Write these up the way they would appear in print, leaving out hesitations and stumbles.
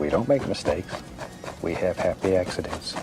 We don't make mistakes. We have happy accidents.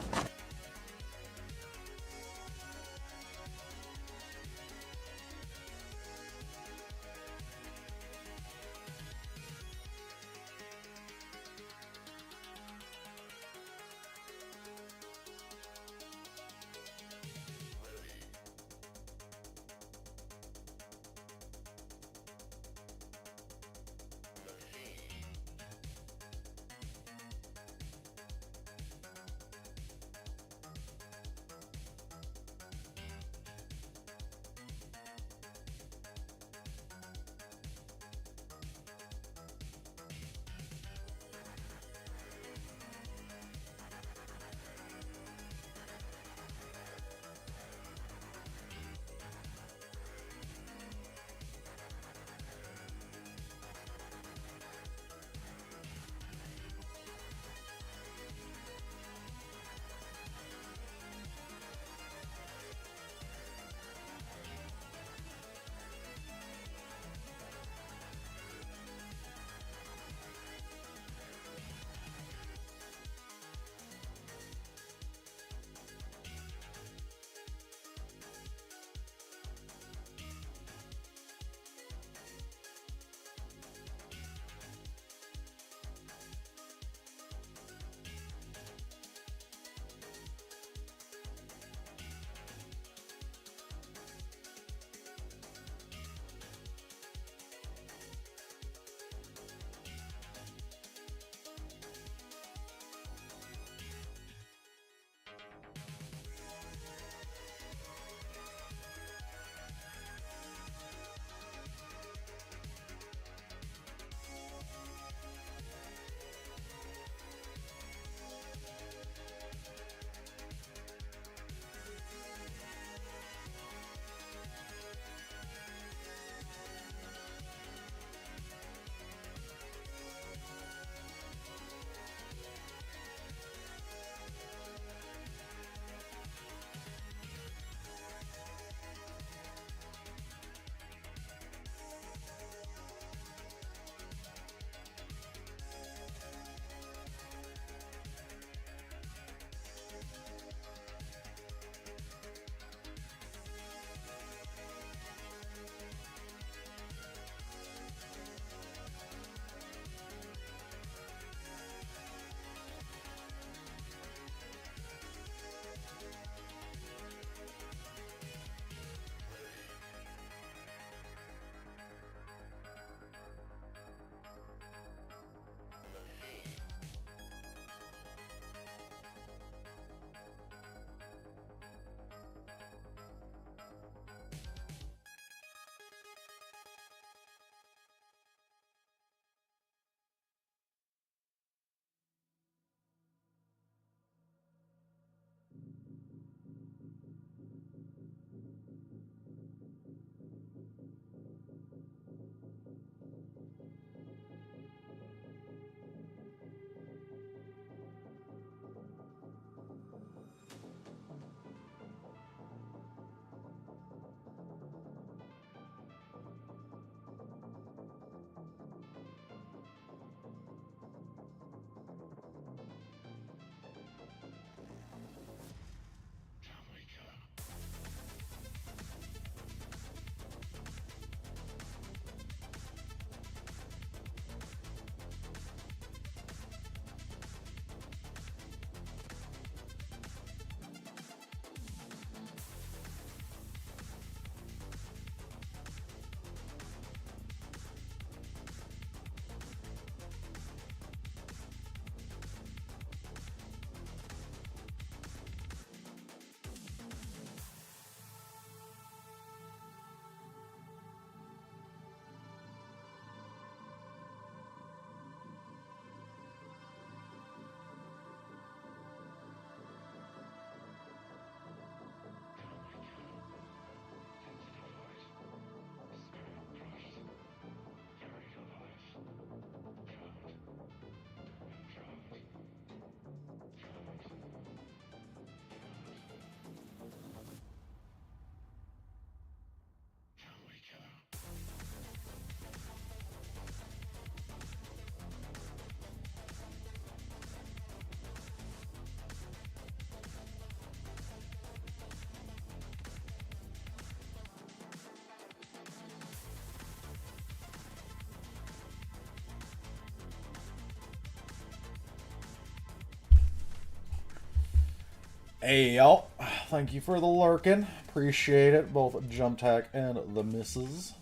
Hey, y'all. Thank you for the lurking. Appreciate it, both Jump Tech and the misses.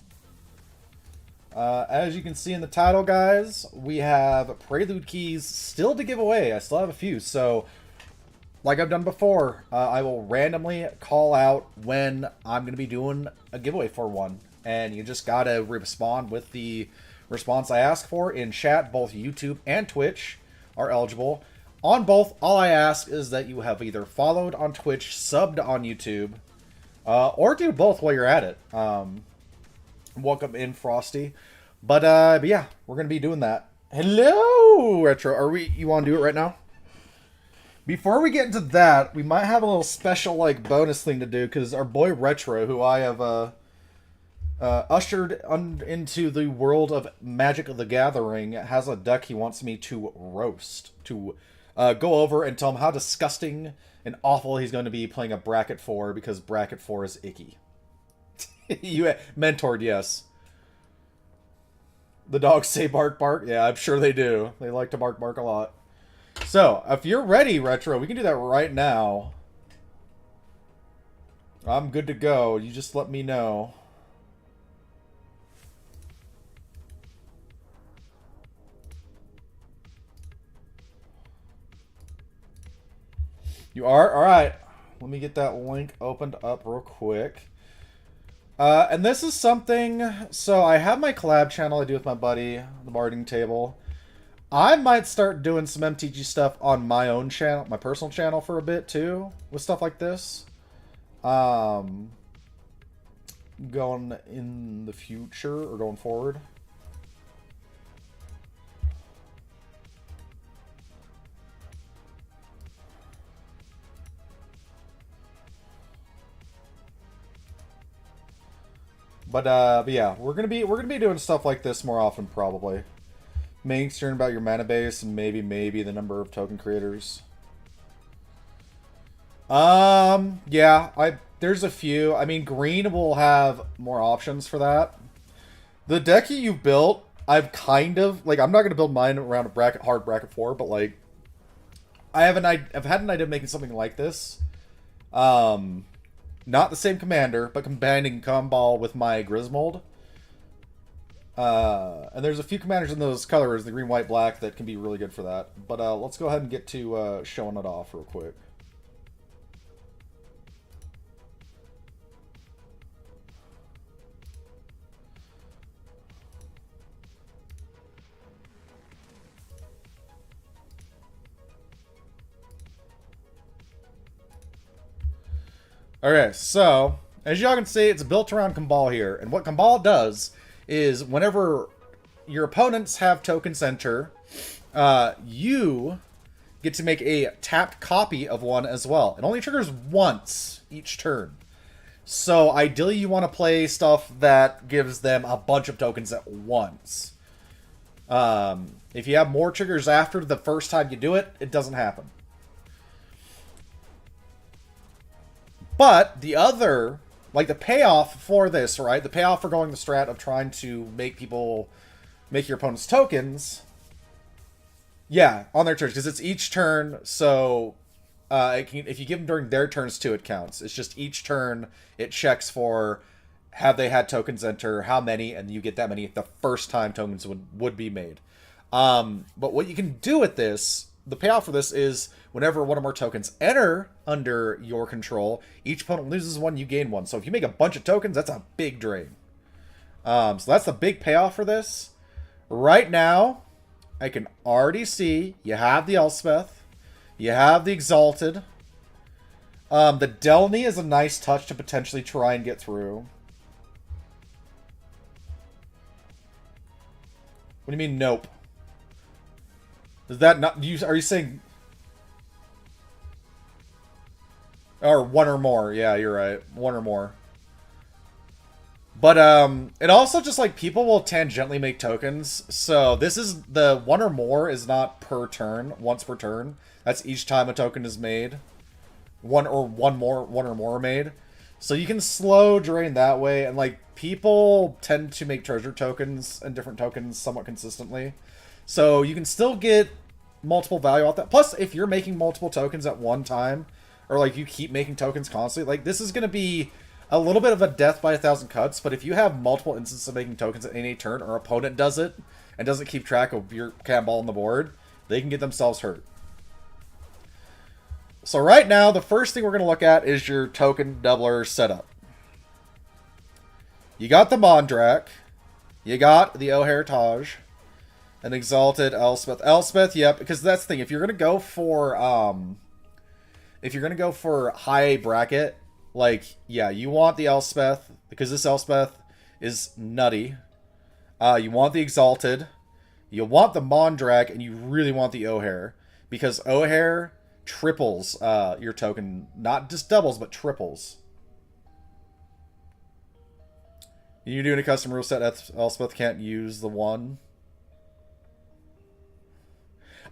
As you can see in the title, guys, we have Prelude keys still to give away. I still have a few, so like I've done before, I will randomly call out when I'm going to be doing a giveaway for one. And you just got to respond with the response I ask for in chat. Both YouTube and Twitch are eligible. On both, all I ask is that you have either followed on Twitch, subbed on YouTube, or do both while you're at it. Welcome in, Frosty. But yeah, we're going to be doing that. Hello, Retro. You want to do it right now? Before we get into that, we might have a little special, like, bonus thing to do, because our boy Retro, who I have ushered into the world of Magic the Gathering, has a deck he wants me to roast, to go over and tell him how disgusting and awful he's going to be playing a bracket 4, because bracket 4 is icky. You mentored, yes. The dogs say bark bark. Yeah, I'm sure they do. They like to bark bark a lot. So, if you're ready, Retro, we can do that right now. I'm good to go. You just let me know. You are? Alright. Let me get that link opened up real quick. And this is something... So, I have my collab channel I do with my buddy, the Barding Table. I might start doing some MTG stuff on my own channel, my personal channel for a bit, too, with stuff like this. Going in the future, or going forward. But yeah, we're gonna be doing stuff like this more often, probably. Making concern about your mana base and maybe the number of token creators. Yeah, there's a few. I mean, green will have more options for that. The deck you've built, I've kind of like. I'm not gonna build mine around a hard bracket 4, but like, I've had an idea of making something like this. Not the same commander, but combining Gumball with my Griswold. And there's a few commanders in those colors, the green, white, black, that can be really good for that. But let's go ahead and get to showing it off real quick. Okay, so, as y'all can see, it's built around Gumball here. And what Gumball does is, whenever your opponents have tokens enter, you get to make a tapped copy of one as well. It only triggers once each turn. So, ideally, you want to play stuff that gives them a bunch of tokens at once. If you have more triggers after the first time you do it, it doesn't happen. But the other, like the payoff for this, right? The payoff for going the strat of trying to make your opponent's tokens, yeah, on their turns, because it's each turn. So if you give them during their turns too, it counts. It's just each turn it checks for have they had tokens enter, how many, and you get that many the first time tokens would be made. But what you can do with this, the payoff for this is whenever one or more tokens enter under your control, each opponent loses one, you gain one. So if you make a bunch of tokens, that's a big drain. So that's the big payoff for this. Right now, I can already see you have the Elspeth, you have the Exalted. The Delny is a nice touch to potentially try and get through. What do you mean, nope? Is that not... Are you saying... Or one or more. Yeah, you're right. One or more. But, it also just, like, people will tangentially make tokens. So, this is... The one or more is not per turn. Once per turn. That's each time a token is made. One or more are made. So, you can slow drain that way. And, like, people tend to make treasure tokens and different tokens somewhat consistently. So, you can still get multiple value off that. Plus, if you're making multiple tokens at one time... or like you keep making tokens constantly, like this is going to be a little bit of a death by 1,000 cuts. But if you have multiple instances of making tokens at any turn, or opponent does it and doesn't keep track of your cannonball on the board, they can get themselves hurt. So right now, the first thing we're going to look at is your token doubler setup. You got the Mondrak. You got the O'Heritage. An Exalted Elspeth. Elspeth, yep, because that's the thing. If you're going to go for, high bracket, like, yeah, you want the Elspeth, because this Elspeth is nutty. You want the Exalted. You want the Mondrak, and you really want the O'Hare. Because O'Hare triples your token. Not just doubles, but triples. You're doing a custom rule set, Elspeth can't use the one.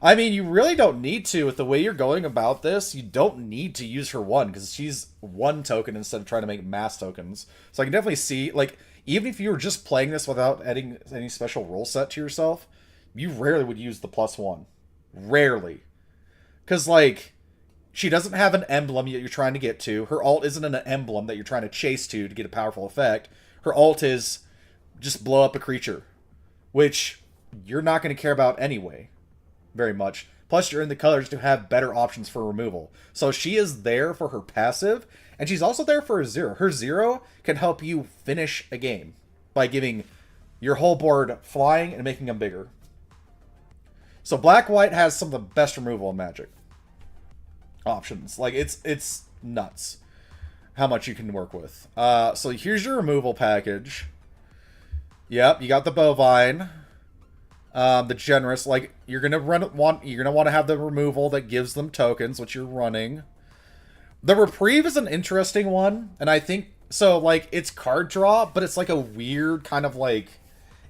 I mean, you really don't need to. With the way you're going about this, you don't need to use her one, because she's one token instead of trying to make mass tokens. So I can definitely see, like, even if you were just playing this without adding any special rule set to yourself, you rarely would use the +1. Rarely. Because, like, she doesn't have an emblem that you're trying to get to. Her ult isn't an emblem that you're trying to chase to get a powerful effect. Her ult is just blow up a creature, which you're not going to care about anyway very much. Plus, you're in the colors to have better options for removal. So she is there for her passive, and she's also there for her 0. Her 0 can help you finish a game by giving your whole board flying and making them bigger. So Black-White has some of the best removal in Magic options. Like, it's nuts how much you can work with. So here's your removal package. Yep, you got the Bovine. The Generous, like, you're gonna want to have the removal that gives them tokens, which you're running. The Reprieve is an interesting one, and I think so. Like, it's card draw, but it's like a weird kind of like,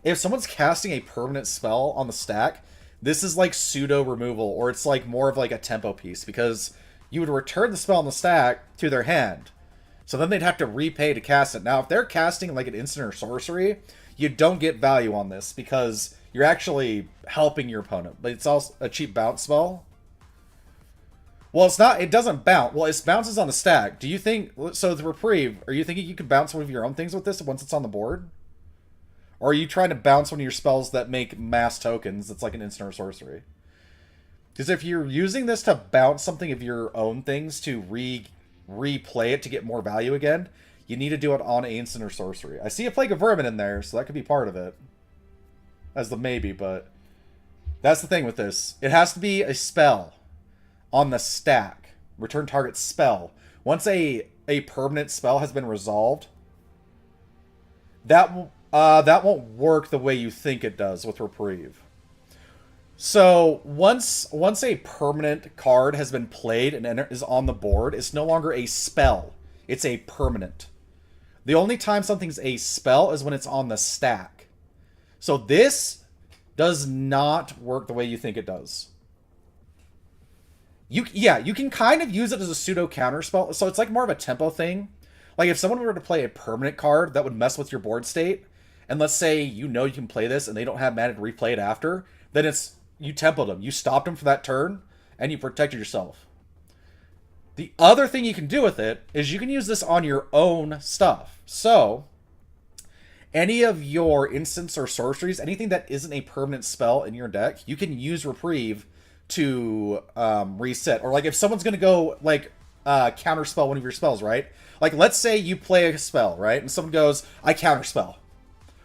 if someone's casting a permanent spell on the stack, this is like pseudo removal, or it's like more of like a tempo piece, because you would return the spell on the stack to their hand, so then they'd have to repay to cast it. Now, if they're casting like an instant or sorcery, you don't get value on this because you're actually helping your opponent, but it's also a cheap bounce spell. Well, it's not. It doesn't bounce. Well, it bounces on the stack. Do you think... So, the Reprieve, are you thinking you could bounce one of your own things with this once it's on the board? Or are you trying to bounce one of your spells that make mass tokens that's like an instant or sorcery? Because if you're using this to bounce something of your own things to replay it to get more value again, you need to do it on instant or sorcery. I see a Plague of Vermin in there, so that could be part of it. As the maybe, but that's the thing with this. It has to be a spell on the stack. Return target spell. Once a permanent spell has been resolved, that won't work the way you think it does with Reprieve. So once a permanent card has been played and is on the board, it's no longer a spell. It's a permanent. The only time something's a spell is when it's on the stack. So this does not work the way you think it does. You can kind of use it as a pseudo counter spell. So it's like more of a tempo thing. Like if someone were to play a permanent card that would mess with your board state, and let's say you can play this and they don't have mana to replay it after, then it's you tempoed them. You stopped them for that turn, and you protected yourself. The other thing you can do with it is you can use this on your own stuff. So any of your instants or sorceries, anything that isn't a permanent spell in your deck, you can use Reprieve to reset. Or like if someone's going to go like counterspell one of your spells, right? Like let's say you play a spell, right? And someone goes, I counterspell.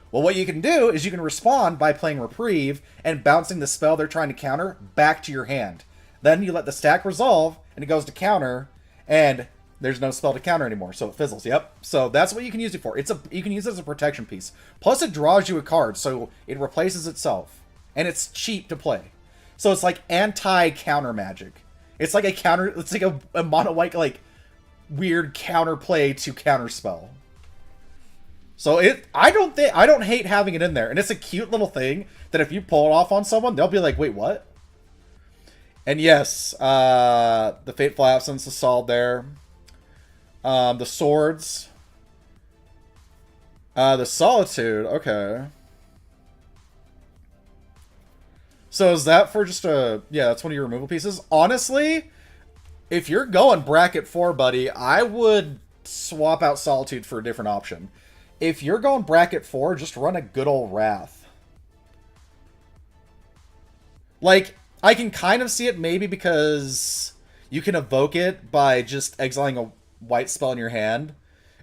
Well, what you can do is you can respond by playing Reprieve and bouncing the spell they're trying to counter back to your hand. Then you let the stack resolve, and it goes to counter, and there's no spell to counter anymore, so it fizzles. Yep. So that's what you can use it for. You can use it as a protection piece. Plus, it draws you a card, so it replaces itself, and it's cheap to play. So it's like anti-counter magic. It's like a counter. It's like a mono white like weird counter play to counter spell. So I don't hate having it in there, and it's a cute little thing that if you pull it off on someone, they'll be like, "Wait, what?" And yes, the Fateful Absence is solid there. The Swords, the Solitude. Okay. So is that for just yeah? That's one of your removal pieces. Honestly, If you're going bracket 4, buddy, I would swap out Solitude for a different option. If you're going bracket 4, just run a good old Wrath. Like, I can kind of see it maybe because you can evoke it by just exiling a white spell in your hand.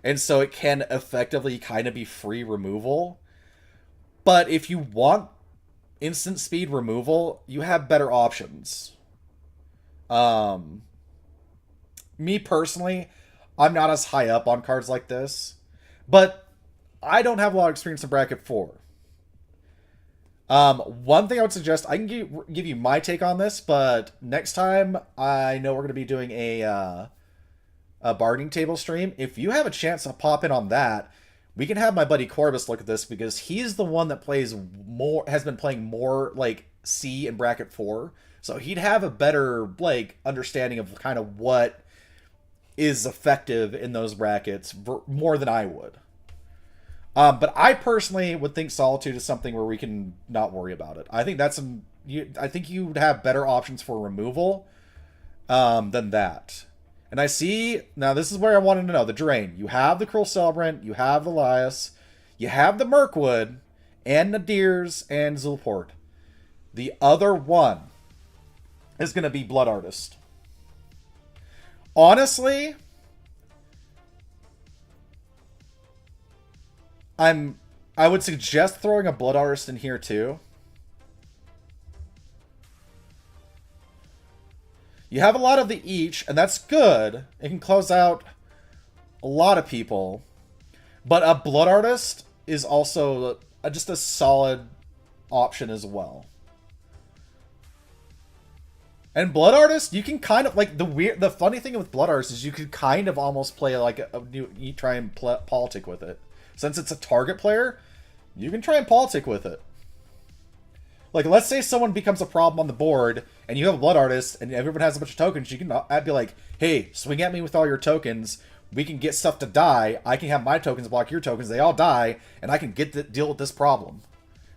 And so it can effectively kind of be free removal. But if you want instant speed removal, you have better options. Me personally, I'm not as high up on cards like this. But I don't have a lot of experience in bracket 4. One thing I would suggest, I can give you my take on this, but next time I know we're going to be doing a bargaining table stream. If you have a chance to pop in on that, we can have my buddy Corbus look at this because he's the one that plays more, has been playing more like C in bracket 4. So he'd have a better like understanding of kind of what is effective in those brackets more than I would. But I personally would think Solitude is something where we can not worry about it. I think that's I think you would have better options for removal than that. And I see, now this is where I wanted to know, the Drain. You have the Cruel Celebrant, you have the Lias, you have the Mirkwood, and Nadirs, and Zulport. The other one is going to be Blood Artist. Honestly, I would suggest throwing a Blood Artist in here too. You have a lot of the each, and that's good. It can close out a lot of people. But a Blood Artist is also just a solid option as well. And Blood Artist, you can kind of, like, the funny thing with Blood Artist is you could kind of almost play like you try and politic with it. Since it's a target player, you can try and politic with it. Like, let's say someone becomes a problem on the board, and you have a Blood Artist, and everyone has a bunch of tokens, you can be like, hey, swing at me with all your tokens, we can get stuff to die, I can have my tokens block your tokens, they all die, and I can deal with this problem.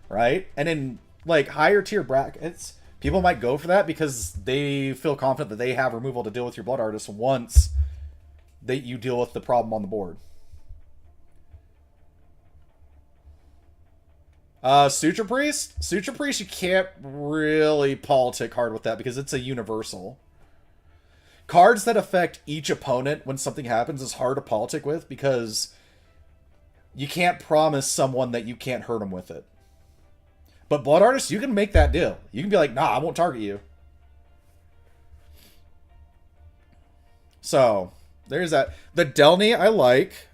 Right? And in, like, higher tier brackets, people might go for that because they feel confident that they have removal to deal with your Blood Artist once you deal with the problem on the board. Suture Priest? Suture Priest, you can't really politic hard with that because it's a universal. Cards that affect each opponent when something happens is hard to politic with because you can't promise someone that you can't hurt them with it. But Blood Artist, you can make that deal. You can be like, nah, I won't target you. So, there's that. The Delny I like.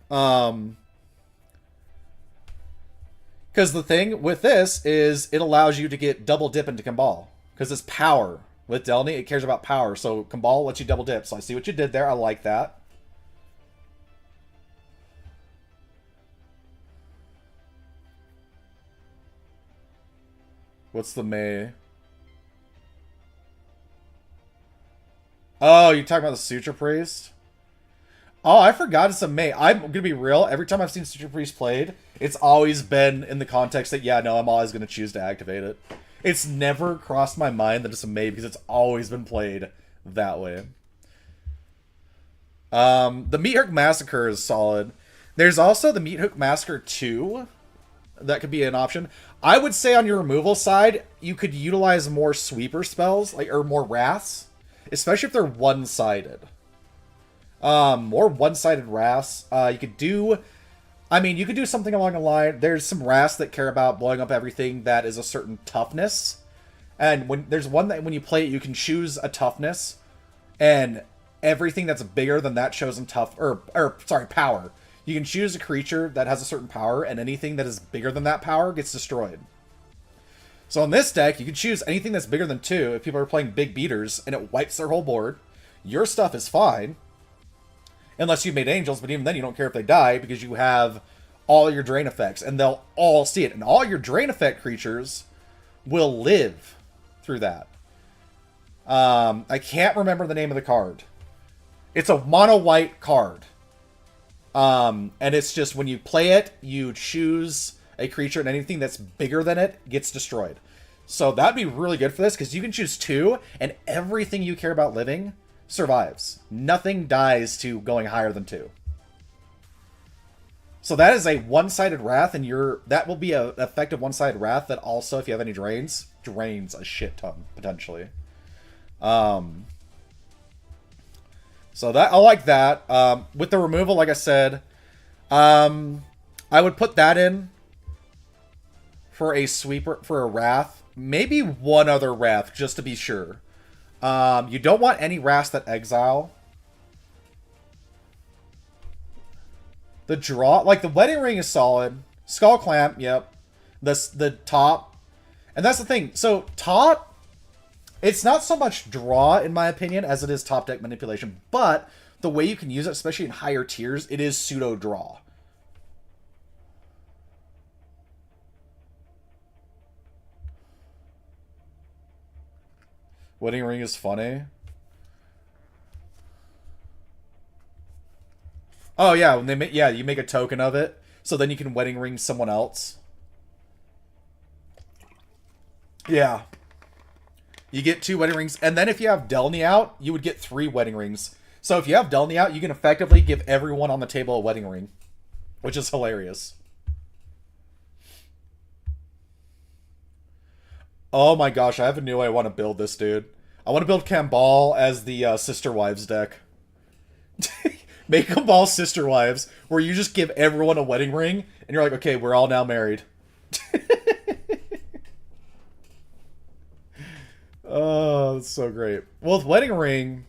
Because the thing with this is it allows you to get double dip into Kambal. Because it's power. With Delny, it cares about power. So Kambal lets you double dip. So I see what you did there. I like that. What's the May? Oh, you're talking about the Suture Priest? Oh, I forgot it's a May. I'm going to be real. Every time I've seen Suture Priest played, it's always been in the context that, yeah, no, I'm always going to choose to activate it. It's never crossed my mind that it's a May because it's always been played that way. The Meat Hook Massacre is solid. There's also the Meat Hook Massacre 2. That could be an option. I would say on your removal side, you could utilize more sweeper spells, or more wraths, especially if they're one-sided. More one-sided wraths. You could do something along the line. There's some wraths that care about blowing up everything that is a certain toughness. And there's one that when you play it, you can choose a toughness, and everything that's bigger than that shows in power. You can choose a creature that has a certain power, and anything that is bigger than that power gets destroyed. So in this deck, you can choose anything that's bigger than 2 if people are playing big beaters, and it wipes their whole board. Your stuff is fine. Unless you've made angels, but even then you don't care if they die, because you have all your drain effects, and they'll all see it. And all your drain effect creatures will live through that. I can't remember the name of the card. It's a mono-white card. And it's just when you play it, you choose a creature, and anything that's bigger than it gets destroyed. So that'd be really good for this, because you can choose 2, and everything you care about living survives. Nothing dies to going higher than 2. So that is a one-sided wrath, and that will be an effective one-sided wrath that also, if you have any drains a shit ton, potentially. So that I like that. With the removal, like I said, I would put that in for a sweeper, for a wrath. Maybe one other wrath, just to be sure. You don't want any wraths that exile. The draw, like the Wedding Ring is solid. Skull Clamp, yep. The top. And that's the thing. So top, it's not so much draw, in my opinion, as it is top deck manipulation. But the way you can use it, especially in higher tiers, it is pseudo draw. Wedding Ring is funny. Oh yeah, when they you make a token of it, so then you can Wedding Ring someone else. Yeah. You get 2 Wedding Rings, and then if you have Delny out, you would get 3 Wedding Rings. So if you have Delny out, you can effectively give everyone on the table a Wedding Ring, which is hilarious. Oh my gosh, I have a new way I want to build this, dude. I want to build Kambal as the Sister Wives deck. Make Kambal Sister Wives, where you just give everyone a wedding ring, and you're like, okay, we're all now married. Oh, that's so great. Well, with Wedding Ring,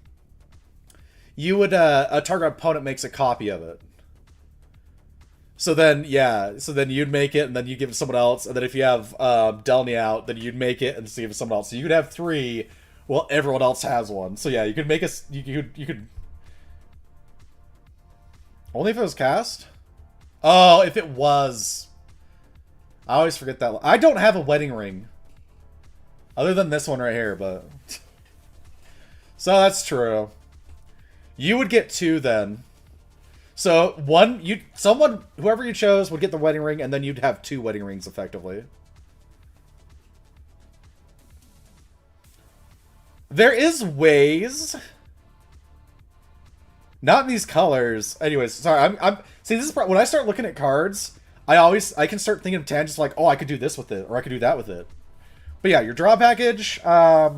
you would, a target opponent makes a copy of it. So then, yeah, so then you'd make it, and then you give it to someone else, and then if you have Delny out, then you'd make it and give it to someone else. So you could have 3, well, everyone else has one. So yeah, you could make a, you could... Only if it was cast? Oh, if it was... I always forget that. I don't have a wedding ring. Other than this one right here, but... So that's true. You would get 2 then. So one, whoever you chose would get the wedding ring, and then you'd have 2 wedding rings effectively. There is ways. Not in these colors. Anyways, sorry. See, this is when I start looking at cards, I can start thinking of tangents like, oh, I could do this with it, or I could do that with it. But yeah, your draw package. Yeah,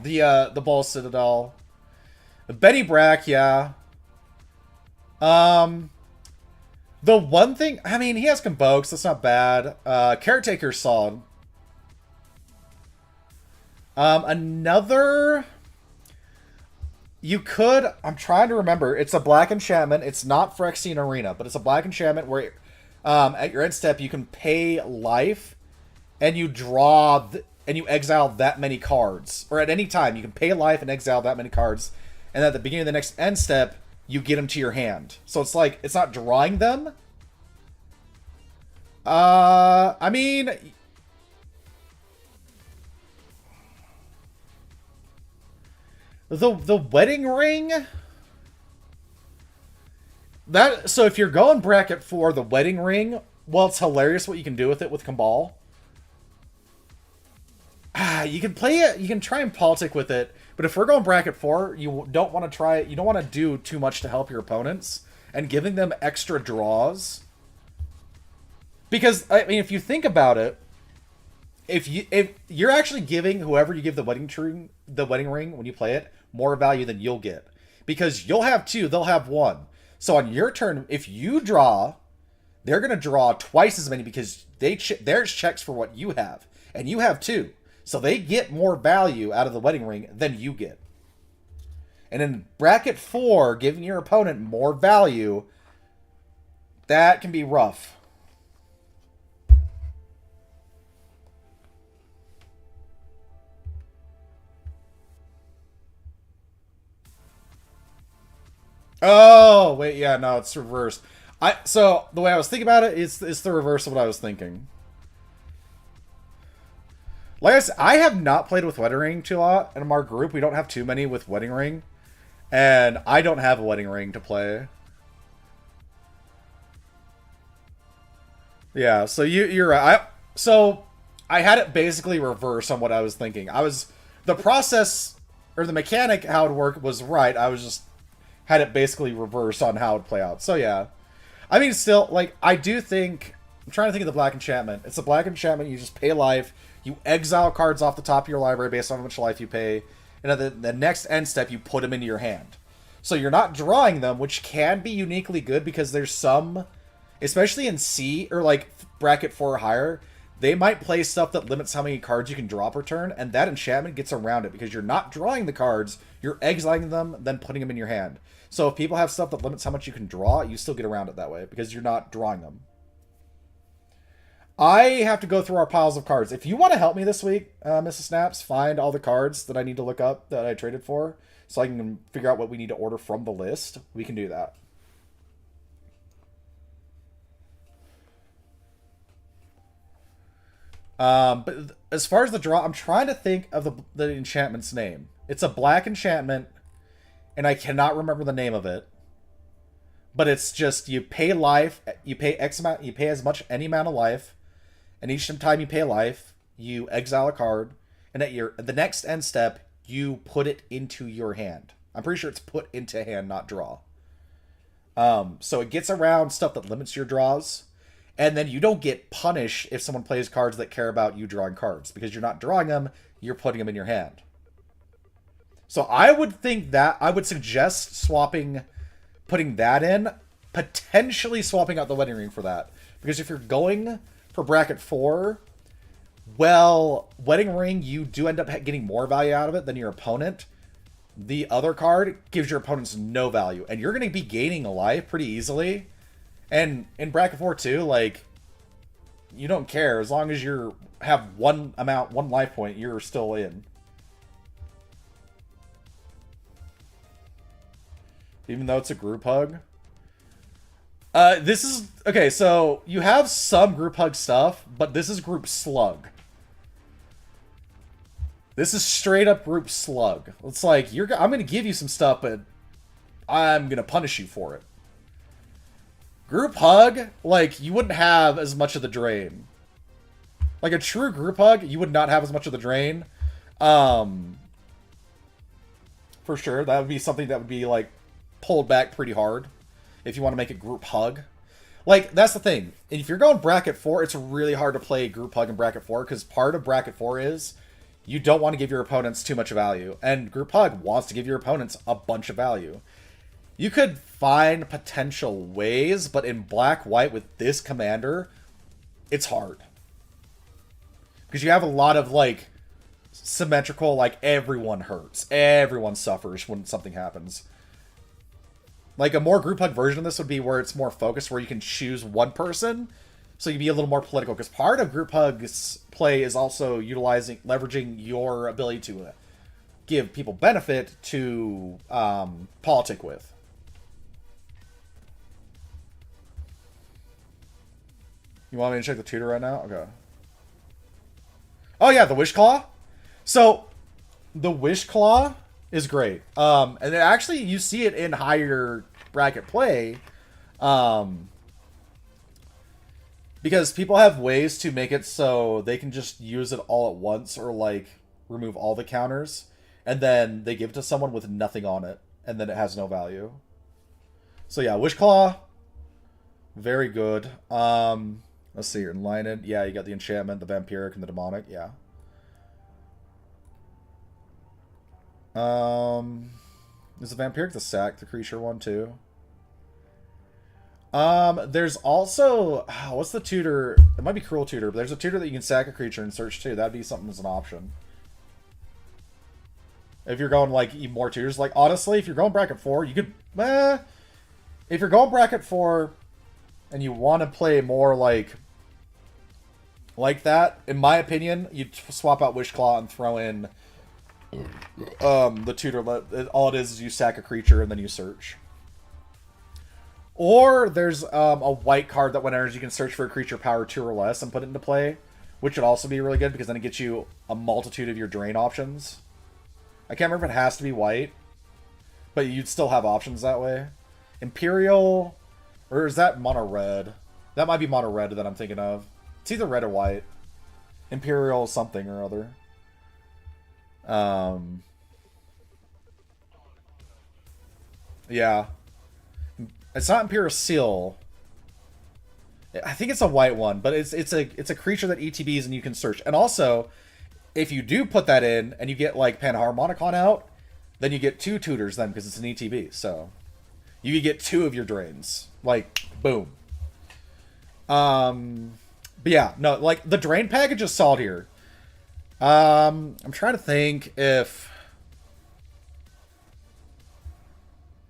the Ball Citadel, the Benny Brack. Yeah. The one thing, I mean, he has Convokes, that's not bad. Caretaker's solid. Another... You could... I'm trying to remember. It's a black enchantment. It's not Phyrexian Arena, but it's a black enchantment where at your end step you can pay life and you draw... and you exile that many cards. Or at any time, you can pay life and exile that many cards. And at the beginning of the next end step, you get them to your hand. So it's like, it's not drawing them. I mean... The wedding ring? So if you're going bracket 4, the wedding ring, well, it's hilarious what you can do with it with Kambal. You can play it, you can try and politic with it, but if we're going bracket 4, you don't want to try it, you don't want to do too much to help your opponents, and giving them extra draws. Because, I mean, if you think about it, if you're actually giving whoever you give the wedding ring when you play it more value than you'll get, because you'll have 2, they'll have 1. So on your turn, if you draw, they're gonna draw twice as many because there's checks for what you have, and you have 2, so they get more value out of the wedding ring than you get. And in bracket 4, giving your opponent more value, that can be rough. Oh, wait, yeah, no, it's reversed. So, the way I was thinking about it is the reverse of what I was thinking. Like I said, I have not played with Wedding Ring too lot in our group. We don't have too many with Wedding Ring. And I don't have a Wedding Ring to play. Yeah, so you're right. So, I had it basically reversed on what I was thinking. The process or the mechanic, how it worked was right. I was just had it basically reversed on how it would play out. So yeah. I mean, still, like, I do think... I'm trying to think of the Black Enchantment. It's a Black Enchantment. You just pay life. You exile cards off the top of your library based on how much life you pay. And at the next end step, you put them into your hand. So you're not drawing them, which can be uniquely good because there's some... Especially in C, or, like, bracket 4 or higher, they might play stuff that limits how many cards you can draw per turn, and that enchantment gets around it because you're not drawing the cards, you're exiling them, then putting them in your hand. So if people have stuff that limits how much you can draw, you still get around it that way because you're not drawing them. I have to go through our piles of cards. If you want to help me this week, Mrs. Snaps, find all the cards that I need to look up that I traded for so I can figure out what we need to order from the list, we can do that. But as far as the draw, I'm trying to think of the enchantment's name. It's a black enchantment, and I cannot remember the name of it. But it's just, you pay life, you pay X amount, you pay any amount of life, and each time you pay life, you exile a card, and at the next end step, you put it into your hand. I'm pretty sure it's put into hand, not draw. So it gets around stuff that limits your draws. And then you don't get punished if someone plays cards that care about you drawing cards. Because you're not drawing them, you're putting them in your hand. So I would think that, I would suggest putting that in, potentially swapping out the Wedding Ring for that. Because if you're going for bracket 4, well, Wedding Ring, you do end up getting more value out of it than your opponent. The other card gives your opponents no value. And you're going to be gaining a life pretty easily. And in bracket 4 too, like, you don't care. As long as you have one life point, you're still in. Even though it's a group hug. This is... Okay, so you have some group hug stuff, but this is group slug. This is straight up group slug. It's like, I'm going to give you some stuff, but I'm going to punish you for it. Group hug, like, you wouldn't have as much of the drain. Like, a true group hug, you would not have as much of the drain. For sure, that would be something that would be, like, pulled back pretty hard if you want to make a group hug. Like, that's the thing. If you're going bracket 4, it's really hard to play group hug in bracket 4, because part of bracket 4 is you don't want to give your opponents too much value. And group hug wants to give your opponents a bunch of value. You could find potential ways, but in black-white with this commander, it's hard. Because you have a lot of, like, symmetrical, like, everyone hurts. Everyone suffers when something happens. Like, a more group hug version of this would be where it's more focused, where you can choose one person, so you'd be a little more political. Because part of group hug's play is also leveraging your ability to give people benefit to politic with. You want me to check the tutor right now? Okay. Oh yeah, the Wish Claw. So, the Wish Claw is great. And it actually, you see it in higher bracket play. Because people have ways to make it so they can just use it all at once, or like remove all the counters, and then they give it to someone with nothing on it, and then it has no value. So yeah, Wish Claw, very good. Let's see, you're enlightened. Yeah, you got the enchantment, the vampiric, and the demonic. Yeah. Is the vampiric the sack, the creature one too? There's also... what's the tutor? It might be Cruel Tutor, but there's a tutor that you can sack a creature and search too. That'd be something as an option. If you're going, like, even more tutors. Like, honestly, if you're going bracket 4, you could... if you're going bracket 4... and you want to play more like that, in my opinion, you swap out Wish Claw and throw in the tutor. All it is you sack a creature and then you search. Or there's a white card that when enters you can search for a creature power 2 or less and put it into play, which would also be really good because then it gets you a multitude of your drain options. I can't remember if it has to be white, but you'd still have options that way. Imperial... Or is that mono red? That might be mono red that I'm thinking of. It's either red or white. Imperial something or other. Yeah. It's not Imperial Seal. I think it's a white one, but it's a creature that ETBs and you can search. And also, if you do put that in and you get like Panharmonicon out, then you get 2 tutors then because it's an ETB. So you could get 2 of your drains. Like, boom. But yeah, no, like the drain package is solid here. I'm trying to think if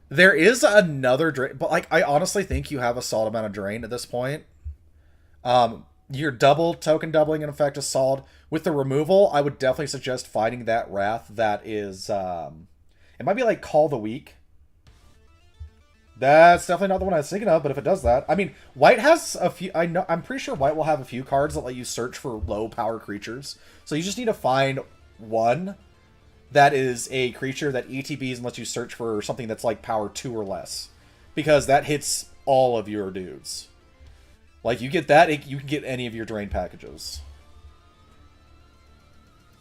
there is another drain, but like I honestly think you have a solid amount of drain at this point. Your double token doubling in effect is solid. With the removal, I would definitely suggest fighting that Wrath. That is, it might be like Call the Weak. That's definitely not the one I was thinking of, but if it does that, I mean, white has a few. I'm pretty sure white will have a few cards that let you search for low power creatures. So you just need to find one that is a creature that ETBs and lets you search for something that's like power 2 or less, because that hits all of your dudes. Like you get that, you can get any of your drain packages,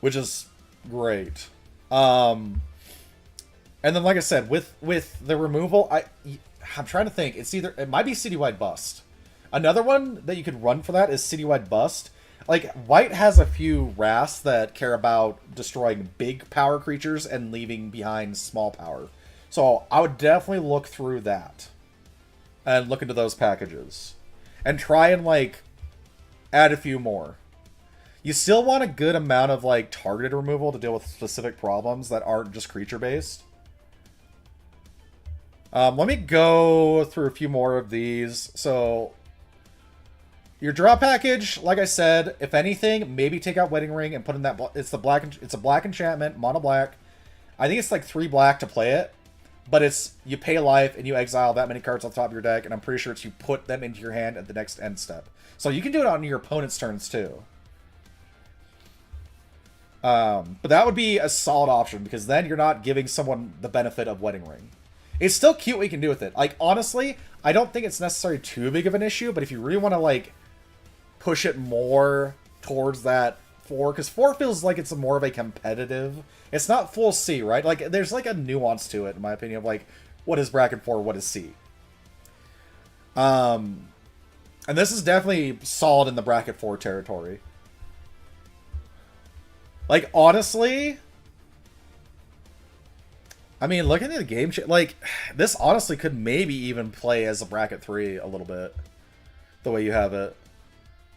which is great. And then, like I said, with the removal, I'm trying to think. It might be Citywide Bust. Another one that you could run for that is Citywide Bust. Like, white has a few wraths that care about destroying big power creatures and leaving behind small power. So I would definitely look through that and look into those packages and try and like add a few more. You still want a good amount of like targeted removal to deal with specific problems that aren't just creature based. Let me go through a few more of these. So, your draw package, like I said, if anything, maybe take out Wedding Ring and put in that. It's a black enchantment, mono black. I think it's like 3 black to play it, but it's you pay life and you exile that many cards on top of your deck, and I'm pretty sure it's you put them into your hand at the next end step. So you can do it on your opponent's turns too. But that would be a solid option because then you're not giving someone the benefit of Wedding Ring. It's still cute what you can do with it. Like, honestly, I don't think it's necessarily too big of an issue, but if you really want to, like, push it more towards that 4, because 4 feels like it's more of a competitive... It's not full C, right? Like, there's, like, a nuance to it, in my opinion, of, like, what is bracket 4, what is C. And this is definitely solid in the bracket 4 territory. Like, honestly... I mean, looking at the game, like, this honestly could maybe even play as a bracket 3 a little bit. The way you have it.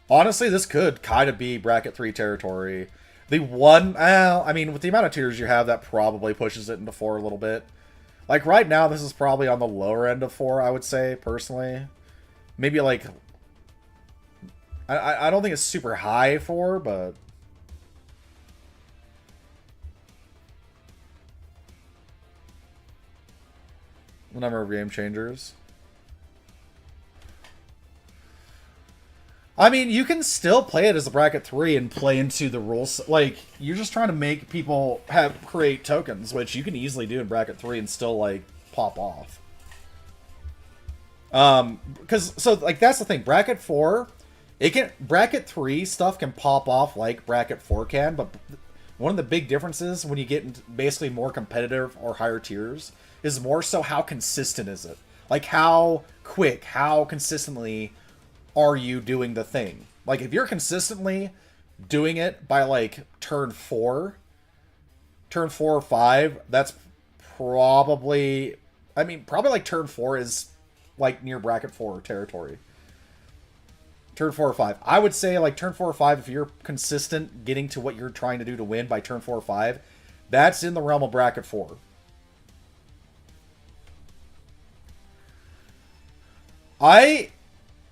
Honestly, this could kind of be bracket 3 territory. The one, I mean, with the amount of tiers you have, that probably pushes it into 4 a little bit. Like, right now, this is probably on the lower end of 4, I would say, personally. Maybe, like, I don't think it's super high 4, but... The number of game changers. I mean, you can still play it as a bracket 3 and play into the rules. Like, you're just trying to make people create tokens, which you can easily do in bracket 3 and still, like, pop off. So, like, that's the thing. Bracket 4, bracket 3 stuff can pop off like bracket 4 can, but one of the big differences when you get into basically more competitive or higher tiers is more so how consistent is it? Like, how quick, how consistently are you doing the thing? Like, if you're consistently doing it by, like, turn 4 or 5, that's probably... I mean, probably, like, turn 4 is, like, near bracket 4 territory. Turn 4 or 5. I would say, like, turn 4 or 5, if you're consistent getting to what you're trying to do to win by turn 4 or 5, that's in the realm of bracket 4.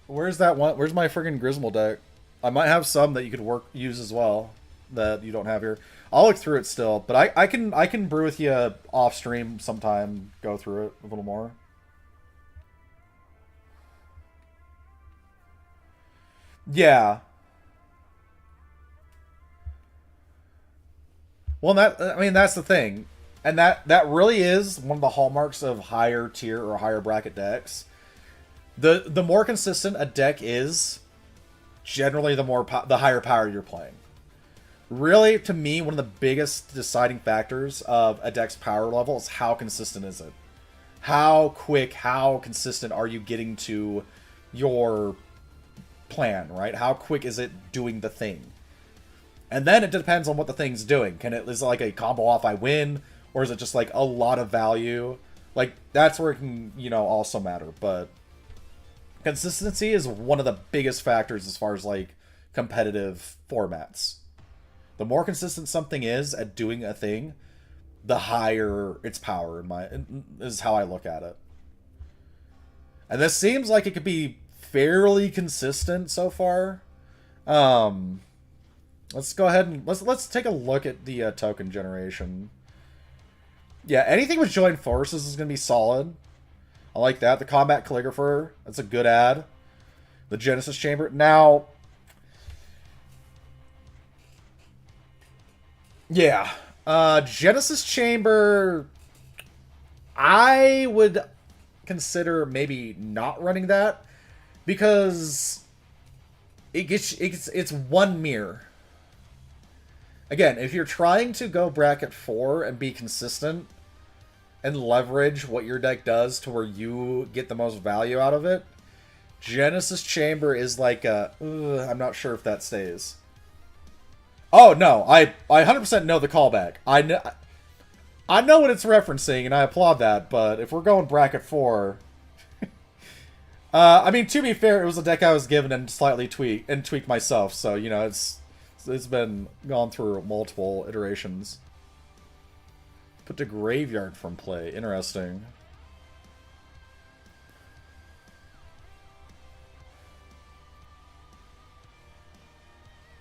Where's that one? Where's my friggin' Grismal deck? I might have some that you could use as well that you don't have here. I'll look through it still, but I can brew with you off stream sometime. Go through it a little more. Yeah. Well, I mean, that's the thing, and that really is one of the hallmarks of higher tier or higher bracket decks. The more consistent a deck is, generally the higher power you're playing. Really, to me, one of the biggest deciding factors of a deck's power level is how consistent is it. How quick, how consistent are you getting to your plan, right? How quick is it doing the thing? And then it depends on what the thing's doing. Is it like a combo off I win? Or is it just like a lot of value? Like, that's where it can, also matter. But consistency is one of the biggest factors as far as like competitive formats. The more consistent something is at doing a thing, the higher its power is how I look at it. And this seems like it could be fairly consistent so far. Let's go ahead and let's take a look at the token generation. Yeah, anything with joined forces is going to be solid. I like that. The combat calligrapher, that's a good ad. The Genesis chamber. Now, yeah, Genesis chamber, I would consider maybe not running that because it's one mirror. Again, if you're trying to go bracket 4 and be consistent and leverage what your deck does to where you get the most value out of it, Genesis Chamber is like I'm not sure if that stays. Oh, no. I 100% know the callback. I know what it's referencing, and I applaud that, but if we're going bracket 4... I mean, to be fair, it was a deck I was given and slightly tweaked myself, so, it's been gone through multiple iterations. Put to graveyard from play. Interesting.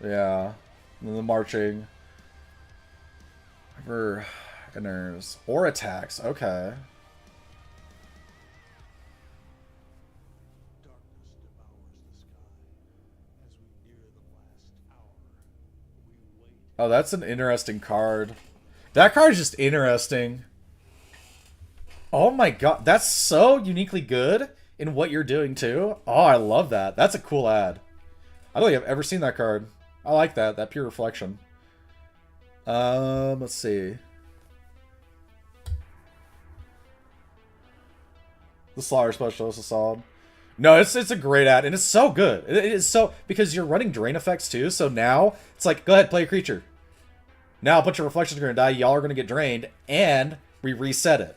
Yeah. And the marching. Ever enters. Or attacks. Okay. Oh, that's an interesting card. That card is just interesting. Oh my god, that's so uniquely good in what you're doing too. Oh, I love that. That's a cool ad. I don't think I've ever seen that card. I like that pure reflection. Let's see. The Slaughter Specialist is solid. No, it's a great ad, and it's so good. It is so, because you're running drain effects too, so now it's like, go ahead, play a creature. Now a bunch of reflections are going to die, y'all are going to get drained, and we reset it.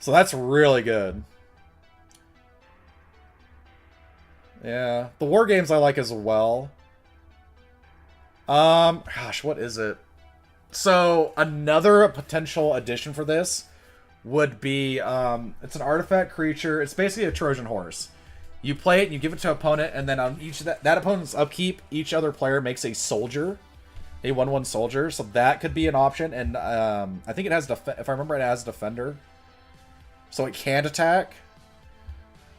So that's really good. Yeah. The war games I like as well. Gosh, what is it? So, another potential addition for this would be, it's an artifact creature. It's basically a Trojan horse. You play it, and you give it to an opponent, and then on each of that opponent's upkeep, each other player makes a soldier. A 1/1 soldier, so that could be an option, and I think it has, if I remember, it has defender, so it can't attack.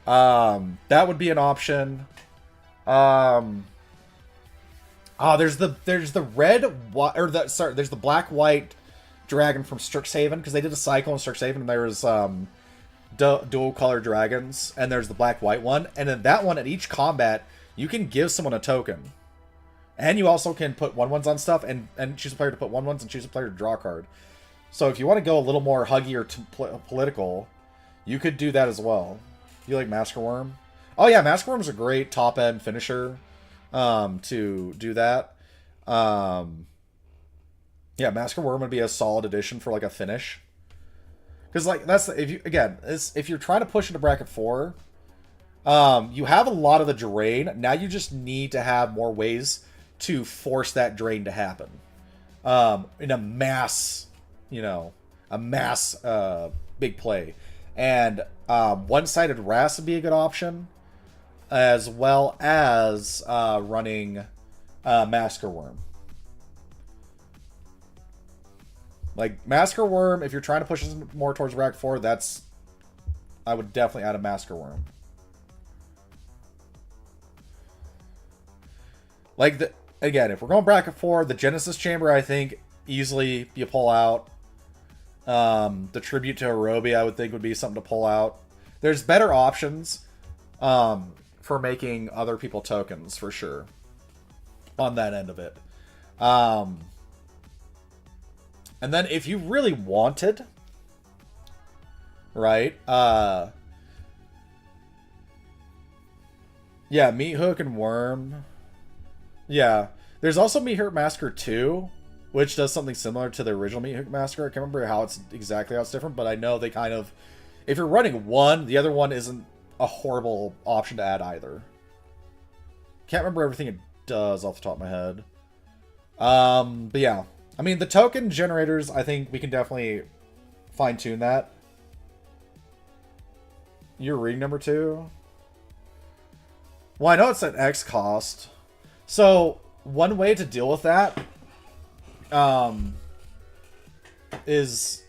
That would be an option. There's the there's the black-white dragon from Strixhaven, because they did a cycle in Strixhaven, and there was dual color dragons, and there's the black-white one, and then that one at each combat you can give someone a token. And you also can put 1/1s on stuff and choose a player to put 1/1s and choose a player to draw a card. So if you want to go a little more huggy or political, you could do that as well. You like Masker Worm? Oh yeah, Masker Worm's a great top-end finisher to do that. Yeah, Masker Worm would be a solid addition for like a finish. Because like if you're trying to push into bracket 4, you have a lot of the drain. Now you just need to have more ways to force that drain to happen in a mass, big play. And one-sided Wrath would be a good option, as well as running Masker Worm. Like, Masker Worm, if you're trying to push this more towards Rack 4, I would definitely add a Masker Worm. Like, again, if we're going bracket 4, the Genesis Chamber, I think, easily you pull out. The Tribute to Arobi, I would think, would be something to pull out. There's better options for making other people tokens, for sure, on that end of it. And then if you really wanted, right? Yeah, Meat Hook and Worm. Yeah. There's also Meat Hook Massacre 2, which does something similar to the original Meat Hook Massacre. I can't remember how it's exactly how it's different, but I know they kind of... If you're running one, the other one isn't a horrible option to add either. Can't remember everything it does off the top of my head. But yeah. I mean, the token generators, I think we can definitely fine-tune that. You're reading number 2? Well, I know it's an X cost. So, one way to deal with that is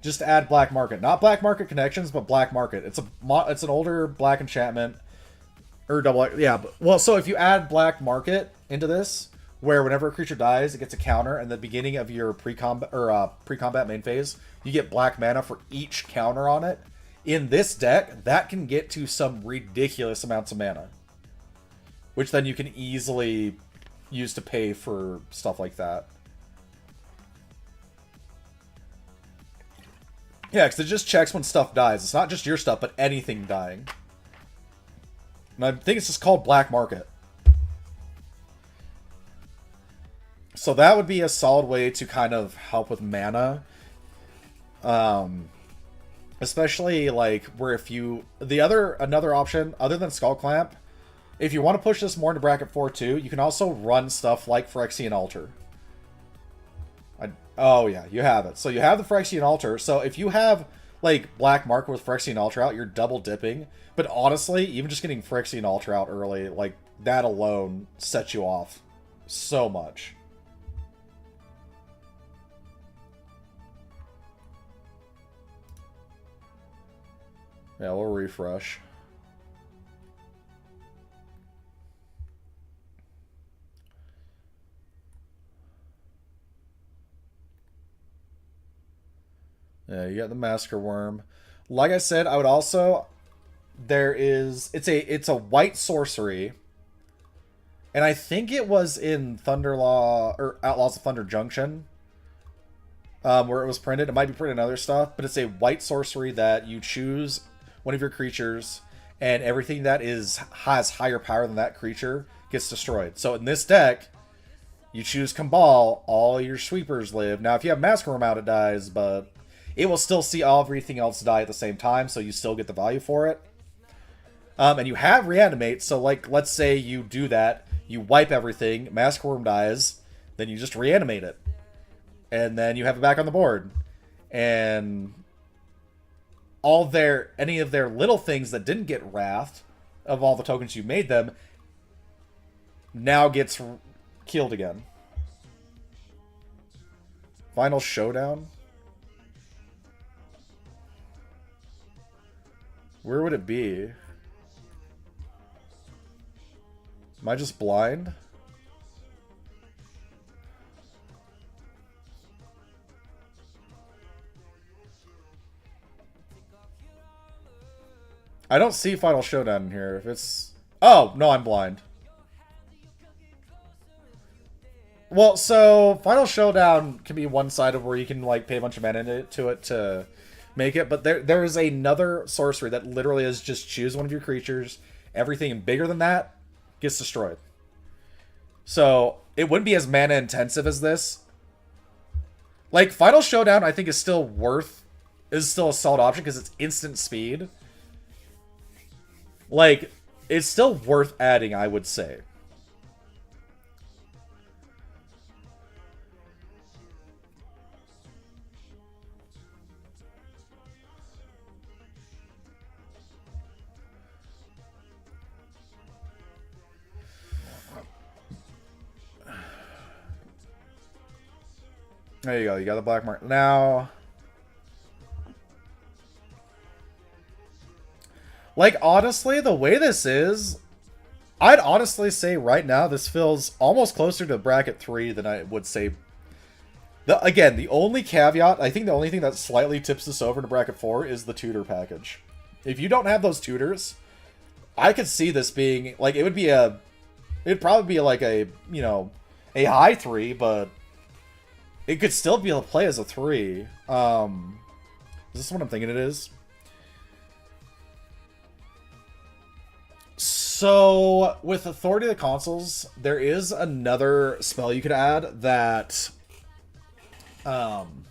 just add black market. Not black market connections, but black market. It's an older black enchantment. Or double, yeah. Well, so if you add black market into this, where whenever a creature dies, it gets a counter, and the beginning of your pre-combat main phase, you get black mana for each counter on it. In this deck, that can get to some ridiculous amounts of mana, which then you can easily use to pay for stuff like that. Yeah, because it just checks when stuff dies. It's not just your stuff, but anything dying. And I think it's just called Black Market. So that would be a solid way to kind of help with mana. Especially like where if you... Another option, other than Skull Clamp, if you want to push this more into bracket 4 too, you can also run stuff like Phyrexian Altar. Oh yeah, you have it. So you have the Phyrexian Altar. So if you have like Black Market with Phyrexian Altar out, you're double dipping. But honestly, even just getting Phyrexian Altar out early, like that alone sets you off so much. Yeah, we'll refresh. Yeah, you got the Massacre Worm. Like I said, I would also... It's a white sorcery. And I think it was in Thunderlaw... Or Outlaws of Thunder Junction. Where it was printed. It might be printed in other stuff. But it's a white sorcery that you choose one of your creatures. And everything that has higher power than that creature gets destroyed. So in this deck... You choose Kambal, all your sweepers live. Now, if you have Massacre Worm out, it dies, but... It will still see everything else die at the same time, so you still get the value for it. And you have Reanimate, so like, let's say you do that, you wipe everything, Massacre Worm dies, then you just reanimate it. And then you have it back on the board. And any of their little things that didn't get Wrath, of all the tokens you made them, now gets killed again. Final Showdown? Where would it be? Am I just blind? I don't see Final Showdown in here. If it's... Oh, no, I'm blind. Well, so Final Showdown can be one-sided where you can like pay a bunch of mana to it to make it, but there is another sorcery that literally is just choose one of your creatures. Everything bigger than that gets destroyed. So it wouldn't be as mana intensive as this. Like Final Showdown, I think is still a solid option because it's instant speed. Like it's still worth adding, I would say. There you go. You got the black mark. Now, like, honestly, the way this is, I'd honestly say right now this feels almost closer to bracket 3 than I would say. Again, the only caveat, I think the only thing that slightly tips this over to bracket 4 is the tutor package. If you don't have those tutors, I could see this being, like, it'd probably be like a, you know, a high 3, but it could still be able to play as a 3. Is this what I'm thinking it is? So, with Authority of the Consuls, there is another spell you could add that, again,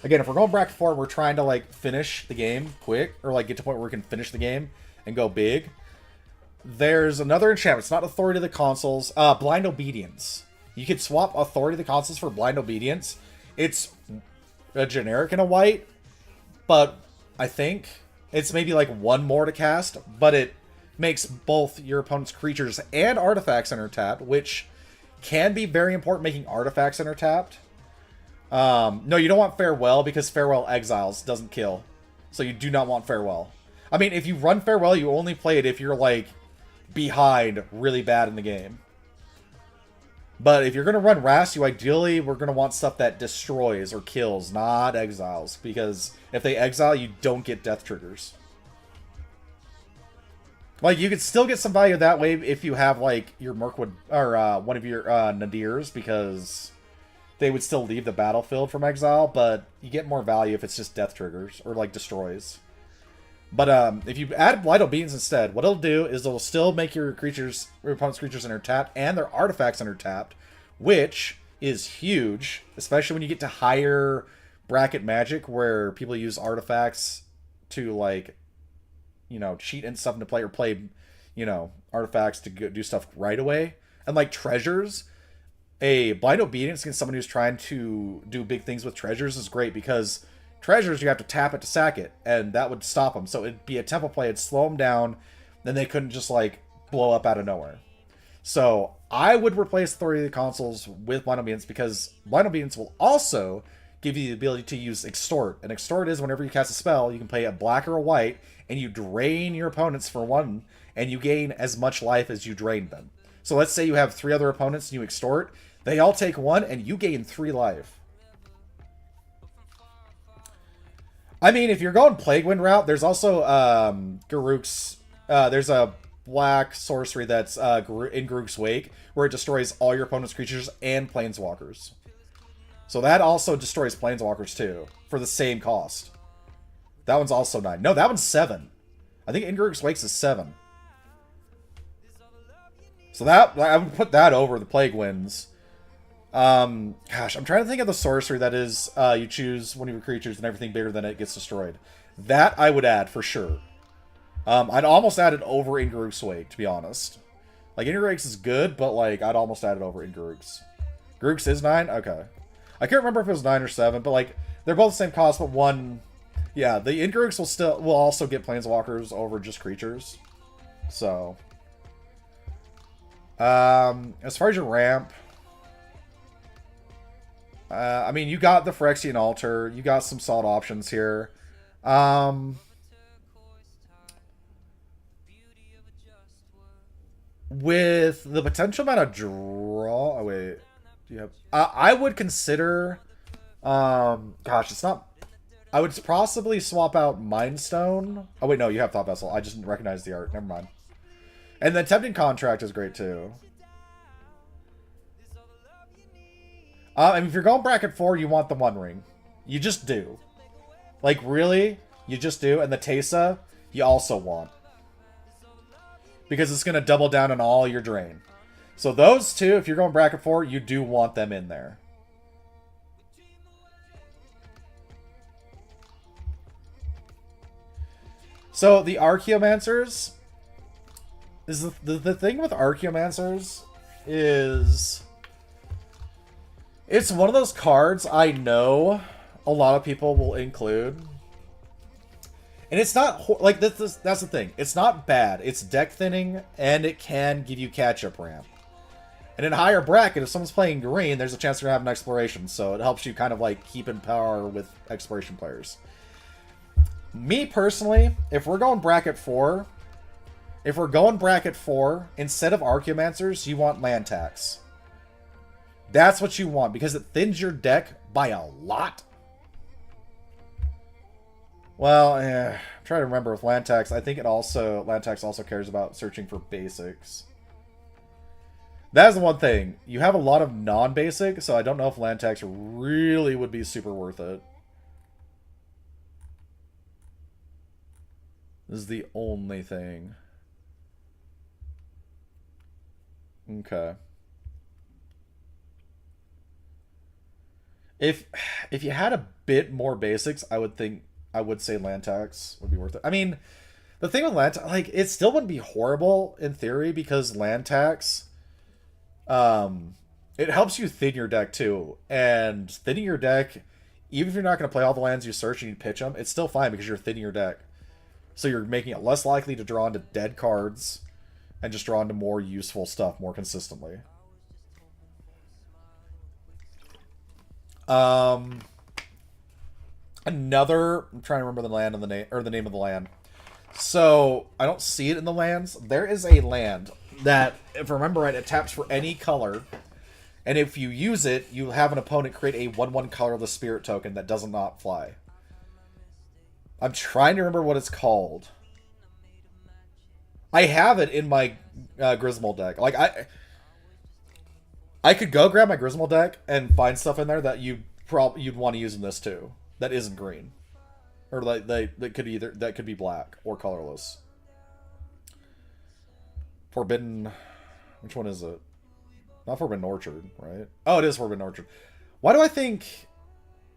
if we're going bracket 4, we're trying to, like, finish the game quick, or, like, get to a point where we can finish the game and go big. There's another enchantment. It's not Authority of the Consuls. Blind Obedience. You could swap Authority of the Consuls for Blind Obedience. It's a generic in a white, but I think it's maybe, like, one more to cast, but it makes both your opponent's creatures and artifacts enter tapped, which can be very important, making artifacts enter tapped. No, you don't want Farewell, because Farewell exiles, doesn't kill. So you do not want Farewell. I mean, if you run Farewell, you only play it if you're, like, behind really bad in the game. But if you're going to run Rast, you ideally, we're going to want stuff that destroys or kills, not exiles. Because if they exile, you don't get death triggers. Like, you could still get some value that way if you have, like, your Mirkwood, or one of your Nadirs, because they would still leave the battlefield from exile, but you get more value if it's just death triggers, or, like, destroys. But if you add Blight Obedience instead, what it'll do is it'll still make your creatures, your opponent's creatures enter tapped, and their artifacts enter tapped, which is huge, especially when you get to higher bracket Magic, where people use artifacts to, like, you know, cheat and stuff into play, or play, you know, artifacts to do stuff right away. And, like, treasures, a Blind Obedience against someone who's trying to do big things with treasures is great, because treasures, you have to tap it to sack it, and that would stop them. So it'd be a tempo play, it'd slow them down, then they couldn't just, like, blow up out of nowhere. So I would replace Authority of the Consuls with Blind Obedience, because Blind Obedience will also give you the ability to use Extort. And Extort is whenever you cast a spell, you can play a black or a white, and you drain your opponents for one, and you gain as much life as you drained them. So let's say you have 3 other opponents and you Extort. They all take 1, and you gain 3 life. I mean, if you're going Plague Wind route, there's also Garruk's... there's a black sorcery that's in Garruk's Wake, where it destroys all your opponent's creatures and Planeswalkers. So that also destroys Planeswalkers too, for the same cost. That one's also 9. No, that one's 7. I think Garruk's Wakes is 7. So that, I would put that over the Plague Winds. Gosh, I'm trying to think of the sorcery that is, you choose one of your creatures and everything bigger than it gets destroyed. That I would add for sure. I'd almost add it over Garruk's Wake, to be honest. Like, Garruk's is good, but, like, I'd almost add it over Garruk's. Garruk's is 9? Okay. I can't remember if it was 9 or 7, but, like, they're both the same cost, but one... Yeah, the Garruk's will also get Planeswalkers over just creatures. So... as far as your ramp... I mean, you got the Phyrexian Altar. You got some solid options here. With the potential amount of draw... Oh, wait. Do you have... I would consider... gosh, it's not... I would possibly swap out Mind Stone. Oh, wait, no, you have Thought Vessel. I just didn't recognize the art. Never mind. And then Tempting Contract is great, too. And if you're going bracket 4, you want the One Ring. You just do. Like, really? You just do. And the Teysa, you also want. Because it's going to double down on all your drain. So those two, if you're going bracket 4, you do want them in there. So the Archaeomancers... is the thing with Archaeomancers is... it's one of those cards I know a lot of people will include. And it's not... like, that's the thing. It's not bad. It's deck thinning, and it can give you catch-up ramp. And in a higher bracket, if someone's playing green, there's a chance they're going to have an exploration. So it helps you kind of, like, keep in power with exploration players. Me, personally, if we're going bracket 4... if we're going bracket 4, instead of Archaeomancers, you want land tax. That's what you want, because it thins your deck by a lot. Well, I'm trying to remember with land tax. I think land tax also cares about searching for basics. That is the one thing. You have a lot of non-basic, so I don't know if land tax really would be super worth it. This is the only thing. Okay. If if you had a bit more basics, I would say land tax would be worth it. I mean, the thing with land tax, like it still wouldn't be horrible in theory because land tax, um, it helps you thin your deck too, and thinning your deck, even if you're not going to play all the lands you search and you pitch them, it's still fine because you're thinning your deck. So you're making it less likely to draw into dead cards and just draw into more useful stuff more consistently. Um, Another. I'm trying to remember the land and the name or the name of the land. So I don't see it in the lands. There is a land that, if I remember right, it taps for any color, and if you use it, you have an opponent create a 1/1 colorless spirit token that does not fly. I'm trying to remember what it's called. I have it in my Griswold deck. Like I could go grab my Griswold deck and find stuff in there that you'd want to use in this too. That isn't green, or like that could be black or colorless. Forbidden. Which one is it? Not Forbidden Orchard, right? Oh, it is Forbidden Orchard. Why do I think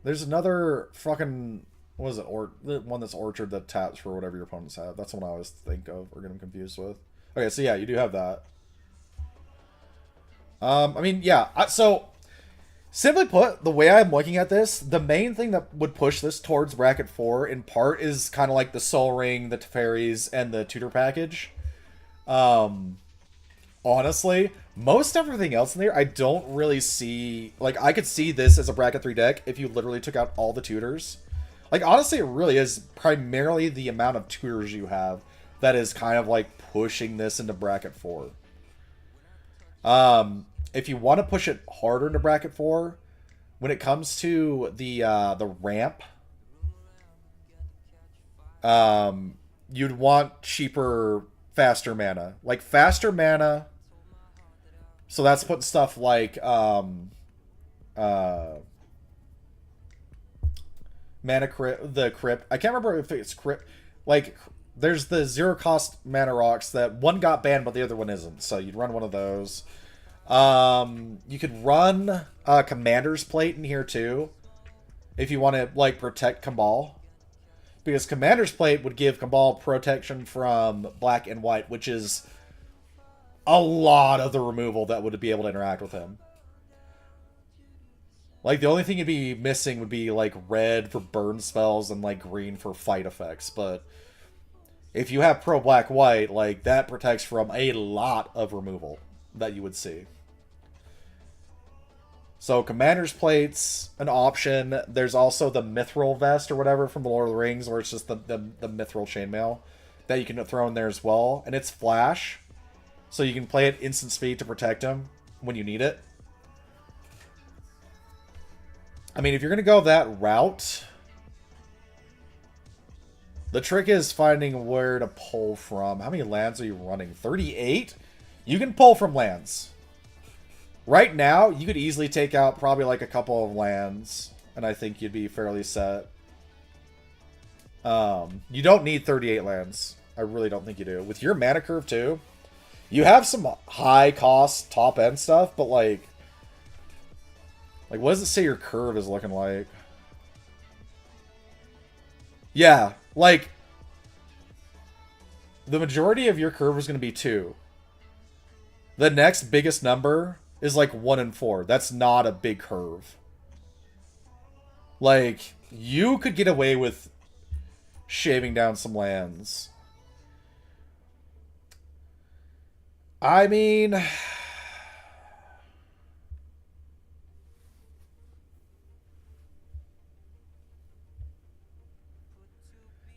there's another fucking what is it? Or the one that's Orchard that taps for whatever your opponents have. That's the one I always think of or get them confused with. Okay, so yeah, you do have that. I mean, yeah. So simply put, the way I'm looking at this, the main thing that would push this towards bracket 4 in part is kind of like the Soul Ring, the Teferis, and the Tutor package. Honestly, most everything else in there, I don't really see. Like, I could see this as a bracket 3 deck if you literally took out all the tutors. Like, honestly, it really is primarily the amount of tutors you have that is kind of like pushing this into bracket 4. If you want to push it harder into bracket 4, when it comes to the ramp, you'd want cheaper, faster mana. Like faster mana. So that's putting stuff like mana crypt, the crypt. I can't remember if it's crypt. Like there's the 0 cost mana rocks that one got banned but the other one isn't. So you'd run one of those. You could run Commander's Plate in here too, if you want to like protect Cabal, because Commander's Plate would give Cabal protection from black and white, which is a lot of the removal that would be able to interact with him. Like the only thing you'd be missing would be like red for burn spells and like green for fight effects, but if you have pro black white, like that protects from a lot of removal that you would see. So Commander's Plate's an option. There's also the Mithril Vest or whatever from the Lord of the Rings, where it's just the Mithril Chainmail that you can throw in there as well. And it's flash, so you can play it instant speed to protect him when you need it. I mean, if you're going to go that route, the trick is finding where to pull from. How many lands are you running? 38? You can pull from lands. Right now, you could easily take out probably like a couple of lands, and I think you'd be fairly set. You don't need 38 lands. I really don't think you do. With your mana curve, too, you have some high-cost top-end stuff, but like, what does it say your curve is looking like? Yeah, like, the majority of your curve is going to be 2. The next biggest number is like 1 and 4. That's not a big curve. Like, you could get away with shaving down some lands. I mean,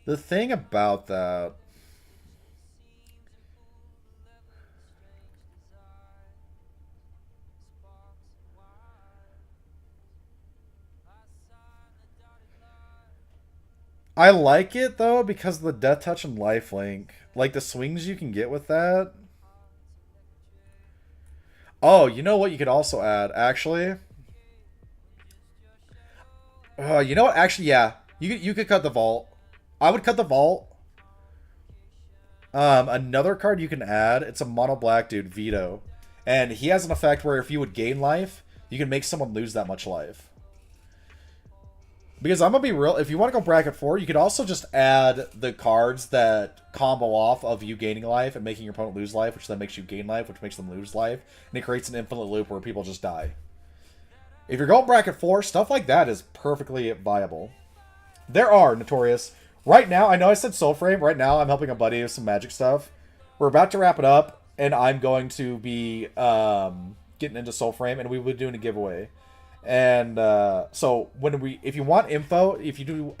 the thing about that, I like it though because of the Death Touch and Lifelink. Like the swings you can get with that. Oh, you know what you could also add, actually? You know what? Actually, yeah. You could cut the Vault. I would cut the Vault. Another card you can add, it's a mono black dude, Veto. And he has an effect where if you would gain life, you can make someone lose that much life. Because I'm going to be real, if you want to go bracket 4, you could also just add the cards that combo off of you gaining life and making your opponent lose life, which then makes you gain life, which makes them lose life. And it creates an infinite loop where people just die. If you're going bracket 4, stuff like that is perfectly viable. There are, Notorious. Right now, I know I said Soul Frame. Right now, I'm helping a buddy with some Magic stuff. We're about to wrap it up, and I'm going to be getting into Soul Frame, and we will be doing a giveaway. And so if you want info, if you do !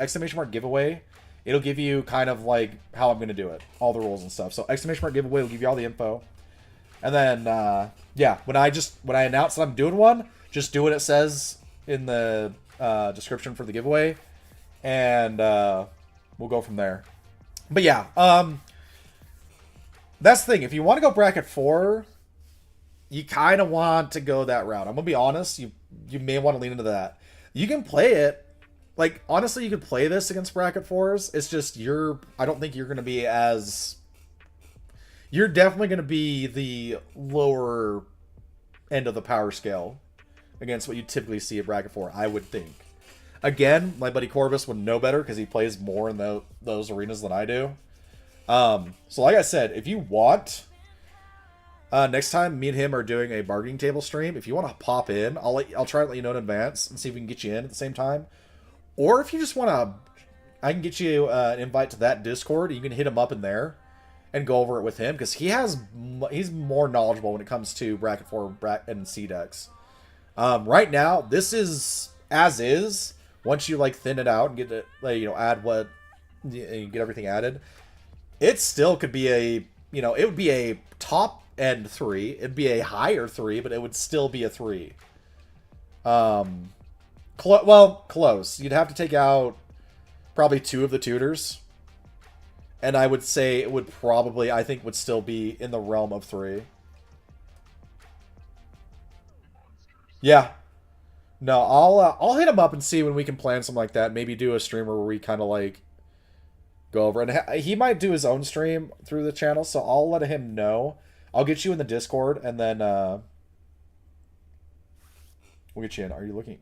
giveaway, it'll give you kind of like how I'm going to do it, all the rules and stuff. So ! giveaway will give you all the info. And then, yeah, when I announce that I'm doing one, just do what it says in the description for the giveaway, and we'll go from there. But yeah, that's the thing. If you want to go bracket 4, you kind of want to go that route. I'm gonna be honest. You may want to lean into that. You can play it. Like, honestly, you could play this against bracket 4s. It's just I don't think you're gonna be as. You're definitely gonna be the lower end of the power scale against what you typically see at bracket 4. I would think. Again, my buddy Corvus would know better because he plays more in those arenas than I do. So like I said, if you want. Next time me and him are doing a bargaining table stream, if you want to pop in, I'll try to let you know in advance and see if we can get you in at the same time. Or if you just want to, I can get you an invite to that Discord. You can hit him up in there and go over it with him because he's more knowledgeable when it comes to bracket 4 and C decks. Right now, this is as is. Once you like thin it out and get it, add what you get everything added, it still could be it would be a top end 3. It'd be a higher 3, but it would still be a 3. Close. You'd have to take out probably 2 of the tutors. And I would say it would probably, I think, would still be in the realm of 3. Yeah. No, I'll hit him up and see when we can plan something like that. Maybe do a streamer where we kind of like go over. And he might do his own stream through the channel, so I'll let him know. I'll get you in the Discord, and then we'll get you in. Are you looking?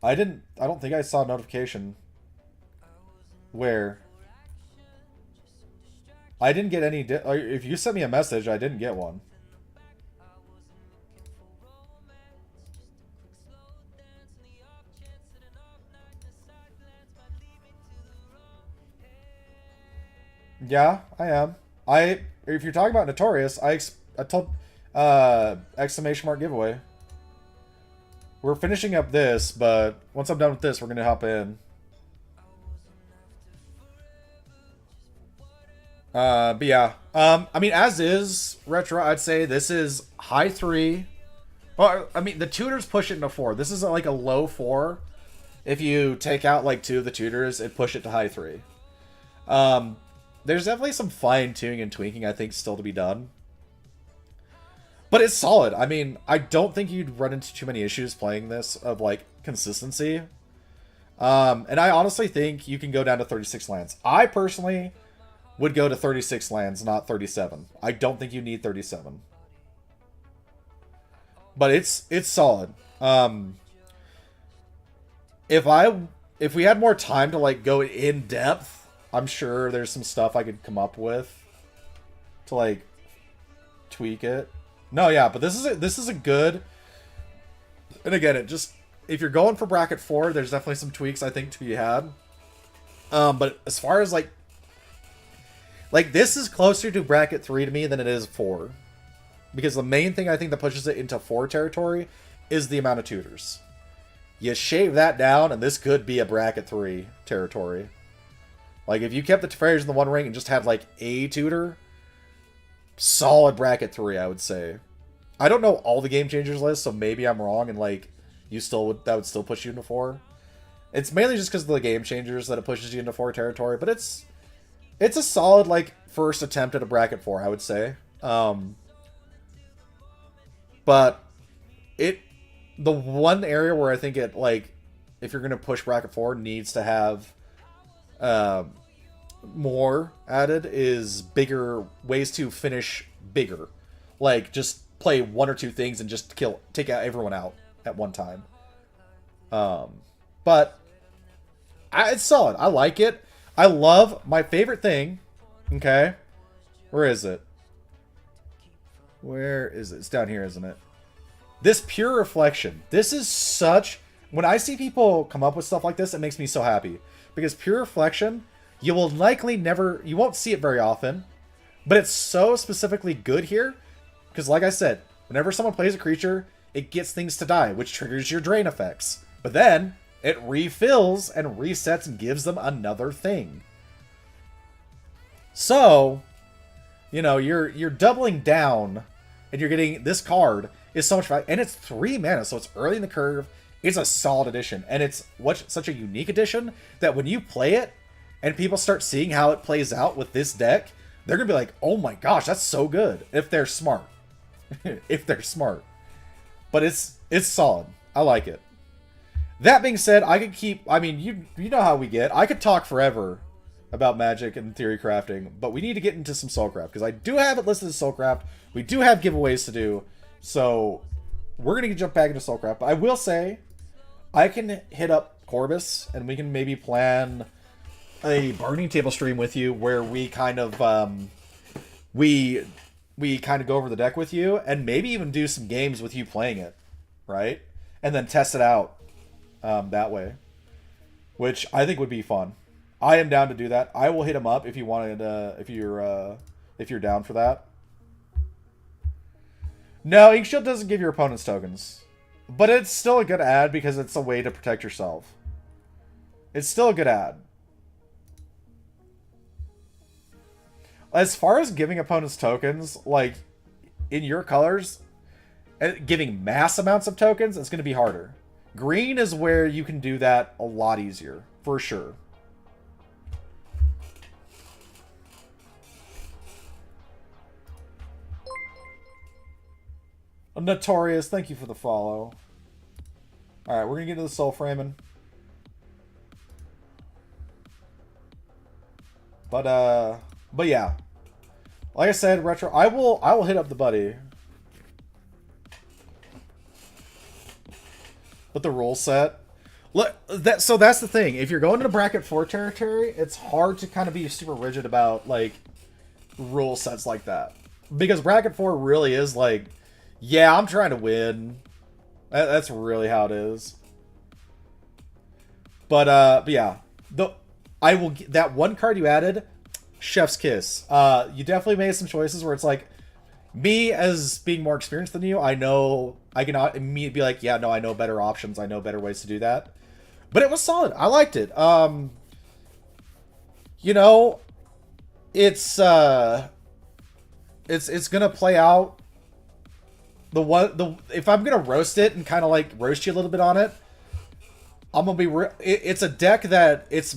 I don't think I saw a notification. Where? I didn't get any. If you sent me a message, I didn't get one. Yeah, I am. If you're talking about Notorious, I told ! giveaway. We're finishing up this, but once I'm done with this, we're gonna hop in. But yeah, I mean, as is Retro, I'd say this is high 3. Well, I mean, the tutors push it into 4. This is like a low 4. If you take out like 2 of the tutors, it push it to high 3. There's definitely some fine-tuning and tweaking, I think, still to be done. But it's solid. I mean, I don't think you'd run into too many issues playing this of, like, consistency. And I honestly think you can go down to 36 lands. I personally would go to 36 lands, not 37. I don't think you need 37. But it's solid. If we had more time to, like, go in depth, I'm sure there's some stuff I could come up with to like tweak it. No, yeah, but this is a good. And again, if you're going for bracket 4, there's definitely some tweaks I think to be had. But as far as like this is closer to bracket 3 to me than it is 4, because the main thing I think that pushes it into 4 territory is the amount of tutors. You shave that down, and this could be a bracket 3 territory. Like, if you kept the Teferi's in the One Ring and just had, like, a tutor, solid bracket 3, I would say. I don't know all the Game Changers lists, so maybe I'm wrong, and, like, that would still push you into 4. It's mainly just because of the Game Changers that it pushes you into 4 territory, but it's a solid, like, first attempt at a bracket 4, I would say. But the one area where I think it, like, if you're going to push bracket 4, needs to have more added is bigger ways to finish bigger. like just play one or two things and just take out everyone out at one time. But it's solid. I like it. I love my favorite thing. Okay, where is it? Where is it? It's down here, isn't it? This pure reflection. This is such... When I see people come up with stuff like this, it makes me so happy. Because pure reflection, you will likely never... You won't see it very often. But it's so specifically good here. Because like I said, whenever someone plays a creature, it gets things to die, which triggers your drain effects. But then, it refills and resets and gives them another thing. So, you know, you're doubling down, and you're getting this card is so much value, and it's 3 mana, so it's early in the curve. It's a solid addition, and it's such a unique addition that when you play it, and people start seeing how it plays out with this deck, they're gonna be like, "Oh my gosh, that's so good!" If they're smart, if they're smart. But it's solid. I like it. That being said, I could keep. I mean, you know how we get. I could talk forever about Magic and theory crafting, but we need to get into some Soulcraft because I do have it listed as Soulcraft. We do have giveaways to do, so we're gonna jump back into Soulcraft. But I will say, I can hit up Corbus and we can maybe plan a Burning Table stream with you where we kind of we kind of go over the deck with you and maybe even do some games with you playing it, right? And then test it out that way, which I think would be fun. I am down to do that. I will hit him up if you wanted. If you're down for that. No, Ink Shield doesn't give your opponents tokens, but it's still a good ad because it's a way to protect yourself. It's still a good ad. As far as giving opponents tokens, like in your colors, giving mass amounts of tokens, it's going to be harder. Green is where you can do that a lot easier, for sure. Notorious, thank you for the follow. Alright, we're going to get into the soul framing. But yeah. Like I said, Retro, I will hit up the buddy. But the rule set. Look, so that's the thing. If you're going into bracket 4 territory, it's hard to kind of be super rigid about like rule sets like that. Because bracket 4 really is like, yeah, I'm trying to win. That's really how it is. But yeah, I will that one card you added, Chef's Kiss. You definitely made some choices where it's like, me as being more experienced than you, I know I can immediately be like, yeah, no, I know better options. I know better ways to do that. But it was solid. I liked it. You know, it's gonna play out. If I'm gonna roast it and kind of like roast you a little bit on it, I'm gonna be. It's a deck that its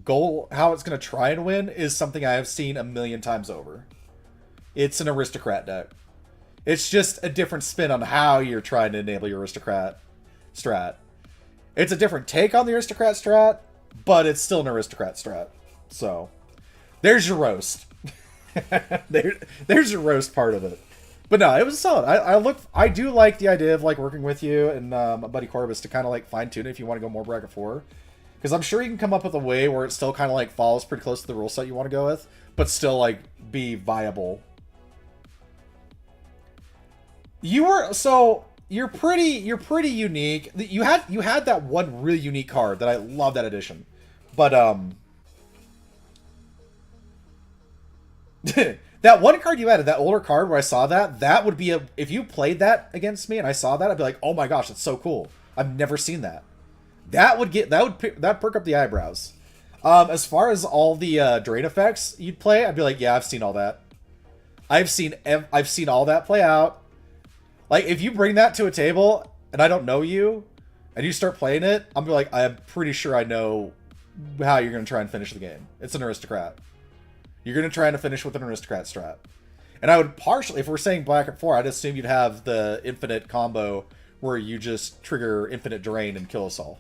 goal, how it's gonna try and win, is something I have seen a million times over. It's an aristocrat deck. It's just a different spin on how you're trying to enable your aristocrat strat. It's a different take on the aristocrat strat, but it's still an aristocrat strat. So, there's your roast. There's your roast part of it. But no, it was solid. I do like the idea of like working with you and my buddy Corbus to kind of like fine tune it if you want to go more bracket 4. Because I'm sure you can come up with a way where it still kind of like follows pretty close to the rule set you want to go with, but still like be viable. You're pretty unique. You had that one really unique card that I love that edition. But that one card you added, that older card where I saw that would be if you played that against me and I saw that, I'd be like, "Oh my gosh, that's so cool. I've never seen that." That would perk up the eyebrows. As far as all the drain effects you'd play, I'd be like, "Yeah, I've seen all that. I've seen all that play out." Like, if you bring that to a table and I don't know you and you start playing it, I'm be like, I'm pretty sure I know how you're going to try and finish the game. It's an aristocrat. You're going to try and finish with an aristocrat strat. And I would partially, if we're saying bracket 4, I'd assume you'd have the infinite combo where you just trigger infinite drain and kill us all.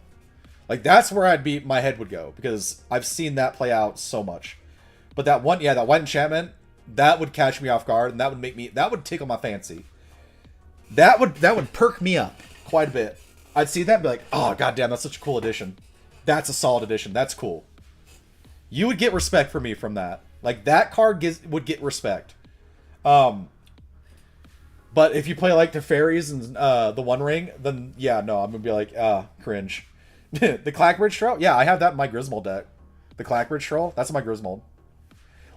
Like, that's where my head would go, because I've seen that play out so much. But that white enchantment, that would catch me off guard, and that would make me, that would tickle my fancy. That would perk me up quite a bit. I'd see that and be like, oh goddamn, that's such a cool addition. That's a solid addition. That's cool. You would get respect from me from that. Like, that card would get respect. But if you play like Teferi's and the One Ring, then yeah, no, I'm gonna be like, cringe. The Clackbridge Troll? Yeah, I have that in my Griswold deck. The Clackbridge Troll? That's my Griswold.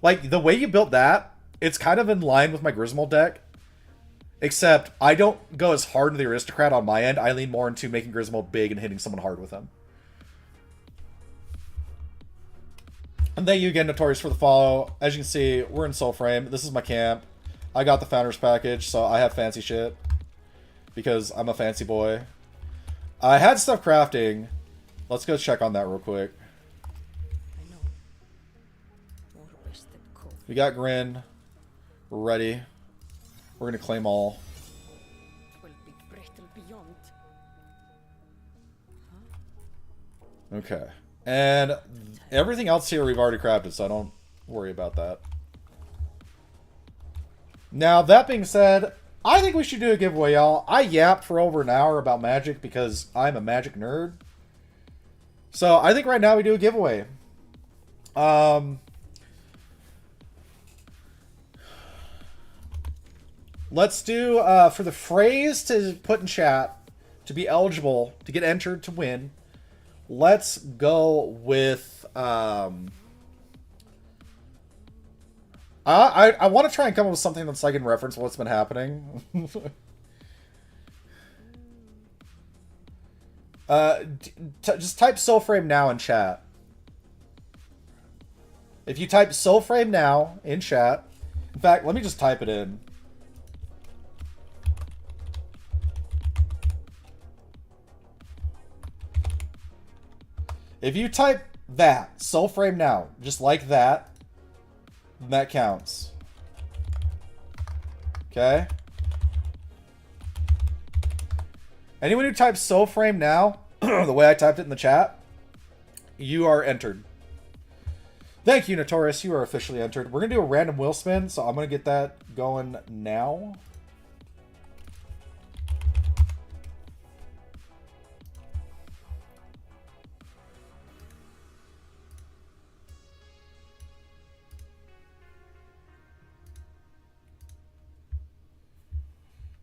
Like, the way you built that, it's kind of in line with my Griswold deck. Except, I don't go as hard into the Aristocrat on my end. I lean more into making Griswold big and hitting someone hard with him. And thank you again, Notorious, for the follow. As you can see, we're in Soul Frame. This is my camp. I got the Founders Package, so I have fancy shit. Because I'm a fancy boy. I had stuff crafting. Let's go check on that real quick. We got Grin. We're ready. We're going to claim all. Okay. And everything else here we've already crafted, so I don't worry about that. Now, that being said, I think we should do a giveaway, y'all. I yapped for over an hour about Magic because I'm a Magic nerd. So, I think right now we do a giveaway. Let's do, for the phrase to put in chat, to be eligible, to get entered to win, let's go with, I want to try and come up with something that's like in reference to what's been happening. Just type Soulframe now in chat. If you type Soulframe now in chat, in fact, let me just type it in. If you type that, Soulframe now, just like that, then that counts. Okay? Anyone who types Soulframe now, the way I typed it in the chat, you are entered. Thank you, Notorious. You are officially entered. We're going to do a random wheel spin, so I'm going to get that going now.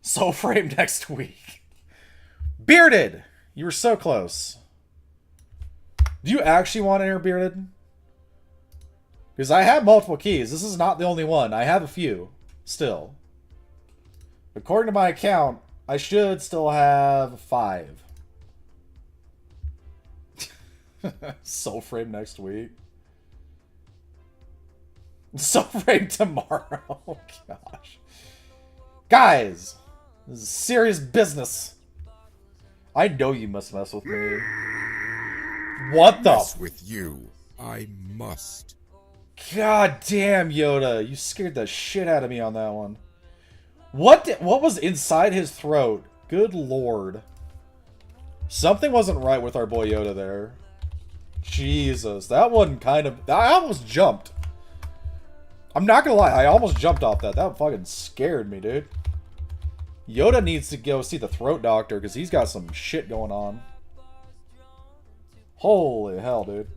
Soulframe next week. Bearded! You were so close. Do you actually want to enter Bearded? Because I have multiple keys. This is not the only one. I have a few. Still. According to my account, I should still have 5. Soulframe next week. Soulframe tomorrow. Oh, gosh. Guys! This is serious business. I know you must mess with me. What the? Mess with you. I must. God damn, Yoda. You scared the shit out of me on that one. What was inside his throat? Good lord. Something wasn't right with our boy Yoda there. Jesus. That one kind of... I almost jumped. I'm not gonna lie. I almost jumped off that. That fucking scared me, dude. Yoda needs to go see the throat doctor because he's got some shit going on. Holy hell, dude.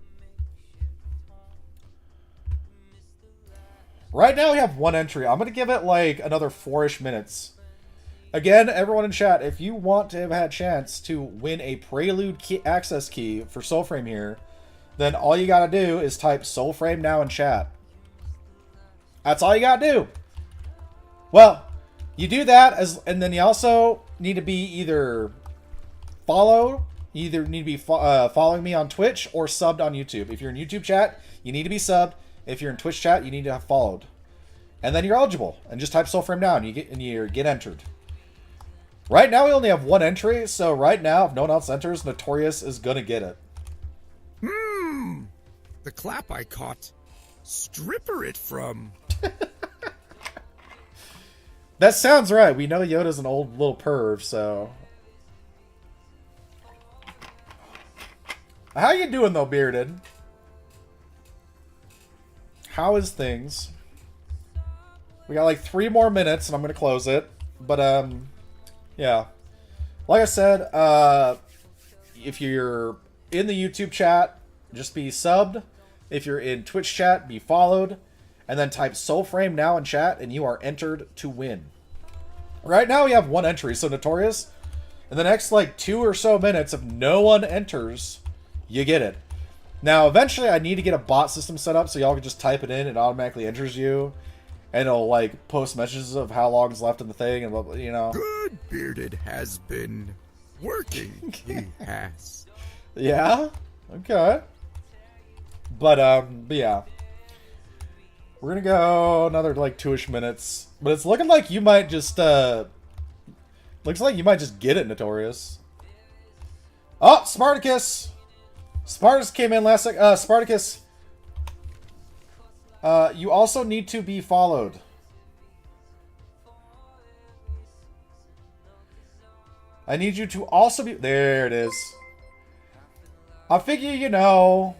Right now we have 1 entry. I'm going to give it like another 4-ish minutes. Again, everyone in chat, if you want to have had a chance to win a Prelude key access key for Soulframe here, then all you got to do is type Soulframe now in chat. That's all you got to do. Well... You do that, and then you also need to be either followed, you either need to be following me on Twitch or subbed on YouTube. If you're in YouTube chat, you need to be subbed. If you're in Twitch chat, you need to have followed. And then you're eligible. And just type Soulframe now, and you get entered. Right now, we only have 1 entry, so right now, if no one else enters, Notorious is gonna get it. The clap I caught. Stripper it from... That sounds right. We know Yoda's an old little perv, so... How you doing, though, Bearded? How is things? We got like 3 more minutes, and I'm gonna close it. But yeah. Like I said, if you're in the YouTube chat, just be subbed. If you're in Twitch chat, be followed. And then type Soulframe now in chat, and you are entered to win. Right now we have 1 entry, so Notorious, in the next like 2 or so minutes, if no one enters, you get it. Now, eventually I need to get a bot system set up so y'all can just type it in, it automatically enters you. And it'll like post messages of how long is left in the thing, and you know. Good Bearded has been working. He has. Yeah? Okay. But yeah. We're gonna go another like 2-ish minutes. But it's looking like you might just looks like you might just get it, Notorious. Oh, Spartacus! Spartacus came in last sec. Spartacus. You also need to be followed. I need you to also be... There it is. I figure, you know,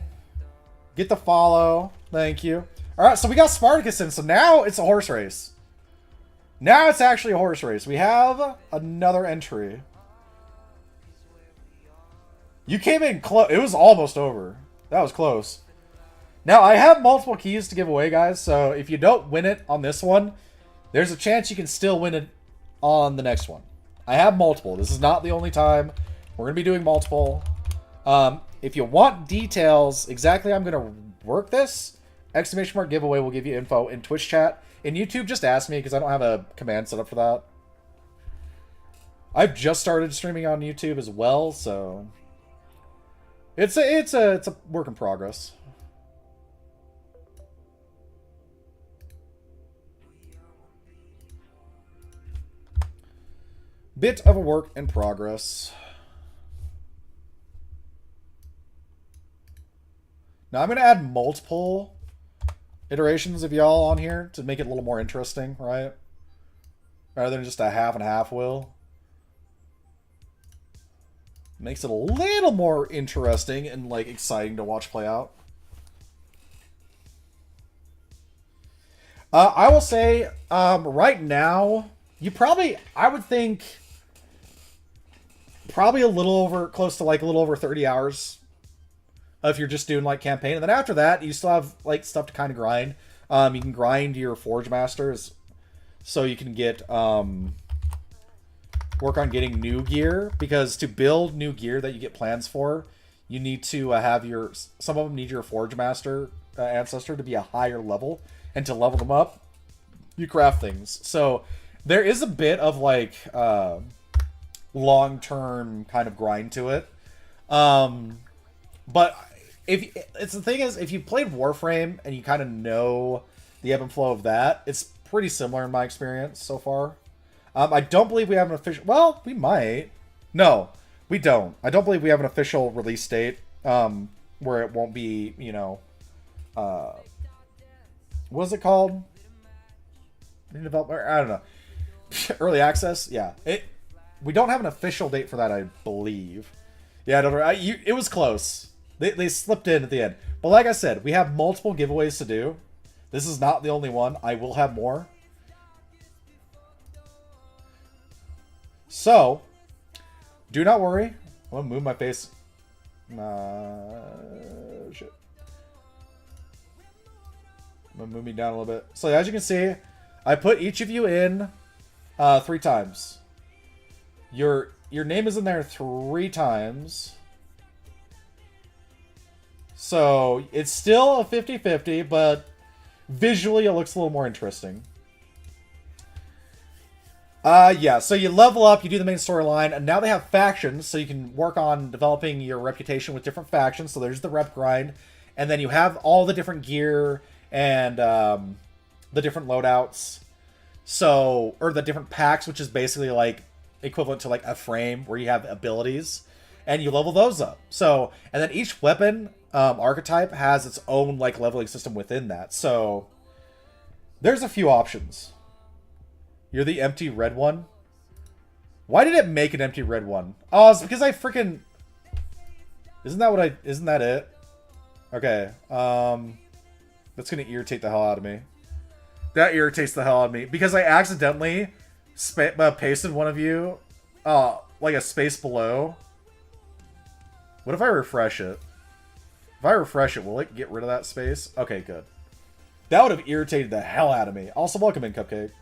get the follow. Thank you. Alright, so we got Spartacus in, so now it's a horse race. Now it's actually a horse race. We have another entry. You came in close. It was almost over. That was close. Now, I have multiple keys to give away, guys, so if you don't win it on this one, there's a chance you can still win it on the next one. I have multiple. This is not the only time. We're going to be doing multiple. If you want details, exactly how I'm going to work this, ! Giveaway will give you info in Twitch chat. In YouTube, just ask me, because I don't have a command set up for that. I've just started streaming on YouTube as well, so... It's a work in progress. Bit of a work in progress. Now I'm going to add multiple iterations of y'all on here to make it a little more interesting, right? Rather than just a half and half will. Makes it a little more interesting and like exciting to watch play out. I will say, right now, you probably, I would think, probably a little over, close to like a little over 30 hours if you're just doing like campaign. And then after that, you still have like stuff to kind of grind. You can grind your Forge Masters so you can get, work on getting new gear, because to build new gear that you get plans for, you need to have your, some of them need your Forge Master ancestor to be a higher level, and to level them up, you craft things. So there is a bit of like long-term kind of grind to it. But if it's the thing is, if you played Warframe and you kind of know the ebb and flow of that, it's pretty similar in my experience so far. I don't believe we have an official... Well, we might. No, we don't. I don't believe we have an official release date where it won't be, you know... what is it called? Developer? I don't know. Early access? Yeah. We don't have an official date for that, I believe. Yeah, I don't know. It was close. They slipped in at the end. But like I said, we have multiple giveaways to do. This is not the only one. I will have more. So, do not worry. I'm going to move my face. Shit. I'm going to move me down a little bit. So, as you can see, I put each of you in 3 times. Your name is in there 3 times. So, it's still a 50-50, but visually it looks a little more interesting. Yeah, so you level up, you do the main storyline, and now they have factions, so you can work on developing your reputation with different factions. So there's the rep grind, and then you have all the different gear and the different loadouts. So, or the different packs, which is basically like equivalent to like a frame where you have abilities, and you level those up. So, and then each weapon archetype has its own like leveling system within that. So there's a few options. You're the empty red one. Why did it make an empty red one? Oh, it's because I freaking... Isn't that it? Okay. That's gonna irritate the hell out of me. That irritates the hell out of me because I accidentally pasted one of you, like a space below. What if I refresh it? If I refresh it, will it get rid of that space? Okay, good. That would have irritated the hell out of me. Also, welcome in, Cupcake.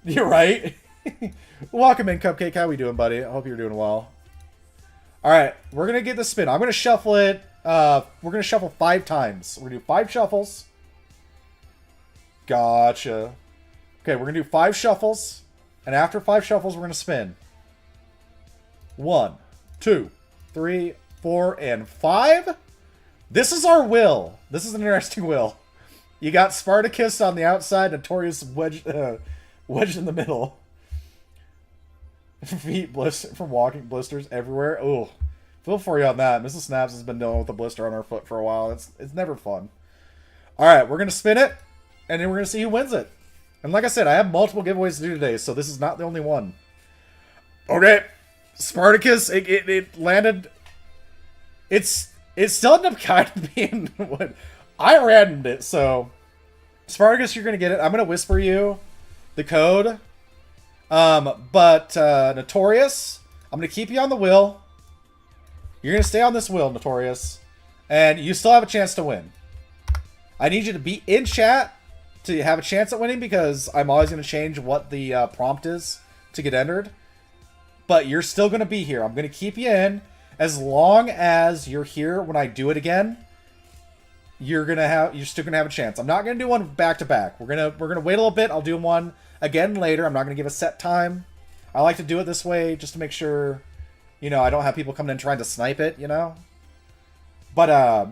You're right. Welcome in, Cupcake. How we doing, buddy? I hope you're doing well. All right, we're gonna get the spin. I'm gonna shuffle it. We're gonna shuffle 5 times. We're gonna do 5 shuffles. Gotcha. Okay, we're gonna do 5 shuffles, and after 5 shuffles, we're gonna spin. 1, 2, 3, 4, and 5. This is our will. This is an interesting will. You got Spartacus on the outside, Notorious wedged in the middle. Feet blister from walking, blisters everywhere. Ooh, feel for you on that. Mrs. Snaps has been dealing with a blister on her foot for a while. It's never fun. All right, we're gonna spin it, and then we're gonna see who wins it. And like I said, I have multiple giveaways to do today, so this is not the only one. Okay, Spartacus. It landed. It still ended up kind of being what I randomed it. So Spartacus, you're gonna get it. I'm gonna whisper you the code. But Notorious, I'm gonna keep you on the wheel. You're gonna stay on this wheel, Notorious, and you still have a chance to win. I need you to be in chat to have a chance at winning because I'm always gonna change what the prompt is to get entered. But you're still gonna be here. I'm gonna keep you in as long as you're here when I do it again. You're still gonna have a chance. I'm not gonna do one back to back. We're gonna wait a little bit. I'll do one again later. I'm not gonna give a set time. I like to do it this way just to make sure, you know, I don't have people coming in trying to snipe it, you know. But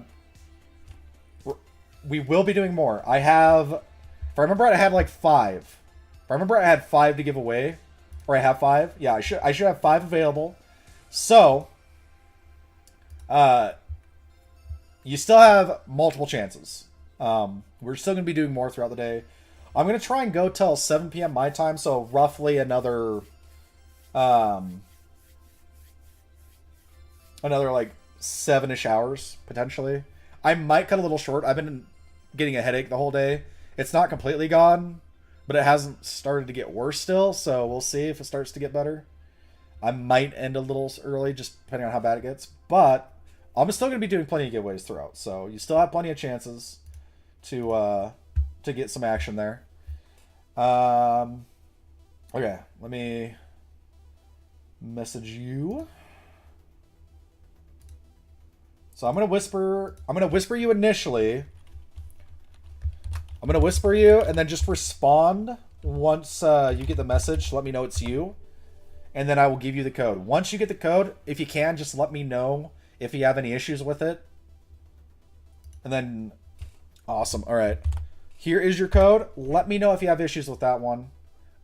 we will be doing more. I have, if I remember right, I had like 5. If I remember, I had 5 to give away, or I have 5. Yeah, I should have 5 available. So, you still have multiple chances. We're still going to be doing more throughout the day. I'm going to try and go till 7 p.m. my time, so roughly another like 7-ish hours, potentially. I might cut a little short. I've been getting a headache the whole day. It's not completely gone, but it hasn't started to get worse still, so we'll see if it starts to get better. I might end a little early, just depending on how bad it gets, but I'm still going to be doing plenty of giveaways throughout, so you still have plenty of chances to get some action there. Okay, let me message you. So I'm gonna whisper you initially. I'm gonna whisper you and then just respond once you get the message. Let me know it's you, and then I will give you the code. Once you get the code, if you can, just let me know if you have any issues with it. And then, awesome. All right, here is your code. Let me know if you have issues with that one,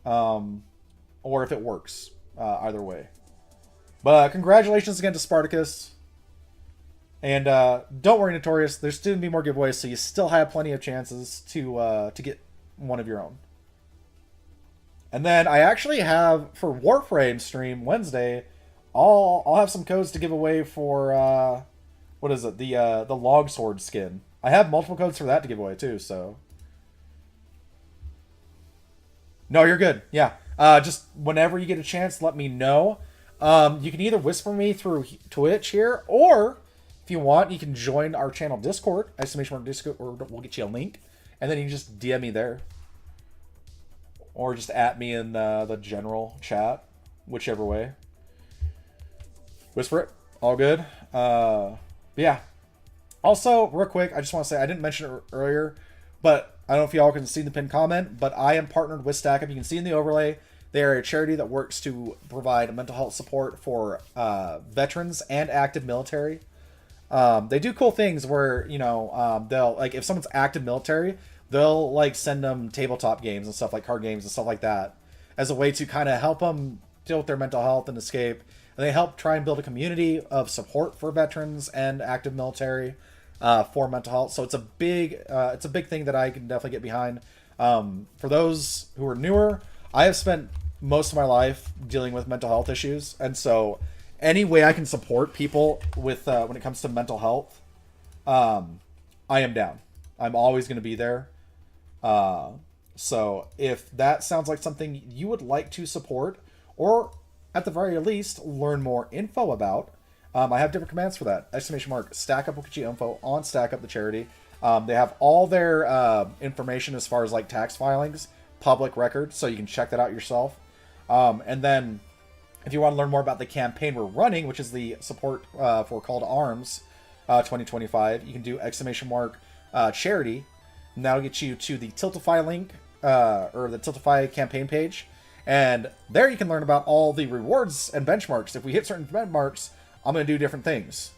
or if it works. Either way. But congratulations again to Spartacus. And don't worry, Notorious. There's still going to be more giveaways, so you still have plenty of chances to get one of your own. And then I actually have, for Warframe stream Wednesday, I'll have some codes to give away for, what is it? The Longsword skin. I have multiple codes for that to give away too, so. No, you're good. Yeah. Just whenever you get a chance, let me know. You can either whisper me through Twitch here, or if you want, you can join our channel Discord, exclamation mark Discord, or we'll get you a link, and then you can just DM me there. Or just at me in the general chat, whichever way. Whisper it. All good. Yeah. Also, real quick, I just want to say, I didn't mention it earlier, but I don't know if y'all can see the pinned comment, but I am partnered with StackUp. You can see in the overlay, they are a charity that works to provide mental health support for veterans and active military. They do cool things where, you know, they'll, like, if someone's active military, they'll, like, send them tabletop games and stuff, like card games and stuff like that, as a way to kind of help them deal with their mental health and escape. And they help try and build a community of support for veterans and active military for mental health. So it's a big thing that I can definitely get behind. For those who are newer, I have spent most of my life dealing with mental health issues, and so any way I can support people with when it comes to mental health, I am down. I'm always going to be there. So if that sounds like something you would like to support, or at the very least learn more info about, I have different commands for that. Exclamation mark stack up Okachi info on Stack Up the charity. They have all their information as far as like tax filings, public record, so you can check that out yourself. And then if you want to learn more about the campaign we're running, which is the support for Call to Arms 2025, you can do exclamation mark charity, and that'll get you to the Tiltify link, or the Tiltify campaign page. And there you can learn about all the rewards and benchmarks. If we hit certain benchmarks, I'm going to do different things.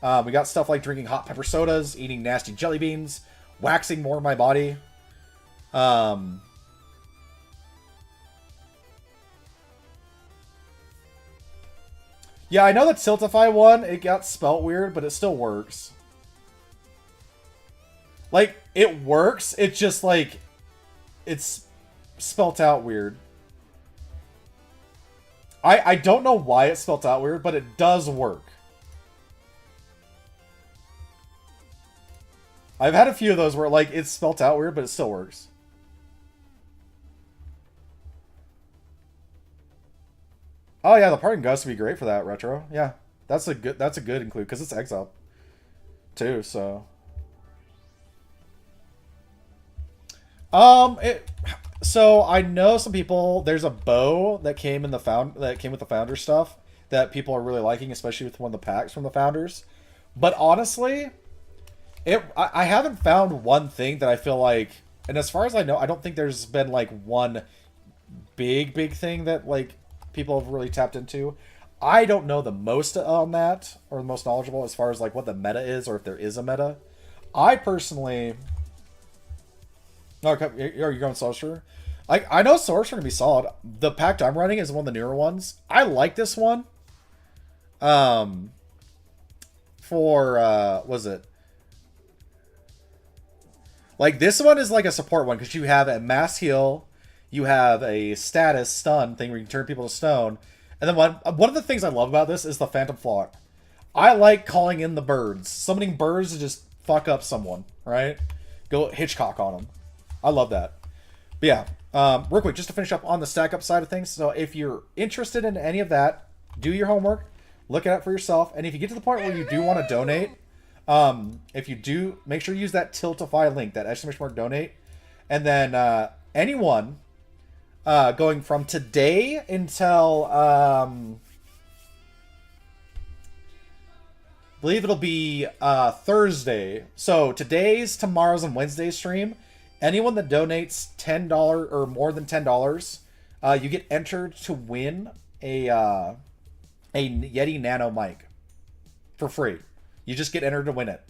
We got stuff like drinking hot pepper sodas, eating nasty jelly beans, waxing more of my body. Yeah, I know the Tiltify one, it got spelt weird, but it still works. Like, it works, it's just like, it's spelt out weird. I don't know why it's spelt out weird, but it does work. I've had a few of those where, like, it's spelt out weird, but it still works. Oh yeah, the Parting Gust would be great for that, Retro. Yeah, that's a good include, because it's exile too, so. So I know some people. There's a bow that came with the founder stuff that people are really liking, especially with one of the packs from the founders. But honestly, I haven't found one thing that I feel like, and as far as I know, I don't think there's been like one big thing that like people have really tapped into. I don't know the most on that, or the most knowledgeable as far as like what the meta is, or if there is a meta. I personally. No, you're going Sorcerer? I know Sorcerer can be solid. The pact I'm running is one of the newer ones. I like this one. Was it? Like, this one is like a support one, because you have a mass heal, you have a status stun thing where you can turn people to stone, and then one of the things I love about this is the Phantom Flock. I like calling in the birds. Summoning birds to just fuck up someone, right? Go Hitchcock on them. I love that. But yeah, real quick, just to finish up on the stack up side of things. So if you're interested in any of that, do your homework, look it up for yourself. And if you get to the point where you do want to donate, if you do, make sure you use that Tiltify link, that exclamation mark donate. And then anyone going from today until, I believe it'll be Thursday. So today's, tomorrow's, and Wednesday's stream. Anyone that donates $10 or more than $10, you get entered to win a Yeti Nano mic for free. You just get entered to win it.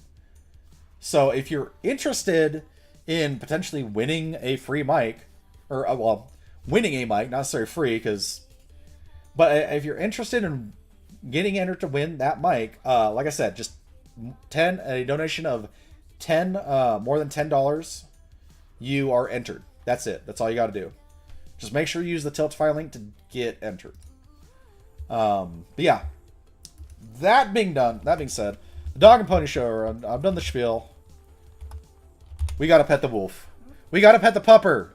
So if you're interested in potentially winning a free mic, or well, winning a mic, not necessarily free, but if you're interested in getting entered to win that mic, like I said, just a donation of more than $10. You are entered. That's it. That's all you got to do. Just make sure you use the Tiltify link to get entered. But yeah, that being said, the Dog and Pony Show, I've done the spiel. We got to pet the wolf. We got to pet the pupper.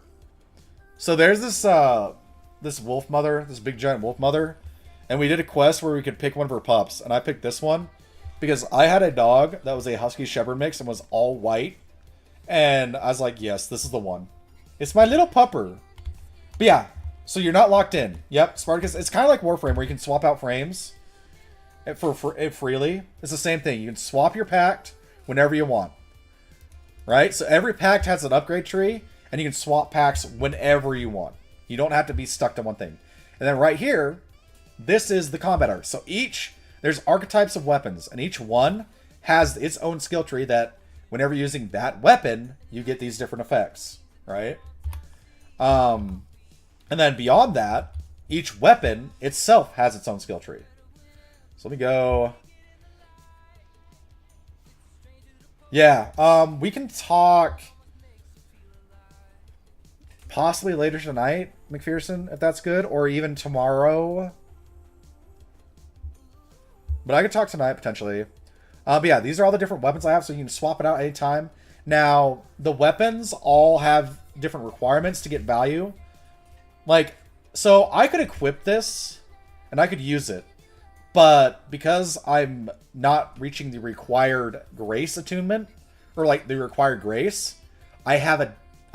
So there's this wolf mother, this big giant wolf mother, and we did a quest where we could pick one of her pups, and I picked this one because I had a dog that was a Husky Shepherd mix and was all white. And I was like, yes, this is the one. It's my little pupper. But yeah, so you're not locked in. Yep, Spartacus. It's kind of like Warframe, where you can swap out frames for freely. It's the same thing. You can swap your pact whenever you want. Right? So every pact has an upgrade tree, and you can swap packs whenever you want. You don't have to be stuck to one thing. And then right here, this is the combat art. So there's archetypes of weapons, and each one has its own skill tree that whenever using that weapon, you get these different effects, right? And then beyond that, each weapon itself has its own skill tree. So let me go. Yeah, we can talk possibly later tonight, McPherson, if that's good, or even tomorrow. But I could talk tonight, potentially. But yeah, these are all the different weapons I have, so you can swap it out anytime. Now, the weapons all have different requirements to get value. Like, so I could equip this, and I could use it. But because I'm not reaching the required grace attunement, or like the required grace, I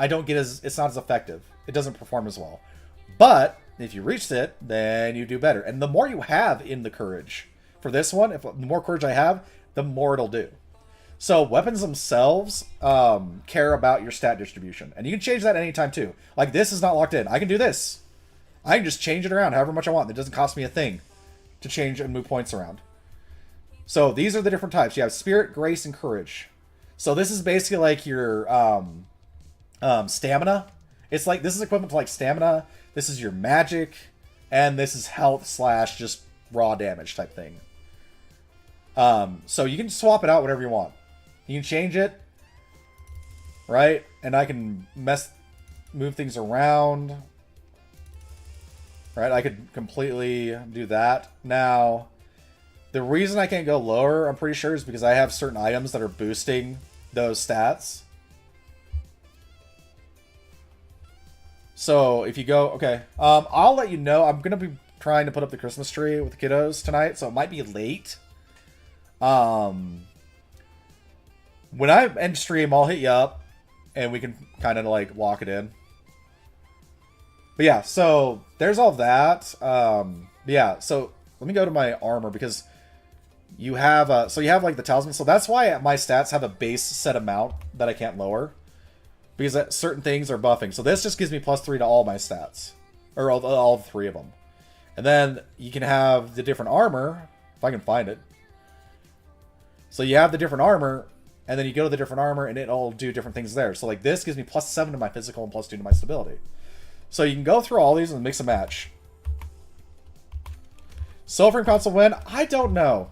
don't get it's not as effective. It doesn't perform as well. But if you reach it, then you do better. And the more you have in the courage for this one, the more courage I have, the more it'll do. So weapons themselves care about your stat distribution. And you can change that anytime too. Like this is not locked in. I can do this. I can just change it around however much I want. It doesn't cost me a thing to change and move points around. So these are the different types. You have Spirit, Grace, and Courage. So this is basically like your Stamina. It's like, this is equivalent to like Stamina. This is your Magic. And this is Health / just raw damage type thing. So you can swap it out whatever you want. You can change it. Right? And I can move things around. Right, I could completely do that. Now, the reason I can't go lower, I'm pretty sure, is because I have certain items that are boosting those stats. So, if you go... Okay, I'll let you know. I'm going to be trying to put up the Christmas tree with the kiddos tonight, so it might be late. When I end stream, I'll hit you up, and we can kind of, like, lock it in. But yeah, so there's all that. Yeah, so let me go to my armor because you have so you have like the talisman. So that's why my stats have a base set amount that I can't lower because certain things are buffing. So this just gives me +3 to all my stats, or all 3 of them. And then you can have the different armor if I can find it. So you have the different armor, and then you go to the different armor, and it'll do different things there. So like this gives me +7 to my physical and +2 to my stability. So you can go through all these and mix and match. Silver console win? I don't know.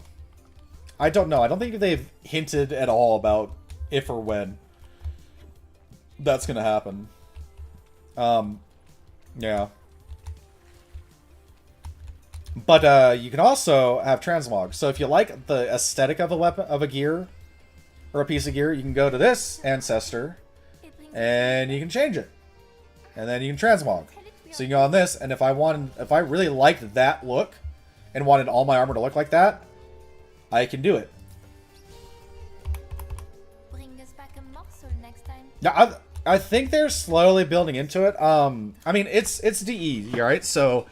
I don't know. I don't think they've hinted at all about if or when that's going to happen. Yeah. But you can also have transmog. So if you like the aesthetic of a weapon, of a gear, or a piece of gear, you can go to this ancestor, and you can change it. And then you can transmog. So you can go on this, and if I really liked that look and wanted all my armor to look like that, I can do it. Bring us back a morsel next time. Yeah, I think they're slowly building into it. I mean, it's DE, right? So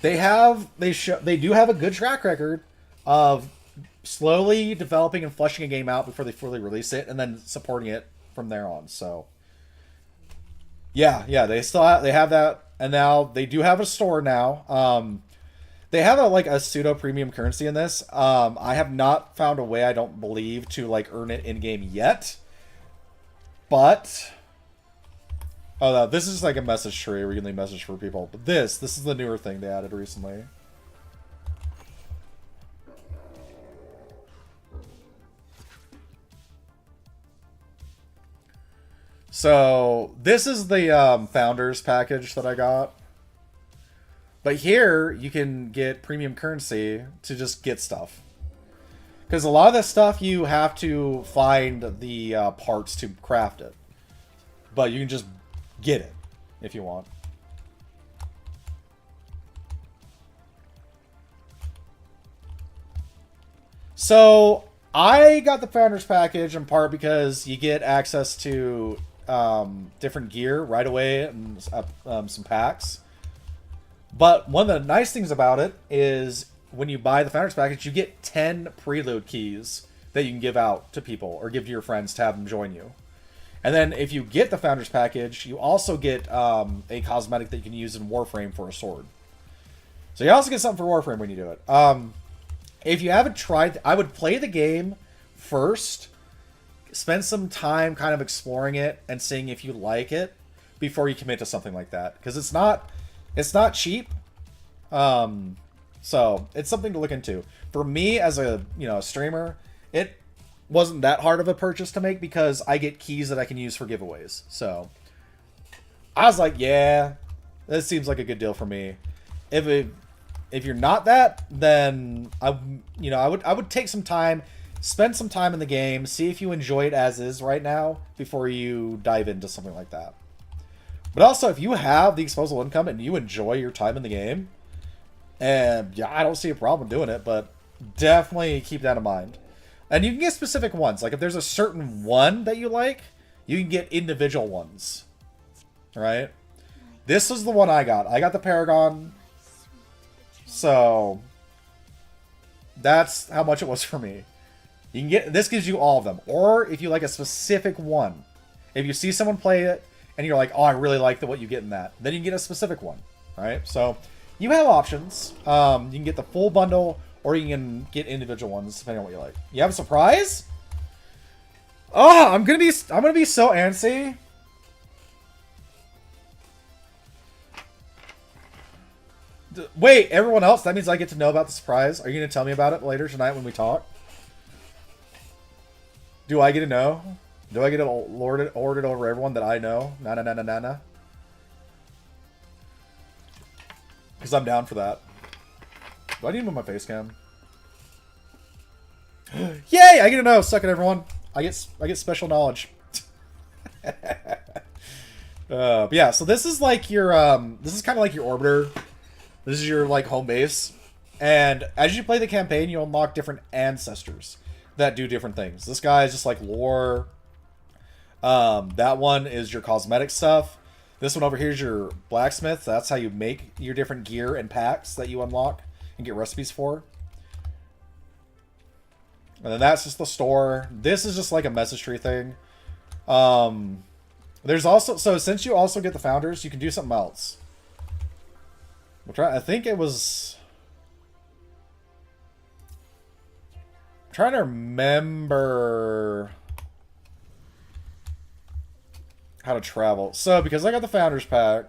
they do have a good track record of slowly developing and fleshing a game out before they fully release it, and then supporting it from there on. So yeah, they have that, and now they do have a store now. They have a pseudo premium currency in this. I have not found a way, I don't believe, to like earn it in game yet. But no, this is like a message tree where you can leave message for people. But this is the newer thing they added recently. So this is the founders package that I got. But here you can get premium currency to just get stuff. Because a lot of this stuff you have to find the parts to craft it. But you can just get it if you want. So I got the founders package in part because you get access to different gear right away and some packs. But one of the nice things about it is when you buy the founders package, you get 10 preload keys that you can give out to people or give to your friends to have them join you. And then if you get the founders package, you also get a cosmetic that you can use in Warframe for a sword. So you also get something for Warframe when you do it. If you haven't tried, I would play the game first, spend some time kind of exploring it and seeing if you like it before you commit to something like that, because it's not cheap. So it's something to look into. For me as a streamer, it wasn't that hard of a purchase to make because I get keys that I can use for giveaways. So I was like, yeah, this seems like a good deal for me. If you're not that, then I would take some time, spend some time in the game, see if you enjoy it as is right now before you dive into something like that. But also, if you have the disposable income and you enjoy your time in the game, and yeah, I don't see a problem doing it, but definitely keep that in mind. And you can get specific ones. Like if there's a certain one that you like, you can get individual ones. Right? This is the one I got. I got the Paragon. So that's how much it was for me. You can get this, gives you all of them. Or if you like a specific one, if you see someone play it and you're like, oh, I really like what you get in that, then you can get a specific one. Right? So you have options. You can get the full bundle, or you can get individual ones depending on what you like. You have a surprise? Oh, I'm gonna be so antsy. Wait, everyone else? That means I get to know about the surprise. Are you gonna tell me about it later tonight when we talk? Do I get to know? Do I get to lord it over everyone that I know? Na. Because I'm down for that. Do I need to move my face cam? Yay! I get to know. Suck it, everyone. I get special knowledge. But yeah, so this is like your this is kind of like your orbiter. This is your like home base, and as you play the campaign, you unlock different ancestors that do different things. This guy is just like lore. That one is your cosmetic stuff. This one over here is your blacksmith. That's how you make your different gear and packs that you unlock and get recipes for. And then that's just the store. This is just like a message tree thing. There's also, so since you also get the founders, you can do something else. I think it was... I'm trying to remember how to travel. So, because I got the Founders Pack,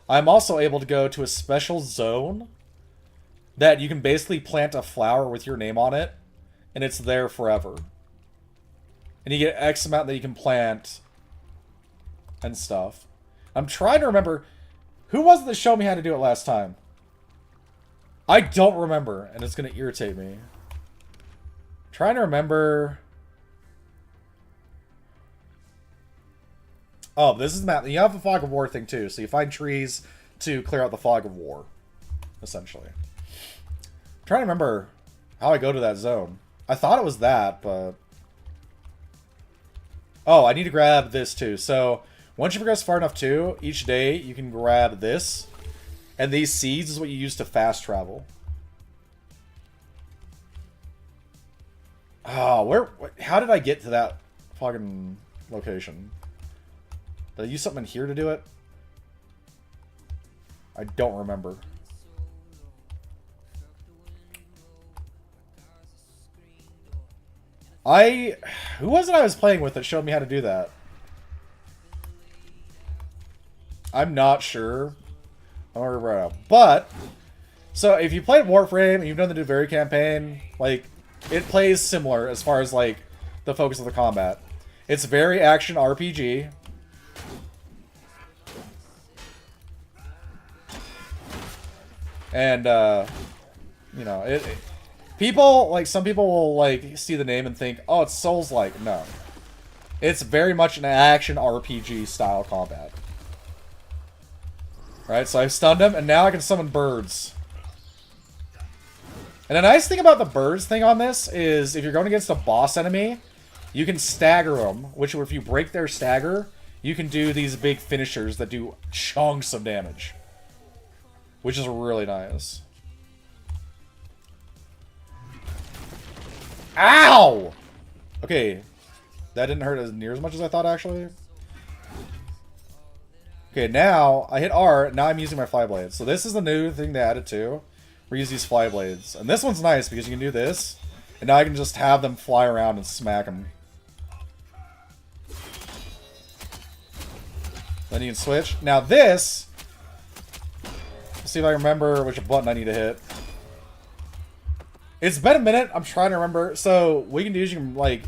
I'm also able to go to a special zone that you can basically plant a flower with your name on it, and it's there forever. And you get X amount that you can plant and stuff. I'm trying to remember, who was it that showed me how to do it last time? I don't remember, and it's going to irritate me. Trying to remember... Oh, this is the map. You have the Fog of War thing too, so you find trees to clear out the Fog of War, essentially. I'm trying to remember how I go to that zone. I thought it was that, but... Oh, I need to grab this too. So, once you progress far enough too, each day you can grab this. And these seeds is what you use to fast travel. Oh, how did I get to that fucking location? Did I use something in here to do it? I don't remember. Who was it I was playing with that showed me how to do that? I'm not sure. I don't remember right now. But, so if you played Warframe and you've done the Duveri campaign, like, it plays similar as far as, like, the focus of the combat. It's very action RPG. And, you know, people, like, some people will, like, see the name and think, oh, it's Souls-like. No. It's very much an action RPG style combat. Right, so I stunned him, and now I can summon birds. And the nice thing about the birds thing on this is, if you're going against a boss enemy, you can stagger them, which if you break their stagger, you can do these big finishers that do chunks of damage. Which is really nice. Ow! Okay, that didn't hurt as near as much as I thought, actually. Okay, now I hit R, now I'm using my fly blades. So this is the new thing they added too. We use these fly blades. And this one's nice because you can do this, and now I can just have them fly around and smack them. Then you can switch. Now this, let's see if I remember which button I need to hit. It's been a minute, I'm trying to remember. So what you can do is you can, like,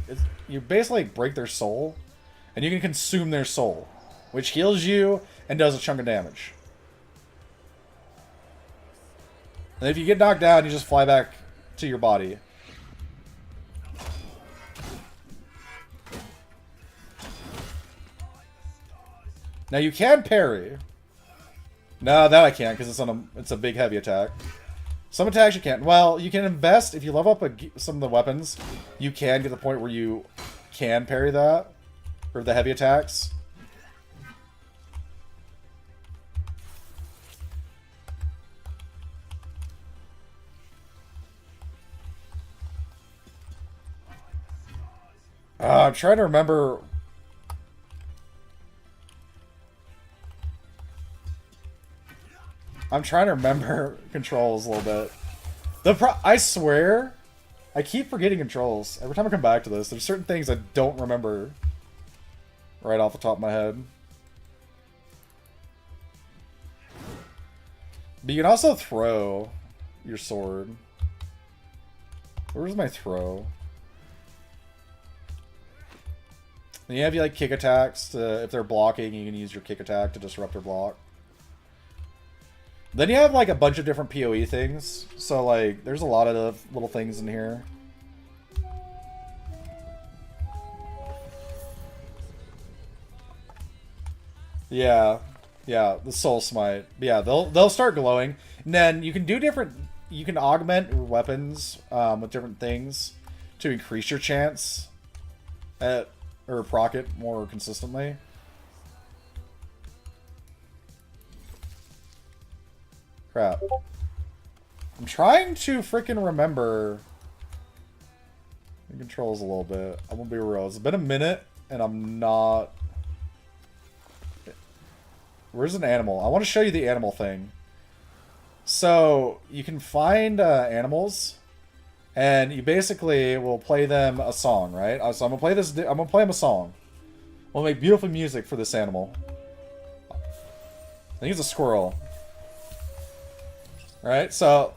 you basically break their soul, and you can consume their soul, which heals you and does a chunk of damage. And if you get knocked down, you just fly back to your body. Now you can parry. No, that I can't because it's a big heavy attack. Some attacks you can't. Well, you can invest if you level up some of the weapons. You can get to the point where you can parry that or the heavy attacks. I'm trying to remember. I'm trying to remember controls a little bit. I swear, I keep forgetting controls. Every time I come back to this, there's certain things I don't remember right off the top of my head. But you can also throw your sword. Where's my throw? And you have like kick attacks. If they're blocking, you can use your kick attack to disrupt their block. Then you have like a bunch of different PoE things. So like, there's a lot of little things in here. Yeah, yeah, the Soul Smite. Yeah, they'll start glowing, and then you can do different. You can augment your weapons with different things to increase your chance at or proc it more consistently. Crap. I'm trying to freaking remember the controls a little bit. I'm gonna be real. It's been a minute, and I'm not. Where's an animal? I want to show you the animal thing. So you can find animals, and you basically will play them a song, right? So I'm gonna play this. I'm gonna play them a song. We'll make beautiful music for this animal. I think it's a squirrel. Alright, so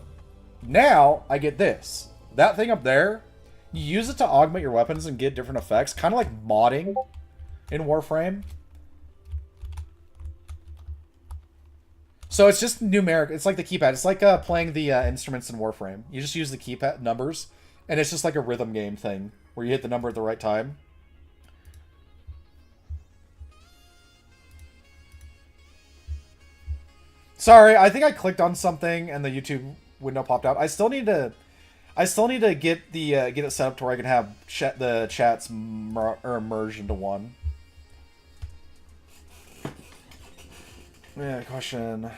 now I get this. That thing up there, you use it to augment your weapons and get different effects, kind of like modding in Warframe. So it's just numeric. It's like the keypad. It's like playing the instruments in Warframe. You just use the keypad numbers, and it's just like a rhythm game thing where you hit the number at the right time. Sorry, I think I clicked on something and the YouTube window popped out. I still need to get the get it set up to where I can have the chats merge into one. Yeah, question.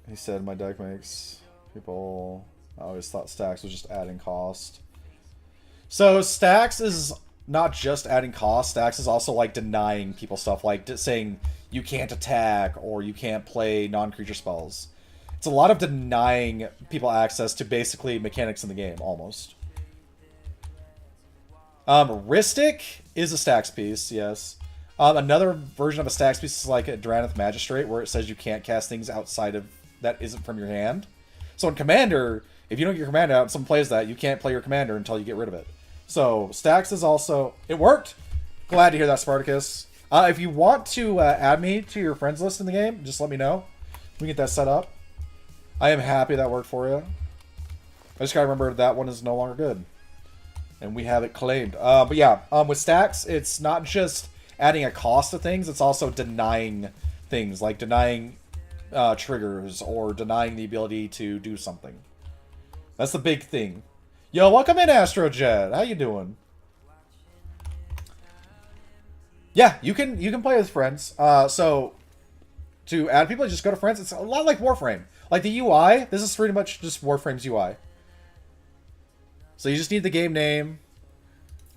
He said my deck makes people. I always thought stacks was just adding cost. So stacks is not just adding cost. Stacks is also like denying people stuff, like saying you can't attack or you can't play non-creature spells. It's a lot of denying people access to basically mechanics in the game, almost. Ristic is a stacks piece, yes. Another version of a stacks piece is like a Dranith Magistrate, where it says you can't cast things outside of that isn't from your hand. So in Commander, if you don't get your commander out and someone plays that, you can't play your commander until you get rid of it. So stacks is also... It worked! Glad to hear that, Spartacus. If you want to add me to your friends list in the game, just let me know. We can get that set up. I am happy that worked for you. I just gotta remember that one is no longer good. And we have it claimed. But yeah, with stacks, it's not just adding a cost to things, it's also denying things, like denying triggers or denying the ability to do something. That's the big thing. Yo, welcome in, Astrojet. How you doing? Yeah, you can play with friends. So to add people, just go to friends. It's a lot like Warframe. Like the UI, this is pretty much just Warframe's UI. So you just need the game name.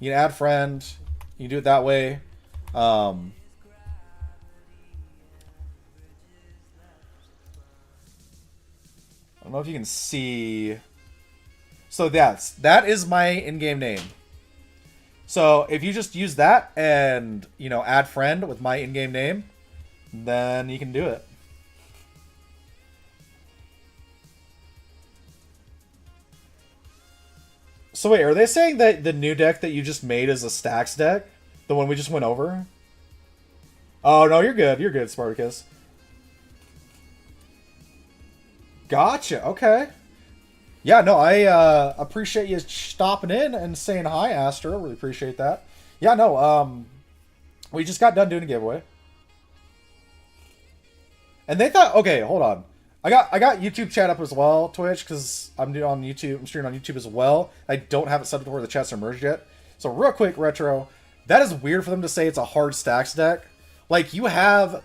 You can add friend. You can do it that way. I don't know if you can see. So that is my in-game name. So if you just use that and, you know, add friend with my in-game name, then you can do it. So wait, are they saying that the new deck that you just made is a stacks deck? The one we just went over? Oh, no, you're good. You're good, Spartacus. Gotcha. Okay. Yeah, no, I appreciate you stopping in and saying hi, Astro. Really appreciate that. Yeah, no, we just got done doing a giveaway. And they thought, okay, hold on. I got YouTube chat up as well, Twitch, because I'm doing on YouTube. I'm streaming on YouTube as well. I don't have it set up to where the chats are merged yet. So real quick, Retro, that is weird for them to say it's a hard stacks deck. Like, you have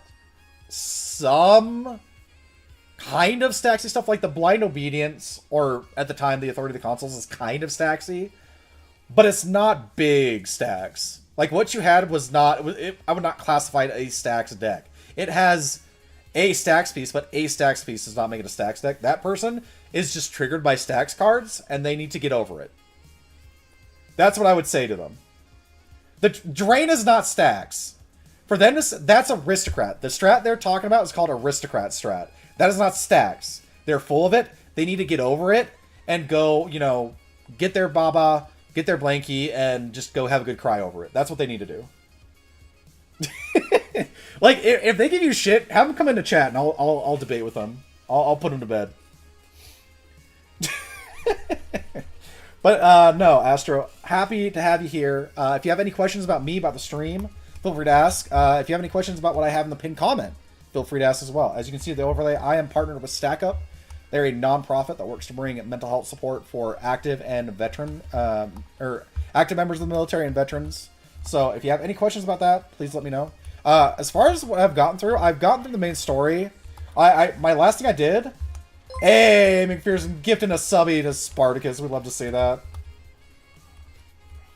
some kind of stacksy stuff, like the Blind Obedience, or at the time the Authority of the Consoles is kind of stacksy, but it's not big stacks. Like, what you had was not, I would not classify it a stacks deck. It has a stacks piece, but a stacks piece does not make it a stacks deck. That person is just triggered by stacks cards, and they need to get over it. That's what I would say to them. The Drain is not stacks. For them, that's Aristocrat. The strat they're talking about is called Aristocrat strat. That is not stacks. They're full of it. They need to get over it and go, you know, get their Baba, get their Blanky, and just go have a good cry over it. That's what they need to do. Like, if they give you shit, have them come into chat and I'll debate with them. I'll put them to bed. But no, Astro, happy to have you here. If you have any questions about me, about the stream, feel free to ask. If you have any questions about what I have in the pinned comment, feel free to ask as well. As you can see the overlay, I am partnered with StackUp. They're a non-profit that works to bring mental health support for active and veteran, or active members of the military and veterans. So if you have any questions about that, please let me know. As far as what I've gotten through the main story. My last thing I did. Hey, McPherson gifting a subby to Spartacus. We'd love to see that.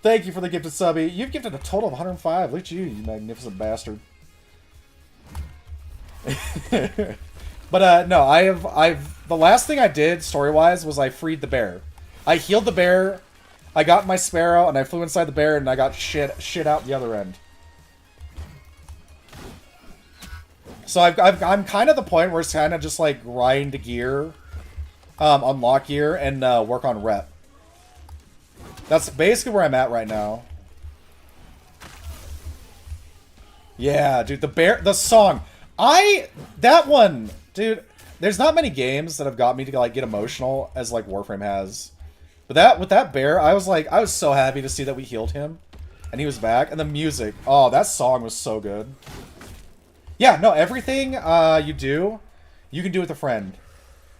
Thank you for the gifted subby. You've gifted a total of 105. Look at you, you magnificent bastard. But no, the last thing I did story-wise was I freed the bear. I healed the bear. I got my sparrow and I flew inside the bear and I got shit out the other end. So I'm kind of at the point where it's kind of just like grind gear, unlock gear, and work on rep. That's basically where I'm at right now. Yeah, dude, the song. That one, dude, there's not many games that have got me to like get emotional as like Warframe has. But with that bear, I was so happy to see that we healed him and he was back. And the music, oh, that song was so good. Yeah, no, everything you do, you can do with a friend.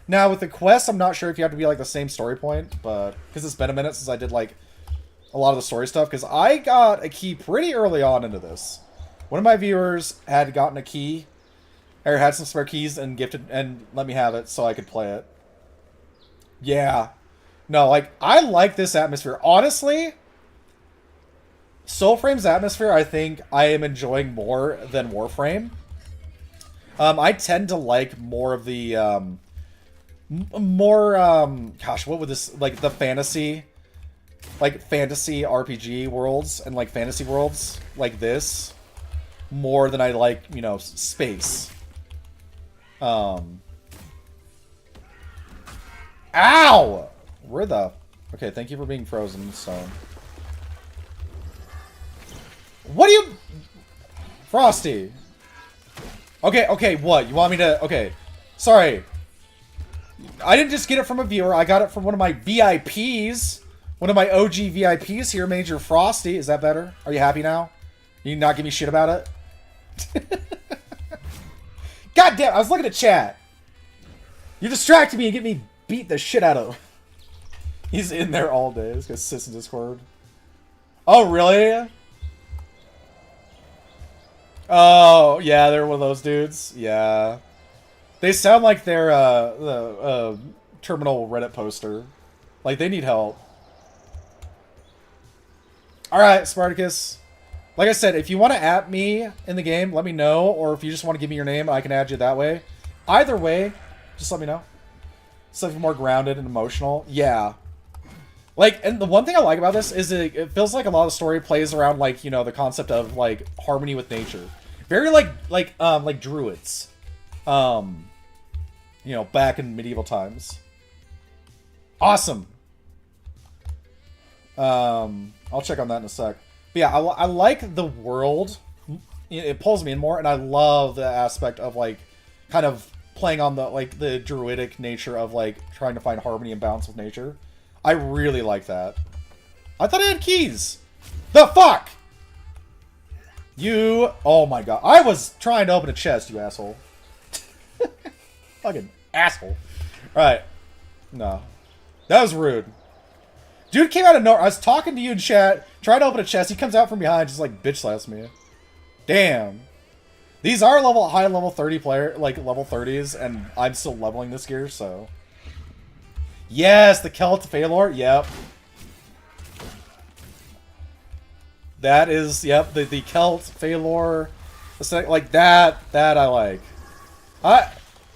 Now, with the quest, I'm not sure if you have to be, like, the same story point, but... Because it's been a minute since I did, like, a lot of the story stuff, because I got a key pretty early on into this. One of my viewers had gotten a key, or had some spare keys and gifted, and let me have it so I could play it. Yeah. No, like, I like this atmosphere. Honestly... Soulframe's atmosphere, I think I am enjoying more than Warframe. I tend to like more of the, gosh, what would this, like, the fantasy RPG worlds and, like, fantasy worlds like this more than I like, you know, space. Ow! Where the... Okay, thank you for being frozen, so... What do you... Frosty. Okay, what? You want me to... Okay. Sorry. I didn't just get it from a viewer. I got it from one of my VIPs. One of my OG VIPs here, Major Frosty. Is that better? Are you happy now? You not give me shit about it? God damn, I was looking at chat. You distracted me and get me beat the shit out of. He's in there all day. This guy sits in Discord. Oh, really? Oh, yeah, they're one of those dudes. Yeah. They sound like they're the terminal Reddit poster. Like, they need help. Alright, Spartacus. Like I said, if you want to at me in the game, let me know. Or if you just want to give me your name, I can add you that way. Either way, just let me know. Something more grounded and emotional. Yeah. Like, and the one thing I like about this is it feels like a lot of the story plays around, like, you know, the concept of, like, harmony with nature. Very like druids. You know, back in medieval times. Awesome. I'll check on that in a sec. But yeah, I like the world. It pulls me in more, and I love the aspect of, like, kind of playing on the like the druidic nature of like trying to find harmony and balance with nature. I really like that. I thought I had keys. The fuck? You, oh my god. I was trying to open a chest, you asshole. Fucking asshole. Alright. No. That was rude. Dude came out of nowhere. I was talking to you in chat, trying to open a chest. He comes out from behind, just like bitch slaps me. Damn. These are high level 30 player, like level 30s, and I'm still leveling this gear, so. Yes, the Celt Phalor. Yep. That is, yep, the Celt Phalor. Like that I like. I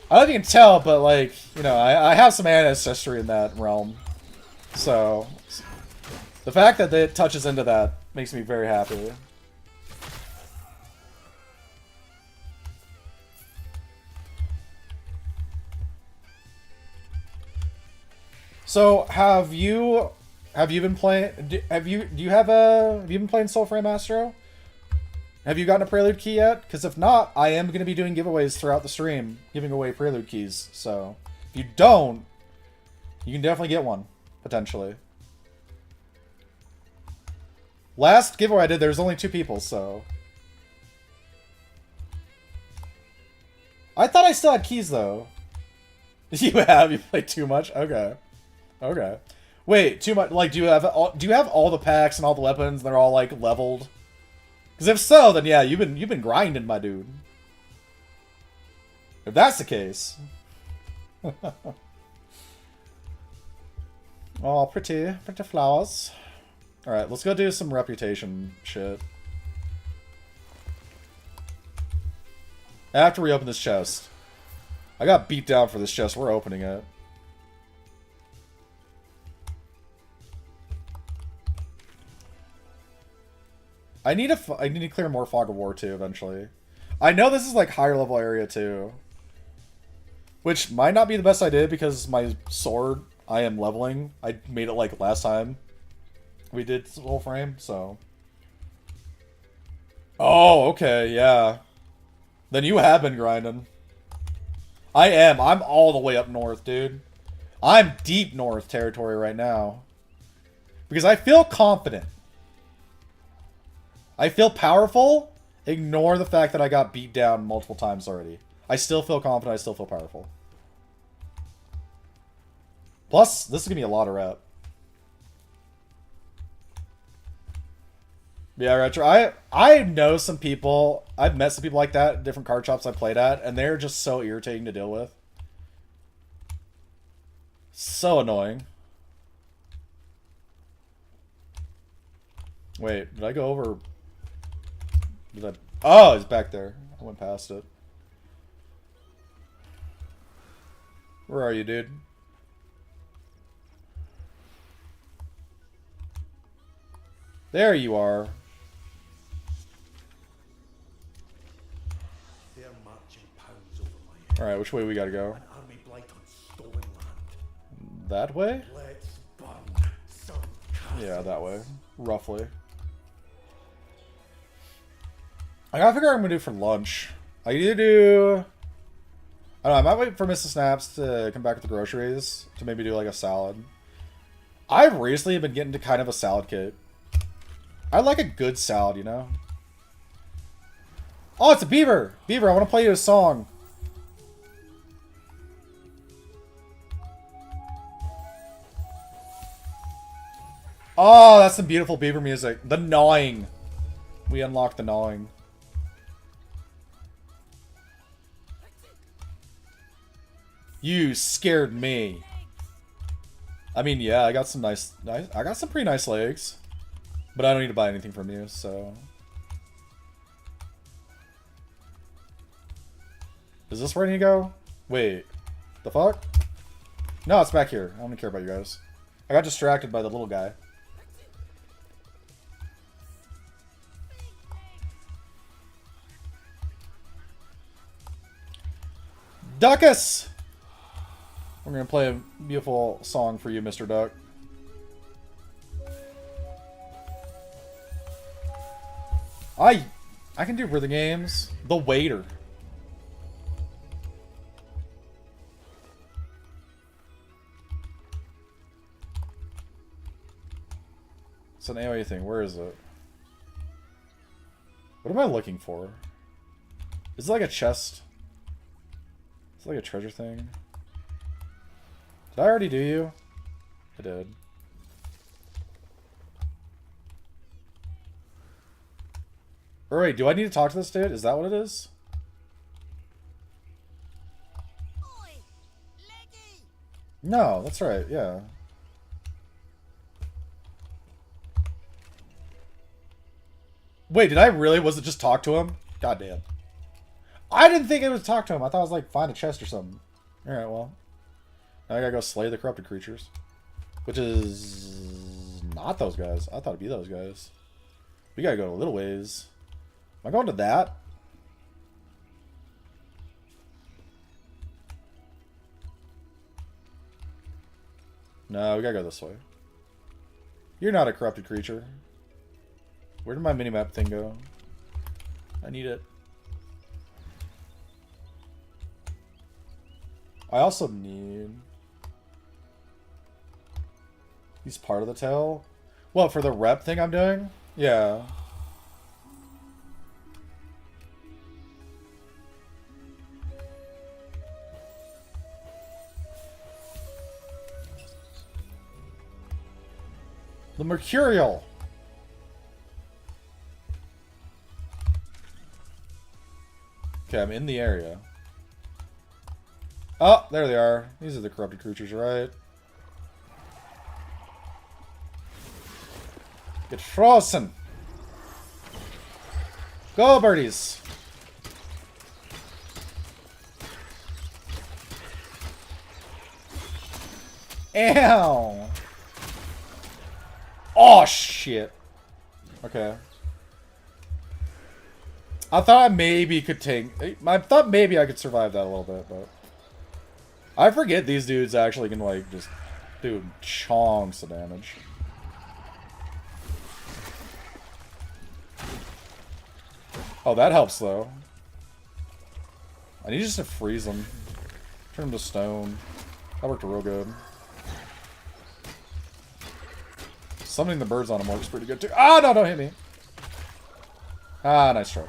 don't know if you can tell, but like, you know, I have some ancestry in that realm. So, the fact that it touches into that makes me very happy. So, have you been playing? Have you been playing Soulframe Astro? Have you gotten a Prelude key yet? Because if not, I am going to be doing giveaways throughout the stream, giving away Prelude keys. So, if you don't, you can definitely get one, potentially. Last giveaway I did, there was only 2 people, so. I thought I still had keys, though. You have? You played too much? Okay. Okay. Wait, too much? Like, do you have all the packs and all the weapons? And they're all like leveled? Because if so, then yeah, you've been grinding, my dude. If that's the case. Oh, pretty flowers. All right, let's go do some reputation shit. I have to reopen this chest. I got beat down for this chest. We're opening it. I need to clear more Fog of War too eventually. I know this is like higher level area too, which might not be the best idea because my sword I am leveling. I made it like last time we did Soulframe, so. Oh, okay, yeah. Then you have been grinding. I am. I'm all the way up north, dude. I'm deep north territory right now because I feel confident. I feel powerful. Ignore the fact that I got beat down multiple times already. I still feel confident. I still feel powerful. Plus, this is going to be a lot of rep. Yeah, Retro. I know some people. I've met some people like that at different card shops I played at, and they're just so irritating to deal with. So annoying. Wait, did I go over... Oh, it's back there. I went past it. Where are you, dude? There you are. They're marching pounds over my head. Alright, which way we gotta go? An army blight on stolen land. That way? Let's burn some castles. Yeah, that way. Roughly. I gotta figure out what I'm gonna do for lunch. I either do... I don't know, I might wait for Mrs. Snaps to come back with the groceries to maybe do like a salad. I've recently been getting to kind of a salad kit. I like a good salad, you know? Oh, it's a beaver! Beaver, I want to play you a song. Oh, that's some beautiful beaver music. The gnawing. We unlocked the gnawing. You scared me. I mean, yeah, I got some I got some pretty nice legs. But I don't need to buy anything from you, so... Is this where I need to go? Wait. The fuck? No, it's back here. I don't care about you guys. I got distracted by the little guy. Duckus! We're gonna play a beautiful song for you, Mr. Duck. I can do rhythm games. The Waiter. It's an AoE thing. Where is it? What am I looking for? Is it like a chest? Is it like a treasure thing? Did I already do you? I did. Or wait, do I need to talk to this dude? Is that what it is? No, that's right, yeah. Wait, did I really? Was it just talk to him? God damn. I didn't think it was talk to him. I thought it was like find a chest or something. Alright, well. Now I gotta go slay the corrupted creatures. Which is not those guys. I thought it'd be those guys. We gotta go a little ways. Am I going to that? No, we gotta go this way. You're not a corrupted creature. Where did my minimap thing go? I need it. I also need... He's part of the tail? What, for the rep thing I'm doing? Yeah. The Mercurial. Okay, I'm in the area. Oh, there they are. These are the corrupted creatures, right? Get frozen. Go, birdies. Ow. Oh, shit. Okay. I thought I maybe could take... I thought maybe I could survive that a little bit, but... I forget these dudes actually can, like, just do chonks of damage. Oh, that helps, though. I need just to freeze them. Turn them to stone. That worked real good. Summoning the birds on him works pretty good, too. Ah, no, don't hit me. Ah, nice try.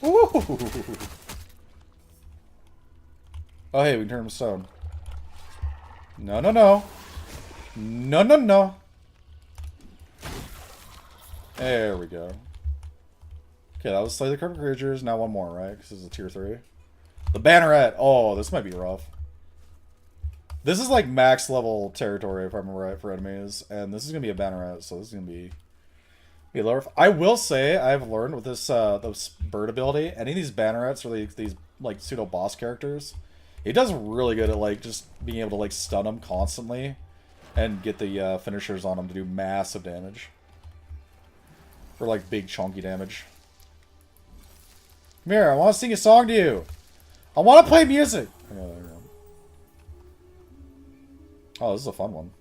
Ooh. Oh, hey, we can turn him to stone. No, no, no. No, no, no. There we go. Okay, that was Slay the Corrupted Creatures. Now one more, right? Because this is a tier 3. The Banneret. Oh, this might be rough. This is like max level territory, if I remember right, for enemies. And this is going to be a Banneret, so this is going to be lower. I will say, I've learned with this bird ability, any of these Bannerets or these like pseudo-boss characters, it does really good at like just being able to like stun them constantly and get the finishers on them to do massive damage. For like big chunky damage. Come here, I want to sing a song to you. I want to play music. Oh, there we go. Oh, this is a fun one.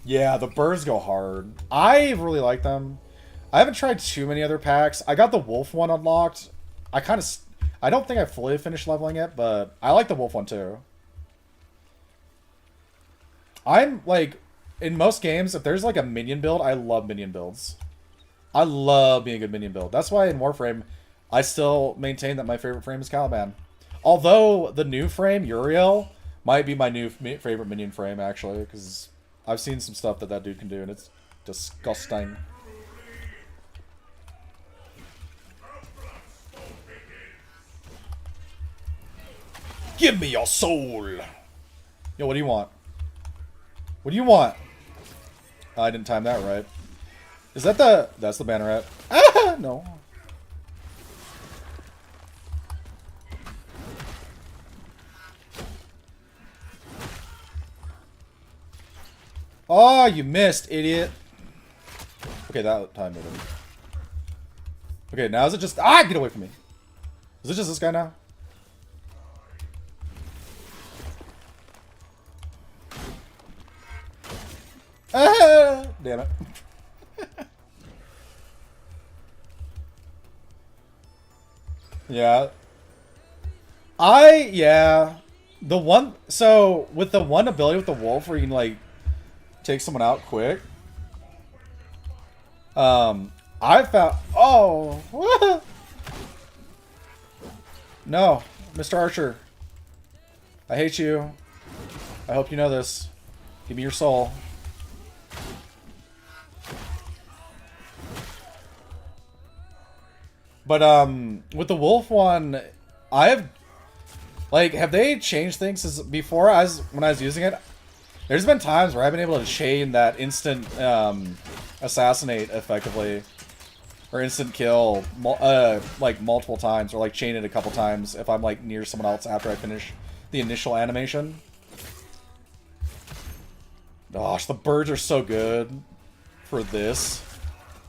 Yeah, the birds go hard. I really like them. I haven't tried too many other packs. I got the wolf one unlocked. I don't think I fully finished leveling it, but I like the wolf one too. I'm like, in most games, if there's like a minion build, I love minion builds. I love being a good minion build. That's why in Warframe, I still maintain that my favorite frame is Caliban. Although the new frame, Uriel, might be my new favorite minion frame, actually, because I've seen some stuff that dude can do, and it's disgusting. Give me your soul! Yo, what do you want? What do you want? Oh, I didn't time that right. Is that the... That's the Banneret. Ah! No. Oh, you missed, idiot. Okay, that time it. Okay, now is it just... Ah, get away from me. Is it just this guy now? Damn it. Yeah. Yeah. The one, so with the one ability with the wolf where you can like take someone out quick. I found, oh, no, Mr. Archer. I hate you. I hope you know this. Give me your soul. But with the wolf one, I have like, have they changed things since before? When I was using it, there's been times where I've been able to chain that instant assassinate effectively, or instant kill, like multiple times, or like chain it a couple times if I'm like near someone else after I finish the initial animation. Gosh, the birds are so good for this.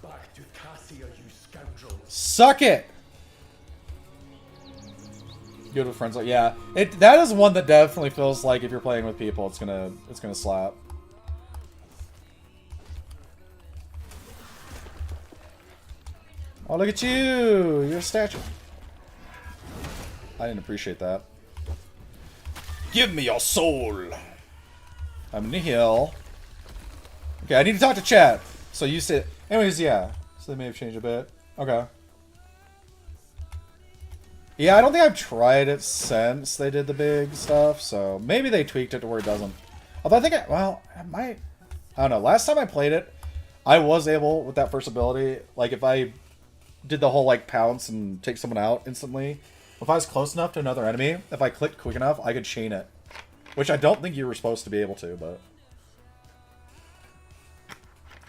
Back to Cassia, you scoundrels. Suck it! Good with friends, like, yeah. That is one that definitely feels like if you're playing with people, it's gonna slap. Oh, look at you! You're a statue. I didn't appreciate that. Give me your soul! I'm in the hill. Okay, I need to talk to chat. So you said... Anyways, yeah. So they may have changed a bit. Okay. Yeah, I don't think I've tried it since they did the big stuff, so maybe they tweaked it to where it doesn't. Although I think I might... I don't know. Last time I played it, I was able, with that first ability, like if I did the whole like pounce and take someone out instantly, if I was close enough to another enemy, if I clicked quick enough, I could chain it. Which I don't think you were supposed to be able to, but...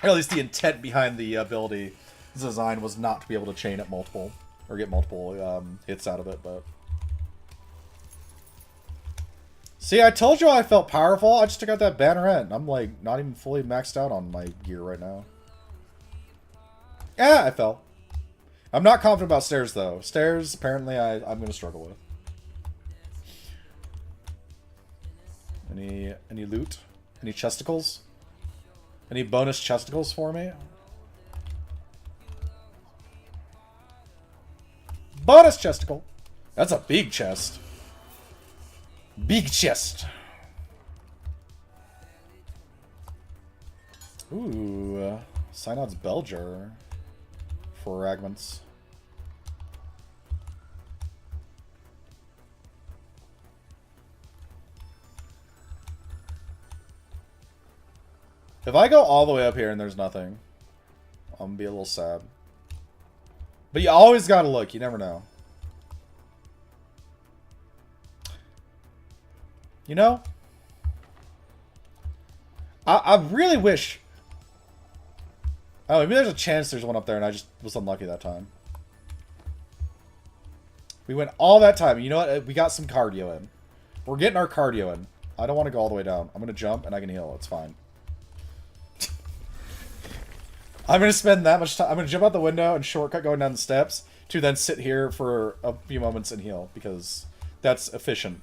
Or at least the intent behind the ability design was not to be able to chain it multiple. Or get multiple hits out of it, but... See, I told you I felt powerful. I just took out that banneret. And I'm, like, not even fully maxed out on my gear right now. Yeah, I fell. I'm not confident about stairs, though. Stairs, apparently, I'm going to struggle with. Any loot? Any chesticles? Any bonus chesticles for me? Bonus chesticle. That's a big chest. Big chest. Ooh. Synod's Belger. Fragments. If I go all the way up here and there's nothing, I'm gonna be a little sad. But you always gotta look. You never know. You know? I really wish... Oh, maybe there's a chance there's one up there and I just was unlucky that time. We went all that time. You know what? We got some cardio in. We're getting our cardio in. I don't want to go all the way down. I'm going to jump and I can heal. It's fine. I'm going to spend that much time. I'm going to jump out the window and shortcut going down the steps to then sit here for a few moments and heal because that's efficient.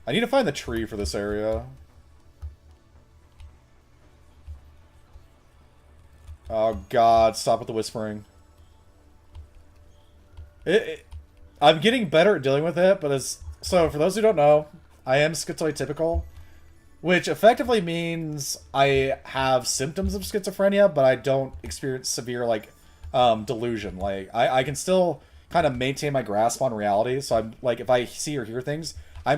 I need to find the tree for this area. Oh god, stop with the whispering. I'm getting better at dealing with it, but so for those who don't know, I am schizotypical, which effectively means I have symptoms of schizophrenia, but I don't experience severe like delusion. Like I can still kind of maintain my grasp on reality. So I'm like, if I see or hear things, I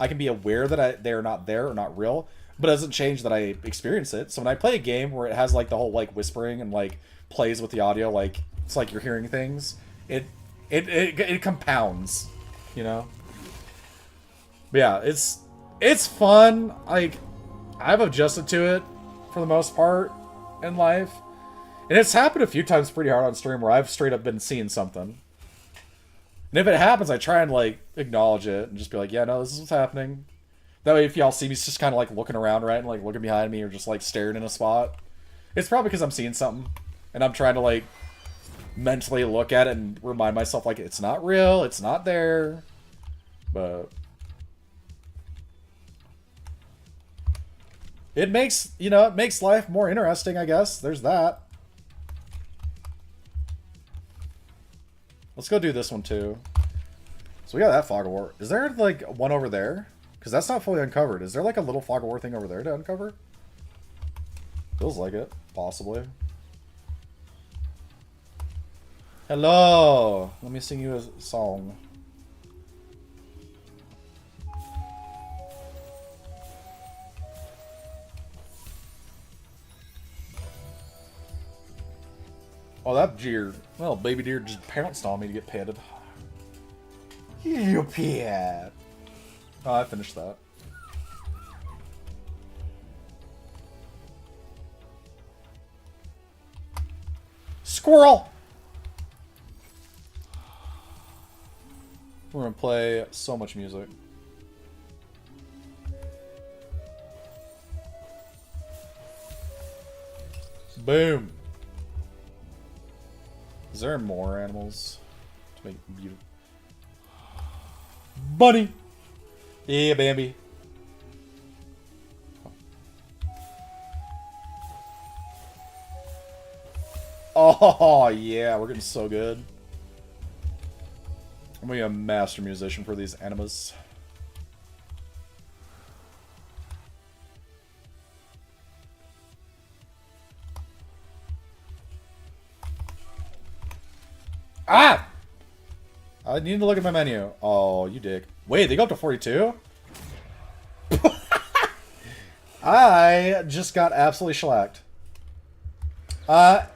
can be aware that they're not there or not real, but it doesn't change that I experience it. So when I play a game where it has like the whole like whispering and like plays with the audio, like it's like you're hearing things, it compounds, you know? But yeah, it's fun. Like I've adjusted to it for the most part in life. And it's happened a few times pretty hard on stream where I've straight up been seeing something. And if it happens, I try and, like, acknowledge it and just be like, yeah, no, this is what's happening. That way, if y'all see me just kind of, like, looking around, right, and, like, looking behind me or just, like, staring in a spot, it's probably because I'm seeing something. And I'm trying to, like, mentally look at it and remind myself, like, it's not real, it's not there. But... It makes, you know, it makes life more interesting, I guess. There's that. Let's go do this one too. So we got that fog of war. Is there like one over there? Because that's not fully uncovered. Is there like a little fog of war thing over there to uncover? Feels like it, possibly. Hello. Let me sing you a song. Oh, that deer. Well, baby deer just pounced on me to get petted. You pet. Oh, I finished that. Squirrel! We're gonna play so much music. Boom. Is there more animals to make beautiful? Bunny! Yeah, Bambi. Oh, yeah, we're getting so good. I'm gonna be a master musician for these animas. Ah! I need to look at my menu. Oh, you dick. Wait, they go up to 42? I just got absolutely shellacked.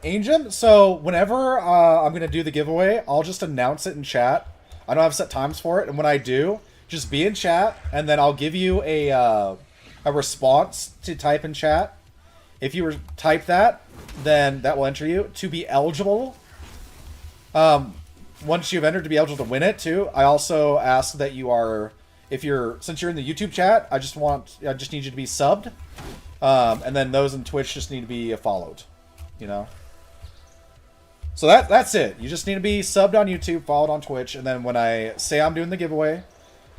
Angel, so whenever I'm going to do the giveaway, I'll just announce it in chat. I don't have set times for it, and when I do, just be in chat, and then I'll give you a response to type in chat. If you type that, then that will enter you to be eligible. Once you've entered to be eligible to win it too, I also ask that you are, since you're in the YouTube chat, I just need you to be subbed. And then those in Twitch just need to be followed, you know? So that's it. You just need to be subbed on YouTube, followed on Twitch, and then when I say I'm doing the giveaway,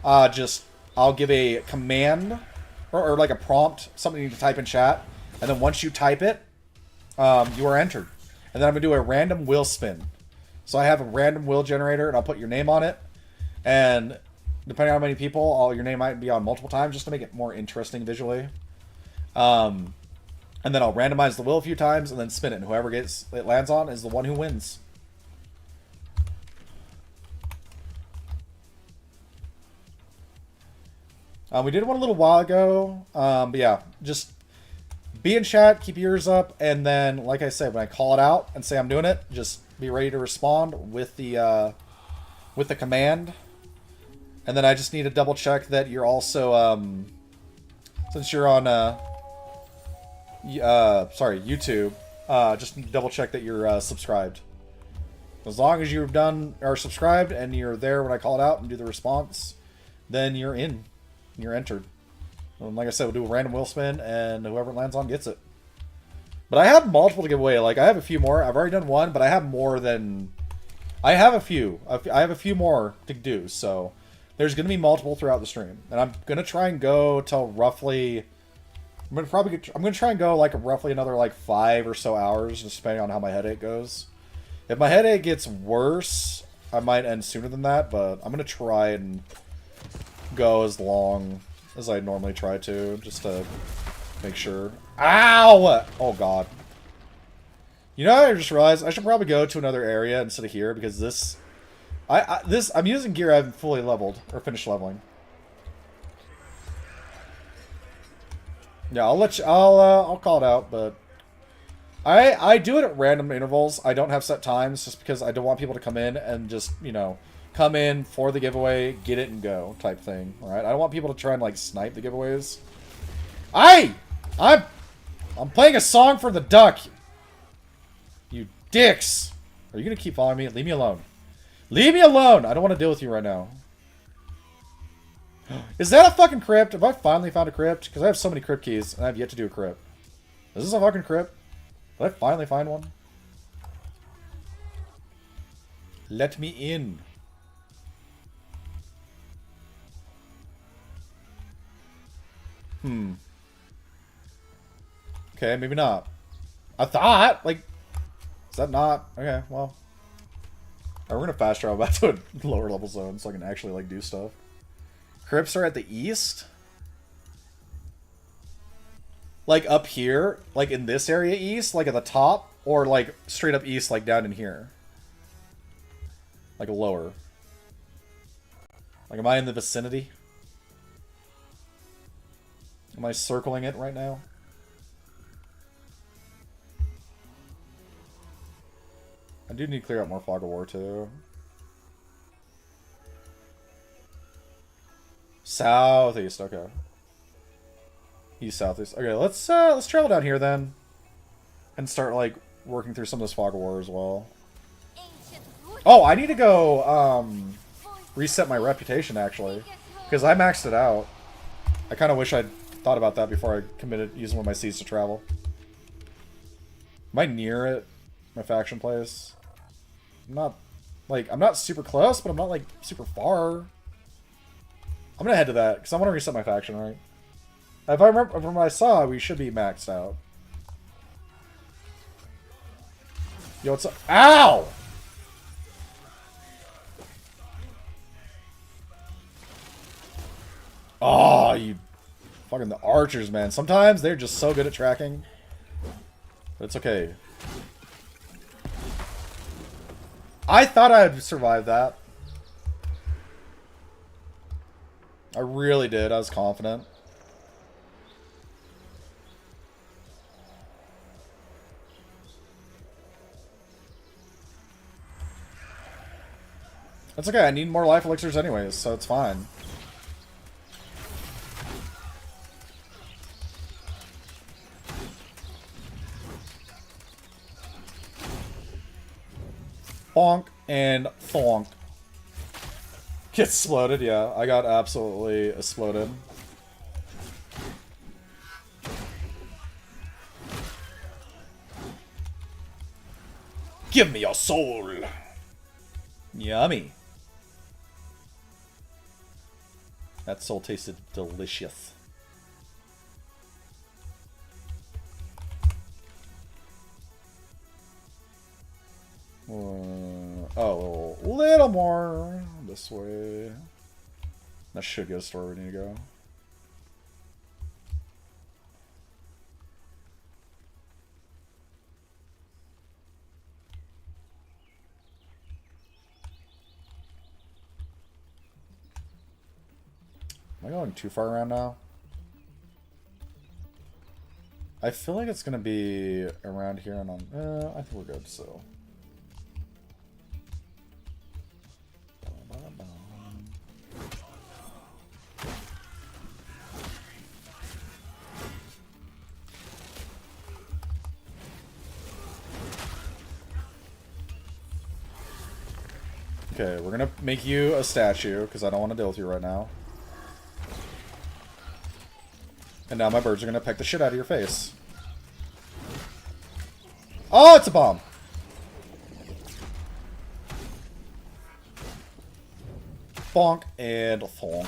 I'll give a command or like a prompt, something you need to type in chat, and then once you type it, you are entered. And then I'm gonna do a random wheel spin. So I have a random wheel generator, and I'll put your name on it. And depending on how many people, your name might be on multiple times, just to make it more interesting visually. And then I'll randomize the wheel a few times, and then spin it. And whoever it lands on is the one who wins. We did one a little while ago. But yeah, just be in chat, keep your ears up, and then, like I said, when I call it out and say I'm doing it, just be ready to respond with the command. And then I just need to double check that you're also since you're on YouTube, just need to double check that you're subscribed. As long as are subscribed and you're there when I call it out and do the response, then you're in. You're entered. And like I said, we'll do a random wheel spin, and whoever it lands on gets it. But I have multiple to give away. Like, I have a few more. I've already done one, but I have more than... I have a few. I have a few more to do, so... There's going to be multiple throughout the stream. And I'm going to try and go till roughly... I'm going to try and go, like, roughly another, like, 5 or so hours, just depending on how my headache goes. If my headache gets worse, I might end sooner than that, but I'm going to try and go as long as I normally try to, just to make sure. Ow! Oh, God. You know, I just realized I should probably go to another area instead of here, because this... I'm using gear I haven't fully leveled, or finished leveling. Yeah, I'll call it out, but... I do it at random intervals. I don't have set times, just because I don't want people to come in and just, you know, come in for the giveaway, get it and go type thing. Alright? I don't want people to try and, like, snipe the giveaways. I'm playing a song for the duck. You dicks. Are you gonna keep following me? Leave me alone. Leave me alone! I don't want to deal with you right now. Is that a fucking crypt? Have I finally found a crypt? Because I have so many crypt keys, and I have yet to do a crypt. Is this a fucking crypt? Did I finally find one? Let me in. Okay, maybe not. I thought, like, is that not? Okay, well. Alright, we're gonna fast travel back to a lower level zone so I can actually, like, do stuff. Crypts are at the east? Like, up here? Like, in this area east? Like, at the top? Or, like, straight up east, like, down in here? Like, lower? Like, am I in the vicinity? Am I circling it right now? I do need to clear out more Fog of War, too. Southeast, okay. East, southeast. Okay, let's travel down here, then. And start, like, working through some of this Fog of War as well. Oh, I need to go, reset my reputation, actually. Because I maxed it out. I kind of wish I'd thought about that before I committed using one of my seeds to travel. Am I near it? My faction place? I'm not super close, but I'm not, like, super far. I'm gonna head to that, because I want to reset my faction, right? If I remember from what I saw, we should be maxed out. Yo, what's up? Ow! Oh, you fucking the archers, man. Sometimes they're just so good at tracking. But it's okay. I thought I'd survive that. I really did. I was confident. That's okay. I need more life elixirs anyways, so it's fine. Bonk and thonk. Get exploded, yeah. I got absolutely exploded. Give me your soul. Yummy. That soul tasted delicious. Oh, a little more this way. That should get us to where we need to go. Am I going too far around now? I feel like it's gonna be around here and on. I think we're good, so. Okay, we're gonna make you a statue, because I don't want to deal with you right now. And now my birds are gonna peck the shit out of your face. Oh, it's a bomb! Bonk and thonk.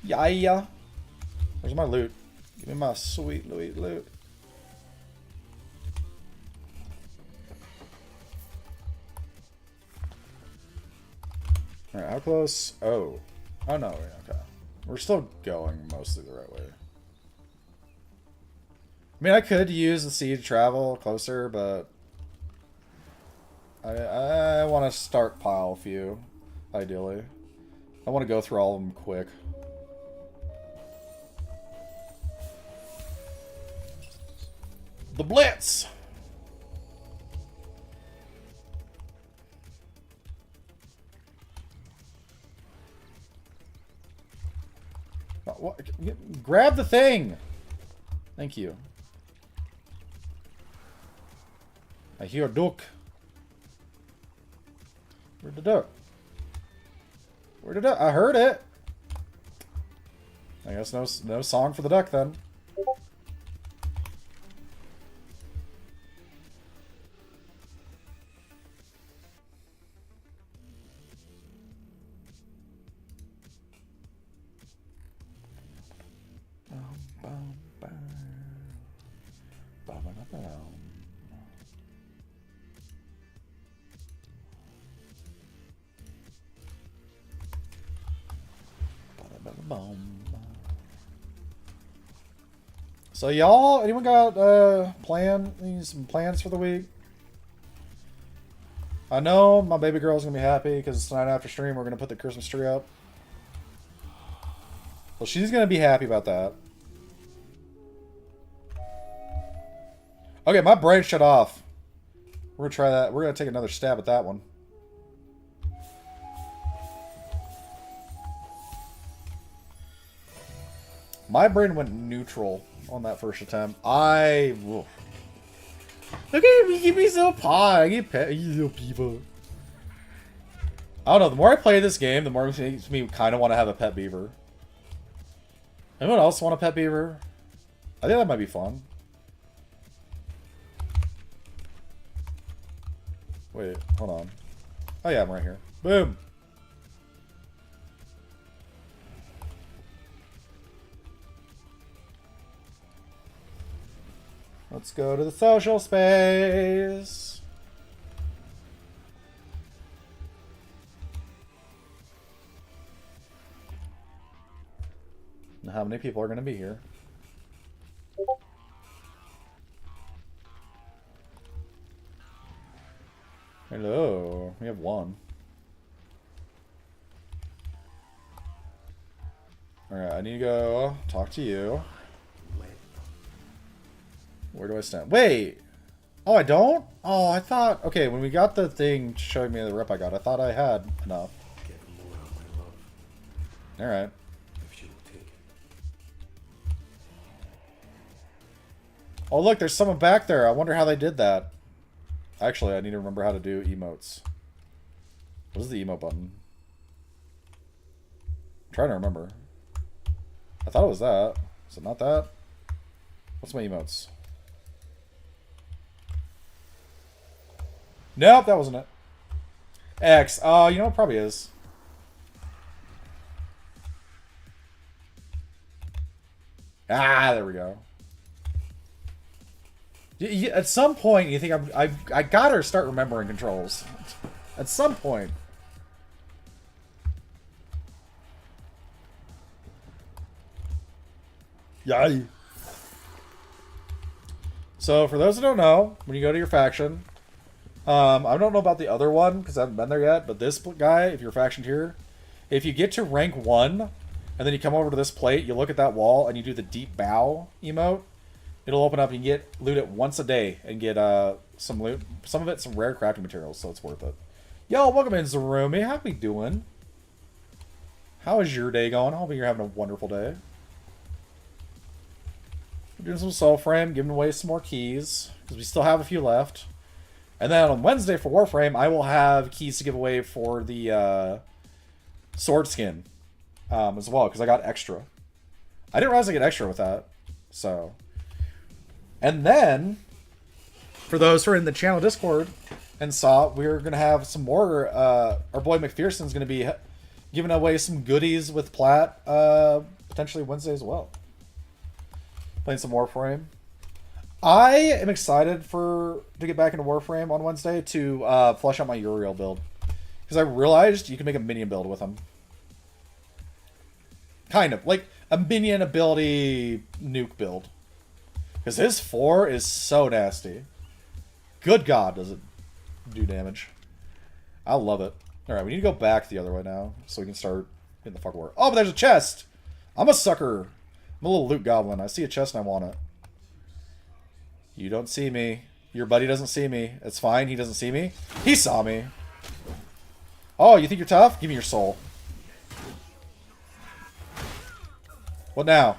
Yeah. Where's my loot? Give me my sweet loot. Alright, how close? Oh. Oh no, okay. We're still going mostly the right way. I mean, I could use the sea to travel closer, but I want to stockpile a few, ideally. I want to go through all of them quick. The Blitz! What? Grab the thing! Thank you. I hear a duck. Where'd the duck? Where'd the duck? I heard it! I guess no song for the duck then. boom. So y'all, anyone got some plans for the week? I know my baby girl's gonna be happy because tonight after stream we're gonna put the Christmas tree up. Well, she's gonna be happy about that. Okay, my brain shut off. We're gonna try that. We're gonna take another stab at that one. My brain went neutral on that first attempt. Look at me, keep me so pie. I get pet you people. I don't know. The more I play this game, the more it makes me kind of want to have a pet beaver. Anyone else want a pet beaver? I think that might be fun. Wait, hold on. Oh yeah, I'm right here. Boom. Let's go to the social space. And how many people are going to be here? Hello. We have one. Alright, I need to go talk to you. Where do I stand? Wait! Oh, I don't? Oh, I thought... Okay, when we got the thing showing me the rep I got, I thought I had enough. Alright. Oh, look, there's someone back there. I wonder how they did that. Actually, I need to remember how to do emotes. What is the emote button? I'm trying to remember. I thought it was that. Is it not that? What's my emotes? Nope, that wasn't it. X. Oh, you know it probably is. Ah, there we go. At some point, you think I gotta start remembering controls. At some point. Yay. So, for those who don't know, when you go to your faction, I don't know about the other one because I haven't been there yet, but this guy, if you're factioned here, if you get to rank 1 and then you come over to this plate, you look at that wall and you do the deep bow emote, it'll open up and you get loot it once a day and get some loot, some of it some rare crafting materials, so it's worth it. Yo, welcome in Zarumi. How we doing? How is your day going? I hope you're having a wonderful day. We're doing some soul frame, giving away some more keys because we still have a few left. And then on Wednesday for Warframe, I will have keys to give away for the sword skin as well, because I got extra. I didn't realize I get extra with that. So, and then for those who are in the channel Discord and saw, we're gonna have some more. Our boy McPherson's gonna be giving away some goodies with Plat potentially Wednesday as well. Playing some Warframe. I am excited to get back into Warframe on Wednesday to flush out my Uriel build. Because I realized you can make a minion build with him. Kind of. Like a minion ability nuke build. Because his 4 is so nasty. Good God, does it do damage. I love it. Alright, we need to go back the other way now. So we can start hitting the fuck war. Oh, but there's a chest! I'm a sucker. I'm a little loot goblin. I see a chest and I want it. You don't see me. Your buddy doesn't see me. It's fine. He doesn't see me. He saw me. Oh, you think you're tough? Give me your soul. What now?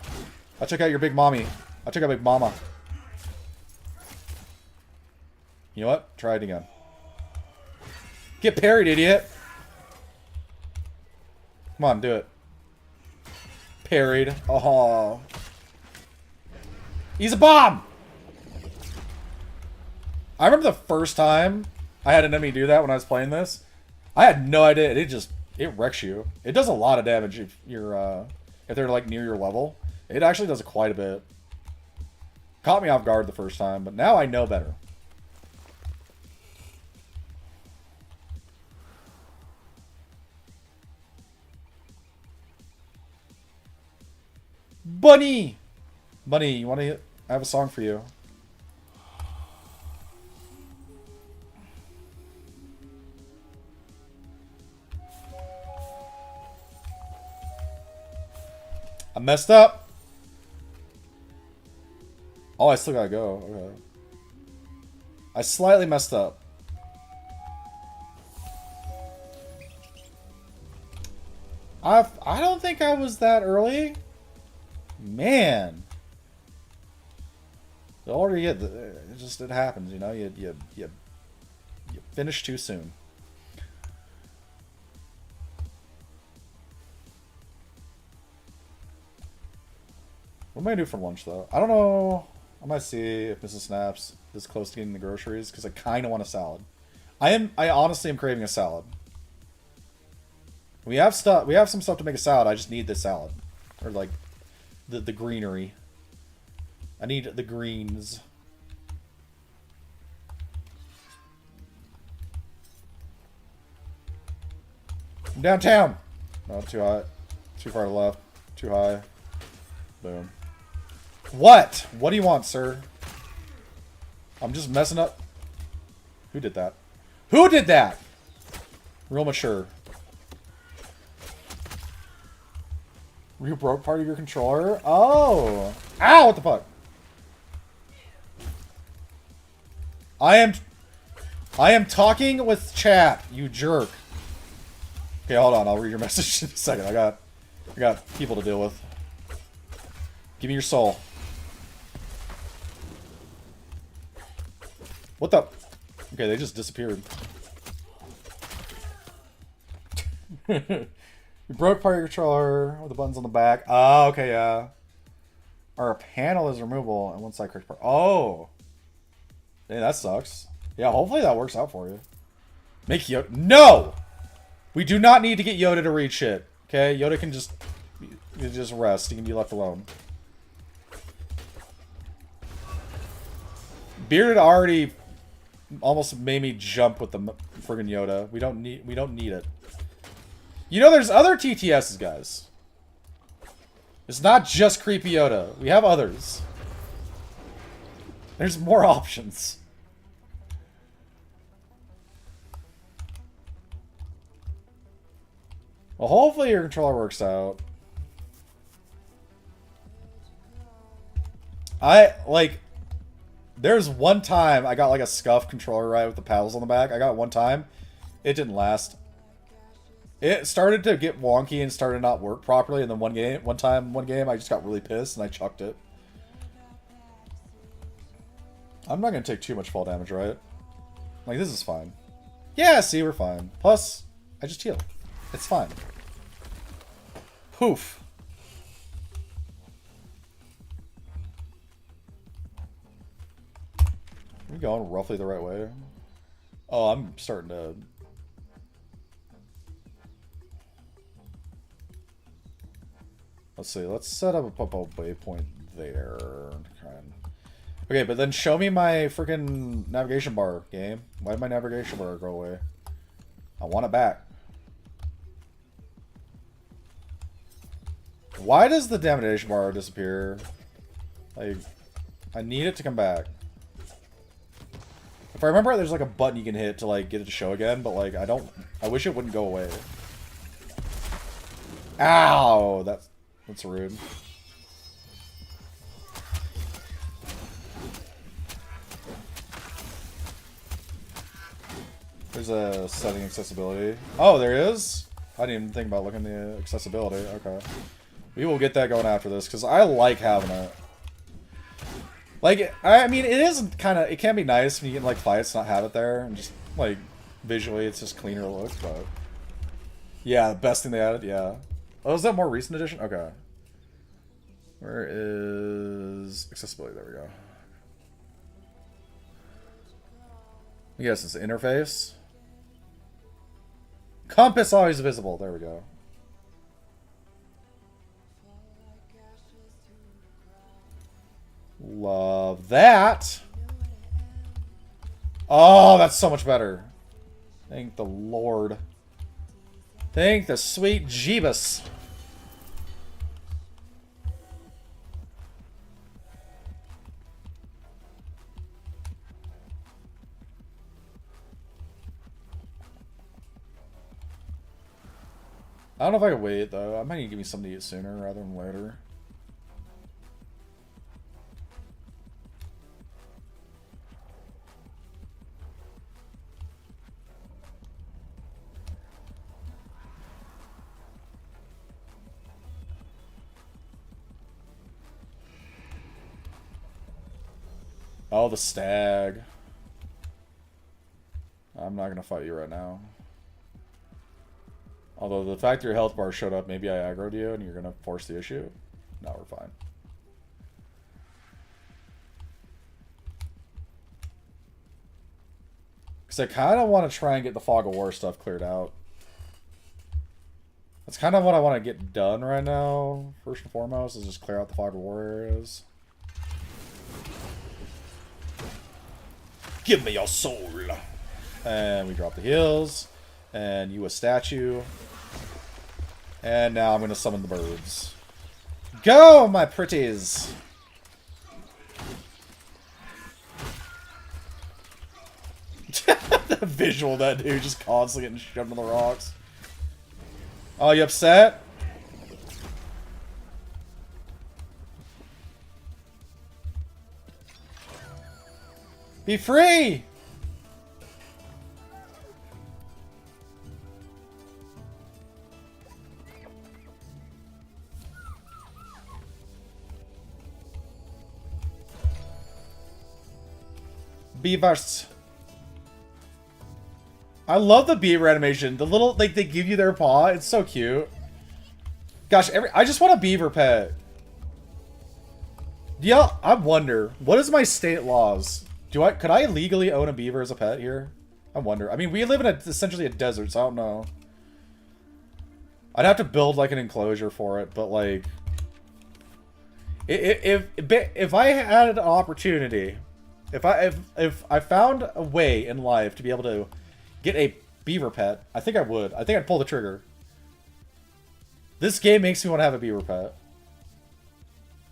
I took out your big mommy. I took out big mama. You know what? Try it again. Get parried, idiot. Come on, do it. Parried. Oh. He's a bomb! I remember the first time I had an enemy do that when I was playing this. I had no idea. It wrecks you. It does a lot of damage if you're if they're like near your level. It actually does quite a bit. Caught me off guard the first time, but now I know better. Bunny! Bunny, you want to... I have a song for you. I messed up. Oh, I still gotta go. Okay. I slightly messed up. I don't think I was that early. Man. The older you get, it happens, you know. You finish too soon. What am I gonna do for lunch though? I don't know. I might see if Mrs. Snaps is close to getting the groceries because I kind of want a salad. I honestly am craving a salad. We have stuff. We have some stuff to make a salad. I just need the salad, or like the greenery. I need the greens. I'm downtown. No, too high. Too far to the left. Too high. Boom. What? What do you want, sir? I'm just messing up. Who did that? Who did that? Real mature. You broke part of your controller? Oh! Ow! What the fuck? I am talking with chat, you jerk. Okay, hold on. I'll read your message in a second. I got people to deal with. Give me your soul. What the? Okay, they just disappeared. You broke part of your controller with the buttons on the back. Oh, okay, yeah. Our panel is removable and one side correct part. Oh. Hey, that sucks. Yeah, hopefully that works out for you. Make Yoda. No! We do not need to get Yoda to read shit. Okay? Yoda can just rest. He can be left alone. Bearded already almost made me jump with the friggin' Yoda. We don't need it. You know, there's other TTSs, guys. It's not just Creepy Yoda. We have others. There's more options. Well, hopefully your controller works out. There's one time I got like a scuffed controller right with the paddles on the back. I got it one time. It didn't last. It started to get wonky and started to not work properly, and then one game I just got really pissed and I chucked it. I'm not gonna take too much fall damage, right? Like, this is fine. Yeah, see, we're fine. Plus, I just heal. It's fine. Poof. Are we going roughly the right way? Oh, I'm starting to... Let's see, let's set up a pop-up waypoint there. Okay, but then show me my freaking navigation bar, game. Why did my navigation bar go away? I want it back. Why does the navigation bar disappear? Like, I need it to come back. If I remember, there's like a button you can hit to like get it to show again, but like I wish it wouldn't go away. Ow! That's rude. There's a setting accessibility. Oh, there is? I didn't even think about looking at the accessibility. Okay. We will get that going after this, because I like having it. Like, I mean, it can be nice when you get in, like, fights, not have it there, and just, like, visually, it's just cleaner look, but... Yeah, the best thing they added, yeah. Oh, is that more recent edition? Okay. Where is accessibility? There we go. Yes, it's the interface. Compass always visible. There we go. Love that. Oh, that's so much better. Thank the Lord. Thank the sweet Jeebus. I don't know if I can wait, though. I might need to give me something to eat sooner rather than later. Oh, the stag. I'm not gonna fight you right now. Although the fact your health bar showed up, maybe I aggroed you and you're gonna force the issue. No, we're fine. Because I kind of want to try and get the Fog of War stuff cleared out. That's kind of what I want to get done right now. First and foremost is just clear out the Fog of War areas. Give me your soul. And we drop the heals. And you a statue. And now I'm going to summon the birds. Go, my pretties! The visual of that dude just constantly getting shoved in the rocks. Oh, you upset? Be free! Beavers. I love the beaver animation. The little, like, they give you their paw. It's so cute. Gosh, I just want a beaver pet. Yeah, I wonder, what is my state laws? Could I legally own a beaver as a pet here? I wonder. I mean, we live in essentially a desert, so I don't know. I'd have to build, like, an enclosure for it, but, like... If I had an opportunity... If I found a way in life to be able to get a beaver pet, I think I would. I think I'd pull the trigger. This game makes me want to have a beaver pet.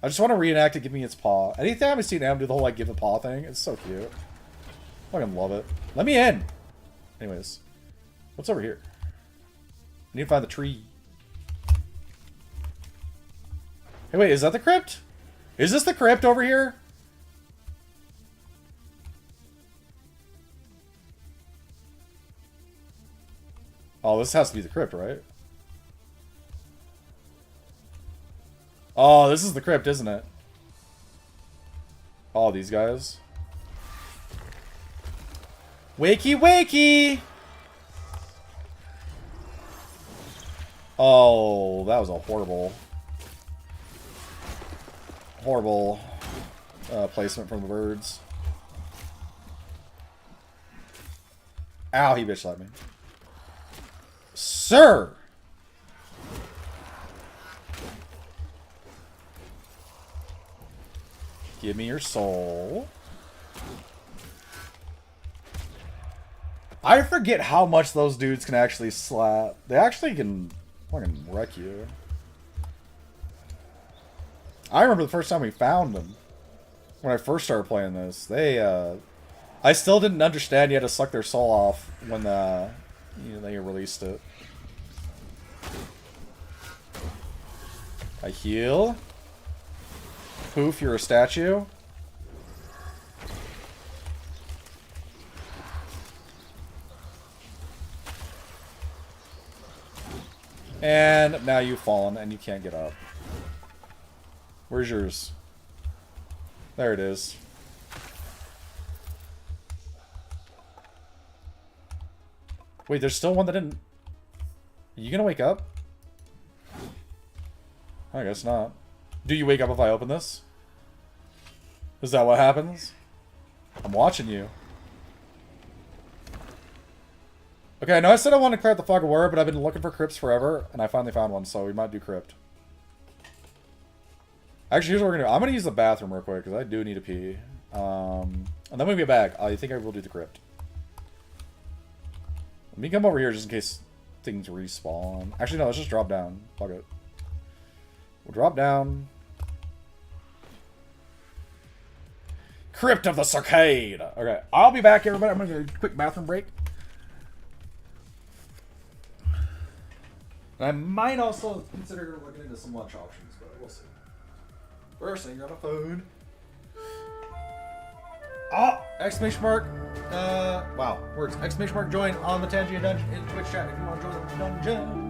I just want to reenact it, give me its paw. Anytime I see Nam do the whole, like, give a paw thing, it's so cute. I fucking love it. Let me in! Anyways. What's over here? I need to find the tree. Hey, wait, is that the crypt? Is this the crypt over here? Oh, this has to be the crypt, right? Oh, this is the crypt, isn't it? All these guys. Wakey, wakey! Oh, that was a horrible placement from the birds. Ow, he bitch slapped me. Sir! Give me your soul. I forget how much those dudes can actually slap. They actually can fucking wreck you. I remember the first time we found them. When I first started playing this. They, I still didn't understand you had to suck their soul off when, they released it. I heal. Poof, you're a statue. And now you've fallen and you can't get up. Where's yours? There it is. Wait, there's still one that didn't... Are you gonna wake up? I guess not. Do you wake up if I open this? Is that what happens? I'm watching you. Okay, I know I said I wanted to clear out the Fog of War, but I've been looking for crypts forever, and I finally found one, so we might do crypt. Actually, here's what we're gonna do. I'm gonna use the bathroom real quick, because I do need to pee. And then when we get back, I think I will do the crypt. Let me come over here just in case things respawn. Actually, no, let's just drop down. Fuck it. We'll drop down. Crypt of the Sarcade. Okay, I'll be back, everybody. I'm gonna do a quick bathroom break. And I might also consider looking into some lunch options, but we'll see. First thing, grab my phone. Oh! Exclamation mark. Wow. Words. Exclamation mark join on the Tangia Dungeon in Twitch chat if you want to join the dungeon.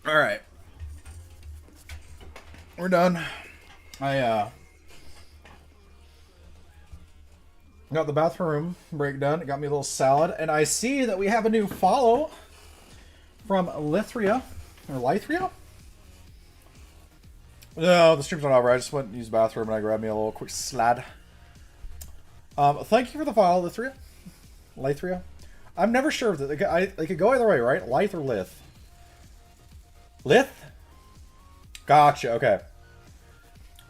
All right. We're done. I got the bathroom break done. It got me a little salad. And I see that we have a new follow from Lithria. Or Lythria? No, the stream's not over. I just went and used the bathroom and I grabbed me a little quick slad. Thank you for the follow, Lithria. Lythria. I'm never sure if they could go either way, right? Lyth or Lith? Lith? Gotcha, okay.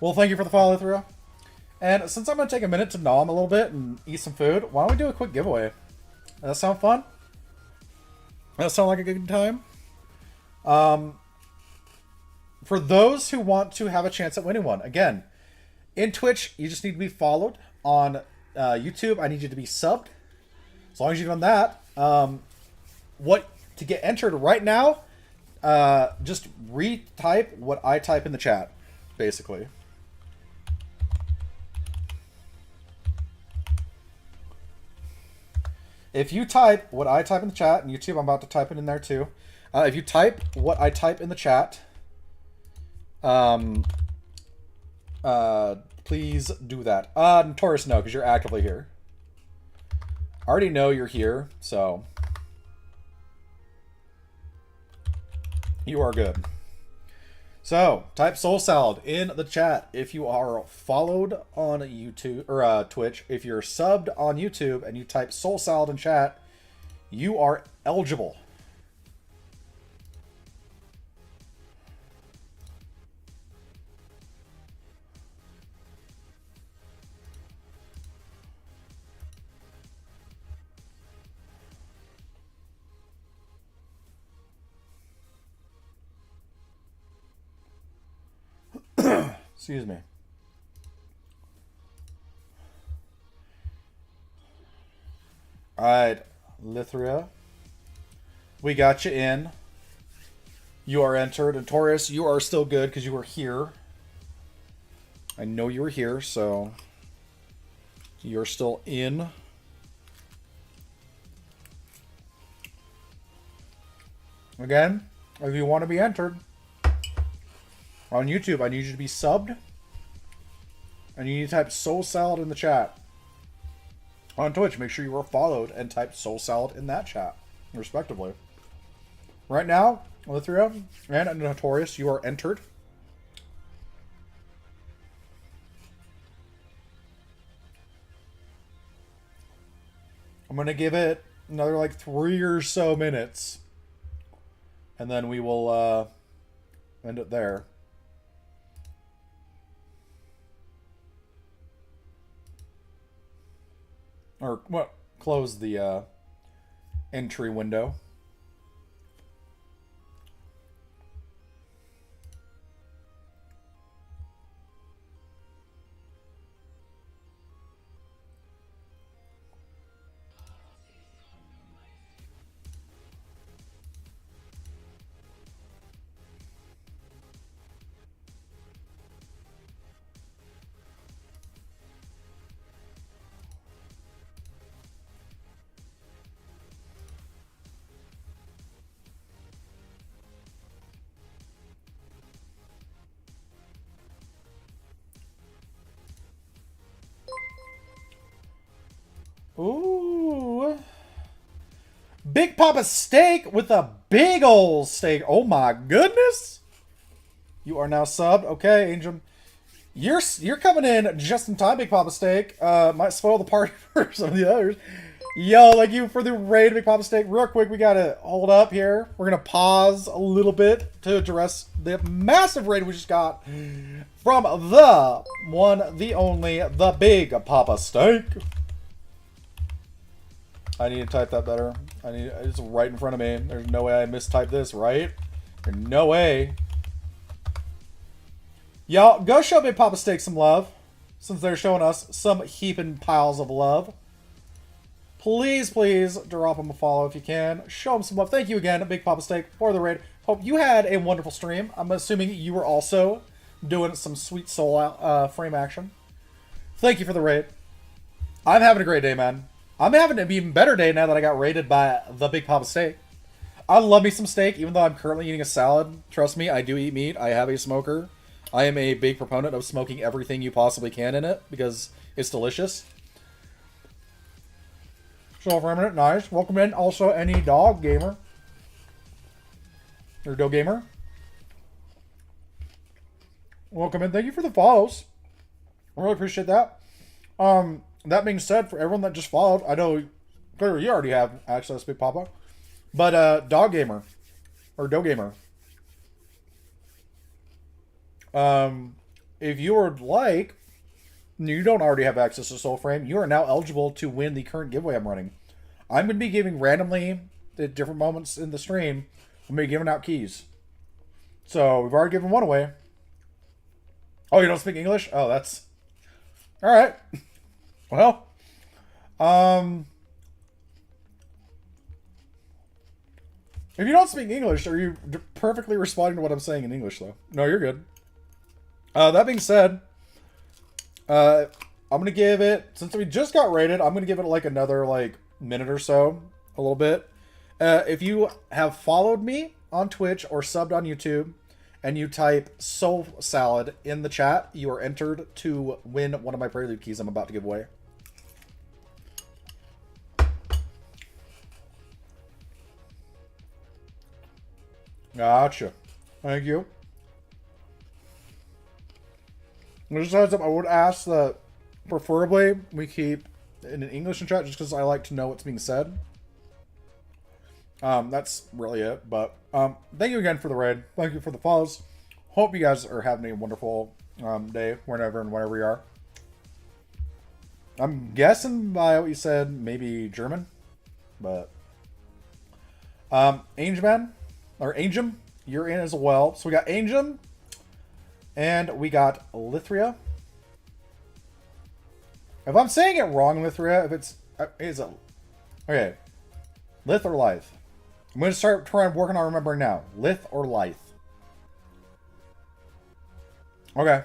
Well, thank you for the follow, Lithria. And since I'm going to take a minute to nom a little bit and eat some food, why don't we do a quick giveaway? Does that sound fun? Does that sound like a good time? For those who want to have a chance at winning one, again, in Twitch, you just need to be followed. On YouTube, I need you to be subbed. As long as you've done that, to get entered right now, just retype what I type in the chat, basically. If you type what I type in the chat, and YouTube, I'm about to type it in there too. If you type what I type in the chat, please do that. Notorious, no, because you're actively here. I already know you're here, so you are good. So, type Soul Salad in the chat if you are followed on YouTube or Twitch. If you're subbed on YouTube and you type Soul Salad in chat, you are eligible. Excuse me. Alright, Lithria. We got you in. You are entered. And Taurus, you are still good because you were here. I know you were here, so you're still in. Again, if you want to be entered, on YouTube, I need you to be subbed. And you need to type Soul Salad in the chat. On Twitch, make sure you are followed and type Soul Salad in that chat, respectively. Right now, Lithria and Notorious, you are entered. I'm going to give it another like 3 or so minutes. And then we will end it there. Or what? Close the entry window. Ooh. Big Papa Steak with a big old steak. Oh my goodness. You are now subbed. Okay, Angel. You're coming in just in time, Big Papa Steak. Might spoil the party for some of the others. Yo, like you for the raid, Big Papa Steak. Real quick, we gotta hold up here. We're gonna pause a little bit to address the massive raid we just got from the one, the only, the Big Papa Steak. I need to type that better. It's right in front of me. There's no way I mistyped this, right? There's no way. Y'all, go show Big Papa Steak some love. Since they're showing us some heaping piles of love. Please, please, drop them a follow if you can. Show them some love. Thank you again, Big Papa Steak, for the raid. Hope you had a wonderful stream. I'm assuming you were also doing some sweet soul frame action. Thank you for the raid. I'm having a great day, man. I'm having an even better day now that I got raided by the Big Papa Steak. I love me some steak, even though I'm currently eating a salad. Trust me, I do eat meat. I have a smoker. I am a big proponent of smoking everything you possibly can in it because it's delicious. So for a minute, nice. Welcome in also any dog gamer. Or dog gamer. Welcome in. Thank you for the follows. I really appreciate that. That being said, for everyone that just followed, I know clearly you already have access, Big Papa. But dog gamer. Or dog gamer. If you would like, you don't already have access to Soulframe, you are now eligible to win the current giveaway I'm running. I'm going to be giving randomly at different moments in the stream, I'm going to be giving out keys. So we've already given one away. Oh, you don't speak English? Oh, that's... Alright. Well. If you don't speak English, are you perfectly responding to what I'm saying in English, though? No, you're good. That being said, I'm going to give it, since we just got rated, I'm going to give it like another like minute or so, a little bit. If you have followed me on Twitch or subbed on YouTube, and you type Soul Salad in the chat, you are entered to win one of my Prelude keys I'm about to give away. Gotcha. Thank you. Just a heads up, I would ask that preferably we keep in an English in chat just because I like to know what's being said. That's really it. But thank you again for the raid. Thank you for the follows. Hope you guys are having a wonderful day whenever and wherever you are. I'm guessing by what you said, maybe German. But Angeman or Angem, you're in as well. So we got Angem. And we got Lithria. If I'm saying it wrong, Lithria, if it's... Is it... Okay. Lith or Lithe? I'm going to start trying working on remembering now. Lith or Lithe? Okay.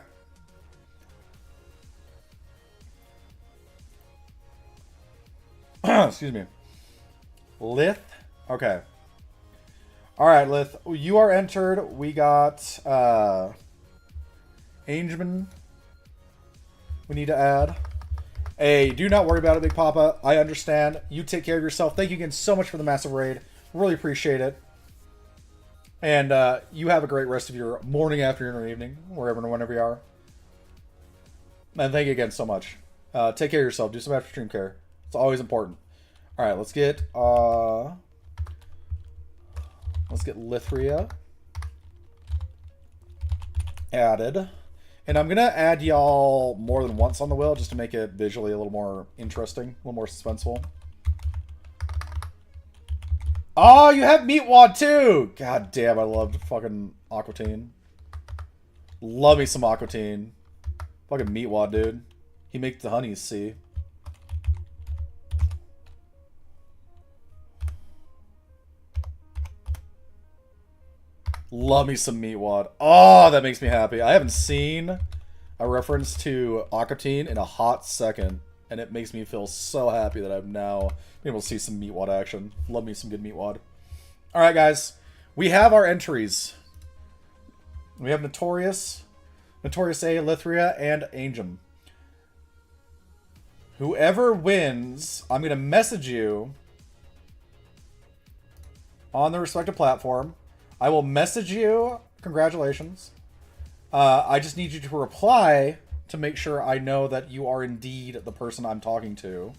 Excuse me. Lith. Okay. Alright, Lith. You are entered. We got... Angeman, we need to add. Hey, do not worry about it, Big Papa. I understand. You take care of yourself. Thank you again so much for the massive raid. Really appreciate it. And you have a great rest of your morning, afternoon, or evening, wherever and whenever you are. And thank you again so much. Take care of yourself. Do some after stream care. It's always important. All right, let's get Lithria added. And I'm going to add y'all more than once on the wheel just to make it visually a little more interesting, a little more suspenseful. Oh, you have Meatwad too! God damn, I loved fucking Aquatine. Love me some Aquatine. Fucking Meatwad, dude. He makes the honeys see. Love me some Meatwad. Oh, that makes me happy. I haven't seen a reference to Aquatine in a hot second, and it makes me feel so happy that I'm now able to see some Meatwad action. Love me some good Meatwad. Alright, guys. We have our entries. We have Notorious, Notorious A, Lithria, and Angem. Whoever wins, I'm going to message you on the respective platform. I will message you. Congratulations. I just need you to reply to make sure I know that you are indeed the person I'm talking to.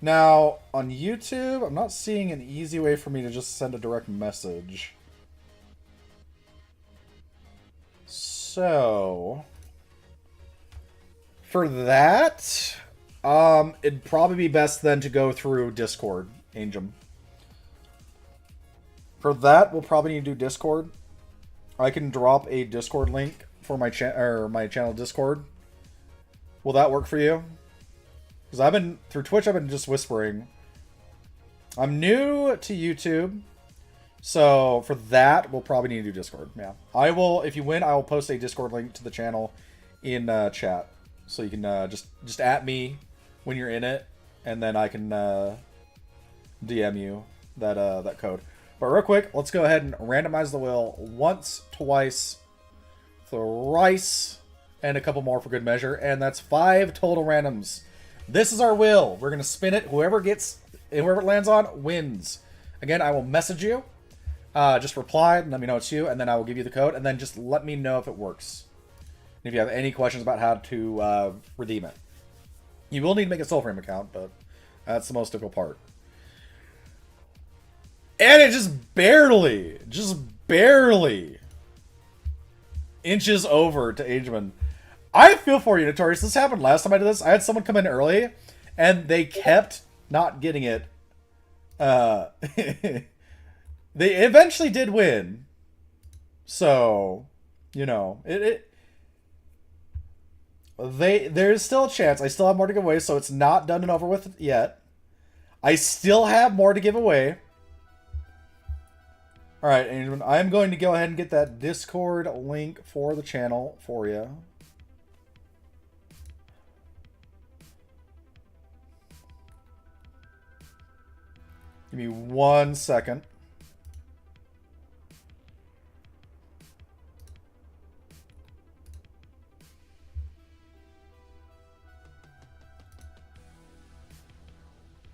Now, on YouTube, I'm not seeing an easy way for me to just send a direct message. So, for that, it'd probably be best then to go through Discord, Angem. For that, we'll probably need to do Discord. I can drop a Discord link for my channel Discord. Will that work for you? Because through Twitch, I've been just whispering. I'm new to YouTube, so for that, we'll probably need to do Discord. Yeah. I will, if you win, I will post a Discord link to the channel in chat. So you can just at me when you're in it, and then I can DM you that code. But real quick, let's go ahead and randomize the wheel once, twice, thrice, and a couple more for good measure. And that's 5 total randoms. This is our wheel. We're going to spin it. Whoever it lands on wins. Again, I will message you. Just reply and let me know it's you, and then I will give you the code, and then just let me know if it works. And if you have any questions about how to redeem it. You will need to make a Soulframe account, but that's the most difficult part. And it just barely inches over to Ageman. I feel for you, Notorious. This happened last time I did this. I had someone come in early, and they kept not getting it. They eventually did win. So, you know, there's still a chance. I still have more to give away, so it's not done and over with yet. I still have more to give away. Alright, Angelman, I'm going to go ahead and get that Discord link for the channel for you. Give me 1 second.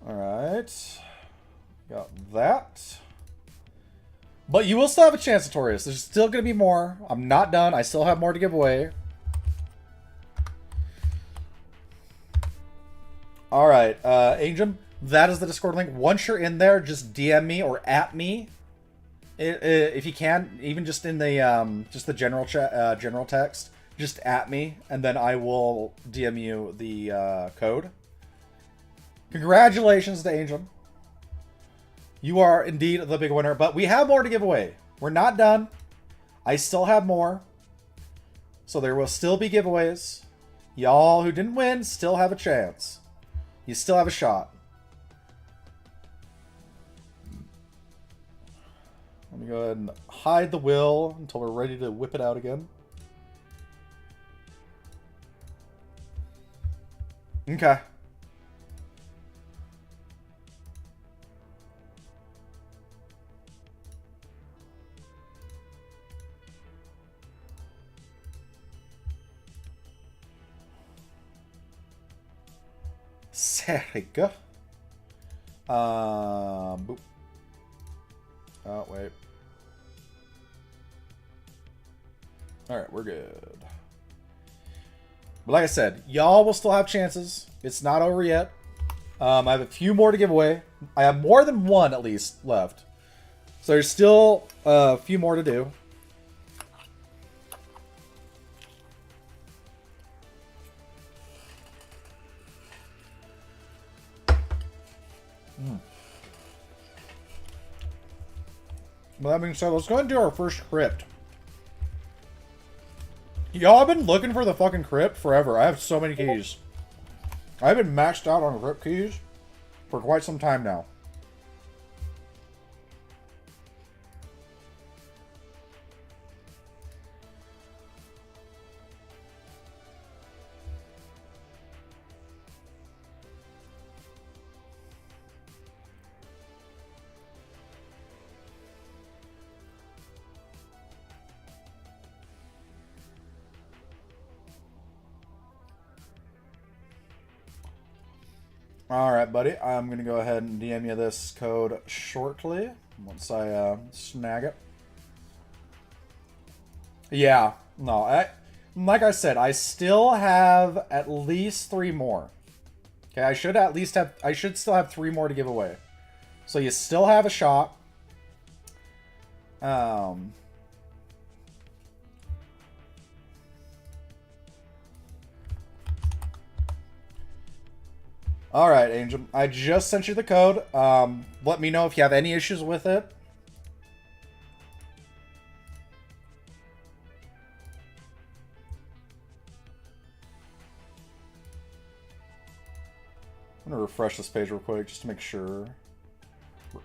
Alright. Got that. But you will still have a chance, Notorious. There's still going to be more. I'm not done. I still have more to give away. Alright, Angel, that is the Discord link. Once you're in there, just DM me or at me. If you can, even just in the general chat, general text, just at me, and then I will DM you the code. Congratulations to Angel. You are indeed the big winner, but we have more to give away. We're not done. I still have more. So there will still be giveaways. Y'all who didn't win still have a chance. You still have a shot. Let me go ahead and hide the will until we're ready to whip it out again. Okay. There we go. Boop. Oh, wait. Alright, we're good. But like I said, y'all will still have chances. It's not over yet. I have a few more to give away. I have more than one, at least, left. So there's still a few more to do. Well, that being said, let's go ahead and do our first crypt. Y'all have been looking for the fucking crypt forever. I have so many keys. I've been maxed out on crypt keys for quite some time now. Alright, buddy. I'm going to go ahead and DM you this code shortly, once I snag it. Yeah. No, like I said, I still have at least 3 more. Okay, I should still have 3 more to give away. So you still have a shot. Alright, Angel. I just sent you the code. Let me know if you have any issues with it. I'm going to refresh this page real quick just to make sure.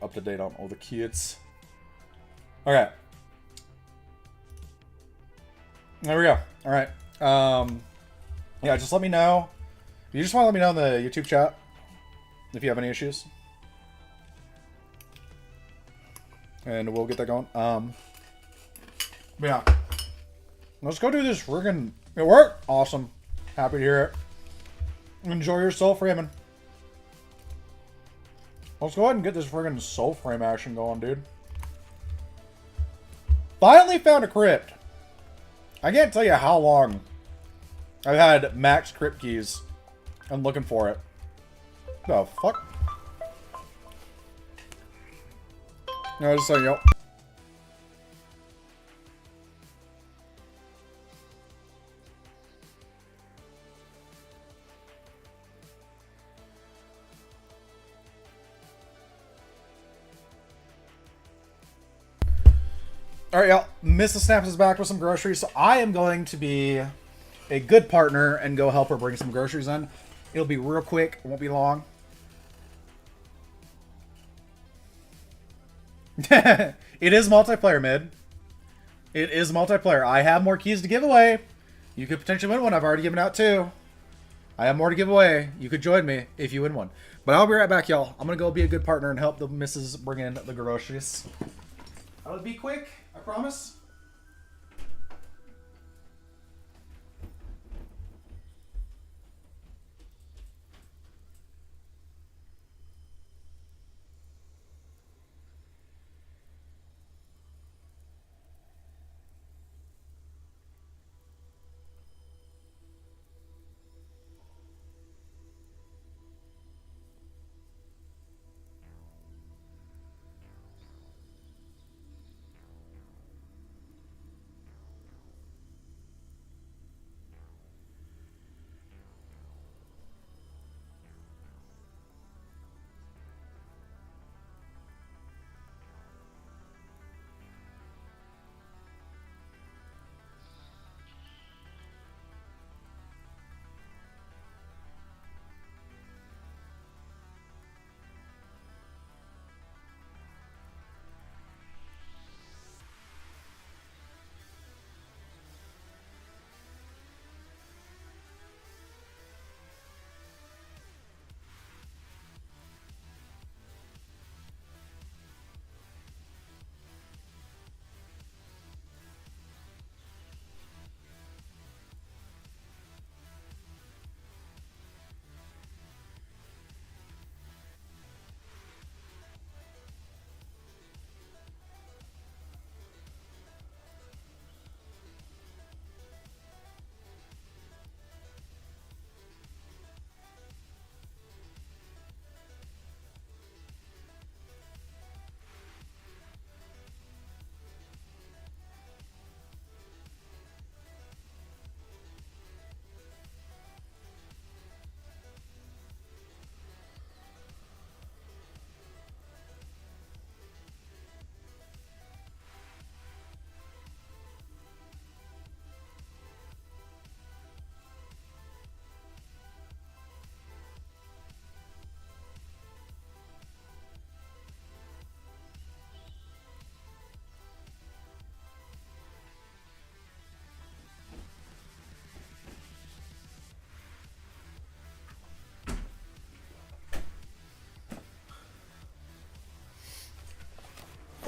up to date on all the kids. Okay. There we go. All right. Yeah, just let me know. You just want to let me know in the YouTube chat if you have any issues. And we'll get that going. Yeah. Let's go do this friggin'... It worked? Awesome. Happy to hear it. Enjoy your soul framing. Let's go ahead and get this friggin' soul frame action going, dude. Finally found a crypt. I can't tell you how long I've had max crypt keys and looking for it. The fuck? No, just saying, yo. Alright, y'all. Mrs. Snaps is back with some groceries, so I am going to be a good partner and go help her bring some groceries in. It'll be real quick. It won't be long. It is multiplayer, mid. It is multiplayer. I have more keys to give away. You could potentially win one. I've already given out 2. I have more to give away. You could join me if you win one. But I'll be right back, y'all. I'm going to go be a good partner and help the missus bring in the groceries. I'll be quick. I promise.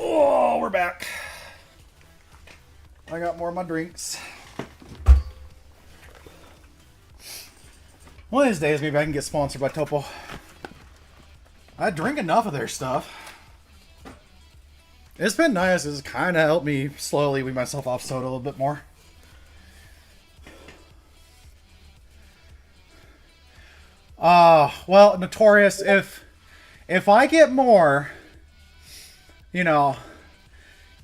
Oh, we're back. I got more of my drinks. One of these days, maybe I can get sponsored by Topo. I drink enough of their stuff. It's been nice. It's kind of helped me slowly wean myself off soda a little bit more. Well, Notorious, if I get more, you know,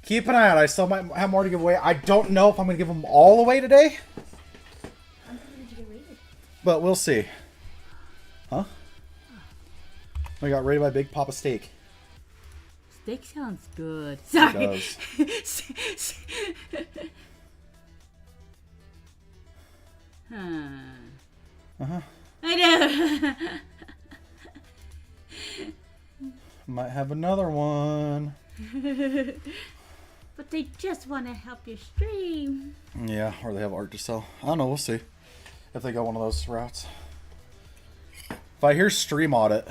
keep an eye out. I still might have more to give away. I don't know if I'm going to give them all away today. But we'll see. Huh? I got raided by Big Papa Steak. Steak sounds good. Sorry. It does. I know. Might have another one. But they just want to help your stream. Yeah, or they have art to sell. I don't know. We'll see if they go one of those routes. If I hear stream audit,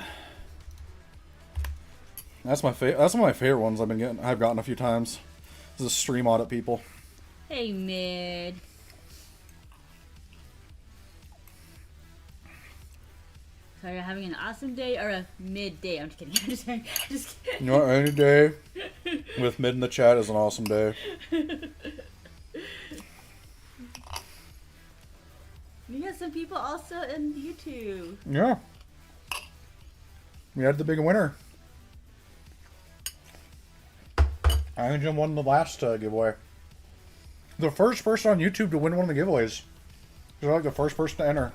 that's my favorite. That's one of my favorite ones I've gotten a few times. This is stream audit people. Hey, mid. So you're having an awesome day or a midday? I'm just kidding. I'm just kidding. You know what? Any day with mid in the chat is an awesome day. We got some people also in YouTube. Yeah. We had the big winner. Angel won the last giveaway. The first person on YouTube to win one of the giveaways. You're like the first person to enter.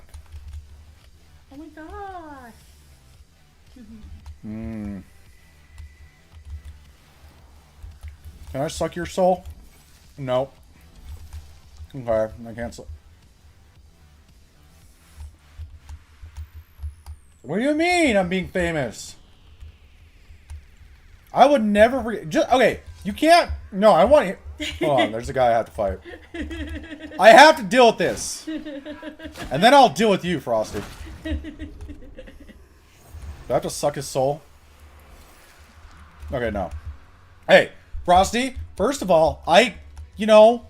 Oh my gosh. Can I suck your soul? No. Okay, I can't. What do you mean I'm being famous? I would never forget. Just, okay, you can't. No, I want you. Hold on, there's a guy I have to fight. I have to deal with this. And then I'll deal with you, Frosty. Do I have to suck his soul? Okay, no. Hey, Frosty, first of all, I don't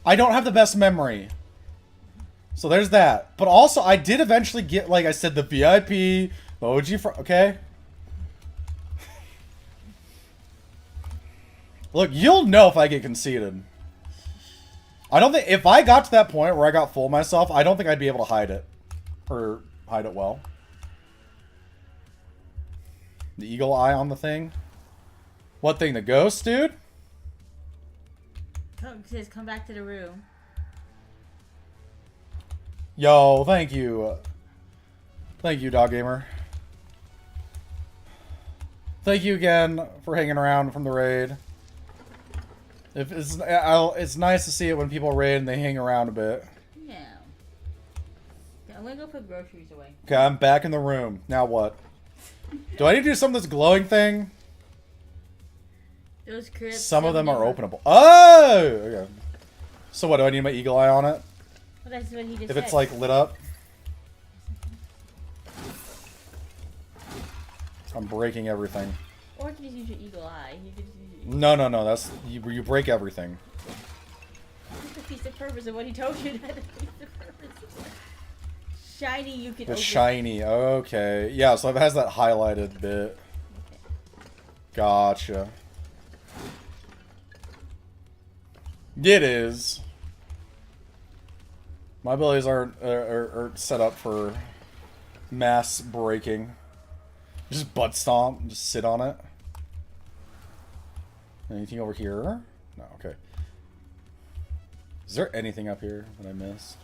have the best memory. So there's that. But also, I did eventually get, like I said, the VIP, the OG, okay? Look, you'll know if I get conceited. I don't think, if I got to that point where I got full of myself, I don't think I'd be able to hide it. Or hide it well. The eagle eye on the thing. What thing? The ghost, dude? Oh, it says come back to the room. Yo, thank you. Thank you, Dog Gamer. Thank you again for hanging around from the raid. It's nice to see it when people raid and they hang around a bit. Yeah. I'm gonna go put groceries away. Okay, I'm back in the room. Now what? Do I need to do some of this glowing thing? Those crypts. Some of them are openable. Oh! Okay. So what, do I need my eagle eye on it? Well, that's what he just If said. it's like lit up? I'm breaking everything. Or you can just use your eagle eye. You can just use No. That's you break everything. That's the piece of purpose of what he told you. That piece of purpose. Shiny, you can. The open. shiny. Okay. Yeah. So it has that highlighted bit. Okay. Gotcha. It is. My abilities are set up for mass breaking. Just butt stomp. Just sit on it. Anything over here? No, okay. Is there anything up here that I missed?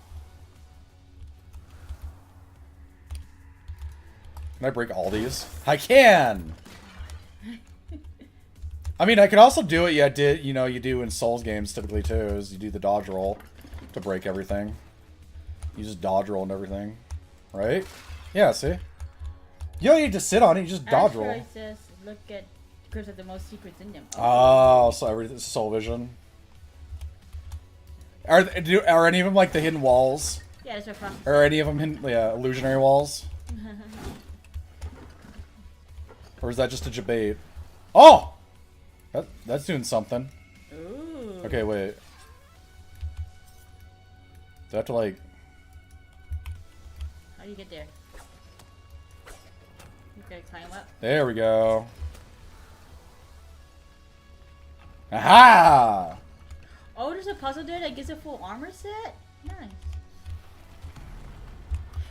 Can I break all these? I can! I mean, I could also do it, you do in Souls games typically too, is you do the dodge roll to break everything. You just dodge roll and everything. Right? Yeah, see? You don't need to sit on it, you just dodge roll. It says look at crypts with the most secrets in them. Oh, so everything's soul vision. Are any of them like the hidden walls? Yeah, that's what process. Or any of them illusionary walls? Or is that just a debate? Oh! That's doing something. Ooh. Okay, wait. Do I have to like... How do you get there? You gotta climb up. There we go. Aha! Oh, there's a puzzle there that gives a full armor set? Nice.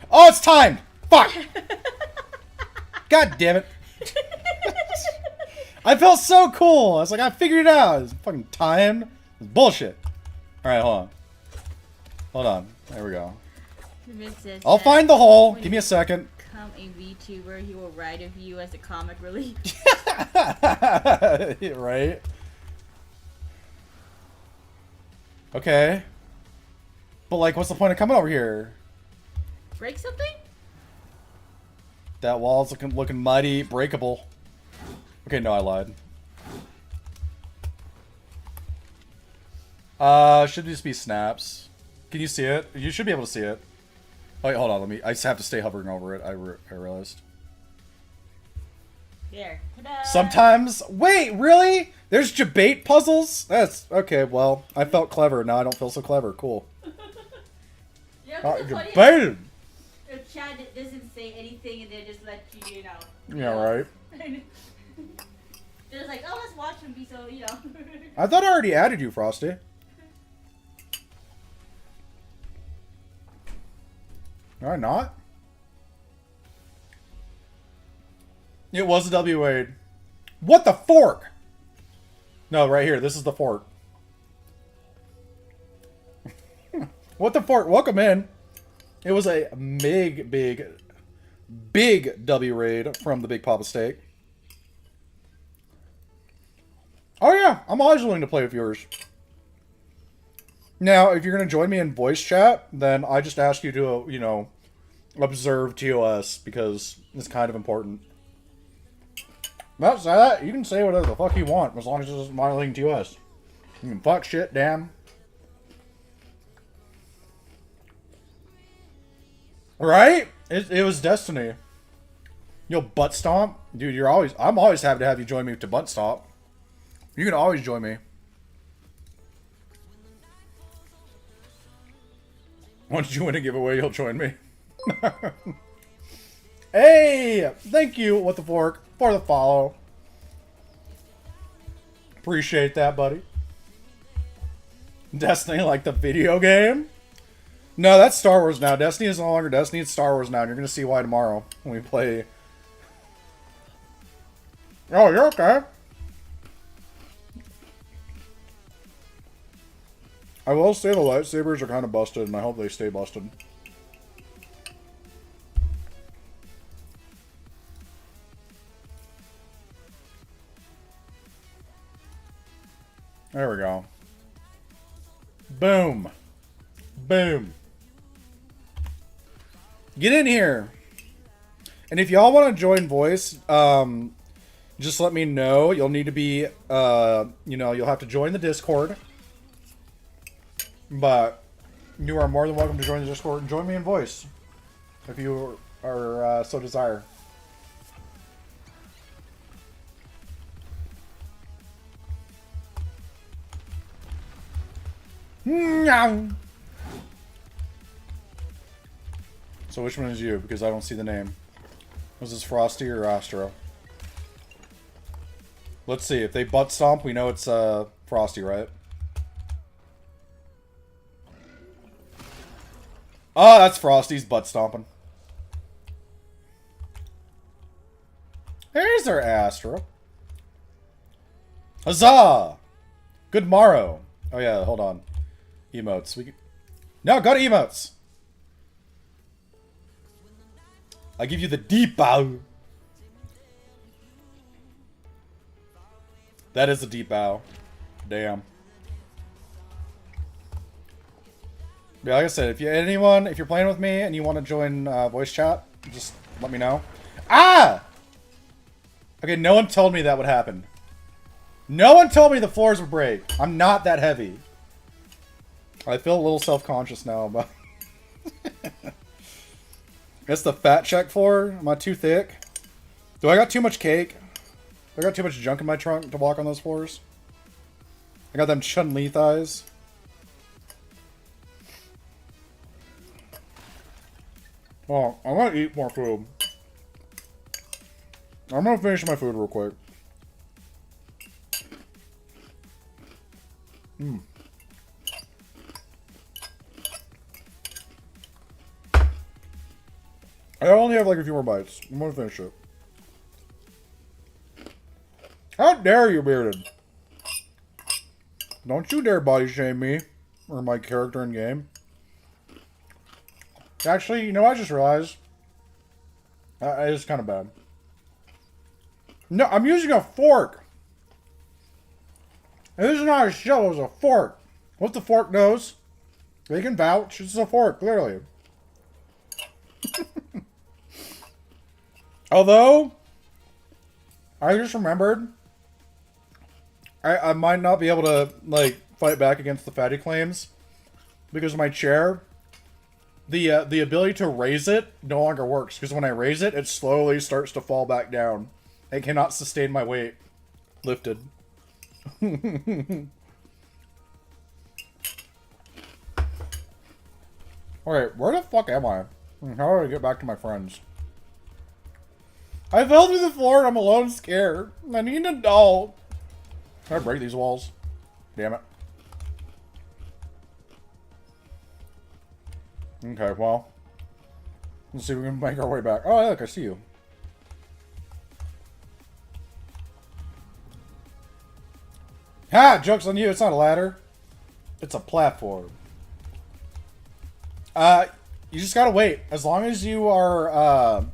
Oh, it's timed! Fuck! God damn it. I felt so cool. I was like, I figured it out. It's fucking timed. It's bullshit. Alright, hold on. Hold on. There we go. I'll find the hole. Give me a second. Become a VTuber, he will write of you as a comic relief. Right? Okay. But like, what's the point of coming over here? Break something? That wall's looking muddy, breakable. Okay, no, I lied. Should just be snaps. Can you see it? You should be able to see it. Oh, wait, hold on. I just have to stay hovering over it. I realized. There. Ta-da! Sometimes. Wait, really? There's debate puzzles? That's okay. Well, I felt clever. Now I don't feel so clever. Cool. You know, what's funny is Debated. if Chad doesn't say anything and they just let you, you know. Yeah, right. They're just like, oh, let's watch him be so, you know. I thought I already added you, Frosty. Did I not? It was a W Wade. What the fork? No, right here. This is the fork. What the fork? Welcome in. It was a big W raid from the Big Papa Steak. Oh yeah, I'm always willing to play with yours. Now, if you're going to join me in voice chat, then I just ask you to, you know, observe TOS, because it's kind of important. That's that. You can say whatever the fuck you want, as long as it's smiling TOS. You can fuck shit, damn. Right? It was destiny. Yo, butt stomp? Dude, I'm always happy to have you join me to butt stomp. You can always join me. Once you win a giveaway, you'll join me. Hey! Thank you, What the Fork, for the follow. Appreciate that, buddy. Destiny, like the video game? No, that's Star Wars now. Destiny is no longer Destiny, it's Star Wars now. And you're going to see why tomorrow when we play. Oh, you're okay. I will say the lightsabers are kind of busted, and I hope they stay busted. There we go. Boom. Boom. Get in here. And if y'all want to join voice, just let me know. You'll need to be, you know, you'll have to join the Discord. But you are more than welcome to join the Discord and join me in voice, if you are so desire. So which one is you? Because I don't see the name. Was this Frosty or Astro? Let's see. If they butt stomp, we know it's Frosty, right? Oh, that's Frosty's butt stomping. There's our Astro. Huzzah! Good morrow. Oh yeah, hold on. Emotes. No, go to emotes. I give you the deep bow. That is a deep bow. Damn. Yeah, like I said, if you're playing with me and you want to join voice chat, just let me know. Ah! Okay, no one told me that would happen. No one told me the floors would break. I'm not that heavy. I feel a little self-conscious now, but... That's the fat check floor. Am I too thick? Do I got too much cake? Do I got too much junk in my trunk to walk on those floors? I got them Chun-Li thighs. Oh, I'm gonna eat more food. I'm gonna finish my food real quick. I only have like a few more bites. I'm gonna finish it. How dare you, Bearded? Don't you dare body shame me or my character in game. Actually, you know, I just realized. It's kind of bad. No, I'm using a fork. And this is not a shovel, it's a fork. What the fork knows? They can vouch. It's a fork, clearly. Although, I just remembered. I might not be able to, like, fight back against the fatty claims because of my chair. The ability to raise it no longer works because when I raise it, it slowly starts to fall back down. It cannot sustain my weight lifted. Alright, where the fuck am I? How do I get back to my friends? I fell through the floor and I'm alone scared. I need a doll. Can I break these walls? Damn it. Okay, well. Let's see if we can make our way back. Oh, look, I see you. Ha! Joke's on you, it's not a ladder. It's a platform. You just gotta wait. As long as you are,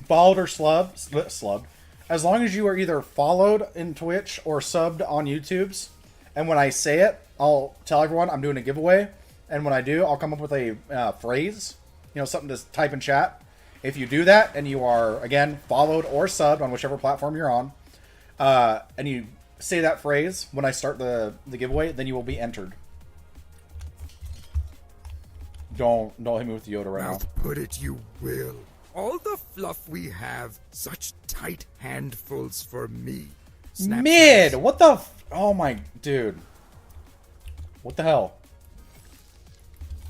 followed or slubbed. As long as you are either followed in Twitch or subbed on YouTube's, and when I say it, I'll tell everyone I'm doing a giveaway, and when I do, I'll come up with a phrase, you know, something to type in chat. If you do that, and you are, again, followed or subbed on whichever platform you're on, and you say that phrase when I start the giveaway, then you will be entered. Don't hit me with the Yoda right now. Put it you will. All the fluff we have, such tight handfuls for me. Mid! What the oh my... Dude. What the hell?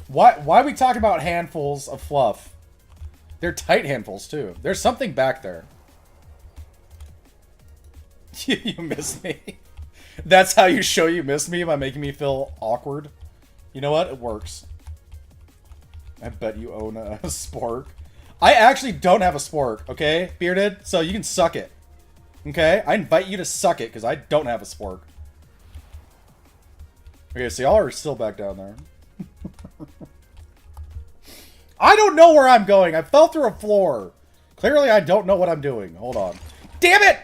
Why are we talking about handfuls of fluff? They're tight handfuls, too. There's something back there. You miss me? That's how you show you miss me, by making me feel awkward? You know what? It works. I bet you own a spork. I actually don't have a spork, okay, Bearded? So you can suck it. Okay? I invite you to suck it, because I don't have a spork. Okay, so y'all are still back down there. I don't know where I'm going. I fell through a floor. Clearly, I don't know what I'm doing. Hold on. Damn it!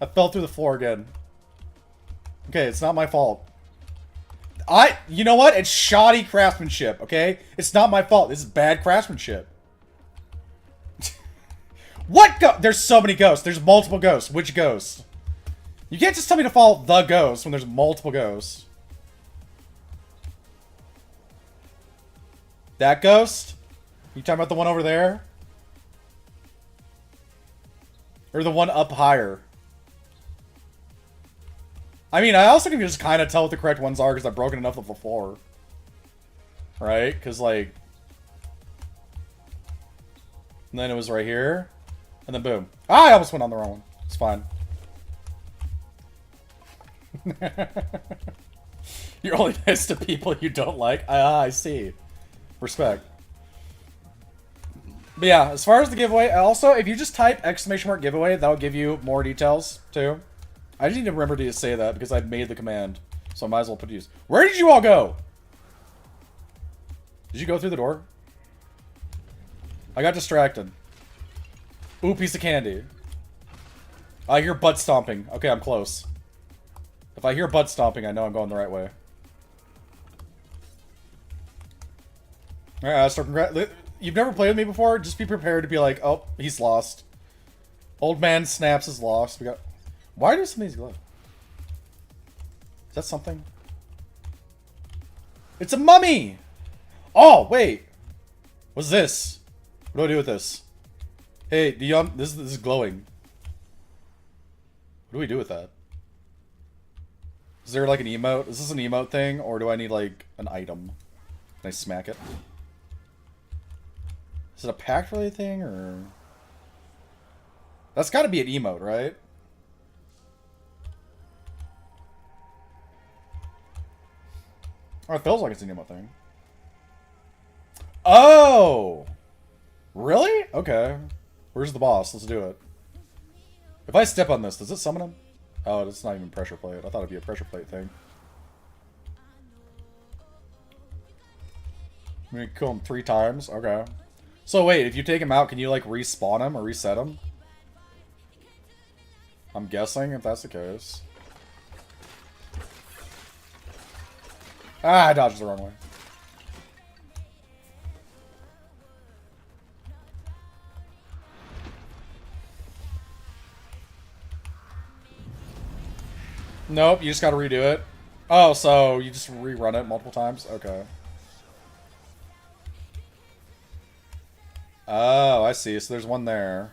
I fell through the floor again. Okay, it's not my fault. You know what? It's shoddy craftsmanship, okay? It's not my fault. This is bad craftsmanship. What There's so many ghosts. There's multiple ghosts. Which ghost? You can't just tell me to follow the ghost when there's multiple ghosts. That ghost? You talking about the one over there? Or the one up higher? I mean, I also can just kind of tell what the correct ones are because I've broken enough of the floor. Right? Because, like... And then it was right here. And then boom. Ah, I almost went on the wrong one. It's fine. You're only nice to people you don't like? Ah, I see. Respect. But yeah, as far as the giveaway, also, if you just type !giveaway, that'll give you more details, too. I just need to remember to say that because I've made the command. So I might as well put use. Where did you all go? Did you go through the door? I got distracted. Ooh, piece of candy. I hear butt stomping. Okay, I'm close. If I hear butt stomping, I know I'm going the right way. Alright, so you've never played with me before? Just be prepared to be like, oh, he's lost. Old man Snaps is lost. We got... Why do some of these glow? Is that something? It's a mummy! Oh, wait. What's this? What do I do with this? Hey, this is glowing. What do we do with that? Is there like an emote? Is this an emote thing? Or do I need like an item? Can I smack it? Is it a pack related thing or... That's gotta be an emote, right? Oh, it feels like it's an emote thing. Oh! Really? Okay. Where's the boss? Let's do it. If I step on this, does it summon him? Oh, it's not even pressure plate. I thought it'd be a pressure plate thing. I'm gonna kill him 3 times? Okay. So wait, if you take him out, can you like respawn him or reset him? I'm guessing if that's the case. Ah, I dodged the wrong way. Nope, you just gotta redo it. Oh, so you just rerun it multiple times? Okay. Oh, I see. So there's one there.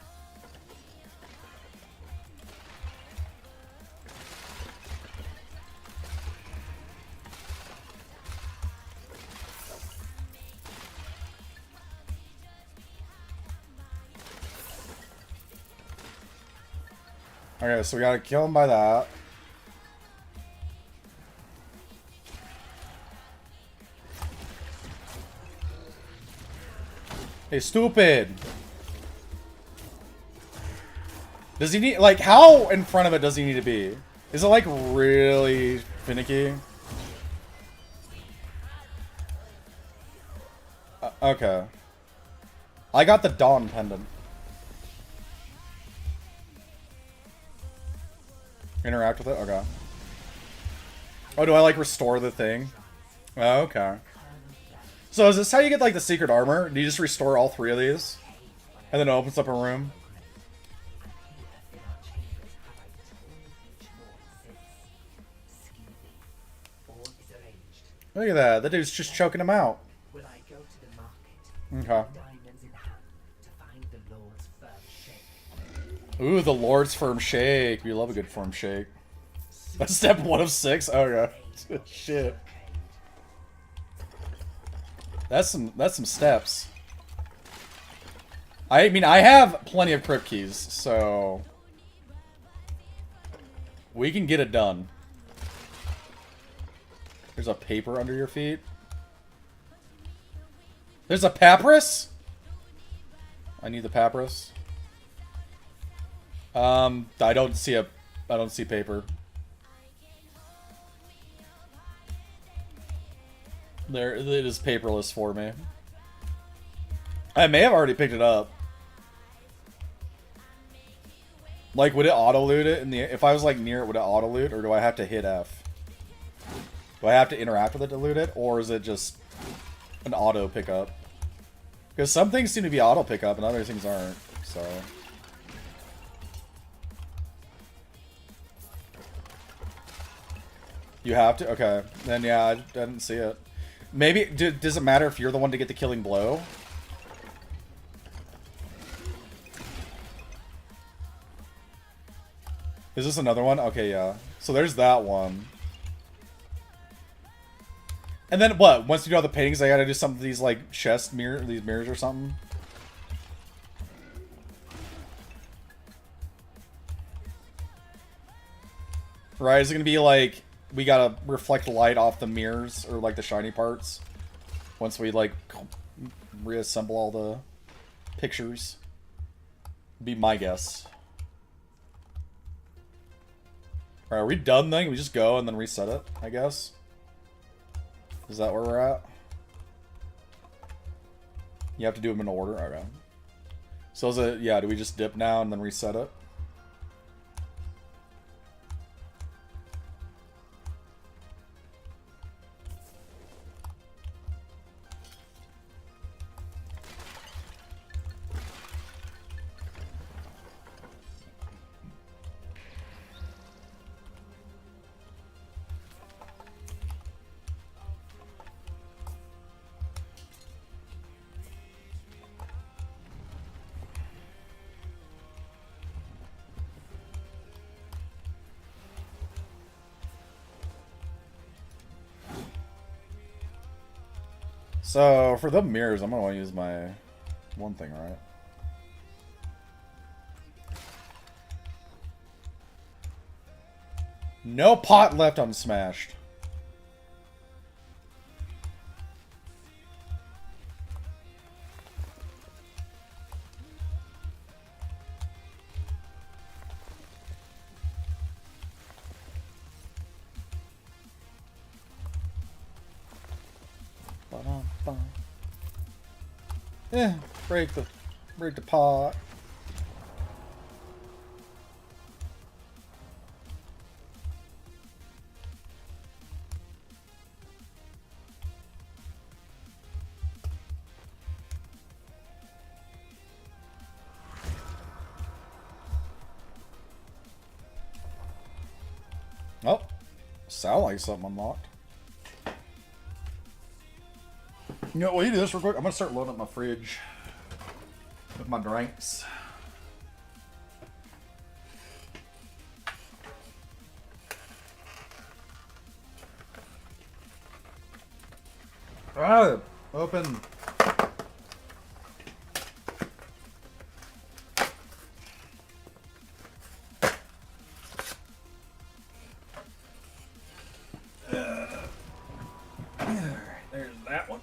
Okay, so we gotta kill him by that. Hey, stupid! Does he need, like, how in front of it does he need to be? Is it, like, really finicky? Okay. I got the Dawn Pendant. Interact with it? Okay. Oh, do I, like, restore the thing? Oh, okay. So is this how you get, like, the secret armor? Do you just restore all three of these? And then it opens up a room? Look at that. That dude's just choking him out. Okay. Ooh, the Lord's Firm Shake. We love a good firm shake. That's step 1 of 6? Okay. Shit. That's some steps. I mean, I have plenty of crypt keys, so we can get it done. There's a paper under your feet. There's a papyrus? I need the papyrus. I don't see paper. There, it is paperless for me. I may have already picked it up. Like, would it auto-loot it? If I was, like, near it, would it auto-loot? Or do I have to hit F? Do I have to interact with it to loot it? Or is it just an auto pickup? Because some things seem to be auto pickup and other things aren't, so... You have to? Okay. Then, yeah, I didn't see it. Maybe, does it matter if you're the one to get the killing blow? Is this another one? Okay, yeah. So there's that one. And then what? Once you do all the paintings, I gotta do some of these, like, chest these mirrors or something? Right, is it gonna be like... We gotta reflect light off the mirrors, or like the shiny parts, once we like reassemble all the pictures. Be my guess. Alright, are we done then? We just go and then reset it, I guess? Is that where we're at? You have to do them in order? Okay. So is it, yeah, do we just dip now and then reset it? So, for the mirrors, I'm gonna want to use my one thing, right? No pot left unsmashed. Yeah, break the pot. Oh, sound like something unlocked. You know, will you do this real quick? I'm gonna start loading up my fridge with my drinks. Alright, open. There's that one.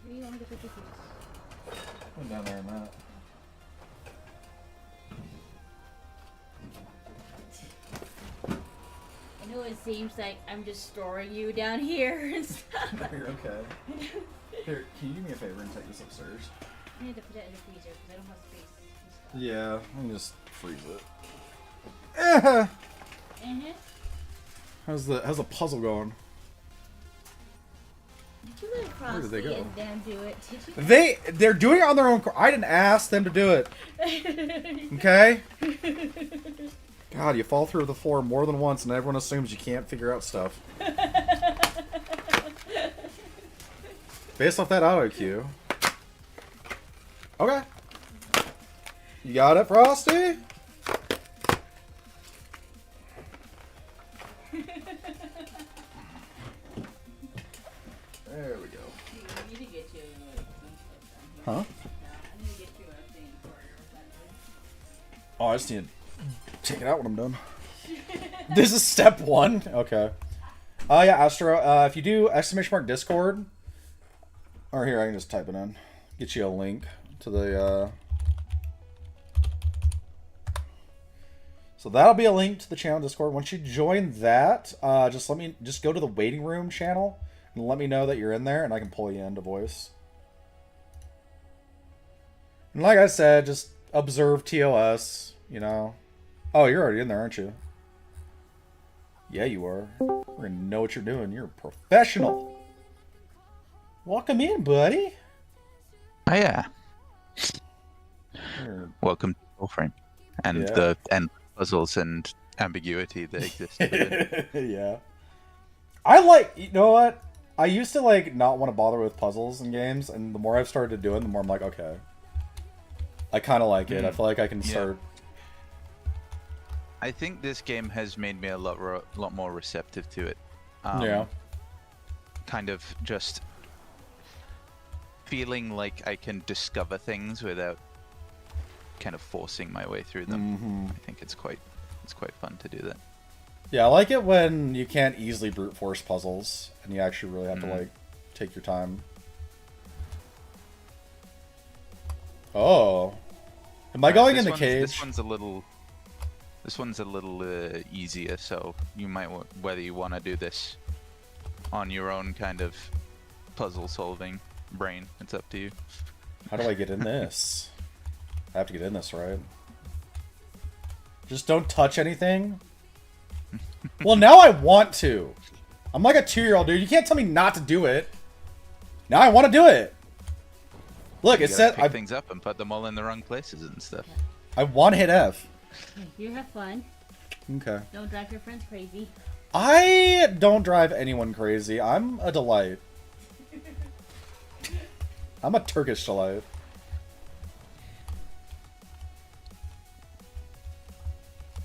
Where do you want to get the cookies? Put down there in that. I know it seems like I'm just storing you down here and stuff. You're okay. Here, can you do me a favor and take this upstairs? I need to put it in the freezer because I don't have space and stuff. Yeah, I can just freeze it. Mm-hmm. How's the puzzle going? Did you let Where did they Frosty go? and them do it? Did you? They're doing it on their own. I didn't ask them to do it. Okay. God, you fall through the floor more than once, and everyone assumes you can't figure out stuff. Based off that auto cue. Okay. You got it, Frosty? There we go. I need to get you some stuff down here. Huh? I need to get you a thing for your assembly. Oh, I just need to take it out when I'm done. This is step one? Okay. Yeah, Astro, if you do !Discord, or here, I can just type it in. Get you a link to the, So that'll be a link to the channel Discord. Once you join that, just go to the waiting room channel and let me know that you're in there, and I can pull you into voice. And like I said, just observe TOS, you know. Oh, you're already in there, aren't you? Yeah, you are. We're gonna know what you're doing. You're a professional. Welcome in, buddy. Oh yeah. You're- Welcome to Soulframe. And Yeah. the end puzzles and ambiguity that exist within. Yeah. I like, you know what? I used to like not want to bother with puzzles in games, and the more I've started to do it, the more I'm like, okay. I kind of like it. I feel like I can Yeah. start. I think this game has made me a lot more receptive to it. Yeah. Kind of just feeling like I can discover things without kind of forcing my way through them. I think it's quite fun to do that. Yeah, I like it when you can't easily brute force puzzles, and you actually really have to like take your time. Oh, am I going in the cage? This one's a little easier, so you might whether you want to do this on your own kind of puzzle solving brain. It's up to you. How do I get in this? I have to get in this, right? Just don't touch anything. Well, now I want to. I'm like a 2-year-old dude. You can't tell me not to do it. Now I want to do it. Look, You it gotta said pick things up and put them all in the wrong places and stuff. I want to hit F. You have fun. Okay. Don't drive your friends crazy. I don't drive anyone crazy. I'm a delight. I'm a Turkish delight.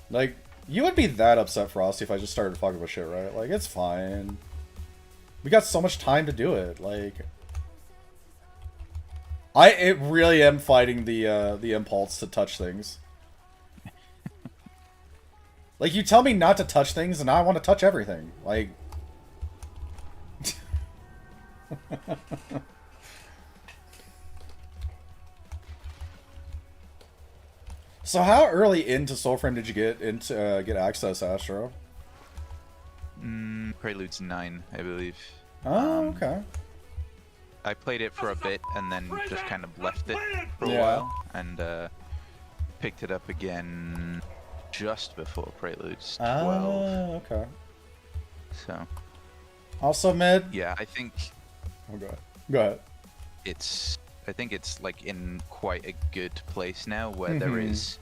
Like, you would be that upset, Frosty, if I just started fucking with shit, right? Like, it's fine. We got so much time to do it. Like, I really am fighting the impulse to touch things. Like, you tell me not to touch things, and I want to touch everything. Like... So how early into Soulframe did you get access, Astro? Prelude's 9, I believe. Oh, okay. I played it for a bit and then just kind of left it for a Yeah. while and picked it up again just before Prelude's 12. Oh, okay. So Also mid. yeah, I think Oh, go ahead. Go ahead. I think it's like in quite a good place now where there Mhm. is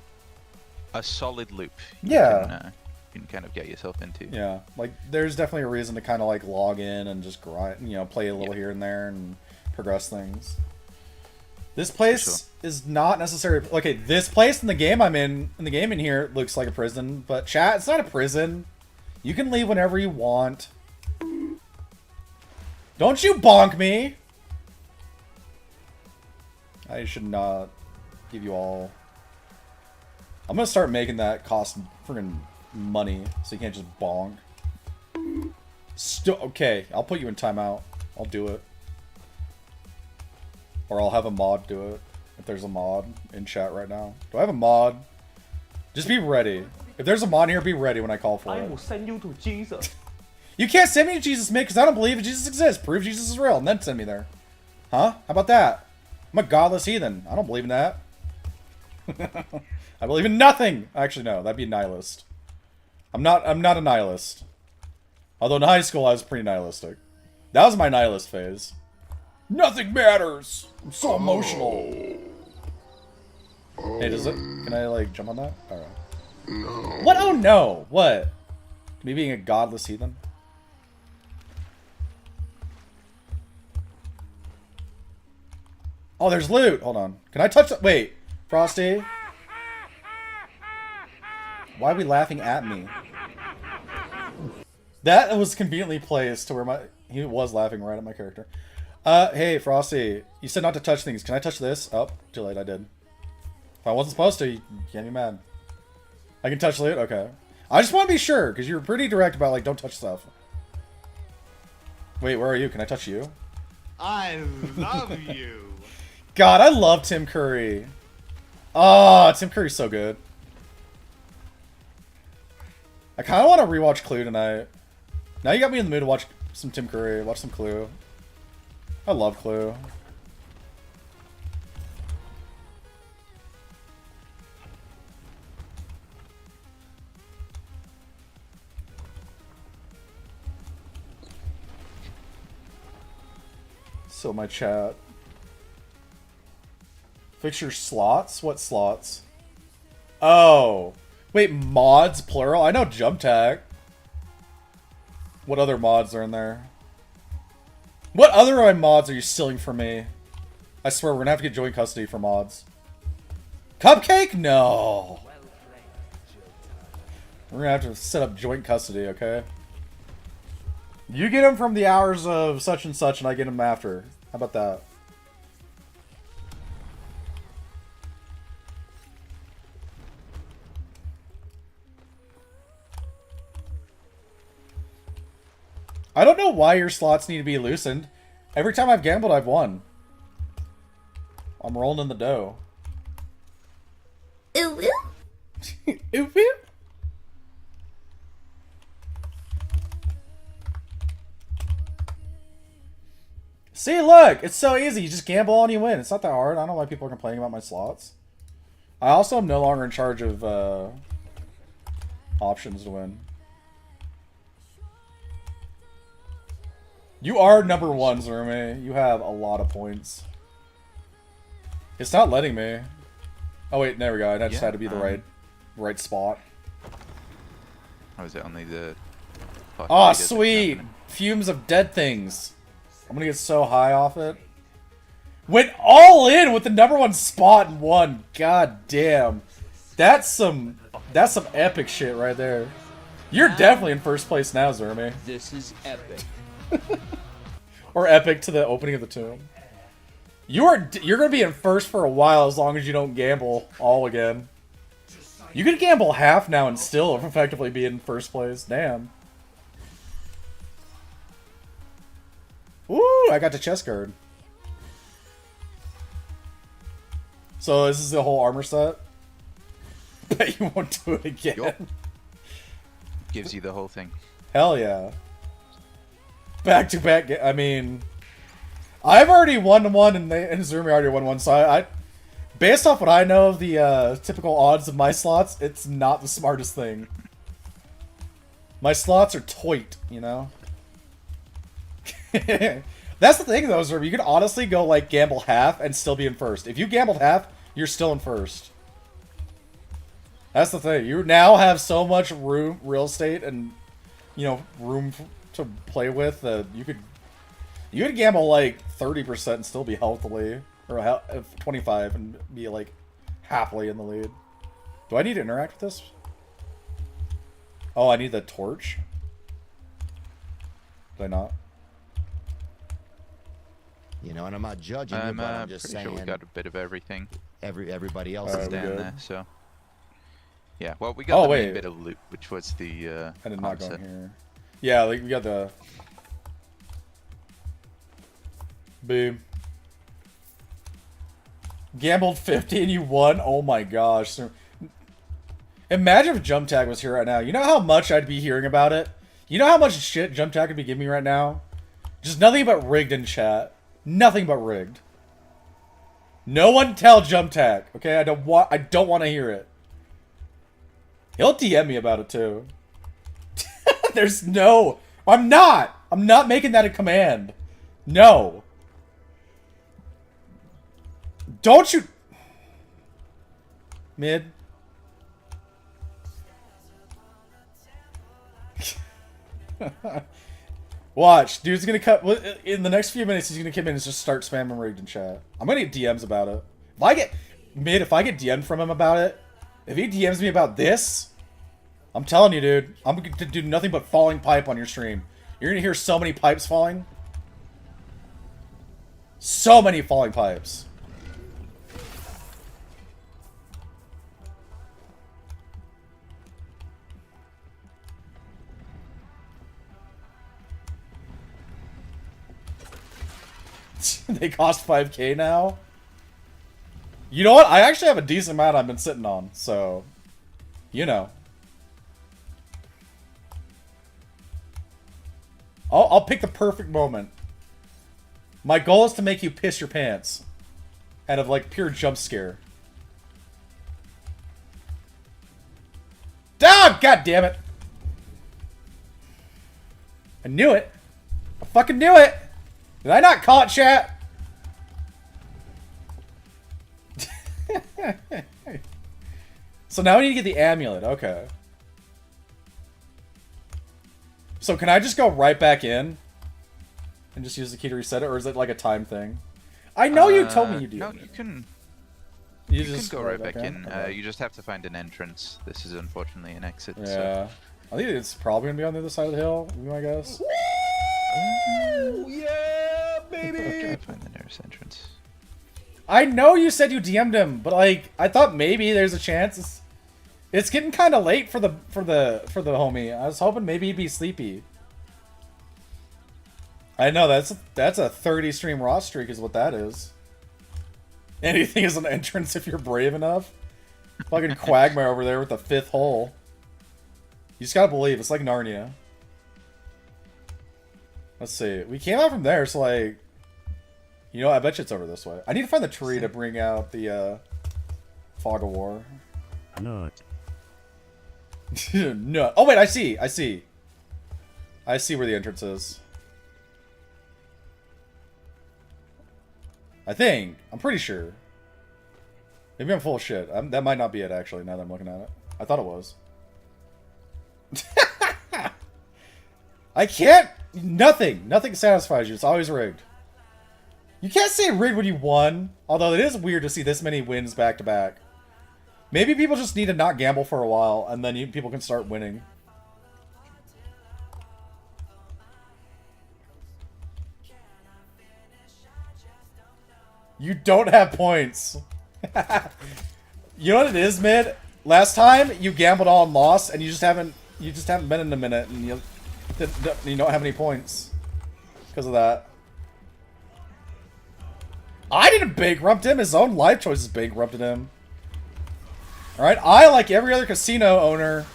a solid loop Yeah. you can kind of get yourself into. Yeah, like there's definitely a reason to kind of like log in and just grind, you know, play a little here and there and progress things. This place is not necessarily okay. This place in the game I'm in the game in here looks like a prison, but chat, it's not a prison. You can leave whenever you want. Don't you bonk me! I should not give you all. I'm gonna start making that cost friggin' money, so you can't just bonk. Okay, I'll put you in timeout. I'll do it. Or I'll have a mod do it. If there's a mod in chat right now. Do I have a mod? Just be ready. If there's a mod here, be ready when I call for I it. will send you to Jesus. You can't send me to Jesus, mate, because I don't believe Jesus exists. Prove Jesus is real, and then send me there. Huh? How about that? I'm a godless heathen. I don't believe in that. I believe in nothing. Actually, no. That'd be a nihilist. I'm not a nihilist. Although in high school, I was pretty nihilistic. That was my nihilist phase. Nothing matters. I'm so emotional. Hey, does it? Can I, like, jump on that? Alright. What? Oh, no. What? Me being a godless heathen? Oh, there's loot. Hold on. Can I touch that? Wait. Frosty? Why are we laughing at me? That was conveniently placed to where he was laughing right at my character. Hey, Frosty. You said not to touch things. Can I touch this? Oh, too late. I did. If I wasn't supposed to, you can't be mad. I can touch loot? Okay. I just want to be sure, because you were pretty direct about, like, don't touch stuff. Wait, where are you? Can I touch you? I love you. God, I love Tim Curry. Oh, Tim Curry's so good. I kind of want to rewatch Clue tonight. Now you got me in the mood to watch some Tim Curry, watch some Clue. I love Clue. So my chat. Fix your slots? What slots? Oh. Wait, mods plural? I know Jump Tag. What other mods are in there? What other mods are you stealing from me? I swear, we're gonna have to get joint custody for mods. Cupcake? No. We're gonna have to set up joint custody, okay? You get him from the hours of such and such, and I get him after. How about that? I don't know why your slots need to be loosened. Every time I've gambled, I've won. I'm rolling in the dough. Ooh, ooh. Ooh, ooh. See, look! It's so easy. You just gamble and you win. It's not that hard. I don't know why people are complaining about my slots. I also am no longer in charge of options to win. You are number one, Zerme. You have a lot of points. It's not letting me. Oh wait, there we go. I just had to be the right spot. How is it only the... Oh, sweet! Fumes of dead things. I'm gonna get so high off it. Went all in with the number one spot and won. God damn. That's some epic shit right there. You're definitely in first place now, Zerme. This is epic. Or epic to the opening of the tomb. You're gonna be in first for a while as long as you don't gamble all again. You can gamble half now and still effectively be in first place. Damn. Ooh, I got the chest guard. So this is the whole armor set? Bet you won't do it again. Yup. Gives you the whole thing. Hell yeah. Back to back. I mean, I've already won one, and Zerme already won one. So Based off what I know of the typical odds of my slots, it's not the smartest thing. My slots are toit, you know? That's the thing, though, Zerb. You can honestly go, like, gamble half and still be in first. If you gambled half, you're still in first. That's the thing. You now have so much real estate, and, you know, room to play with that you could gamble, like, 30% and still be healthily, or 25 and be, like, happily in the lead. Do I need to interact with this? Oh, I need the torch? Did I not? You know, and I'm not judging you, but I'm just saying. Sure we got a bit of everything. Everybody else is down down there, so. Yeah, well, we got the main bit of loot, which was the. I did not go in here. Yeah, like we got the. Boom. Gambled 50 and you won. Oh my gosh! So, imagine if Jump Tag was here right now. You know how much I'd be hearing about it. You know how much shit Jump Tag could be giving me right now. Just nothing but rigged in chat. Nothing but rigged. No one tell Jump Tag, okay? I don't want to hear it. He'll DM me about it too. There's no. I'm not making that a command. No. Don't you. Mid. Watch, dude's gonna cut in the next few minutes. He's gonna come in and just start spamming rigged in chat. I'm gonna get DMs about it. If I get DM'd from him about it, if he DMs me about this, I'm telling you, dude, I'm gonna do nothing but falling pipe on your stream. You're gonna hear so many pipes falling, so many falling pipes. They cost 5K now. You know what? I actually have a decent amount I've been sitting on, so you know. I'll pick the perfect moment. My goal is to make you piss your pants out of like pure jump scare. Ah, God damn it! I knew it. I fucking knew it. Did I not call it, chat? So now we need to get the amulet. Okay. So can I just go right back in and just use the key to reset it, or is it like a time thing? I know you told me you do. No, you can. You can just go right back in. Okay. You just have to find an entrance. This is unfortunately an exit. Yeah. So. I think it's probably gonna be on the other side of the hill. I guess. Ooh, yeah, I'm baby. trying to find the nearest entrance. I know you said you DM'd him, but like I thought maybe there's a chance. It's getting kind of late for the homie. I was hoping maybe he'd be sleepy. I know that's a 30 stream raw streak is what that is. Anything is an entrance if you're brave enough. Fucking Quagmire over there with the 5th hole. You just gotta believe it's like Narnia. Let's see. We came out from there, so like, you know, I bet you it's over this way. I need to find the tree to bring out the Fog of War. No. No. Oh wait, I see where the entrance is. I think. I'm pretty sure. Maybe I'm full of shit. That might not be it, actually, now that I'm looking at it. I thought it was. I can't... Nothing satisfies you. It's always rigged. You can't say rigged when you won. Although it is weird to see this many wins back to back. Maybe people just need to not gamble for a while, and then people can start winning. You don't have points. You know what it is, mid? Last time you gambled all and lost, and you just haven't been in a minute, and you don't have any points because of that. I didn't bankrupt him. His own life choices bankrupted him. Alright, I, like every other casino owner,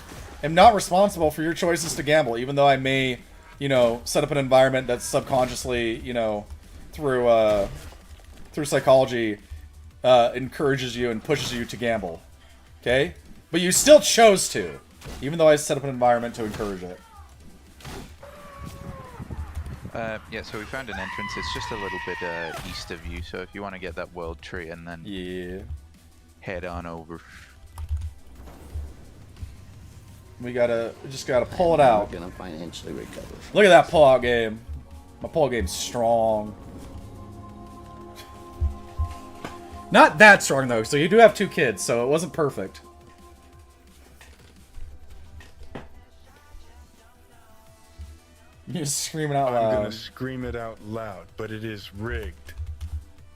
am not responsible for your choices to gamble, even though I may, you know, set up an environment that's subconsciously, you know, through psychology, encourages you and pushes you to gamble. Okay? But you still chose to, even though I set up an environment to encourage it. Yeah, so we found an entrance. It's just a little bit east of you, so if you want to get that world tree and then head on over. We just gotta pull it out. We're gonna financially recover. Look at that pull-out game. My pull-out game's strong. Not that strong though, so you do have 2 kids, so it wasn't perfect. You're screaming out loud. I'm gonna scream it out loud, but it is rigged.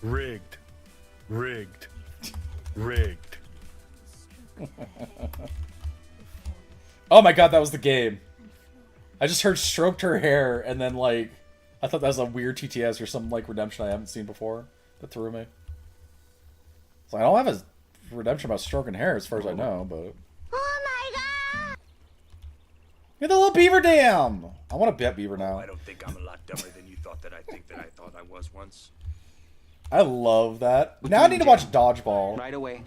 Rigged. Rigged. Rigged. Oh my god, that was the game. I just heard stroked her hair, and then, like, I thought that was a weird TTS or some, like, redemption I haven't seen before. That threw me. So I don't have a redemption about stroking hair, as far as I know, but... Oh my god! Get the little beaver dam! I want to bet beaver now. I don't think I'm a lot dumber than you thought that I think that I thought I was once. I love that. Now I need to watch Dodgeball. Right away.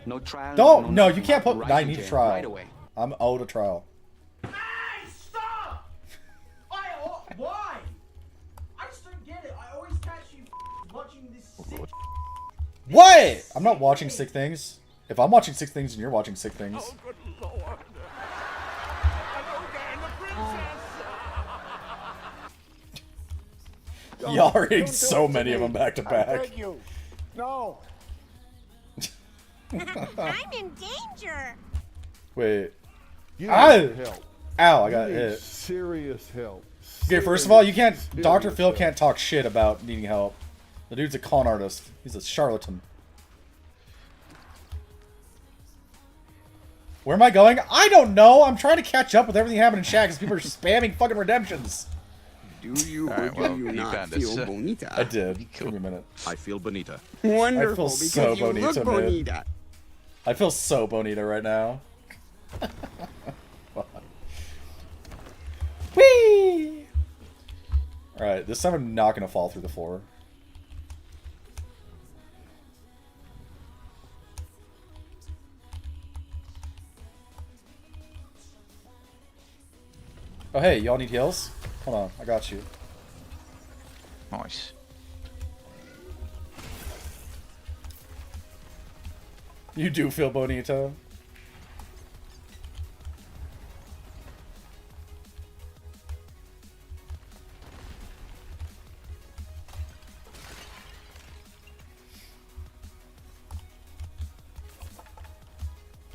No trial. Don't! No, you can't put... Right I need a trial. Right away. I'm owed a trial. Hey, stop! Why? I just don't get it. I always catch you watching this sick... What? I'm not watching Sick Things. If I'm watching Sick Things and you're watching Sick Things. Oh, good lord. Y'all are hitting so many of them back to back. I beg you. No. I'm in danger. Wait. You Ow! need help. Ow, I got You need hit. Serious help. Okay, first of all, you can't... Serious Dr. Phil help. can't talk shit about needing help. The dude's a con artist. He's a charlatan. Where am I going? I don't know! I'm trying to catch up with everything happening in chat because people are spamming fucking redemptions. Do you All right, well, do you you not found feel us. bonita? I did. Give me a minute. I feel bonita. Wonderful, I feel because so you bonita, look man. bonita. I feel so bonita right now. Whee! Alright, this time I'm not gonna fall through the floor. Oh hey, y'all need heals? Hold on, I got you. Nice. You do feel bonito.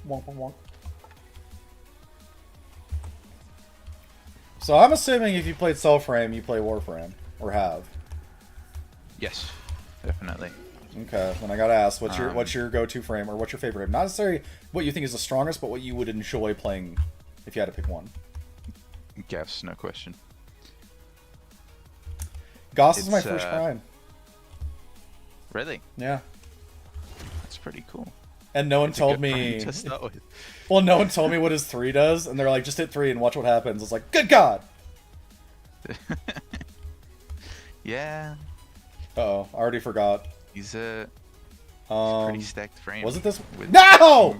Wonk, wonk, wonk. So I'm assuming if you played Soulframe, you play Warframe. Or have. Yes, definitely. Okay, then I gotta ask, what's your go-to frame, or what's your favorite frame? Not necessarily what you think is the strongest, but what you would enjoy playing if you had to pick one. Guess, no question. Goss is my first prime. Really? Yeah. That's pretty cool. And no one That's a told good me... prime to start with. Well, no one told me what his 3 does, and they're like, just hit 3 and watch what happens. It's like, good God! Yeah. Uh-oh, I already forgot. He's a pretty stacked frame. Was it this? With No!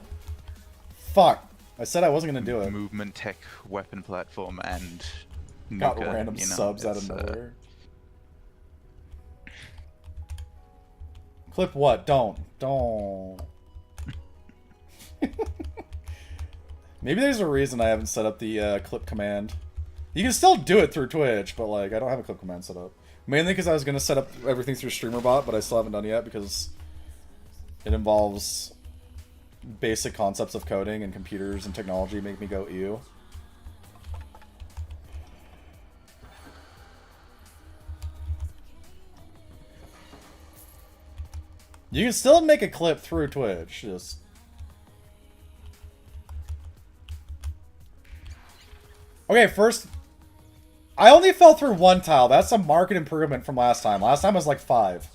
Fuck. I said I wasn't gonna do it. Movement tech, weapon platform, and Got Nuka, random you know, subs out of it's, nowhere. Clip what? Don't. Maybe there's a reason I haven't set up the clip command. You can still do it through Twitch, but like I don't have a clip command set up. Mainly because I was going to set up everything through StreamerBot, but I still haven't done it yet because it involves basic concepts of coding, and computers and technology make me go ew. You can still make a clip through Twitch, just... Okay, first... I only fell through 1 tile. That's a marked improvement from last time. Last time was like 5.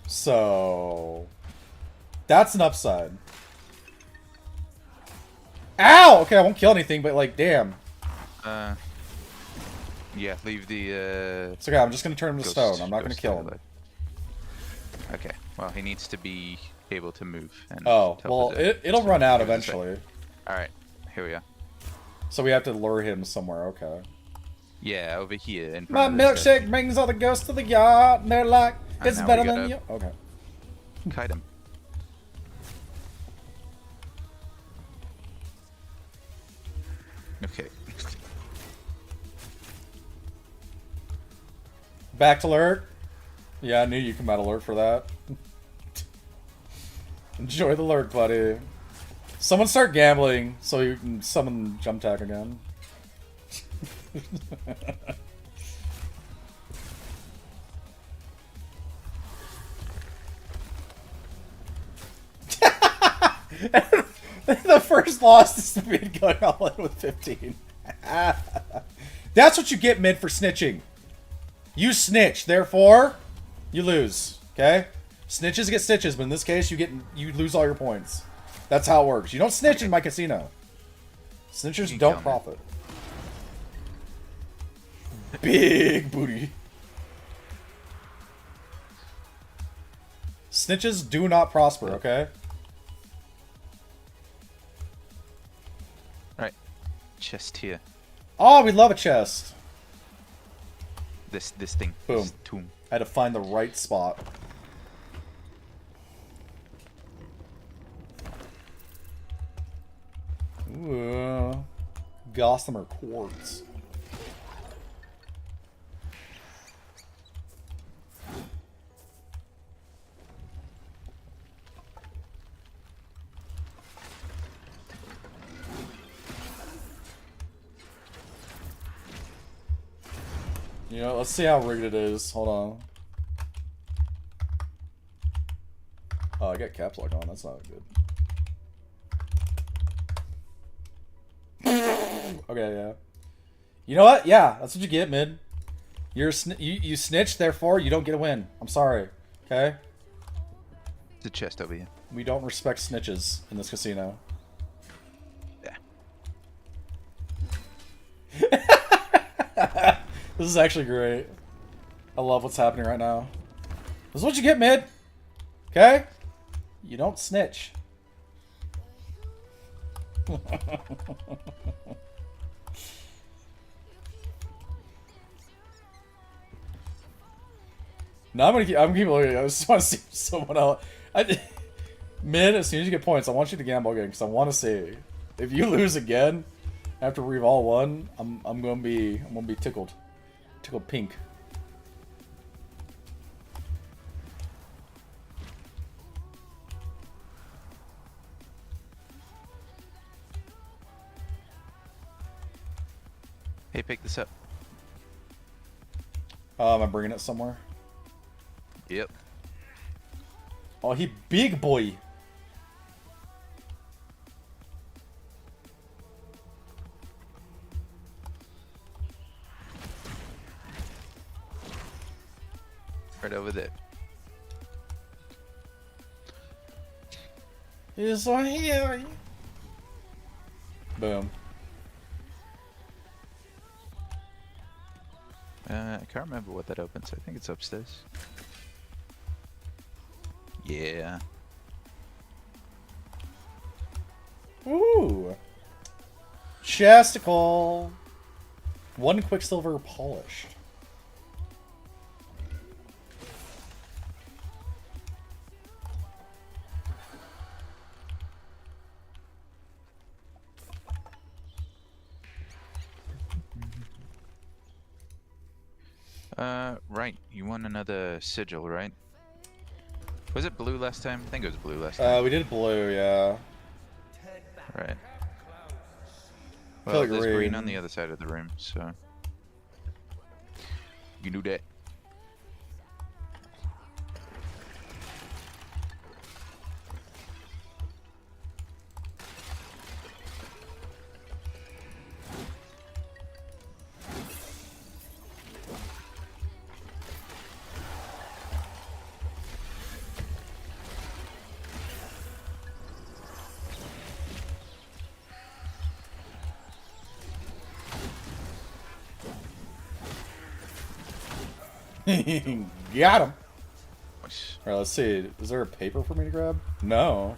So... That's an upside. Ow! Okay, I won't kill anything, but like, damn. Yeah, leave the, It's okay, I'm just gonna turn him to stone. I'm not gonna kill him. Okay, Well, he needs to be able to move. And Oh, well, it'll run out eventually. Alright, here we are. So we have to lure him somewhere, okay. Yeah, over here. In My front of this guy. milkshake brings all the ghosts to the yard, and they're like, And it's now better we than gotta you. Okay. Kite him. Okay. Back to lurk. Yeah, I knew you'd come out alert for that. Enjoy the lurk, buddy. Someone start gambling so you can summon jump tack again. The first loss is the mid going all in with 15. That's what you get, mid, for snitching. You snitch, therefore you lose. Okay? Snitches get stitches, but in this case you lose all your points. That's how it works. You don't snitch in my casino. Snitchers don't profit. Big booty. Snitches do not prosper, okay? Right. Chest here. Oh, we love a chest. This thing. Boom. This tomb. I had to find the right spot. Ooh. Gossamer quartz. You know, let's see how rigged it is. Hold on. Oh, I got caps lock on. That's not good. Okay, yeah. You know what? Yeah, that's what you get, mid. You snitch, therefore you don't get a win. I'm sorry. Okay? The chest over here. We don't respect snitches in this casino. Yeah. This is actually great. I love what's happening right now. This is what you get, mid. Okay? You don't snitch. No, I'm gonna keep looking. I just want to see someone else. Mid, as soon as you get points, I want you to gamble again because I want to see. If you lose again after we've all won, I'm gonna be tickled pink. Hey, pick this up. Am I bringing it somewhere? Yep. Oh, he big boy. Right over there. He's so hairy. Boom. I can't remember what that opens. I think it's upstairs. Yeah. Ooh. Chesticle. One Quicksilver polished. Right. You won another sigil, right? Was it blue last time? I think it was blue last time. We did blue, yeah. Right. I feel Well, like there's green green on the other side of the room, so you can do that. Got him. Nice. Alright, let's see. Is there a paper for me to grab? No.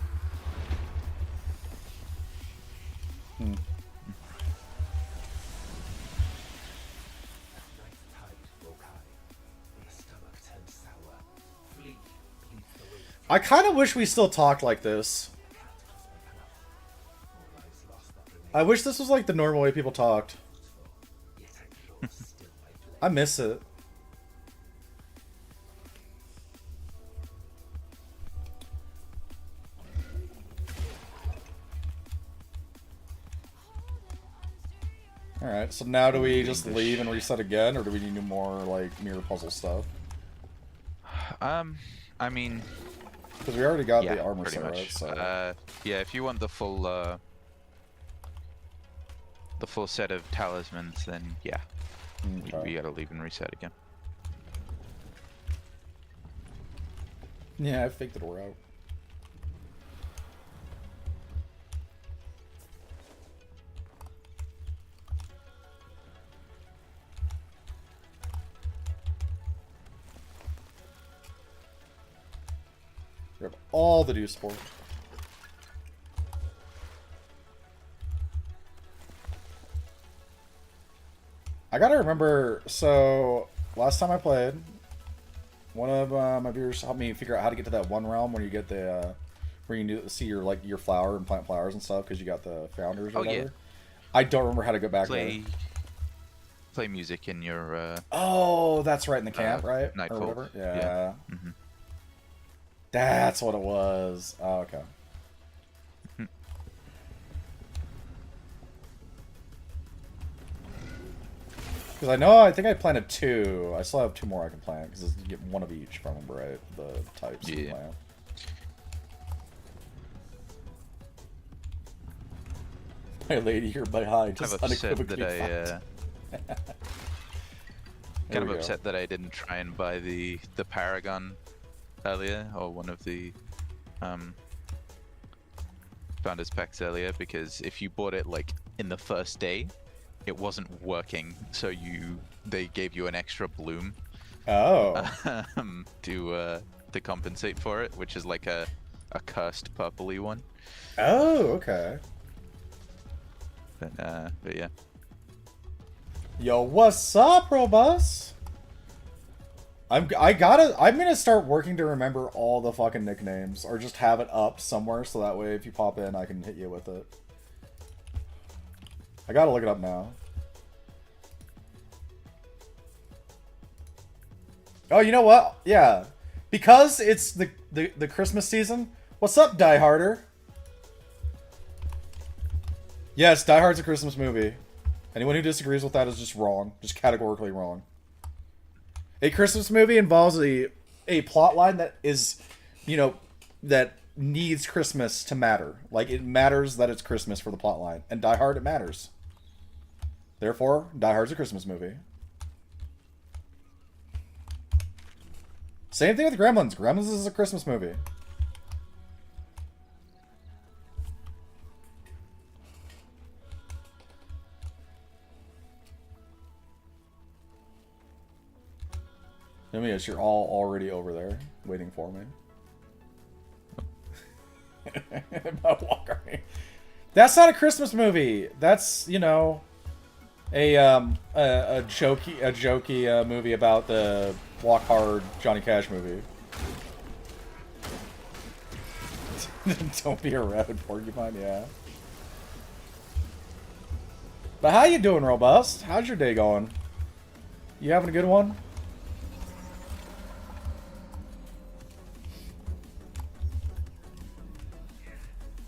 Hmm. I kind of wish we still talked like this. I wish this was like the normal way people talked. I miss it. Alright, so now do we just leave and reset again, or do we need more, like, mirror puzzle stuff? I mean... Because we already got yeah, the armor pretty set, much. right? So... yeah, if you want the full set of talismans, then yeah. Okay. We gotta leave and reset again. Yeah, I faked the door out. Grab all the deuce sport. I gotta remember, so last time I played, one of my viewers helped me figure out how to get to that one realm where you get the where you can see your your flower and plant flowers and stuff because you got the founders or whatever. Yeah. I don't remember how to go back there. Play music in your. Oh, that's right in the camp, right? Night or Cult. whatever. Yeah. Mm-hmm. That's what it was. Oh, okay. Because I think I planted 2. I still have 2 more I can plant because you get 1 of each if I remember right. The types you plant. My lady here behind just unequivocally kind of upset that I didn't try and buy the Paragon earlier, or one of the Founders Packs earlier, because if you bought it like in the first day, it wasn't working, so they gave you an extra bloom. Oh. To compensate for it, which is like a cursed purpley one. Oh, okay. But yeah. Yo, what's up, Robust? I'm gonna start working to remember all the fucking nicknames, or just have it up somewhere so that way if you pop in, I can hit you with it. I gotta look it up now. Oh, you know what? Yeah, because it's the Christmas season. What's up, Die Harder? Yes, Die Hard's a Christmas movie. Anyone who disagrees with that is just wrong. Just categorically wrong. A Christmas movie involves a plot line that is, you know, that needs Christmas to matter. Like, it matters that it's Christmas for the plot line. And Die Hard, it matters. Therefore, Die Hard's a Christmas movie. Same thing with Gremlins. Gremlins is a Christmas movie. Yes, you're all already over there, waiting for me. That's not a Christmas movie. That's, you know, a jokey movie about the Walk Hard Johnny Cash movie. Don't be a rabid porcupine, yeah. But how you doing, Robust? How's your day going? You having a good one?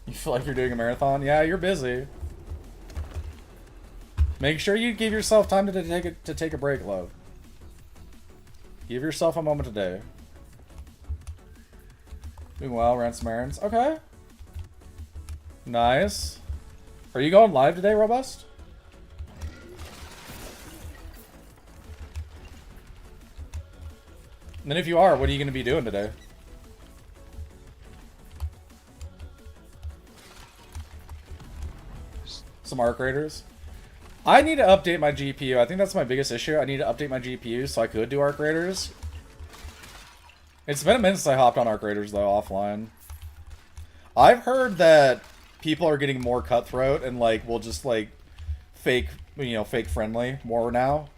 You feel like you're doing a marathon? Yeah, you're busy. Make sure you give yourself time to take a break, love. Give yourself a moment today. Doing well, ran some errands. Okay. Nice. Are you going live today, Robust? And then if you are, what are you going to be doing today? Some arc raiders. I need to update my GPU. I think that's my biggest issue. I need to update my GPU so I could do arc raiders. It's been a minute since I hopped on Arc Raiders, though, offline. I've heard that people are getting more cutthroat and, like, will just, like, fake, you know, fake friendly more now.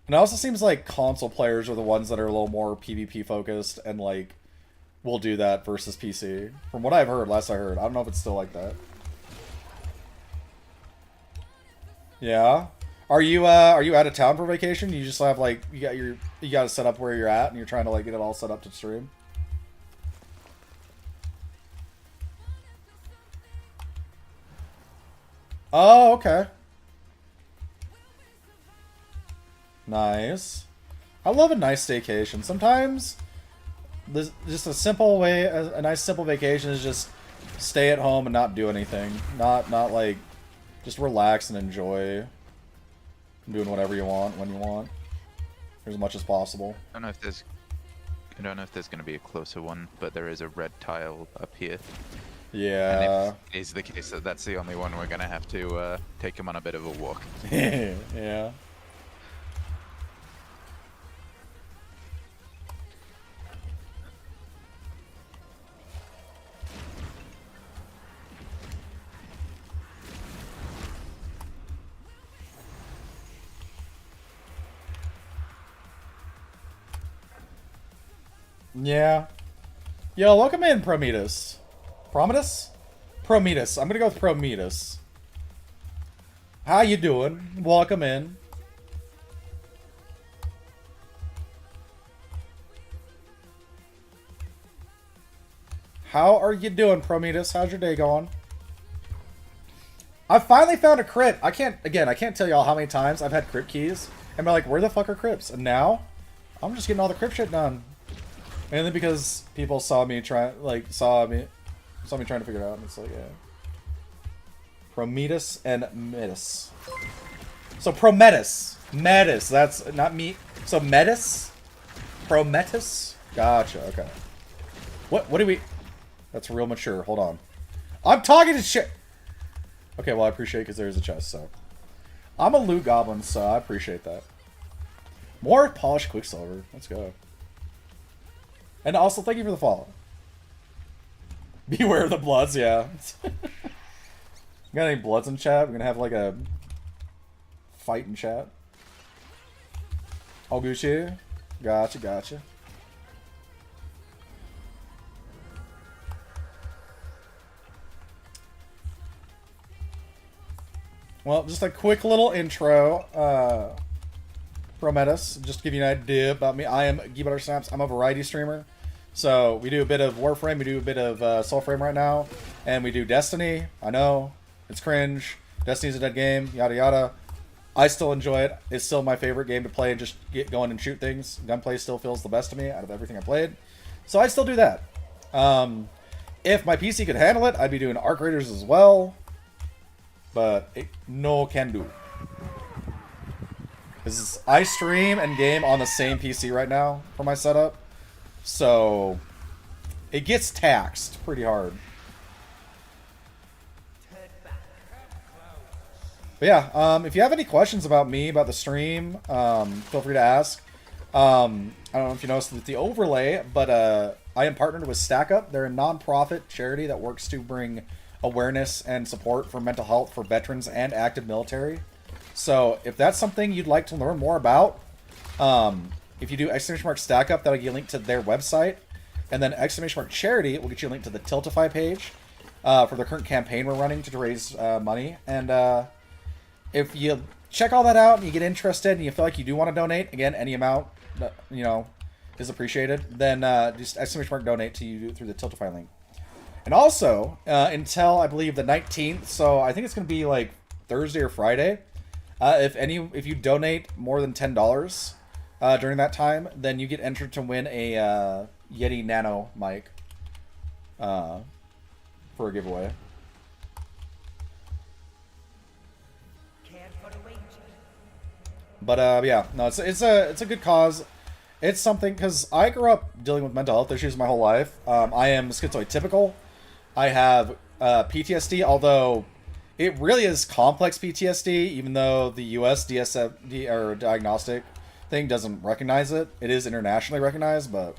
And it also seems like console players are the ones that are a little more PvP focused and, like, will do that versus PC. From what I've heard, last I heard. I don't know if it's still like that. Yeah? Are you out of town for vacation? You just have, like, you got to set up where you're at and you're trying to, like, get it all set up to stream? Oh, okay. Nice. I love a nice staycation. Sometimes, just a simple way, a nice simple vacation is just stay at home and not do anything. Not like, just relax and enjoy doing whatever you want when you want, as much as possible. I don't know if there's going to be a closer one, but there is a red tile up here. Yeah. And if it is the case that that's the only one, we're going to have to take him on a bit of a walk. Yeah. Yeah. Yo, welcome in, Prometheus. Prometheus? Prometheus. I'm gonna go with Prometheus. How you doing? Welcome in. How are you doing, Prometheus? How's your day going? I finally found a crypt. I can't tell y'all how many times I've had crypt keys and been like, where the fuck are crypts? And now, I'm just getting all the crypt shit done. Mainly because people saw me trying to figure it out, and it's like, yeah. Prometheus and Metis. So Prometheus. Metis, that's not me. So Metis? Prometheus? Gotcha, okay. What do we... That's real mature, hold on. I'm talking to shit! Okay, well I appreciate it because there's a chest, so. I'm a loot goblin, so I appreciate that. More polished quicksilver, let's go. And also, thank you for the follow. Beware of the bloods, yeah. Got any bloods in chat? We're gonna have like a fight in chat. All Gucci? Gotcha. Well, just a quick little intro. Prometheus, just to give you an idea about me. I am Geebutter Snaps. I'm a variety streamer. So we do a bit of Warframe, we do a bit of Soulframe right now, and we do Destiny. I know, it's cringe. Destiny's a dead game, yada yada. I still enjoy it. It's still my favorite game to play and just get going and shoot things. Gunplay still feels the best to me out of everything I played. So I still do that. If my PC could handle it, I'd be doing Arc Raiders as well. But it no can do. Because I stream and game on the same PC right now for my setup. So it gets taxed pretty hard. But yeah, if you have any questions about me, about the stream, feel free to ask. I don't know if you noticed with the overlay, but I am partnered with Stack Up. They're a non-profit charity that works to bring awareness and support for mental health for veterans and active military. So if that's something you'd like to learn more about, if you do !Stack Up, that'll get you a link to their website. And then !Charity will get you a link to the Tiltify page for the current campaign we're running to raise money. And if you check all that out and you get interested and you feel like you do want to donate, again, any amount that, you know, is appreciated, then just !Donate to you through the Tiltify link. And also, until I believe the 19th, so I think it's going to be like Thursday or Friday, if you donate more than $10 during that time, then you get entered to win a Yeti Nano mic for a giveaway. But yeah, no, it's a good cause. It's something because I grew up dealing with mental health issues my whole life. I am schizoid typical. I have PTSD, although it really is complex PTSD, even though the US DSM or diagnostic thing doesn't recognize it. It is internationally recognized, but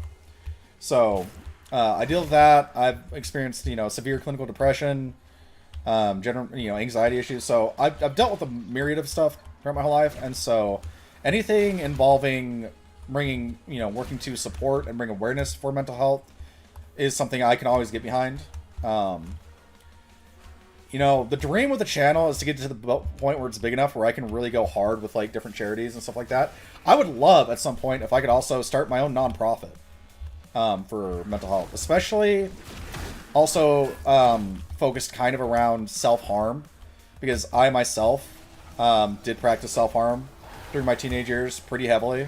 so I deal with that. I've experienced, you know, severe clinical depression, general, you know, anxiety issues. So I've dealt with a myriad of stuff throughout my whole life, and so anything involving bringing, you know, working to support and bring awareness for mental health is something I can always get behind. You know, the dream with the channel is to get to the point where it's big enough where I can really go hard with like different charities and stuff like that. I would love at some point if I could also start my own nonprofit for mental health, especially also focused kind of around self-harm, because I myself did practice self-harm during my teenage years pretty heavily,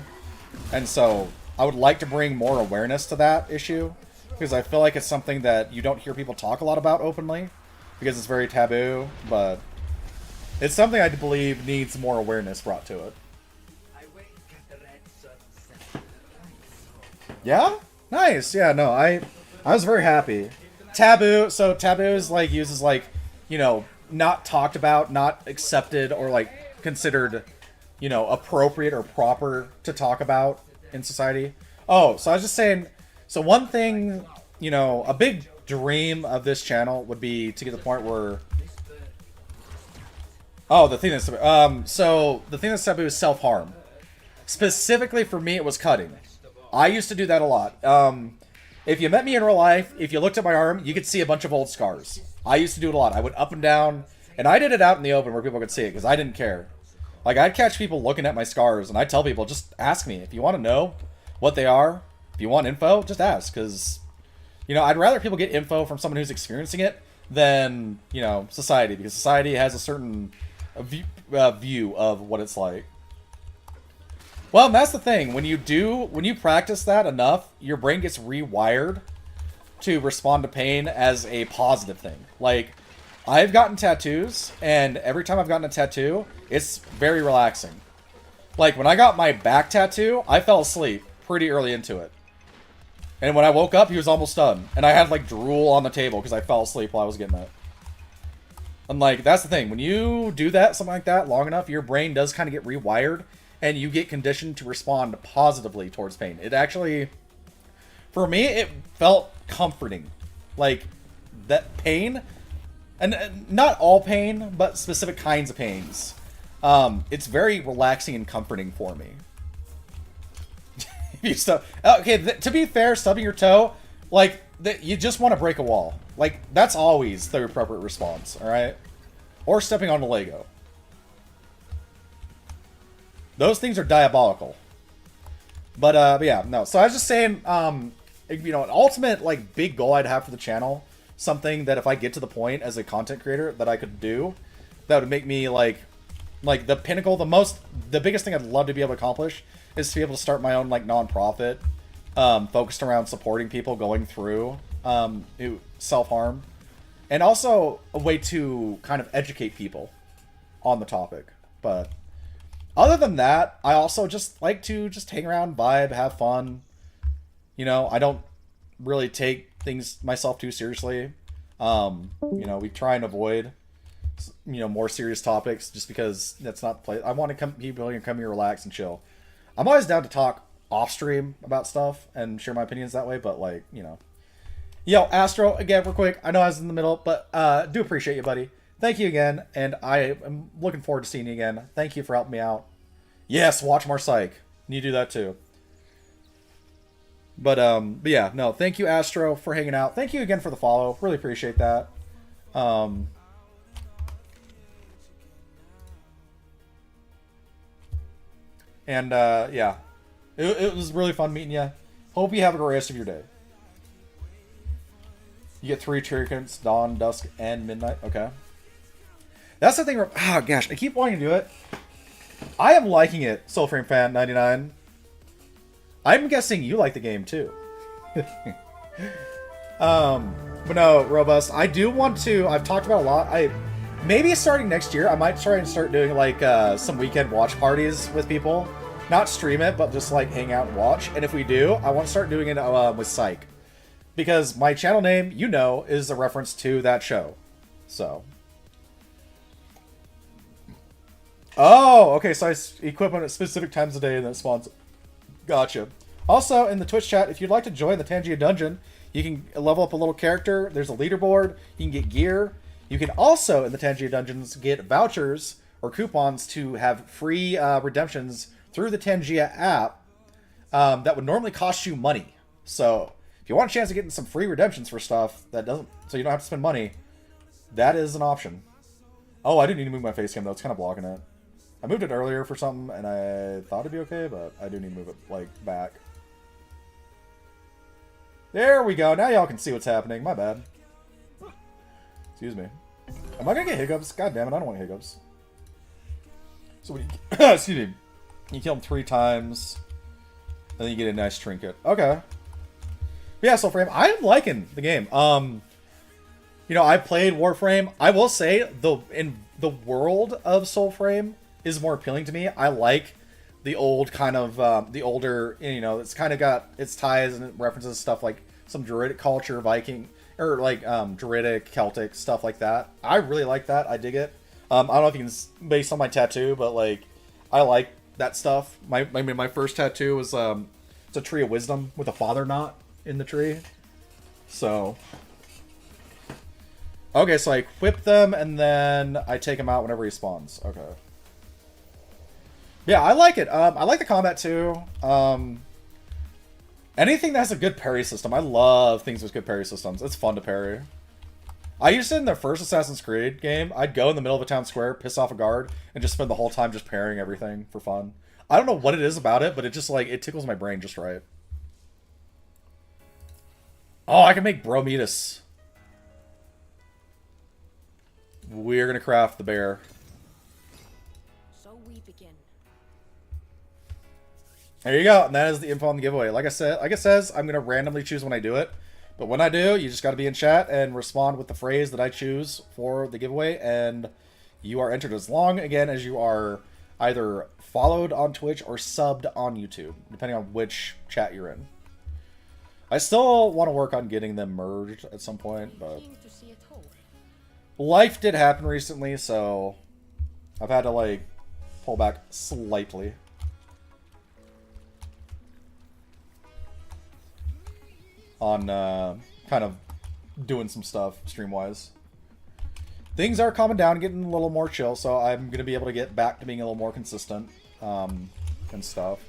and so I would like to bring more awareness to that issue, because I feel like it's something that you don't hear people talk a lot about openly, because it's very taboo, but it's something I believe needs more awareness brought to it. Yeah? Nice. Yeah, no, I was very happy. Taboo, so taboo is like uses like, you know, not talked about, not accepted, or like considered, you know, appropriate or proper to talk about in society. Oh, so I was just saying, so one thing, you know, a big dream of this channel would be to get to the point where, oh, the thing that's so the thing that's taboo is self-harm. Specifically for me, it was cutting. I used to do that a lot. If you met me in real life, if you looked at my arm, you could see a bunch of old scars. I used to do it a lot. I went up and down, and I did it out in the open where people could see it because I didn't care. Like, I'd catch people looking at my scars, and I'd tell people, just ask me. If you want to know what they are, if you want info, just ask, because, you know, I'd rather people get info from someone who's experiencing it than, you know, society, because society has a certain view of what it's like. Well, and that's the thing. When you practice that enough, your brain gets rewired to respond to pain as a positive thing. Like, I've gotten tattoos, and every time I've gotten a tattoo, it's very relaxing. Like, when I got my back tattoo, I fell asleep pretty early into it. And when I woke up, he was almost done. And I had, like, drool on the table because I fell asleep while I was getting it. And, like, that's the thing. When you do that, something like that, long enough, your brain does kind of get rewired, and you get conditioned to respond positively towards pain. It actually, for me, it felt comforting. Like, that pain, and not all pain, but specific kinds of pains. It's very relaxing and comforting for me. Okay, to be fair, stubbing your toe, like, you just want to break a wall. Like, that's always the appropriate response, alright? Or stepping on a Lego. Those things are diabolical. But yeah, no. So I was just saying, you know, an ultimate, like, big goal I'd have for the channel, something that if I get to the point as a content creator that I could do, that would make me, like the pinnacle, the biggest thing I'd love to be able to accomplish is to be able to start my own, like, non-profit, focused around supporting people going through self-harm, and also a way to kind of educate people on the topic. But other than that, I also just like to just hang around, vibe, have fun. You know, I don't really take things myself too seriously. You know, we try and avoid, you know, more serious topics just because that's not the place. I want to people can come here, relax, and chill. I'm always down to talk off stream about stuff and share my opinions that way, but, like, you know. Yo, Astro, again, real quick. I know I was in the middle, but do appreciate you, buddy. Thank you again, and I am looking forward to seeing you again. Thank you for helping me out. Yes, watch more Psych. You do that too. But yeah, no, thank you, Astro, for hanging out. Thank you again for the follow. Really appreciate that. And yeah, it was really fun meeting you. Hope you have a great rest of your day. You get 3 treatments: dawn, dusk, and midnight. Okay. That's the thing. Oh gosh, I keep wanting to do it. I am liking it, Soulframe Fan 99. I'm guessing you like the game too. But no, Robust. I do want to. I've talked about a lot. Maybe starting next year, I might try and start doing, like, some weekend watch parties with people. Not stream it, but just, like, hang out and watch. And if we do, I want to start doing it with Psych. Because my channel name, you know, is a reference to that show. So. Oh, okay, so I equip them at specific times of day and that spawns. Gotcha. Also, in the Twitch chat, if you'd like to join the Tangia Dungeon, you can level up a little character. There's a leaderboard. You can get gear. You can also, in the Tangia Dungeons, get vouchers or coupons to have free redemptions through the Tangia app that would normally cost you money. So, if you want a chance of getting some free redemptions for stuff that doesn't, so you don't have to spend money, that is an option. Oh, I didn't need to move my face cam though. It's kind of blocking it. I moved it earlier for something, and I thought it'd be okay, but I do need to move it, like, back. There we go. Now y'all can see what's happening. My bad. Excuse me. Am I gonna get hiccups? God damn it, I don't want hiccups. So when you, excuse me, you kill him 3 times, and then you get a nice trinket. Okay. Yeah, Soulframe, I'm liking the game. You know, I played Warframe. I will say, in the world of Soulframe is more appealing to me. I like the old kind of, the older, you know, it's kind of got its ties and it references stuff like some Druidic culture, Viking, or like Druidic, Celtic, stuff like that. I really like that. I dig it. I don't know if you can, based on my tattoo, but like, I like that stuff. My first tattoo was, it's a tree of wisdom with a father knot in the tree. So, okay, so I equip them and then I take him out whenever he spawns. Okay. Yeah, I like it. I like the combat too. Anything that has a good parry system. I love things with good parry systems. It's fun to parry. I used it in the first Assassin's Creed game. I'd go in the middle of a town square, piss off a guard, and just spend the whole time just parrying everything for fun. I don't know what it is about it, but it just like, it tickles my brain just right. Oh, I can make Brometus. We're gonna craft the bear. So we begin. There you go, and that is the info on the giveaway. Like I said, like it says, I'm gonna randomly choose when I do it. But when I do, you just gotta be in chat and respond with the phrase that I choose for the giveaway, and you are entered as long, again, as you are either followed on Twitch or subbed on YouTube, depending on which chat you're in. I still want to work on getting them merged at some point, but life did happen recently, so I've had to, like, pull back slightly. On kind of doing some stuff stream-wise. Things are calming down, getting a little more chill, so I'm going to be able to get back to being a little more consistent and stuff.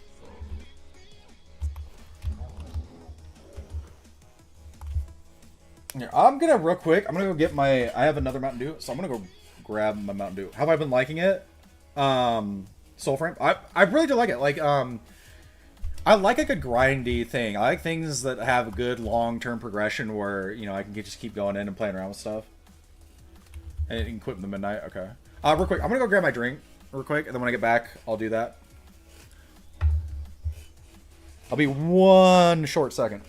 Here, I'm going to, real quick, I'm going to go get my, I have another Mountain Dew, so I'm going to go grab my Mountain Dew. Have I been liking it? Soulframe? I really do like it. Like, I like a good grindy thing. I like things that have a good long-term progression where, you know, I can just keep going in and playing around with stuff. And you can quit in the midnight. Okay. Real quick, I'm going to go grab my drink real quick, and then when I get back, I'll do that. I'll be one short second.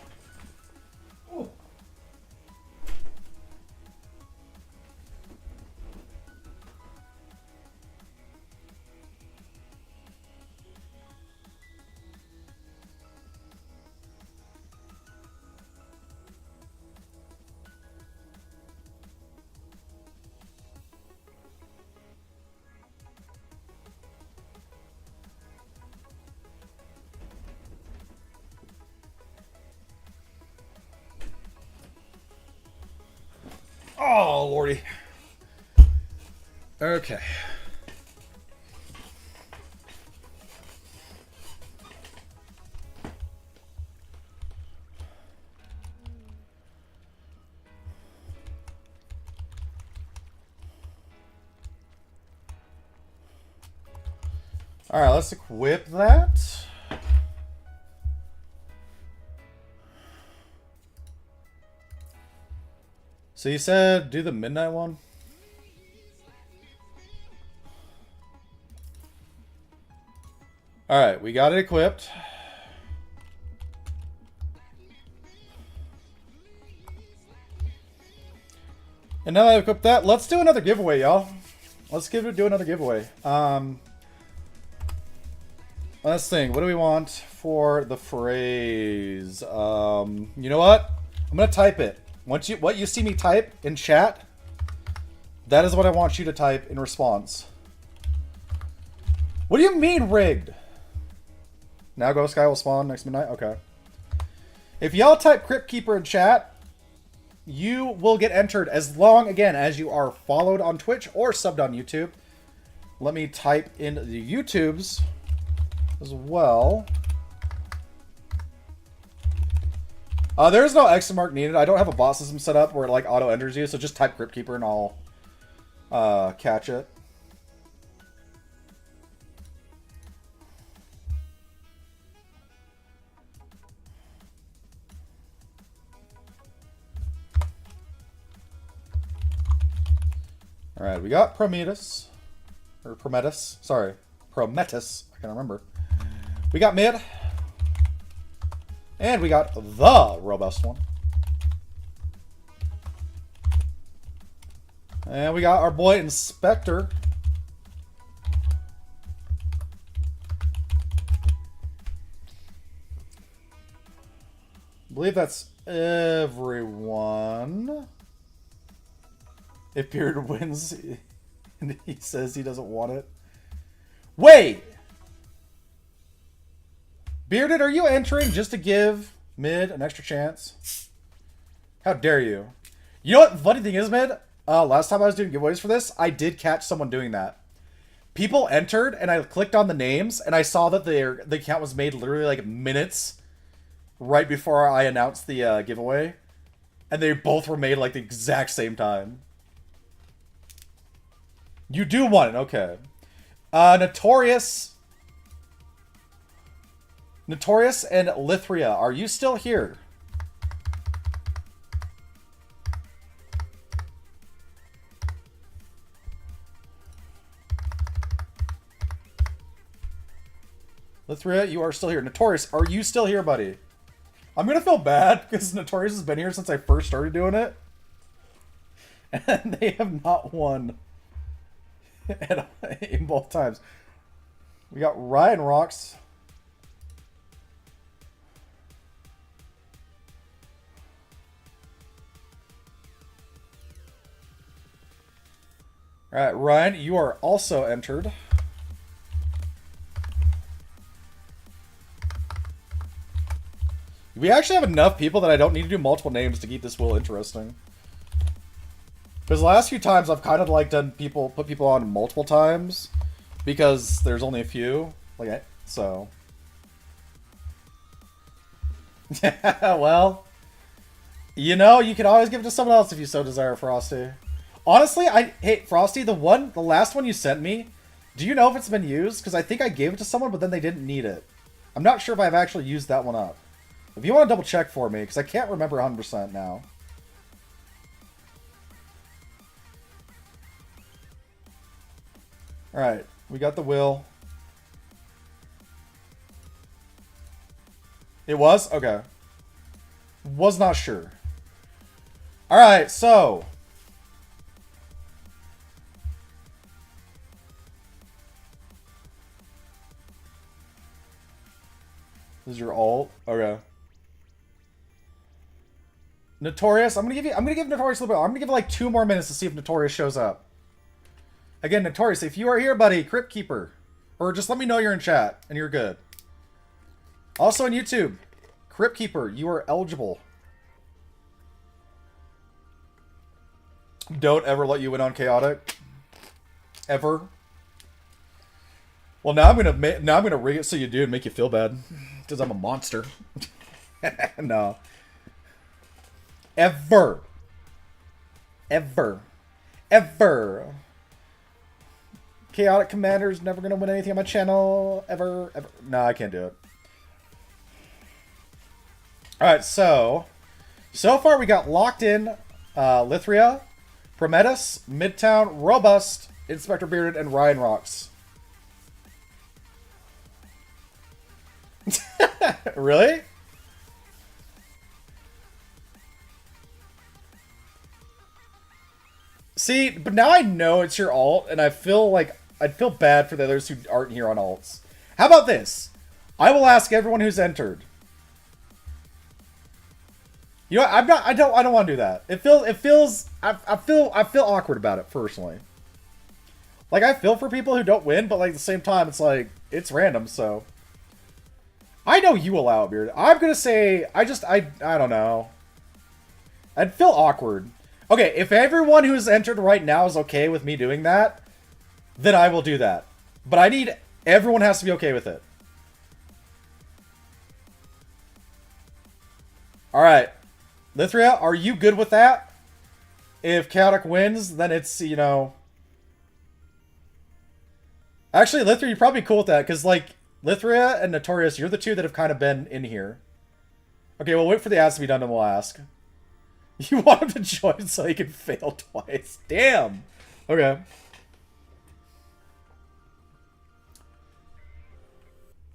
Oh, lordy. Okay. All right, let's equip that. So you said do the midnight one? Alright, we got it equipped. And now that I've equipped that, let's do another giveaway, y'all. Let's do another giveaway. Let's think. What do we want for the phrase? You know what? I'm gonna type it. What you see me type in chat, that is what I want you to type in response. What do you mean rigged? Now Ghost Guy will spawn next midnight? Okay. If y'all type Crypt Keeper in chat, you will get entered as long, again, as you are followed on Twitch or subbed on YouTube. Let me type in the YouTubes as well. There's no exit mark needed. I don't have a bot system set up where it like auto enters you, so just type Crypt Keeper and I'll catch it. Alright, we got Prometheus. Or Prometheus. Sorry. Prometheus. I can't remember. We got mid. And we got the robust one. And we got our boy Inspector. I believe that's everyone. If Beard wins, and he says he doesn't want it. Wait! Bearded, are you entering just to give Mid an extra chance? How dare you? You know what the funny thing is, Mid? Last time I was doing giveaways for this, I did catch someone doing that. People entered, and I clicked on the names, and I saw that the account was made literally like minutes right before I announced the giveaway. And they both were made like the exact same time. You do want it, okay. Notorious and Lithria, are you still here? Lithria, you are still here. Notorious, are you still here, buddy? I'm gonna feel bad because Notorious has been here since I first started doing it. And they have not won. In both times. We got Ryan Rocks. Alright, Ryan, you are also entered. We actually have enough people that I don't need to do multiple names to keep this wheel interesting. Because the last few times I've kind of like put people on multiple times because there's only a few. So. Well, you know, you can always give it to someone else if you so desire, Frosty. Honestly, hey, Frosty, the last one you sent me, do you know if it's been used? Because I think I gave it to someone, but then they didn't need it. I'm not sure if I've actually used that one up. If you want to double check for me, because I can't remember 100% now. Alright, we got the will. It was? Okay. Was not sure. Alright, so. This is your ult? Okay. Notorious, I'm gonna give Notorious a little bit. I'm gonna give it like 2 more minutes to see if Notorious shows up. Again, Notorious, if you are here, buddy, Crypt Keeper. Or just let me know you're in chat, and you're good. Also on YouTube, Crypt Keeper, you are eligible. Don't ever let you win on Chaotic. Ever. Well, now I'm gonna rig it so you do and make you feel bad. Because I'm a monster. No. Ever. Ever. Ever. Chaotic Commander's never gonna win anything on my channel. Ever. No, I can't do it. Alright, so far we got Locked In, Lithria, Prometheus, Midtown, Robust, Inspector Bearded, and Ryan Rocks. Really? See, but now I know it's your alt, and I feel like I'd feel bad for the others who aren't here on alts. How about this? I will ask everyone who's entered. You know, I don't want to do that. I feel awkward about it personally. Like, I feel for people who don't win, but like at the same time, it's like, it's random, so. I know you allow it, Beard. I'm gonna say, I don't know. I'd feel awkward. Okay, if everyone who's entered right now is okay with me doing that, then I will do that. But I need, everyone has to be okay with it. Alright. Lithria, are you good with that? If Chaotic wins, then it's, you know... Actually, Lithria, you're probably cool with that, because, like, Lithria and Notorious, you're the two that have kind of been in here. Okay, we'll wait for the ads to be done and we'll ask. You want him to join so he can fail twice. Damn! Okay.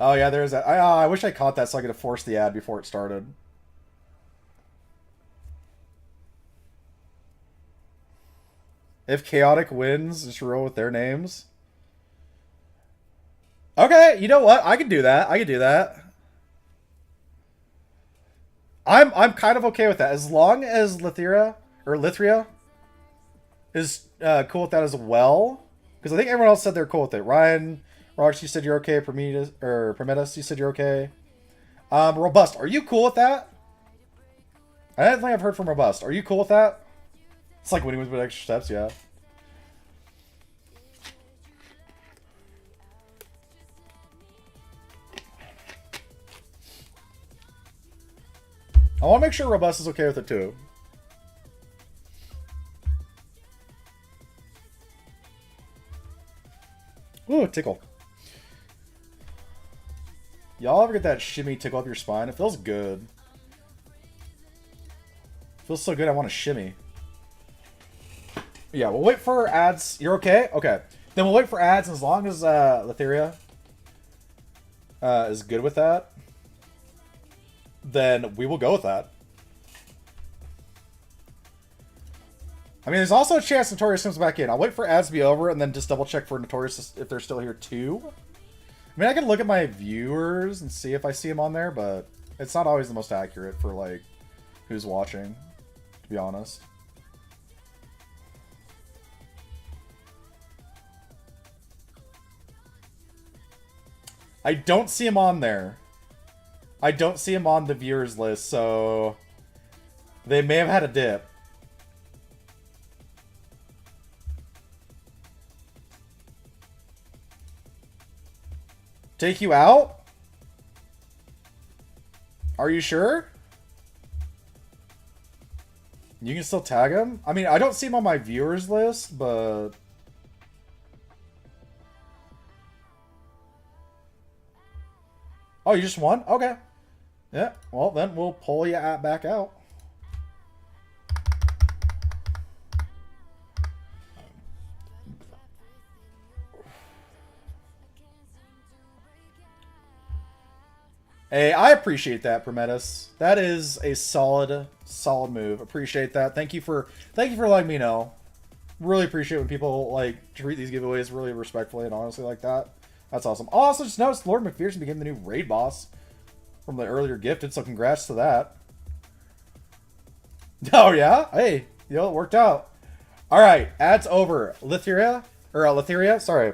Oh, yeah, there's that. I wish I caught that so I could have forced the ad before it started. If Chaotic wins, just roll with their names. Okay, you know what? I can do that. I can do that. I'm kind of okay with that. As long as Lithria is cool with that as well. Because I think everyone else said they're cool with it. Ryan, Rox, you said you're okay. Prometheus, you said you're okay. Robust, are you cool with that? I don't think I've heard from Robust. Are you cool with that? It's like winning with extra steps, yeah. I want to make sure Robust is okay with it too. Ooh, tickle. Y'all ever get that shimmy tickle up your spine? It feels good. It feels so good I want to shimmy. Yeah, we'll wait for ads. You're okay? Okay. Then we'll wait for ads, and as long as Lithria is good with that, then we will go with that. I mean, there's also a chance Notorious comes back in. I'll wait for ads to be over and then just double check for Notorious if they're still here too. I mean, I can look at my viewers and see if I see them on there, but it's not always the most accurate for, like, who's watching, to be honest. I don't see him on there. I don't see him on the viewers list, so they may have had a dip. Take you out? Are you sure? You can still tag him? I mean, I don't see him on my viewers list, but... Oh, you just won? Okay. Yeah, well, then we'll pull you back out. Hey, I appreciate that, Prometheus. That is a solid move. Appreciate that. Thank you for letting me know. Really appreciate when people like treat these giveaways really respectfully and honestly like that. That's awesome. Also, just noticed Lord McPherson became the new raid boss from the earlier gifted, so congrats to that. Oh yeah? Hey, you know, it worked out. Alright, ads over. Lithria, sorry.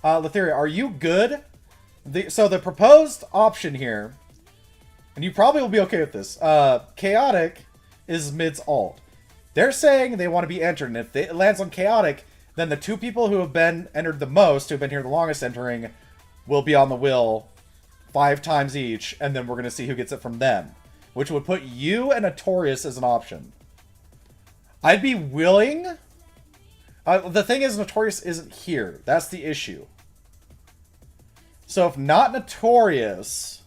Lithria, are you good? So the proposed option here, and you probably will be okay with this, Chaotic is mid's alt. They're saying they want to be entered, and if it lands on Chaotic, then the two people who have been entered the most, who have been here the longest entering, will be on the wheel 5 times each, and then we're going to see who gets it from them. Which would put you and Notorious as an option. I'd be willing... the thing is, Notorious isn't here. That's the issue. So if not Notorious...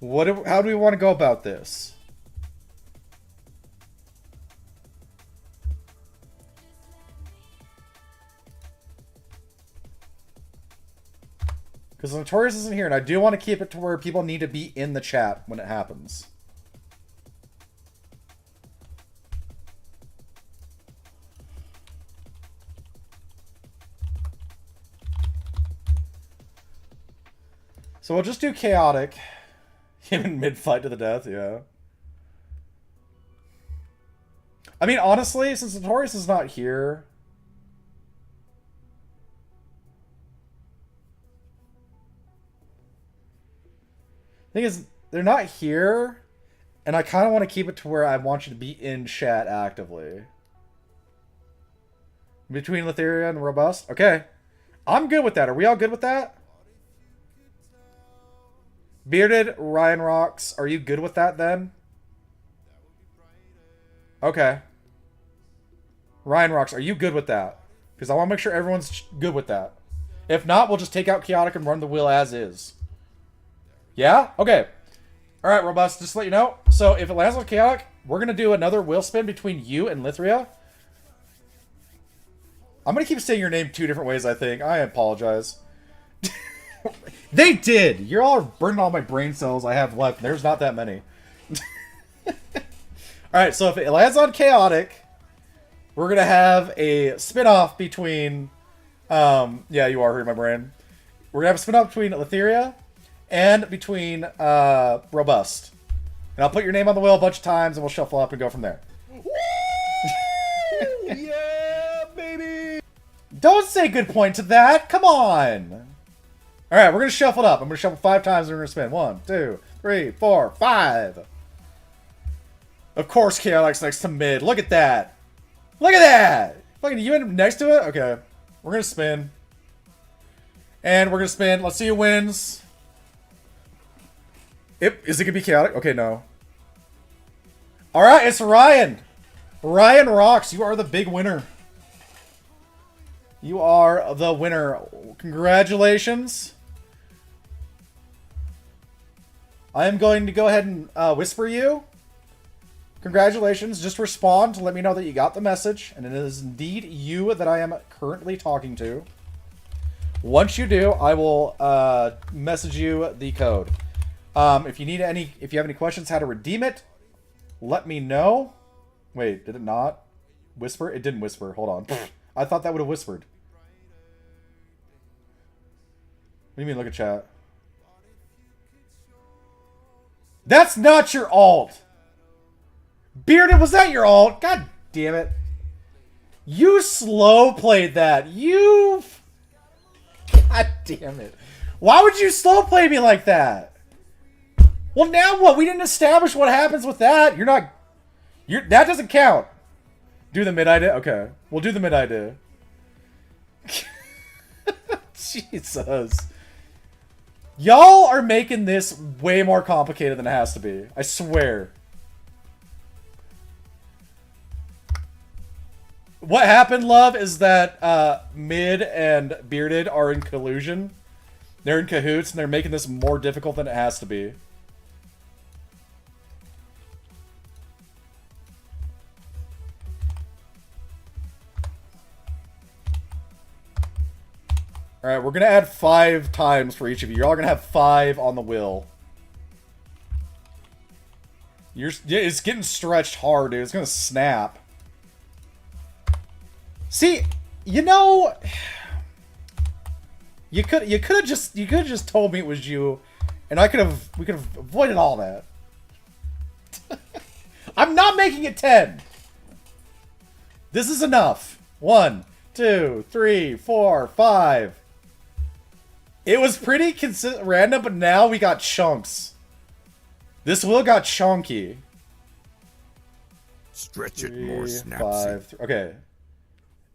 how do we want to go about this? Because Notorious isn't here, and I do want to keep it to where people need to be in the chat when it happens. So we'll just do Chaotic. Him in mid-fight to the death, yeah. I mean, honestly, since Notorious is not here, Thing is, they're not here, and I kind of want to keep it to where I want you to be in chat actively. Between Letheria and Robust? Okay. I'm good with that. Are we all good with that? Bearded, Ryan Rocks, are you good with that then? Okay. Ryan Rocks, are you good with that? Because I want to make sure everyone's good with that. If not, we'll just take out Chaotic and run the wheel as is. Yeah? Okay. Alright, Robust, just to let you know. So, if it lands on Chaotic, we're going to do another wheel spin between you and Lithria. I'm going to keep saying your name 2 different ways, I think. I apologize. They did! You're all burning all my brain cells I have left. There's not that many. Alright, so if it lands on Chaotic, we're going to have a spin-off between... yeah, you are hurting my brain. We're going to have a spin-off between Letheria and between Robust. And I'll put your name on the wheel a bunch of times, and we'll shuffle up and go from there. Yeah, baby! Don't say good point to that! Come on! Alright, we're going to shuffle it up. I'm going to shuffle 5 times, and we're going to spin. 1, 2, 3, 4, 5. Of course, Chaotic's next to mid. Look at that! Look at that! Fucking, you end up next to it? Okay. We're going to spin. And we're going to spin. Let's see who wins. Is it going to be Chaotic? Okay, no. Alright, it's Ryan. Ryan Rocks, you are the big winner. You are the winner. Congratulations. I am going to go ahead and whisper you. Congratulations. Just respond to let me know that you got the message, and it is indeed you that I am currently talking to. Once you do, I will message you the code. If you have any questions how to redeem it, let me know. Wait, did it not whisper? It didn't whisper. Hold on. I thought that would have whispered. What do you mean, look at chat? That's not your alt! Bearded, was that your alt? God damn it. You slow played that. You... God damn it. Why would you slow play me like that? Well, now what? We didn't establish what happens with that. You're not... that doesn't count. Do the mid idea? Okay. We'll do the mid idea. Jesus. Y'all are making this way more complicated than it has to be. I swear. What happened, love, is that Mid and Bearded are in collusion. They're in cahoots, and they're making this more difficult than it has to be. Alright, we're gonna add 5 times for each of you. You're all gonna have 5 on the wheel. It's getting stretched hard, dude. It's gonna snap. See, you know, you could have just told me it was you, and we could have avoided all that. I'm not making it 10. This is enough. 1, 2, 3, 4, 5. It was pretty random, but now we got chunks. This wheel got chunky. Stretch it more, 3, Snapsy. 5, okay.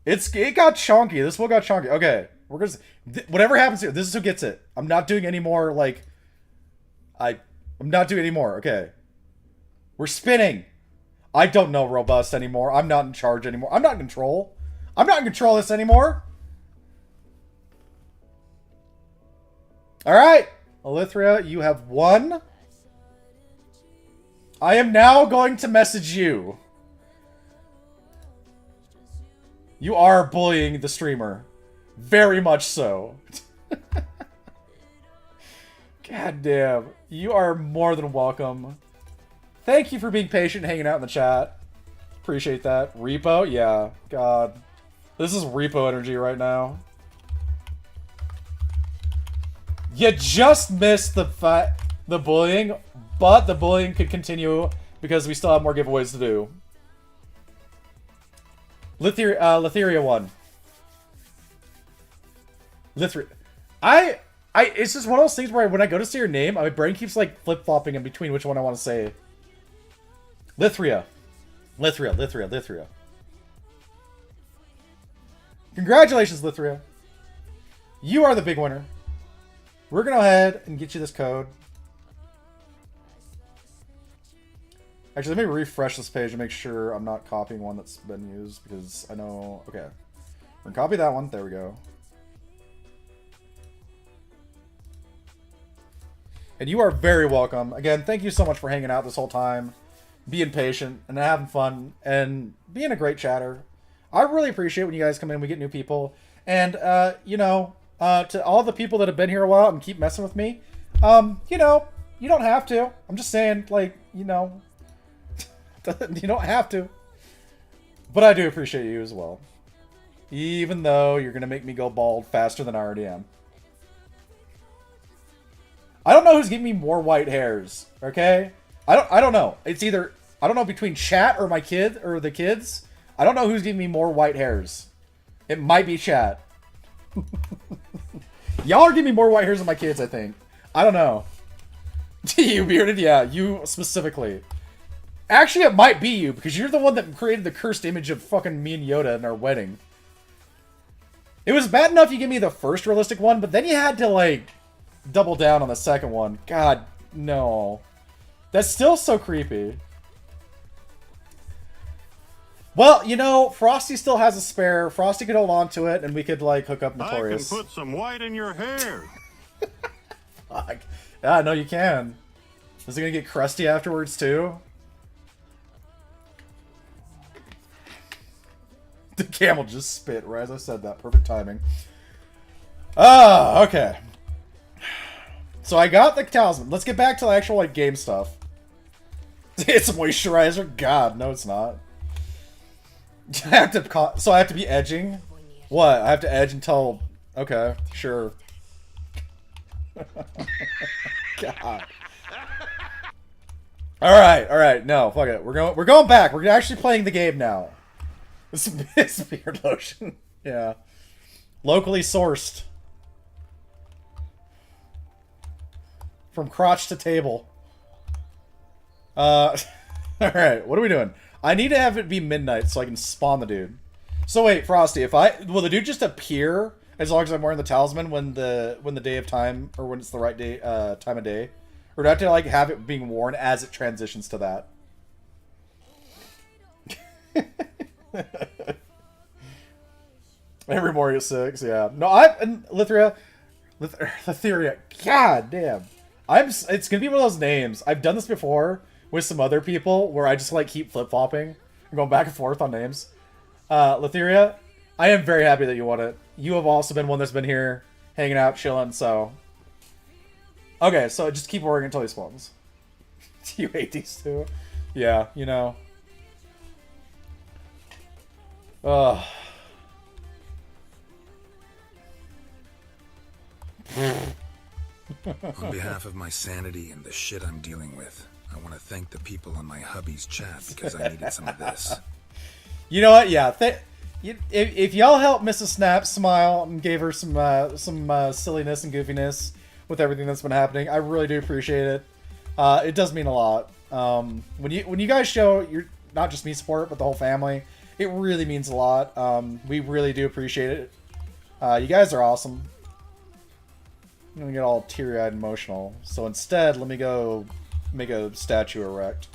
It got chunky. This will got chunky. Okay, we're gonna whatever happens here. This is who gets it. I'm not doing any more. Like, I'm not doing any more. Okay, we're spinning. I don't know Robust anymore. I'm not in charge anymore. I'm not in control. I'm not in control of this anymore. All right, Elithria, you have won. I am now going to message you. You are bullying the streamer. Very much so. God damn. You are more than welcome. Thank you for being patient and hanging out in the chat. Appreciate that. Repo? Yeah. God. This is repo energy right now. You just missed the bullying, but the bullying could continue because we still have more giveaways to do. Letheria won. It's just one of those things where when I go to say your name, my brain keeps like flip-flopping in between which one I want to say. Lithria. Lithria. Congratulations, Lithria. You are the big winner. We're going to go ahead and get you this code. Actually, let me refresh this page to make sure I'm not copying one that's been used, because I know... Okay. We're going to copy that one. There we go. And you are very welcome. Again, thank you so much for hanging out this whole time, being patient, and having fun, and being a great chatter. I really appreciate when you guys come in, we get new people. And, you know, to all the people that have been here a while and keep messing with me, you know, you don't have to. I'm just saying, like, you know, you don't have to. But I do appreciate you as well. Even though you're going to make me go bald faster than I already am. I don't know who's giving me more white hairs, okay? I don't know. It's either, I don't know, between chat or my kid, or the kids. I don't know who's giving me more white hairs. It might be chat. Y'all are giving me more white hairs than my kids, I think. I don't know. You bearded? Yeah, you specifically. Actually, it might be you, because you're the one that created the cursed image of fucking me and Yoda in our wedding. It was bad enough you give me the first realistic one, but then you had to, like, double down on the second one. God, no. That's still so creepy. Well, you know, Frosty still has a spare. Frosty could hold on to it, and we could, like, hook up Notorious. I can put some white in your hair. Fuck. Yeah, no, you can. Is it gonna get crusty afterwards, too? The camel just spit right as I said that. Perfect timing. Ah, okay. So I got the talisman. Let's get back to the actual, like, game stuff. It's a moisturizer? God, no it's not. I have to, so I have to be edging? What? I have to edge until... Okay, sure. God. Alright, no, fuck it. We're going back. We're actually playing the game now. It's beard lotion. Yeah. Locally sourced. From crotch to table. Alright, what are we doing? I need to have it be midnight so I can spawn the dude. So wait, Frosty, will the dude just appear as long as I'm wearing the talisman when the day of time, or when it's the right day, time of day? Or do I have to, like, have it being worn as it transitions to that? Every morning at 6, yeah. No, Lithria, god damn. It's gonna be one of those names. I've done this before with some other people where I just, like, keep flip-flopping and going back and forth on names. Lithria, I am very happy that you won it. You have also been one that's been here hanging out, chilling, so... Okay, so just keep working until he spawns. You hate these two? Yeah, you know. Ugh. On behalf of my sanity and the shit I'm dealing with, I want to thank the people on my hubby's chat because I needed some of this. You know what? Yeah. If y'all helped Mrs. Snap smile and gave her some silliness and goofiness with everything that's been happening, I really do appreciate it. It does mean a lot. When you guys show your, not just me support, but the whole family, it really means a lot. We really do appreciate it. You guys are awesome. I'm gonna get all teary-eyed and emotional. So instead, let me go make a statue erect.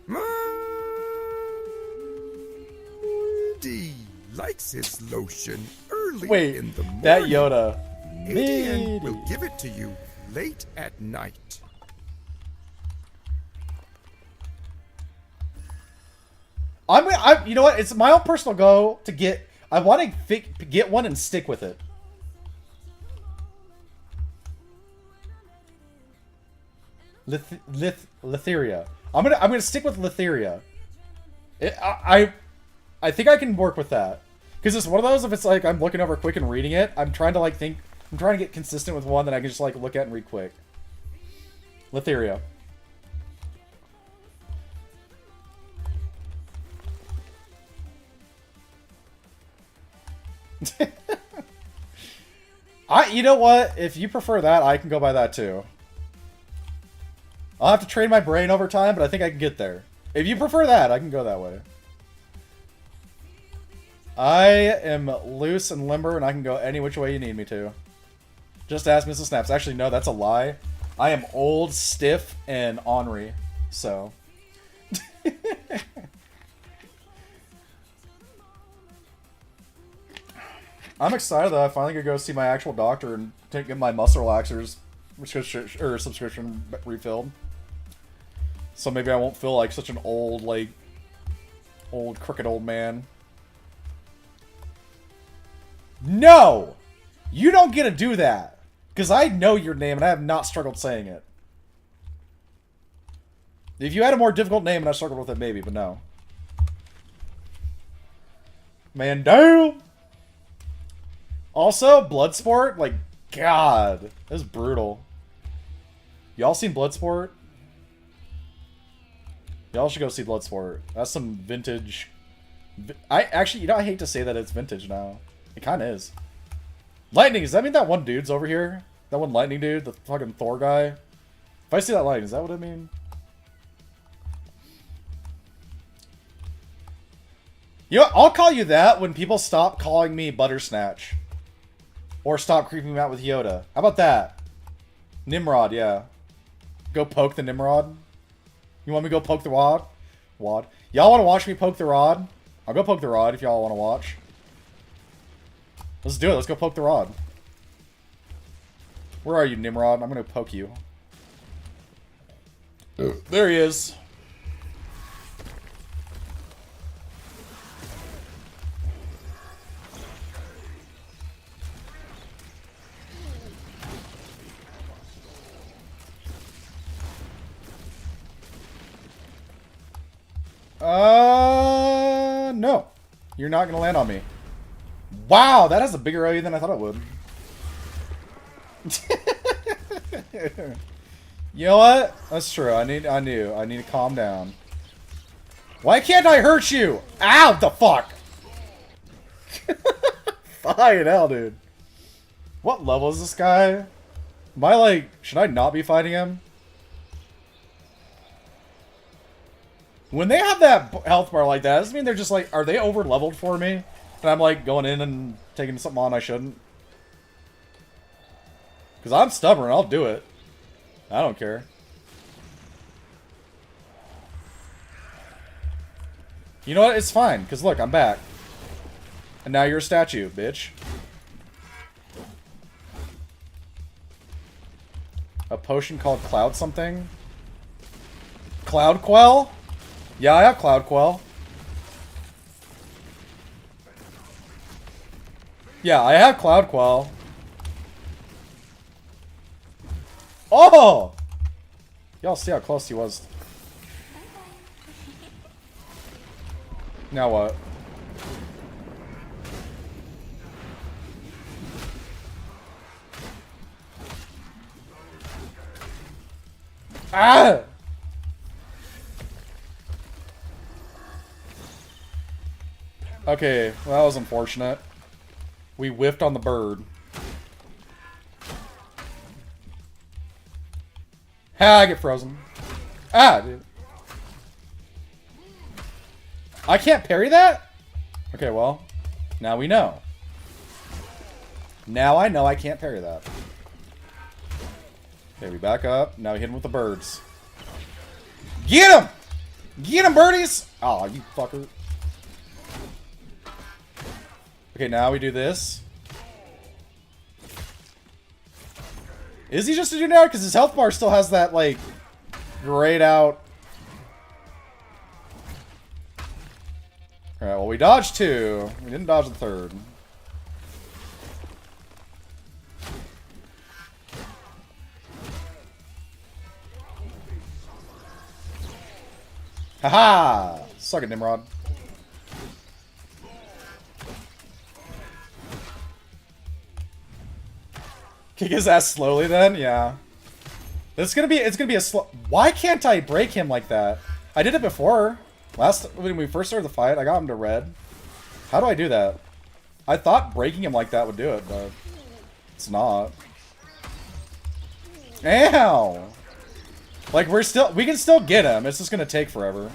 Mandy likes his lotion early in the morning. That Yoda. Adrian will give it to you late at night. You know what? It's my own personal goal to get. I want to get one and stick with it. Lithria. I'm gonna stick with Lithria. I think I can work with that, because it's one of those, if it's like I'm looking over quick and reading it, I'm trying to like think. I'm trying to get consistent with one that I can just like look at and read quick. Lithria. You know what? If you prefer that, I can go by that too. I'll have to train my brain over time, but I think I can get there. If you prefer that, I can go that way. I am loose and limber, and I can go any which way you need me to. Just ask Mrs. Snaps. Actually, no, that's a lie. I am old, stiff, and ornery. So. I'm excited that I finally could go see my actual doctor and get my muscle relaxers subscription refilled. So maybe I won't feel like such an old, crooked old man. No! You don't get to do that! Because I know your name and I have not struggled saying it. If you had a more difficult name and I struggled with it, maybe, but no. Man, damn! Also, Bloodsport, like, God, that's brutal. Y'all seen Bloodsport? Y'all should go see Bloodsport. That's some vintage. I hate to say that it's vintage now. It kind of is. Lightning, does that mean that one dude's over here? That one lightning dude, the fucking Thor guy? If I see that lightning, is that what I mean? You know, I'll call you that when people stop calling me Buttersnatch. Or stop creeping me out with Yoda. How about that? Nimrod, yeah. Go poke the Nimrod. You want me to go poke the wad? Y'all want to watch me poke the rod? I'll go poke the rod if y'all want to watch. Let's do it. Let's go poke the rod. Where are you, Nimrod? I'm going to poke you. There he is. No. You're not gonna land on me. Wow, that has a bigger AoE than I thought it would. You know what? That's true. I need to calm down. Why can't I hurt you? Ow, the fuck! Fine hell, dude. What level is this guy? Am I like, should I not be fighting him? When they have that health bar like that, does it mean they're just like, are they over leveled for me? And I'm like going in and taking something on I shouldn't? Because I'm stubborn, I'll do it. I don't care. You know what? It's fine, because look, I'm back. And now you're a statue, bitch. A potion called Cloud something? Cloud Quell? Yeah, I have Cloud Quell. Yeah, I have Cloud Quell. Oh! Y'all see how close he was. Now what? Ah! Okay, well, that was unfortunate. We whiffed on the bird. Ha, I get frozen. Ah, dude. I can't parry that? Okay, well, now we know. Now I know I can't parry that. Okay, we back up. Now we hit him with the birds. Get him! Get him, birdies! Aw, you fucker. Okay, now we do this. Is he just a dude now? Because his health bar still has that, like, grayed out. Alright, well, we dodged two. We didn't dodge the third. Haha! Suck it, Nimrod. Kick his ass slowly then? Yeah. It's gonna be a slow. Why can't I break him like that? I did it before. When we first started the fight, I got him to red. How do I do that? I thought breaking him like that would do it, but It's not. Ow! Like, we can still get him. It's just gonna take forever.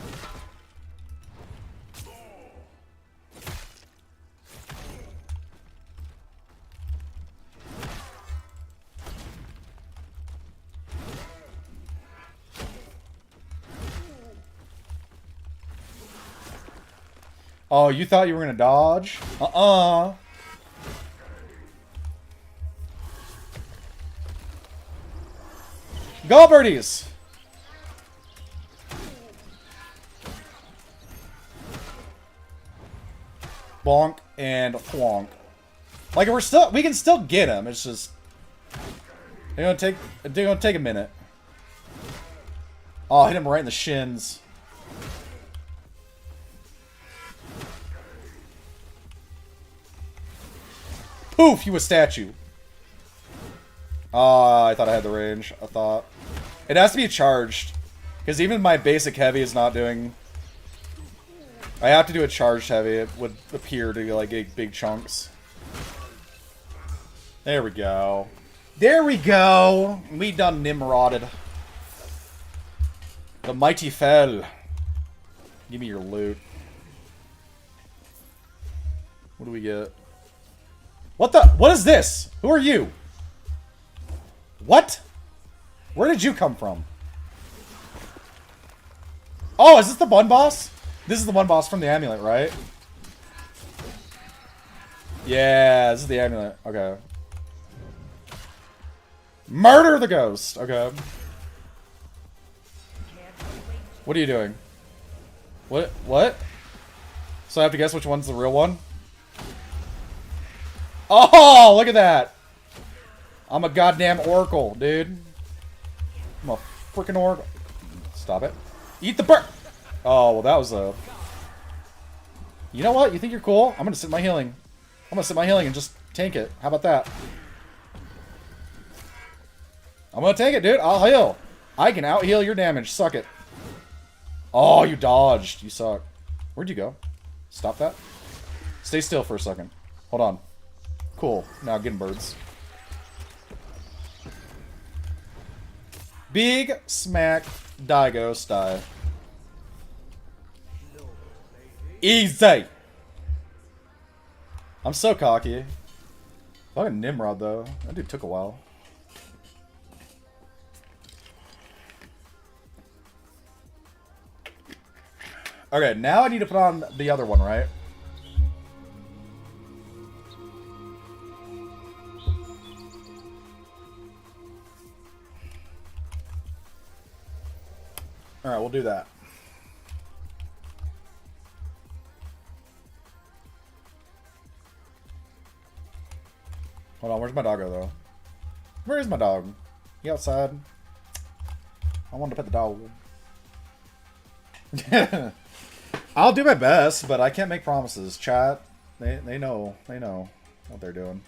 Oh, you thought you were gonna dodge? Go, birdies! Bonk and flonk. Like, we can still get him. It's just they're gonna take a minute. Oh, hit him right in the shins. Poof! You a statue. I thought I had the range. I thought it has to be charged, because even my basic heavy is not doing. I have to do a charged heavy. It would appear to like big chunks. There we go. There we go. We done Nimroded. The mighty fell. Give me your loot. What do we get? What the? What is this? Who are you? What? Where did you come from? Oh, is this the one boss? This is the one boss from the amulet, right? Yeah, this is the amulet. Okay. Murder the ghost. Okay. What are you doing? What? What? So I have to guess which one's the real one? Oh, look at that. I'm a goddamn oracle, dude. I'm a freaking oracle. Stop it. Eat the bird. Oh, well, that was a... You know what? You think you're cool? I'm gonna sit my healing. I'm gonna sit my healing and just tank it. How about that? I'm gonna tank it, dude. I'll heal. I can out-heal your damage. Suck it. Oh, you dodged. You suck. Where'd you go? Stop that. Stay still for a second. Hold on. Cool. Now getting birds. Big smack. Die ghost die. Easy. I'm so cocky. Fucking Nimrod though. That dude took a while. Okay, now I need to put on the other one, right? Alright, we'll do that. Hold on, where's my doggo though? Where is my dog? He outside? I wanted to pet the dog. I'll do my best, but I can't make promises. Chat, they know what they're doing.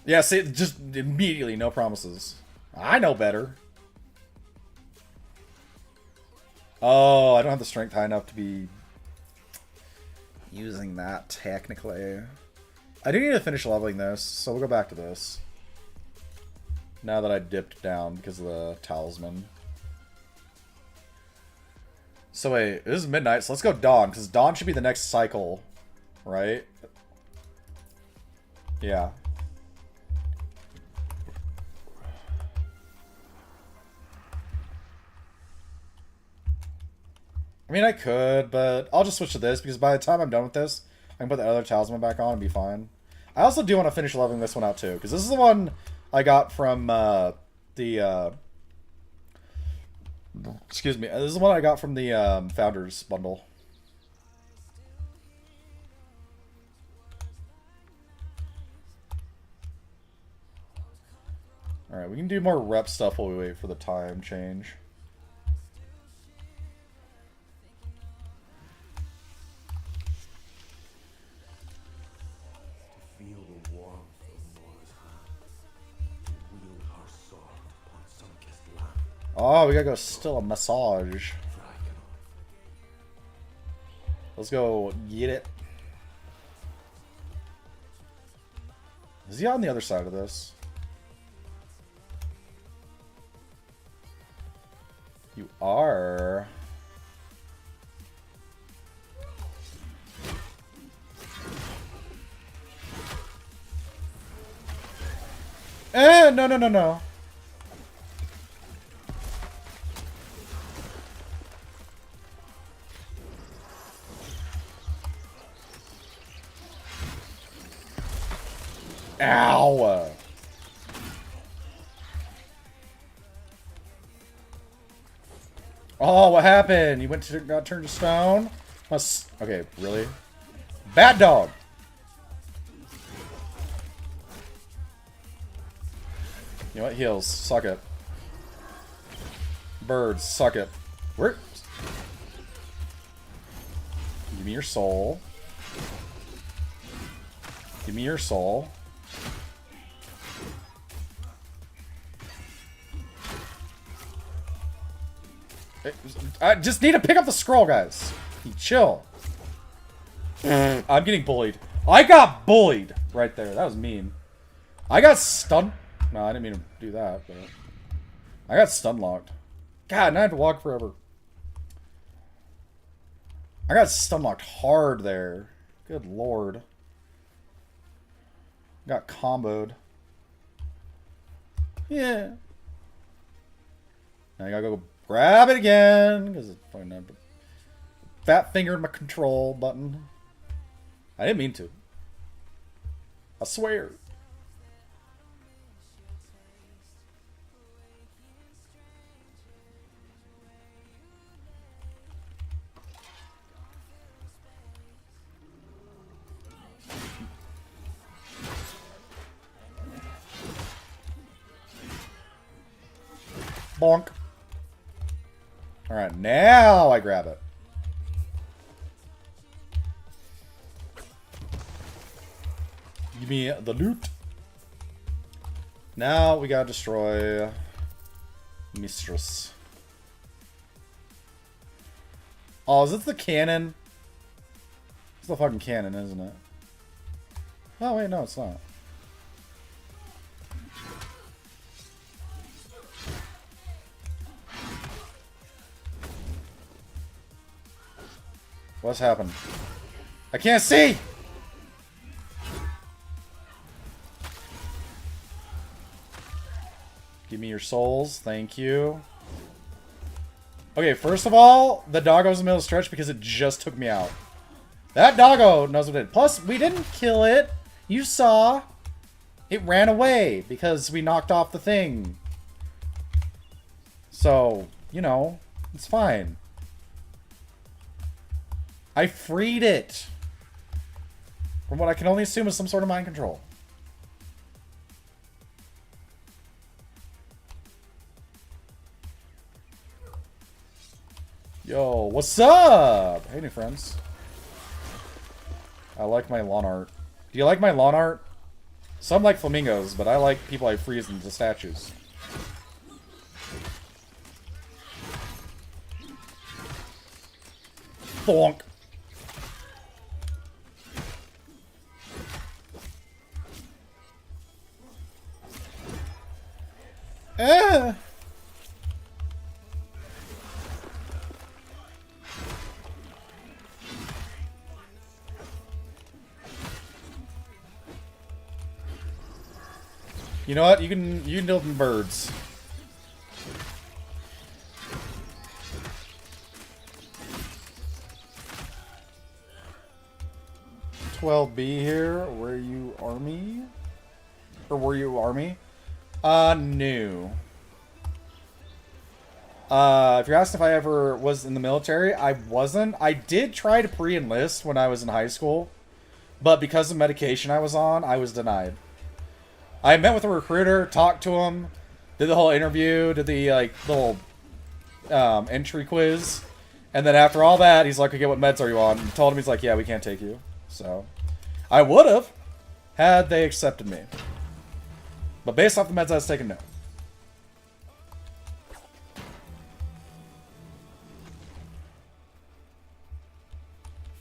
Yeah, see, just immediately no promises. I know better. Oh, I don't have the strength high enough to be using that technically. I do need to finish leveling this, so we'll go back to this. Now that I dipped down because of the talisman. So wait, this is midnight, so let's go dawn, because dawn should be the next cycle, right? Yeah. I mean, I could, but I'll just switch to this, because by the time I'm done with this, I can put the other talisman back on and be fine. I also do want to finish leveling this one out, too, because this is the one I got from, excuse me, this is the one I got from the, Founders bundle. Alright, we can do more rep stuff while we wait for the time change. Oh, we gotta go still a massage. Let's go get it. Is Is he on the other side of this? You are. No, no, no, no. Ow! Oh, what happened? You got turned to stone? Okay, really? Bad dog! You know what? Heals. Suck it. Birds. Suck it. Where? Give me your soul. Give me your soul. I just need to pick up the scroll, guys. Chill. I'm getting bullied. I got bullied right there. That was mean. I got stunned. No, I didn't mean to do that, but I got stun locked. God, now I have to walk forever. I got stun locked hard there. Good lord. Got comboed. Yeah. Now I gotta go grab it again because it's fucking not fat fingered my control button. I didn't mean to. I swear. Bonk. Alright, now I grab it. Give me the loot. Now we gotta destroy Mistress. Oh, is this the cannon? It's the fucking cannon, isn't it? Oh, wait, no, it's not. What's happened? I can't see! Give me your souls. Thank you. Okay, first of all, the doggo's in the middle of the stretch because it just took me out. That doggo knows what it did. Plus, we didn't kill it. You saw. It ran away because we knocked off the thing. So, you know, it's fine. I freed it. From what I can only assume is some sort of mind control. Yo, what's up? Hey, new friends. I like my lawn art. Do you like my lawn art? Some like flamingos, but I like people I freeze into statues. Bonk. Eh. You know what? You can deal with birds. $12B here. Were you army? Or were you army? No. If you're asking if I ever was in the military, I wasn't. I did try to pre-enlist when I was in high school, but because of medication I was on, I was denied. I met with a recruiter, talked to him, did the whole interview, did the like little entry quiz, and then after all that, he's like, "Okay, what meds are you on?" And told him, he's like, "Yeah, we can't take you." So, I would have had they accepted me, but based off the meds I was taking, no.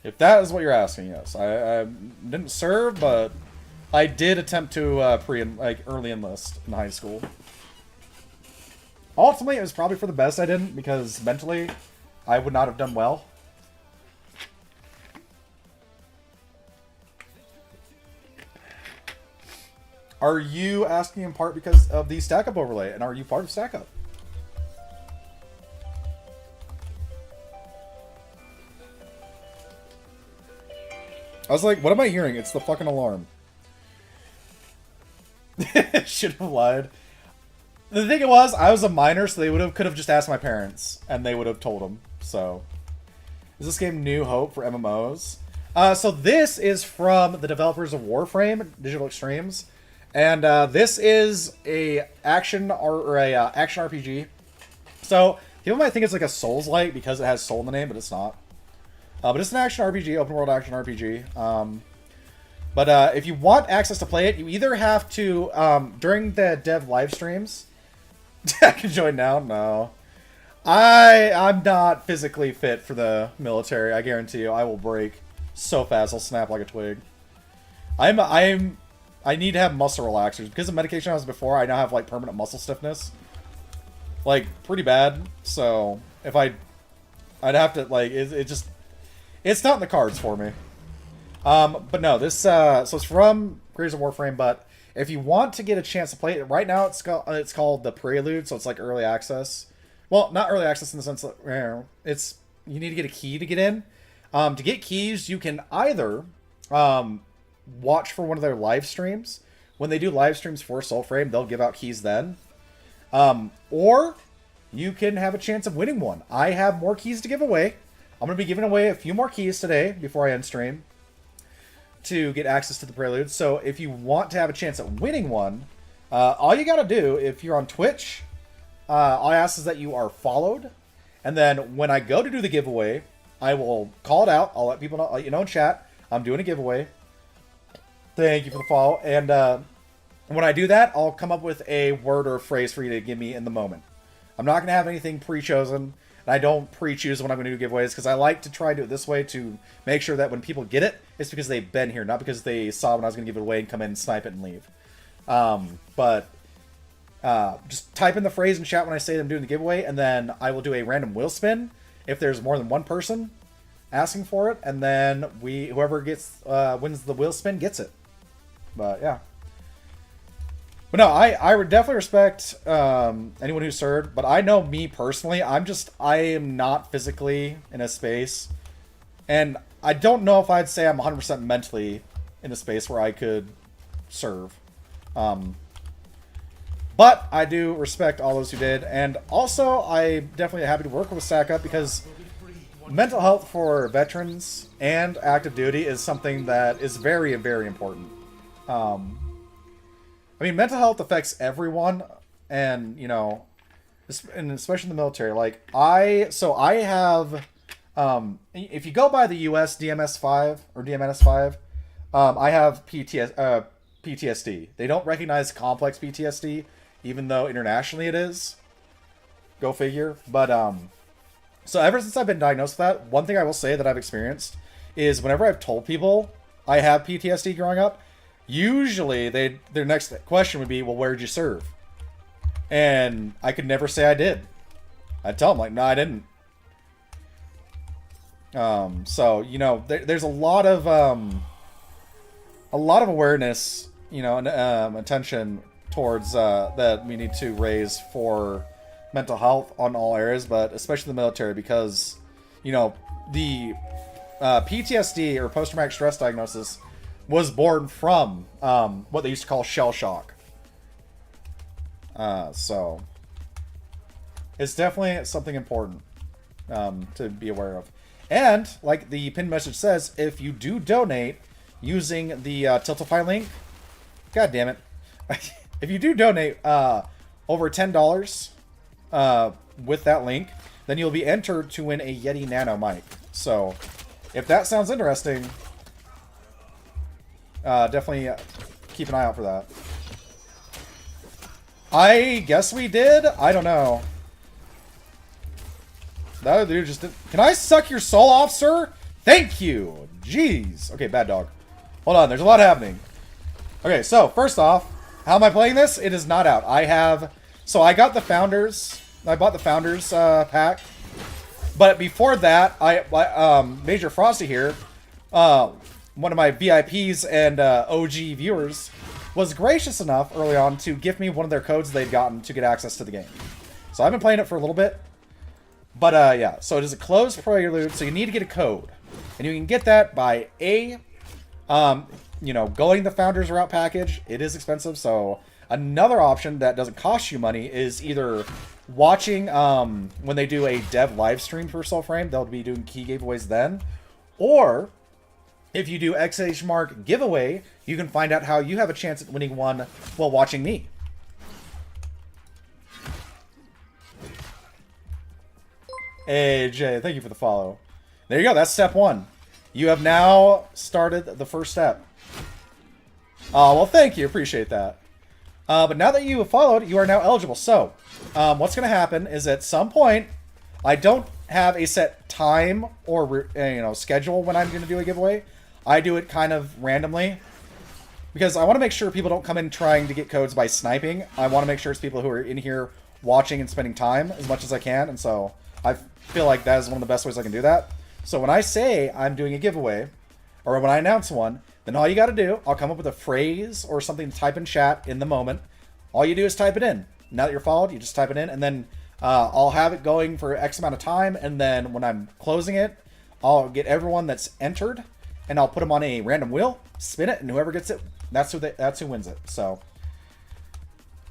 If that is what you're asking, yes. I didn't serve, but I did attempt to early enlist in high school. Ultimately, it was probably for the best I didn't, because mentally, I would not have done well. Are you asking in part because of the Stack Up overlay, and are you part of Stack Up? I was like, what am I hearing? It's the fucking alarm. Should have lied. The thing it was, I was a minor, so they could have just asked my parents, and they would have told them. So, is this game New Hope for MMOs? So this is from the developers of Warframe Digital Extremes, and this is a action action RPG. So people might think it's like a Souls-like because it has soul in the name, but it's not. But it's an action RPG, open world action RPG. But if you want access to play it, you either have to during the dev live streams. I can join now. No, I'm not physically fit for the military. I guarantee you, I will break so fast. I'll snap like a twig. I need to have muscle relaxers because of medication I was before. I now have like permanent muscle stiffness, like pretty bad. So if I'd have to like it's not in the cards for me. But no, this so it's from Creators of Warframe, but if you want to get a chance to play it, right now it's called the Prelude, so it's like early access. Well, not early access in the sense that you need to get a key to get in. To get keys, you can either watch for one of their live streams. When they do live streams for Soulframe, they'll give out keys then. Or you can have a chance of winning one. I have more keys to give away. I'm going to be giving away a few more keys today before I end stream to get access to the Prelude. So if you want to have a chance at winning one, all you got to do, if you're on Twitch, all I ask is that you are followed. And then when I go to do the giveaway, I will call it out. I'll let people know, in chat, I'm doing a giveaway. Thank you for the follow. And when I do that, I'll come up with a word or a phrase for you to give me in the moment. I'm not going to have anything pre-chosen. I don't pre-choose when I'm going to do giveaways because I like to try to do it this way to make sure that when people get it, it's because they've been here, not because they saw when I was going to give it away and come in and snipe it and leave. Just type in the phrase in chat when I say I'm doing the giveaway, and then I will do a random wheel spin if there's more than one person asking for it, and then whoever wins the wheel spin gets it. But yeah. But no, I would definitely respect anyone who served, but I know me personally, I am not physically in a space, and I don't know if I'd say I'm 100% mentally in a space where I could serve. But I do respect all those who did, and also I'm definitely happy to work with Stack Up because mental health for veterans and active duty is something that is very, very important. I mean, mental health affects everyone, and, and especially in the military. Like, I have, if you go by the US DMS-5, or DMNS-5, I have PTSD. They don't recognize complex PTSD, even though internationally it is. Go figure. But, so ever since I've been diagnosed with that, one thing I will say that I've experienced is whenever I've told people I have PTSD growing up, usually their next question would be, well, where'd you serve? And I could never say I did. I'd tell them, like, no, I didn't. So, there's a lot of awareness, and attention towards that we need to raise for mental health on all areas, but especially the military, because, the PTSD, or post-traumatic stress diagnosis, was born from what they used to call shell shock. So it's definitely something important to be aware of. And like the pinned message says, if you do donate using the Tiltify link, god damn it, if you do donate over $10 with that link, then you'll be entered to win a Yeti Nano mic. So if that sounds interesting, definitely keep an eye out for that. I guess we did? I don't know. That other dude just did. Can I suck your soul off, sir? Thank you! Jeez. Okay, bad dog. Hold on, there's a lot happening. Okay, so first off, how am I playing this? It is not out. I got the Founders. I bought the Founders pack. But before that, Major Frosty here, one of my VIPs and OG viewers, was gracious enough early on to give me one of their codes they'd gotten to get access to the game. So I've been playing it for a little bit. But yeah, so it is a closed prelude, so you need to get a code. And you can get that by going the Founders route package. It is expensive, so another option that doesn't cost you money is either watching when they do a dev live stream for Soulframe, they'll be doing key giveaways then. Or if you do !mark giveaway, you can find out how you have a chance at winning one while watching me. Hey Jay, thank you for the follow. There you go, that's step 1. You have now started the first step. Oh, well thank you, appreciate that. But now that you have followed, you are now eligible. So, what's going to happen is at some point, I don't have a set time or schedule when I'm going to do a giveaway. I do it kind of randomly because I want to make sure people don't come in trying to get codes by sniping. I want to make sure it's people who are in here watching and spending time as much as I can, and so I feel like that is one of the best ways I can do that. So when I say I'm doing a giveaway, or when I announce one, then all you got to do, I'll come up with a phrase or something to type in chat in the moment. All you do is type it in. Now that you're followed, you just type it in, and then I'll have it going for X amount of time, and then when I'm closing it, I'll get everyone that's entered, and I'll put them on a random wheel, spin it, and whoever gets it, that's who wins it. So,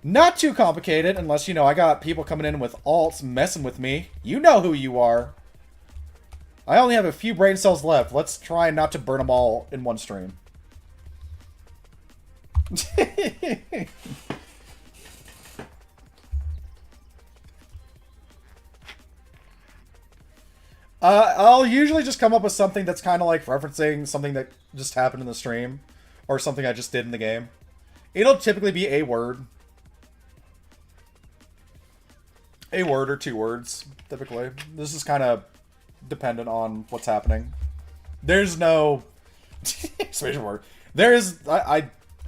not too complicated, unless, I got people coming in with alts messing with me. You know who you are. I only have a few brain cells left. Let's try not to burn them all in one stream. I'll usually just come up with something that's kind of like referencing something that just happened in the stream, or something I just did in the game. It'll typically be a word. A word or 2 words, typically. This is kind of dependent on what's happening. There's no spatial word. There is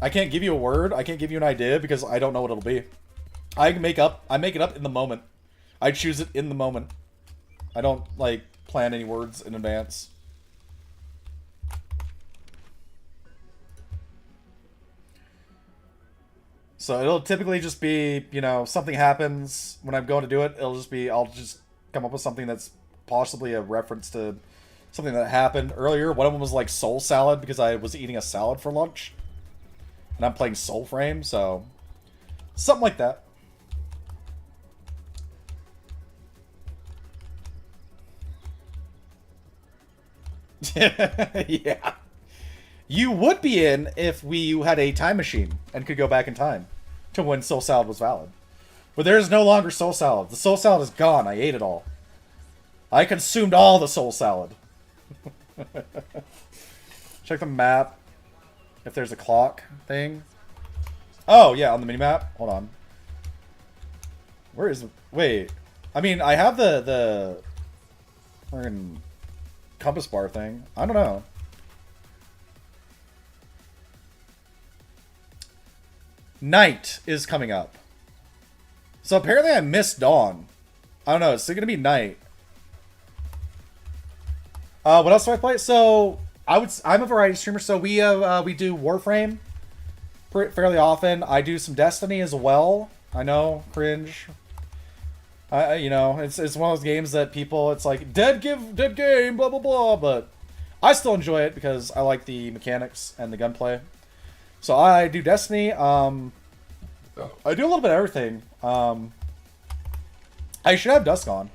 I can't give you a word. I can't give you an idea because I don't know what it'll be. I make it up in the moment. I choose it in the moment. I don't plan any words in advance. So it'll typically just be, something happens when I'm going to do it. It'll just be, I'll just come up with something that's possibly a reference to something that happened earlier. One of them was like soul salad because I was eating a salad for lunch. And I'm playing Soulframe, so something like that. Yeah. You would be in if we had a time machine and could go back in time to when Soul Salad was valid. But there is no longer Soul Salad. The Soul Salad is gone. I ate it all. I consumed all the Soul Salad. Check the map. If there's a clock thing. Oh, yeah, on the minimap. Hold on. Where is... Wait. I mean, I have the friggin' compass bar thing. I don't know. Night is coming up. So apparently I missed dawn. I don't know. It's still going to be night. What else do I play? So I'm a variety streamer. So we do Warframe fairly often. I do some Destiny as well. I know, cringe. It's one of those games that people, it's like dead game, blah blah blah. But I still enjoy it because I like the mechanics and the gunplay. So I do Destiny. I do a little bit of everything. I should have Dusk on.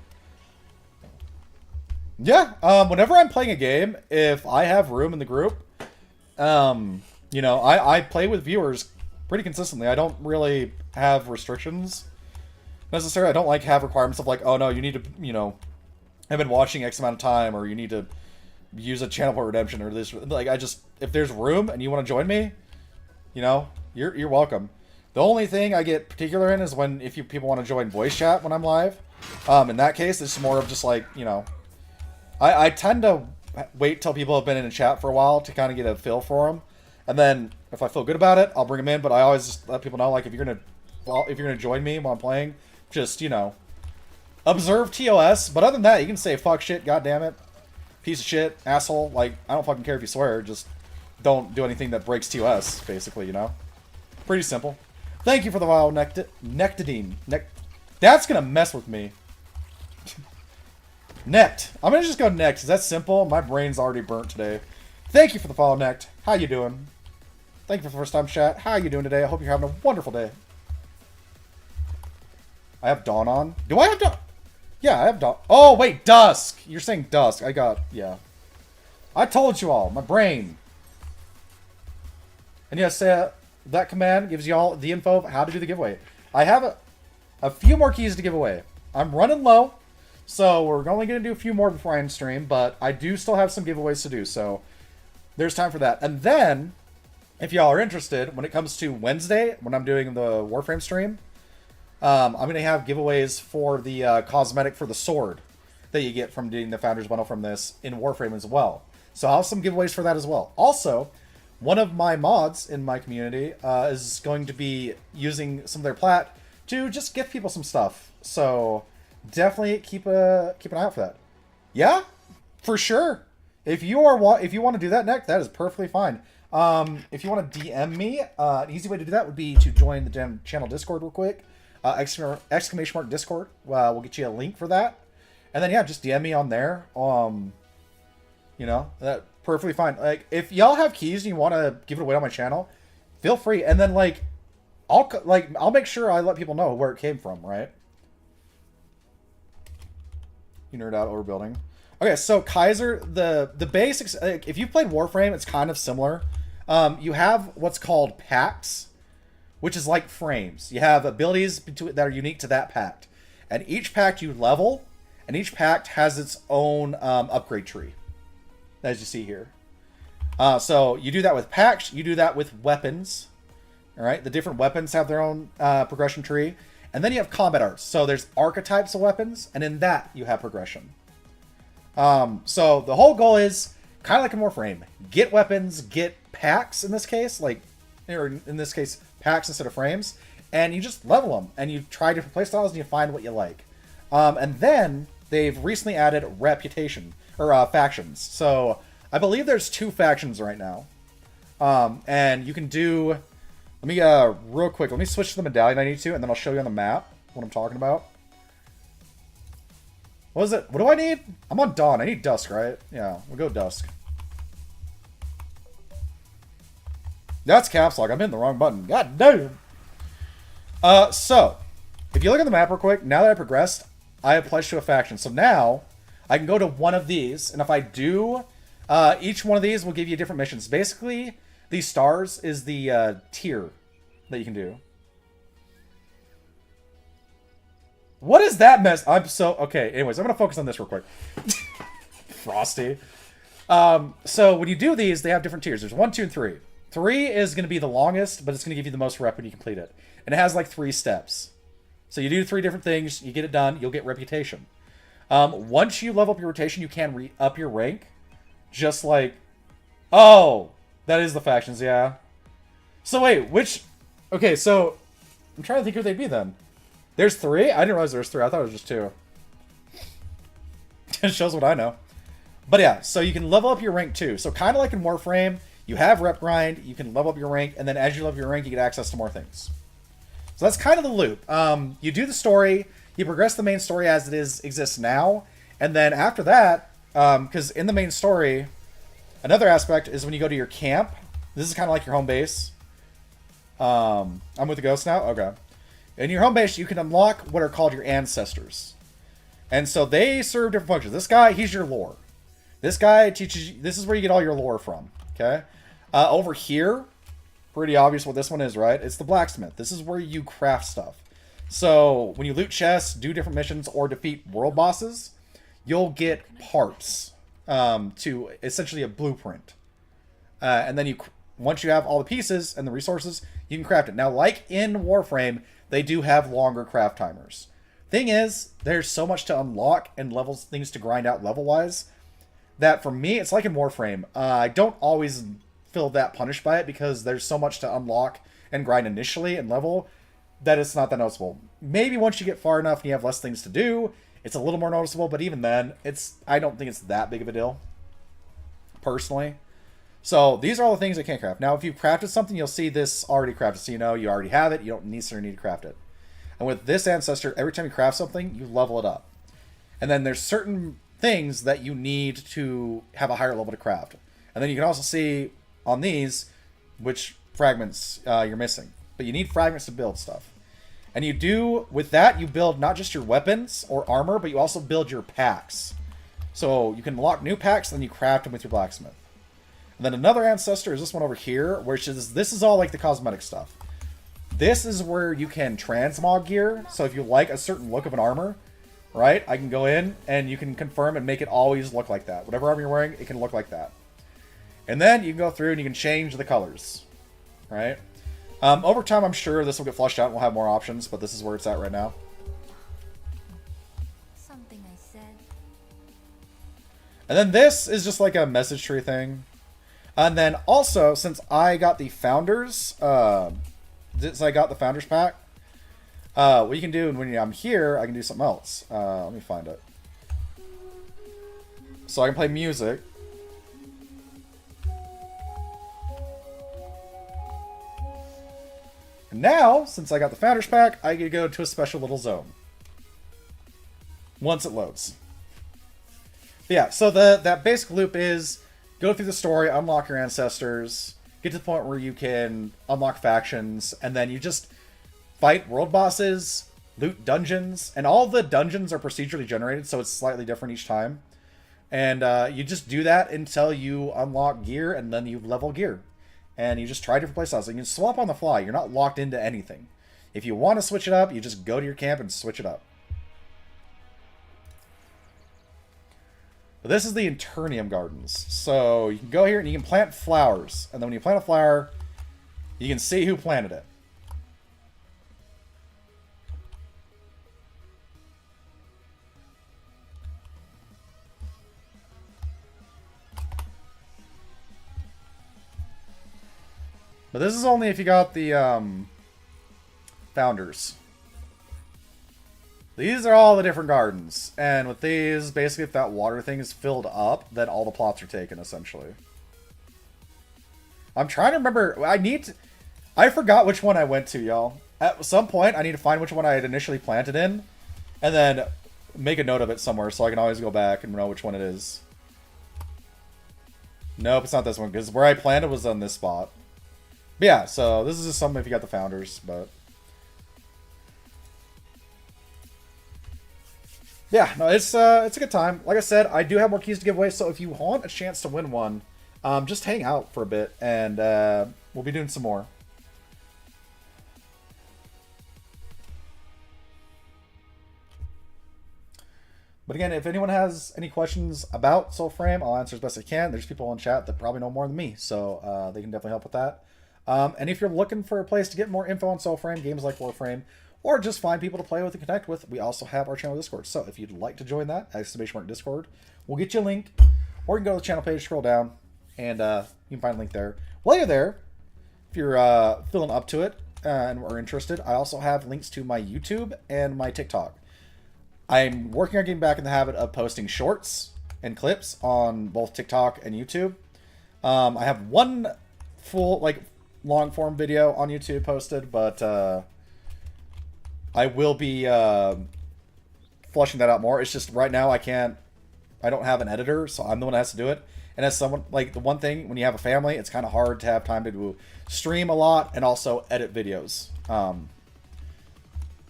Yeah. Whenever I'm playing a game, if I have room in the group, I play with viewers pretty consistently. I don't really have restrictions necessarily. I don't have requirements of oh no, you need to, have been watching X amount of time, or you need to use a channel for redemption, or this. If there's room and you want to join me, you're welcome. The only thing I get particular in is if people want to join voice chat when I'm live. In that case, it's more of just I tend to wait till people have been in a chat for a while to kind of get a feel for them. And then if I feel good about it, I'll bring them in. But I always just let people know, like, if you're gonna join me while I'm playing, just, you know, observe TOS. But other than that, you can say fuck, shit, goddammit, piece of shit, asshole. Like, I don't fucking care if you swear. Just don't do anything that breaks TOS, basically, you know? Pretty simple. Thank you for the wild Nectadine. That's gonna mess with me. Nect. I'm gonna just go Nect, because that's simple. My brain's already burnt today. Thank you for the follow, Nect. How you doing? Thank you for the first time chat. How you doing today? I hope you're having a wonderful day. I have Dawn on. Do I have Dawn? Yeah, I have Dawn. Oh, wait, Dusk. You're saying Dusk. Yeah. I told you all. My brain. And yes, that command gives you all the info of how to do the giveaway. I have a few more keys to give away. I'm running low, so we're only going to do a few more before I end stream, but I do still have some giveaways to do, so there's time for that. And then, if y'all are interested, when it comes to Wednesday, when I'm doing the Warframe stream, I'm going to have giveaways for the cosmetic for the sword that you get from doing the Founder's Bundle from this in Warframe as well. So I'll have some giveaways for that as well. Also, one of my mods in my community is going to be using some of their plat to just gift people some stuff. So definitely keep an eye out for that. Yeah, for sure. If you want to do that, Nick, that is perfectly fine. If you want to DM me, an easy way to do that would be to join the channel Discord real quick. Exclamation mark Discord. We'll get you a link for that. And then, yeah, just DM me on there. You know, that perfectly fine. Like, if y'all have keys and you want to give it away on my channel, feel free. And then, like, I'll make sure I let people know where it came from, right? You nerd out overbuilding. Okay, so Kaiser, the basics, like, if you've played Warframe, it's kind of similar. You have what's called pacts, which is like frames. You have abilities that are unique to that pact. And each pact you level, and each pact has its own upgrade tree, as you see here. So you do that with pacts, you do that with weapons. All right, the different weapons have their own progression tree. And then you have combat arts. So there's archetypes of weapons, and in that you have progression. So the whole goal is kind of like in Warframe. Get weapons, get packs in this case, or in this case, packs instead of frames, and you just level them, and you try different playstyles, and you find what you like. And then they've recently added reputation, or factions. So I believe there's 2 factions right now. And you can do, let me, real quick, let me switch to the medallion I need to, and then I'll show you on the map what I'm talking about. What is it? What do I need? I'm on Dawn. I need Dusk, right? Yeah, we'll go Dusk. That's caps lock. I'm hitting the wrong button. God damn. So, if you look at the map real quick, now that I progressed, I have pledged to a faction. So now, I can go to one of these, and if I do, each one of these will give you different missions. Basically, these stars is the tier that you can do. What is that mess? Okay, anyways, I'm going to focus on this real quick. Frosty. So when you do these, they have different tiers. There's 1, 2, and 3. 3 is going to be the longest, but it's going to give you the most rep when you complete it. And it has like 3 steps. So you do 3 different things, you get it done, you'll get reputation. Once you level up your reputation, you can up your rank. Just like... Oh! That is the factions, yeah. So wait, which... Okay, so... I'm trying to think who they'd be then. There's 3? I didn't realize there was 3. I thought it was just 2. It shows what I know. But yeah, so you can level up your rank too. So kind of like in Warframe, you have rep grind, you can level up your rank, and then as you level your rank, you get access to more things. So that's kind of the loop. You do the story, you progress the main story as it exists now, and then after that, because in the main story, another aspect is when you go to your camp. This is kind of like your home base. I'm with the ghost now? Okay. In your home base, you can unlock what are called your ancestors. And so they serve different functions. This guy, he's your lore. This guy teaches you, this is where you get all your lore from. Okay? Over here, pretty obvious what this one is, right? It's the blacksmith. This is where you craft stuff. So when you loot chests, do different missions, or defeat world bosses, you'll get parts to essentially a blueprint. And then once you have all the pieces and the resources, you can craft it. Now, like in Warframe, they do have longer craft timers. Thing is, there's so much to unlock and levels, things to grind out level-wise, that for me, it's like in Warframe. I don't always feel that punished by it because there's so much to unlock and grind initially and level that it's not that noticeable. Maybe once you get far enough and you have less things to do, it's a little more noticeable, but even then, I don't think it's that big of a deal, personally. So these are all the things I can't craft. Now, if you've crafted something, you'll see this already crafted, so you know you already have it. You don't necessarily need to craft it. And with this ancestor, every time you craft something, you level it up. And then there's certain things that you need to have a higher level to craft. And then you can also see on these which fragments you're missing. But you need fragments to build stuff. And you do, with that, you build not just your weapons or armor, but you also build your packs. So you can unlock new packs, and then you craft them with your blacksmith. And then another ancestor is this one over here, which is, this is all like the cosmetic stuff. This is where you can transmog gear. So if you like a certain look of an armor, right, I can go in and you can confirm and make it always look like that. Whatever armor you're wearing, it can look like that. And then you can go through and you can change the colors, right? Over time, I'm sure this will get flushed out and we'll have more options, but this is where it's at right now. Something I said. And then this is just like a message tree thing. And then also, since I got the Founders, pack, what you can do when I'm here, I can do something else. Let me find it. So I can play music. And now, since I got the Founders Pack, I can go to a special little zone. Once it loads. But yeah, so that basic loop is go through the story, unlock your ancestors, get to the point where you can unlock factions, and then you just fight world bosses, loot dungeons, and all the dungeons are procedurally generated, so it's slightly different each time. And you just do that until you unlock gear, and then you level gear. And you just try different playstyles. You can swap on the fly. You're not locked into anything. If you want to switch it up, you just go to your camp and switch it up. But this is the Eternium Gardens. So you can go here and you can plant flowers. And then when you plant a flower, you can see who planted it. But this is only if you got the Founders. These are all the different gardens. And with these, basically if that water thing is filled up, then all the plots are taken, essentially. I'm trying to remember. I forgot which one I went to, y'all. At some point, I need to find which one I had initially planted in. And then make a note of it somewhere so I can always go back and know which one it is. Nope, it's not this one. Because where I planted was on this spot. But yeah, so this is just something if you got the Founders, but... yeah, no, it's a good time. Like I said, I do have more keys to give away, so if you want a chance to win one, just hang out for a bit, and we'll be doing some more. But again, if anyone has any questions about Soulframe, I'll answer as best I can. There's people in chat that probably know more than me, so they can definitely help with that. And if you're looking for a place to get more info on Soulframe, games like Warframe, or just find people to play with and connect with, we also have our channel Discord. So if you'd like to join that, ! Discord, we'll get you a link, or you can go to the channel page, scroll down, and you can find a link there. While you're there, if you're feeling up to it and are interested, I also have links to my YouTube and my TikTok. I'm working on getting back in the habit of posting shorts and clips on both TikTok and YouTube. I have one full, long form video on YouTube posted, but I will be flushing that out more. It's just right now I don't have an editor, so I'm the one that has to do it. And as someone, the one thing, when you have a family, it's kind of hard to have time to do stream a lot and also edit videos.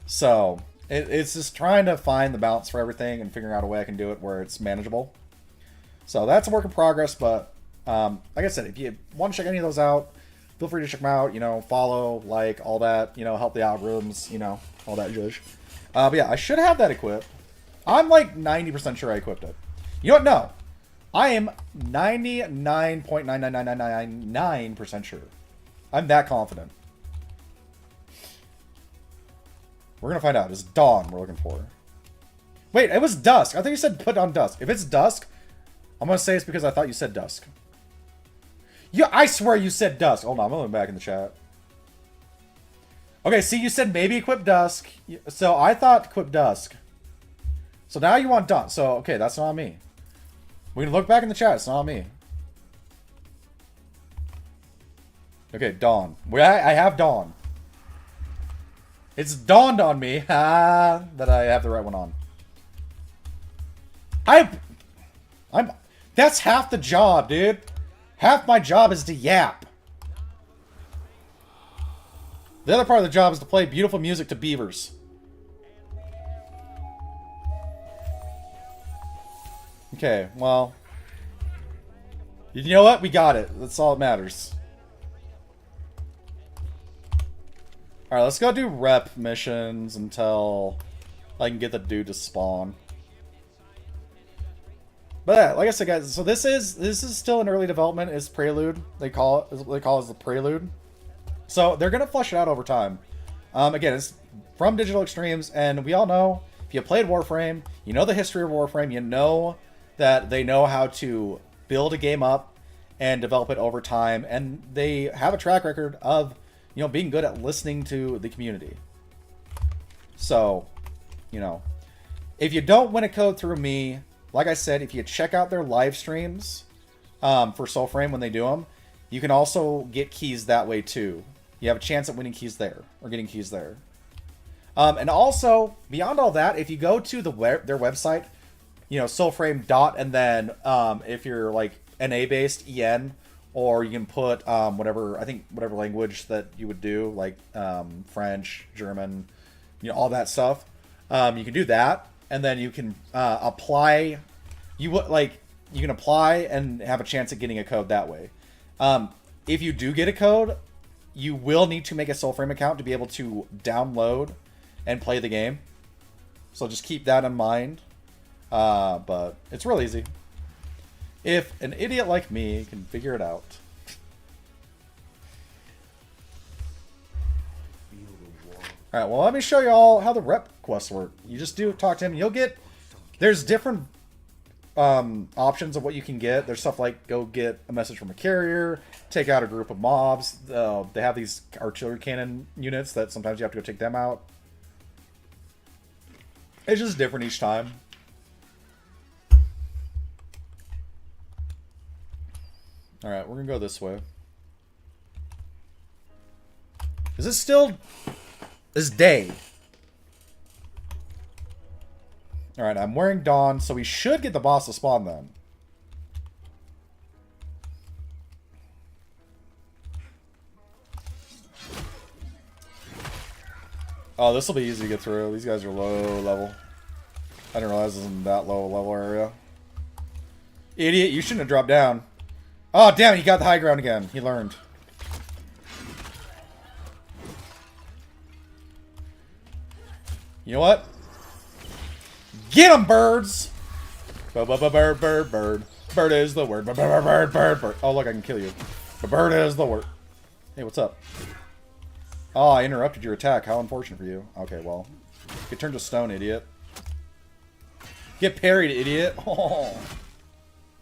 So it's just trying to find the balance for everything and figuring out a way I can do it where it's manageable. So that's a work in progress, but like I said, if you want to check any of those out, feel free to check them out, follow, all that, help the algorithms, all that judge. But yeah, I should have that equipped. I'm 90% sure I equipped it. You know what? No. I am 99.99999% sure. I'm that confident. We're going to find out. It's dawn we're looking for. Wait, it was dusk. I think you said put on dusk. If it's dusk, I'm going to say it's because I thought you said dusk. I swear you said dusk. Hold on, I'm going back in the chat. Okay, see, you said maybe equip dusk. So I thought equip dusk. So now you want dawn. So, okay, that's not me. We can look back in the chat. It's not me. Okay, dawn. I have dawn. It's dawned on me that I have the right one on. I'm. That's half the job, dude. Half my job is to yap. The other part of the job is to play beautiful music to beavers. Okay, well. You know what? We got it. That's all that matters. Alright, let's go do rep missions until I can get the dude to spawn. But yeah, like I said, guys, so this is still in early development. It's Prelude. They call it the Prelude. So they're gonna flesh it out over time. Again, it's from Digital Extremes, and we all know if you played Warframe, you know the history of Warframe. You know that they know how to build a game up and develop it over time, and they have a track record of being good at listening to the community. So, if you don't win a code through me, like I said, if you check out their live streams for Soulframe when they do them, you can also get keys that way too. You have a chance at winning keys there, or getting keys there. And also, beyond all that, if you go to their website, Soulframe dot, and then if you're like NA based, EN, or you can put whatever language that you would do, like French, German, all that stuff. You can do that, and then you can apply. You can apply and have a chance at getting a code that way. If you do get a code, you will need to make a Soulframe account to be able to download and play the game. So just keep that in mind. But it's real easy. If an idiot like me can figure it out. Alright, well, let me show you all how the rep quests work. You just talk to him. You'll get... There's different options of what you can get. There's stuff like go get a message from a carrier, take out a group of mobs. They have these artillery cannon units that sometimes you have to go take them out. It's just different each time. Alright, we're gonna go this way. Is this still... This day? Alright, I'm wearing Dawn, so we should get the boss to spawn then. Oh, this will be easy to get through. These guys are low level. I didn't realize this was in that low level area. Idiot, you shouldn't have dropped down. Oh, damn it, he got the high ground again. He learned. You know what? Get him, birds! Bird, bird, bird. Bird is the word. Bird, bird, bird, bird. Oh, look, I can kill you. Bird is the word. Hey, what's up? Oh, I interrupted your attack. How unfortunate for you. Okay, well. Get turned to stone, idiot. Get parried, idiot. Oh.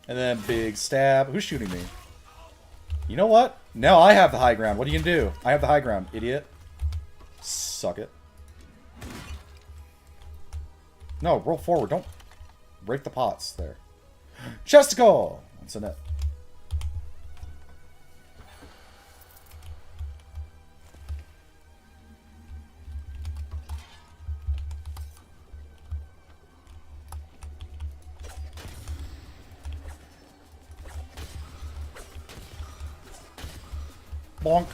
And then big stab. Who's shooting me? You know what? Now I have the high ground. What are you gonna do? I have the high ground, idiot. Suck it. No, roll forward. Don't break the pots there. Chesticle! That's in it. Bonk.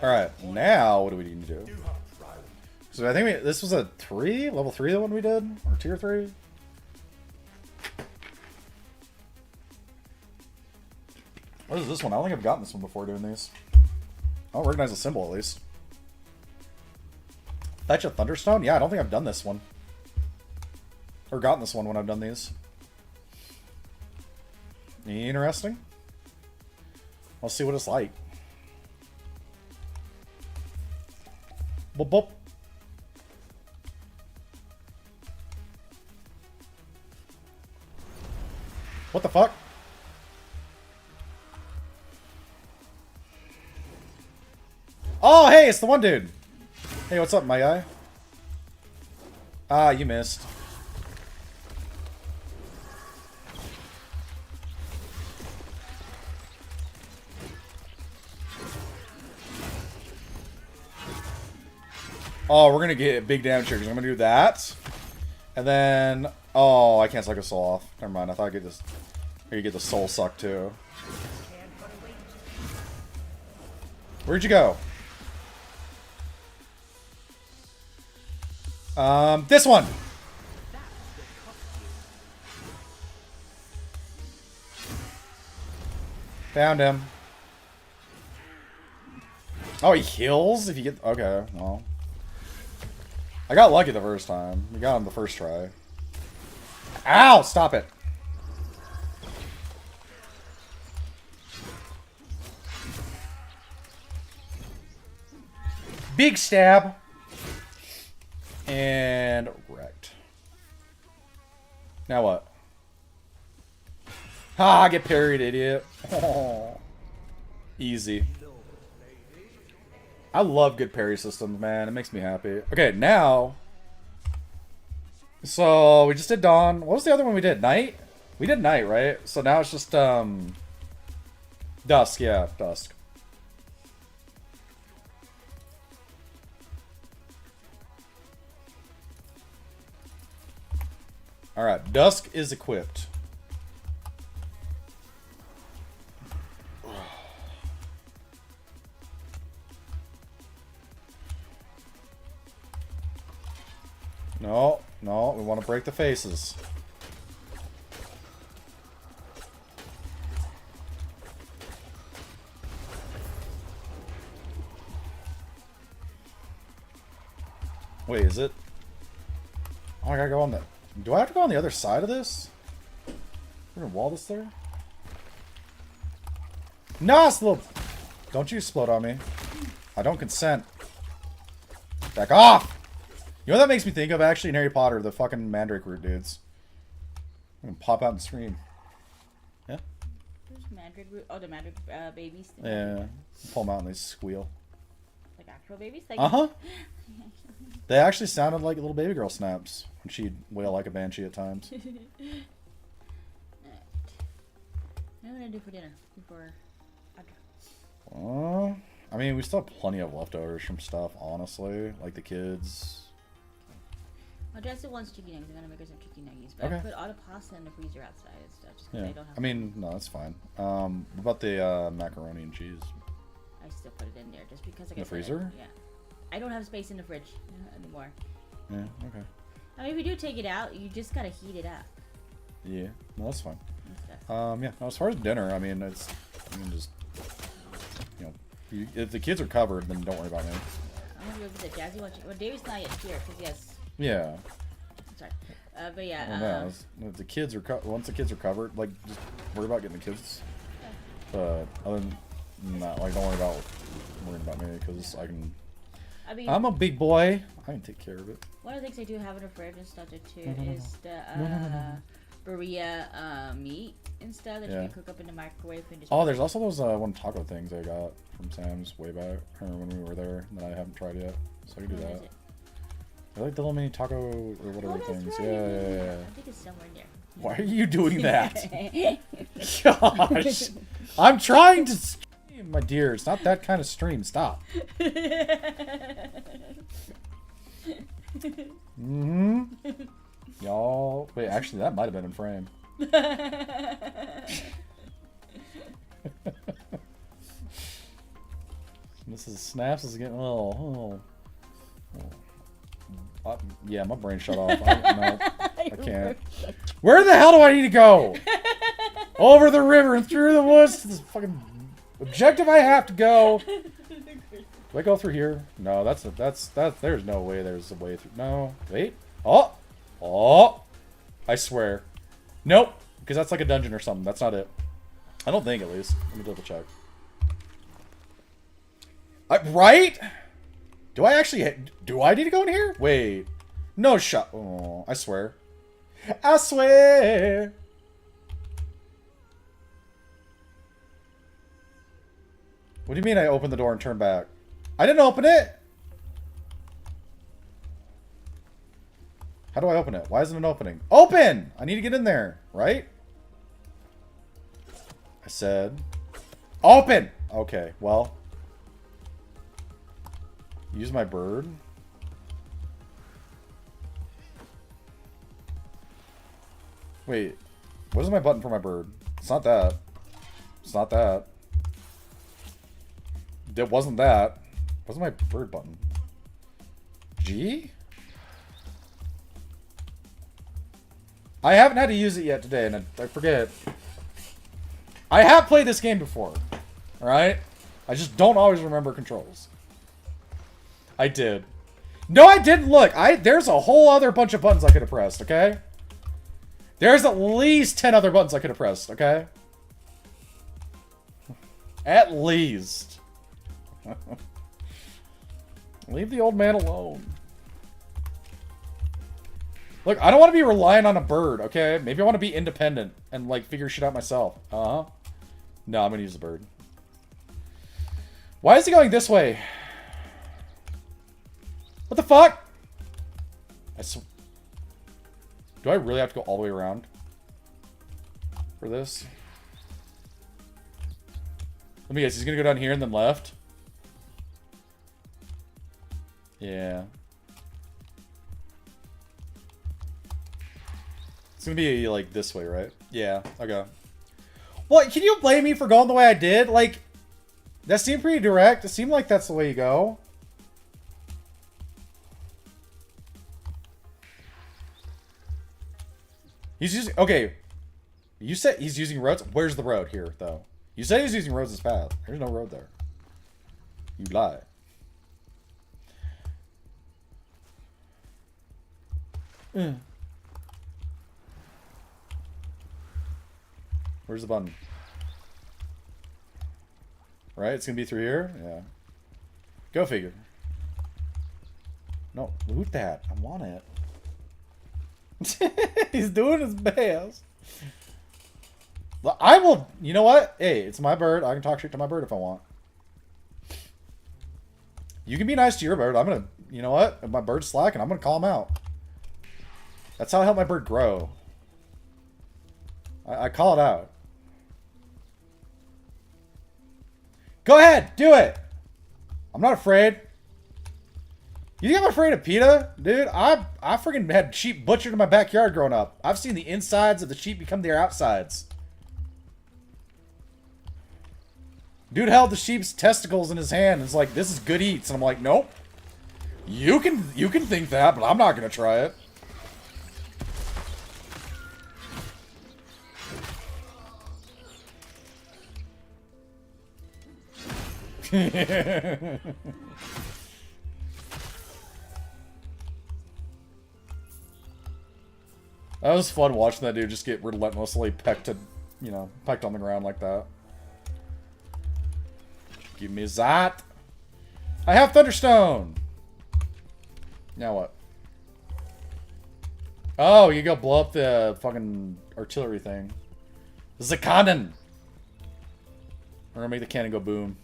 Alright, now what do we need to do? So I think this was a 3? Level 3 the one we did? Or tier 3? What is this one? I don't think I've gotten this one before doing these. I don't recognize the symbol at least. Fetch a Thunderstone? Yeah, I don't think I've done this one. Or gotten this one when I've done these. Interesting. I'll see what it's like. Boop boop. What the fuck? it's the one dude. Hey, what's up, my guy? Ah, you missed. Oh, we're gonna get big damage here because I'm gonna do that. And then... Oh, I can't suck a soul off. Never mind, I thought I could just... I could get the soul suck too. Where'd you go? This one! Found him. Oh, he heals if you get... Okay, well... I got lucky the first time. We got him the first try. Ow! Stop it. Big stab. And wrecked. Now what? Ha! Get parried, idiot. Oh. Easy. I love good parry systems, man. It makes me happy. Okay, now... So, we just did Dawn. What was the other one we did? Night? We did Night, right? So now it's just, Dusk, yeah. Dusk. Alright, Dusk is equipped. No, no, we want to break the faces. Wait, is it? Oh, I gotta go on the... Do I have to go on the other side of this? We're gonna wall this there? No, it's little... Don't you explode on me. I don't consent. Back off! You know what that makes me think of, actually, in Harry Potter? The fucking Mandrake root dudes. I'm gonna pop out and scream. Yeah? There's Mandrake root. Oh, the Mandrake babies. Yeah. Pull them out and they squeal. Like actual babies? Like Uh-huh. They actually sounded like little baby girl snaps. And she'd wail like a banshee at times. Alright. What am I gonna do for dinner? Before... I mean, we still have plenty of leftovers from stuff, honestly. Like the kids... I'll dress it once chicken nuggets. I'm gonna make her some chicken nuggets. But Okay. I put all the pasta in the freezer outside and stuff just 'cause Yeah. I don't have I mean, no, that's fine. What about the macaroni and cheese? I still put it in there just because I In the freezer? Yeah. I don't have space in the fridge anymore. Yeah, okay. I mean, if you do take it out, you just gotta heat it up. Yeah, no, that's fine. Okay. Yeah, no, as far as dinner, I mean, it's... I mean, just... You know, if the kids are covered, then don't worry about me. I'm gonna go visit Jazzy once. Well, David's not yet here because he has... Yeah. Sorry. But yeah. Well, no, if the kids are once the kids are covered, like, just worry about getting the kids. But other than that, like, don't worry about worrying about me because I can. I mean, I'm a big boy. I can take care of it. One of the things I do have in the fridge and stuff too No. is the burrito meat and stuff that you Yeah. can cook up in the microwave and just. Oh, there's also those one taco things I got from Sam's way back, or when we were there, that I haven't tried yet. So I can do What that. is it? I like the little mini taco or whatever things. Right. Yeah. I think it's somewhere in there. Why are you doing that? Gosh. I'm trying to stream, my dear. It's not that kind of stream. Stop. Mm-hmm. Y'all. Wait, actually, that might have been in frame. Mrs. Snaps is getting a little... yeah, my brain shut off. I can't. Where the hell do I need to go? Over the river and through the woods to this fucking objective I have to go. Do I go through here? No, that's there's no way there's a way through. No, wait. Oh, I swear. Nope, because that's like a dungeon or something. That's not it. I don't think, at least. Let me double check. Right? Do I actually... Do I need to go in here? Wait. No shot. Oh, I swear. I swear. What do you mean I opened the door and turned back? I didn't open it. How do I open it? Why isn't it opening? Open! I need to get in there, right? I said, open! Okay, well. Use my bird. Wait, what is my button for my bird? It's not that. It's not that. It wasn't that. What's my bird button? G? I haven't had to use it yet today, and I forget. I have played this game before. Alright? I just don't always remember controls. I did. No, I didn't. Look, there's a whole other bunch of buttons I could have pressed, okay? There's at least 10 other buttons I could have pressed, okay? At least. Leave the old man alone. Look, I don't want to be relying on a bird, okay? Maybe I want to be independent and, like, figure shit out myself. Uh-huh. No, I'm gonna use the bird. Why is he going this way? What the fuck? Do I really have to go all the way around for this? Let me guess, he's gonna go down here and then left? Yeah. It's gonna be, like, this way, right? Yeah, okay. Well, can you blame me for going the way I did? Like, that seemed pretty direct. It seemed like that's the way you go. He's using... Okay. You said he's using roads? Where's the road here, though? You said he's using roads as path. There's no road there. You lie. Where's the button? Right? It's gonna be through here? Yeah. Go figure. No, loot that. I want it. He's doing his best. I will... You know what? Hey, it's my bird. I can talk shit to my bird if I want. You can be nice to your bird. I'm gonna... You know what? If my bird's slacking, I'm gonna call him out. That's how I help my bird grow. I call it out. Go ahead! Do it! I'm not afraid. You think I'm afraid of PETA? Dude, I freaking had sheep butchered in my backyard growing up. I've seen the insides of the sheep become their outsides. Dude held the sheep's testicles in his hand and was like, this is good eats. And I'm like, nope. You can think that, but I'm not gonna try it. That was fun watching that dude just get relentlessly pecked on the ground like that. Give me that. I have Thunderstone. Now what? Oh, you go blow up the fucking artillery thing. This is a cannon. We're gonna make the cannon go boom.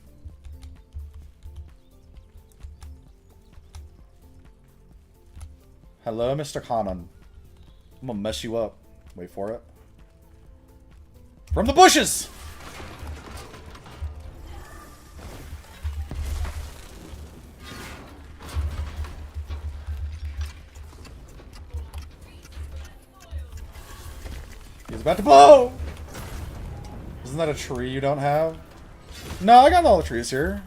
Hello, Mr. Cannon. I'm gonna mess you up. Wait for it. From the bushes! He's about to blow! Isn't that a tree you don't have? No, I got all the trees here.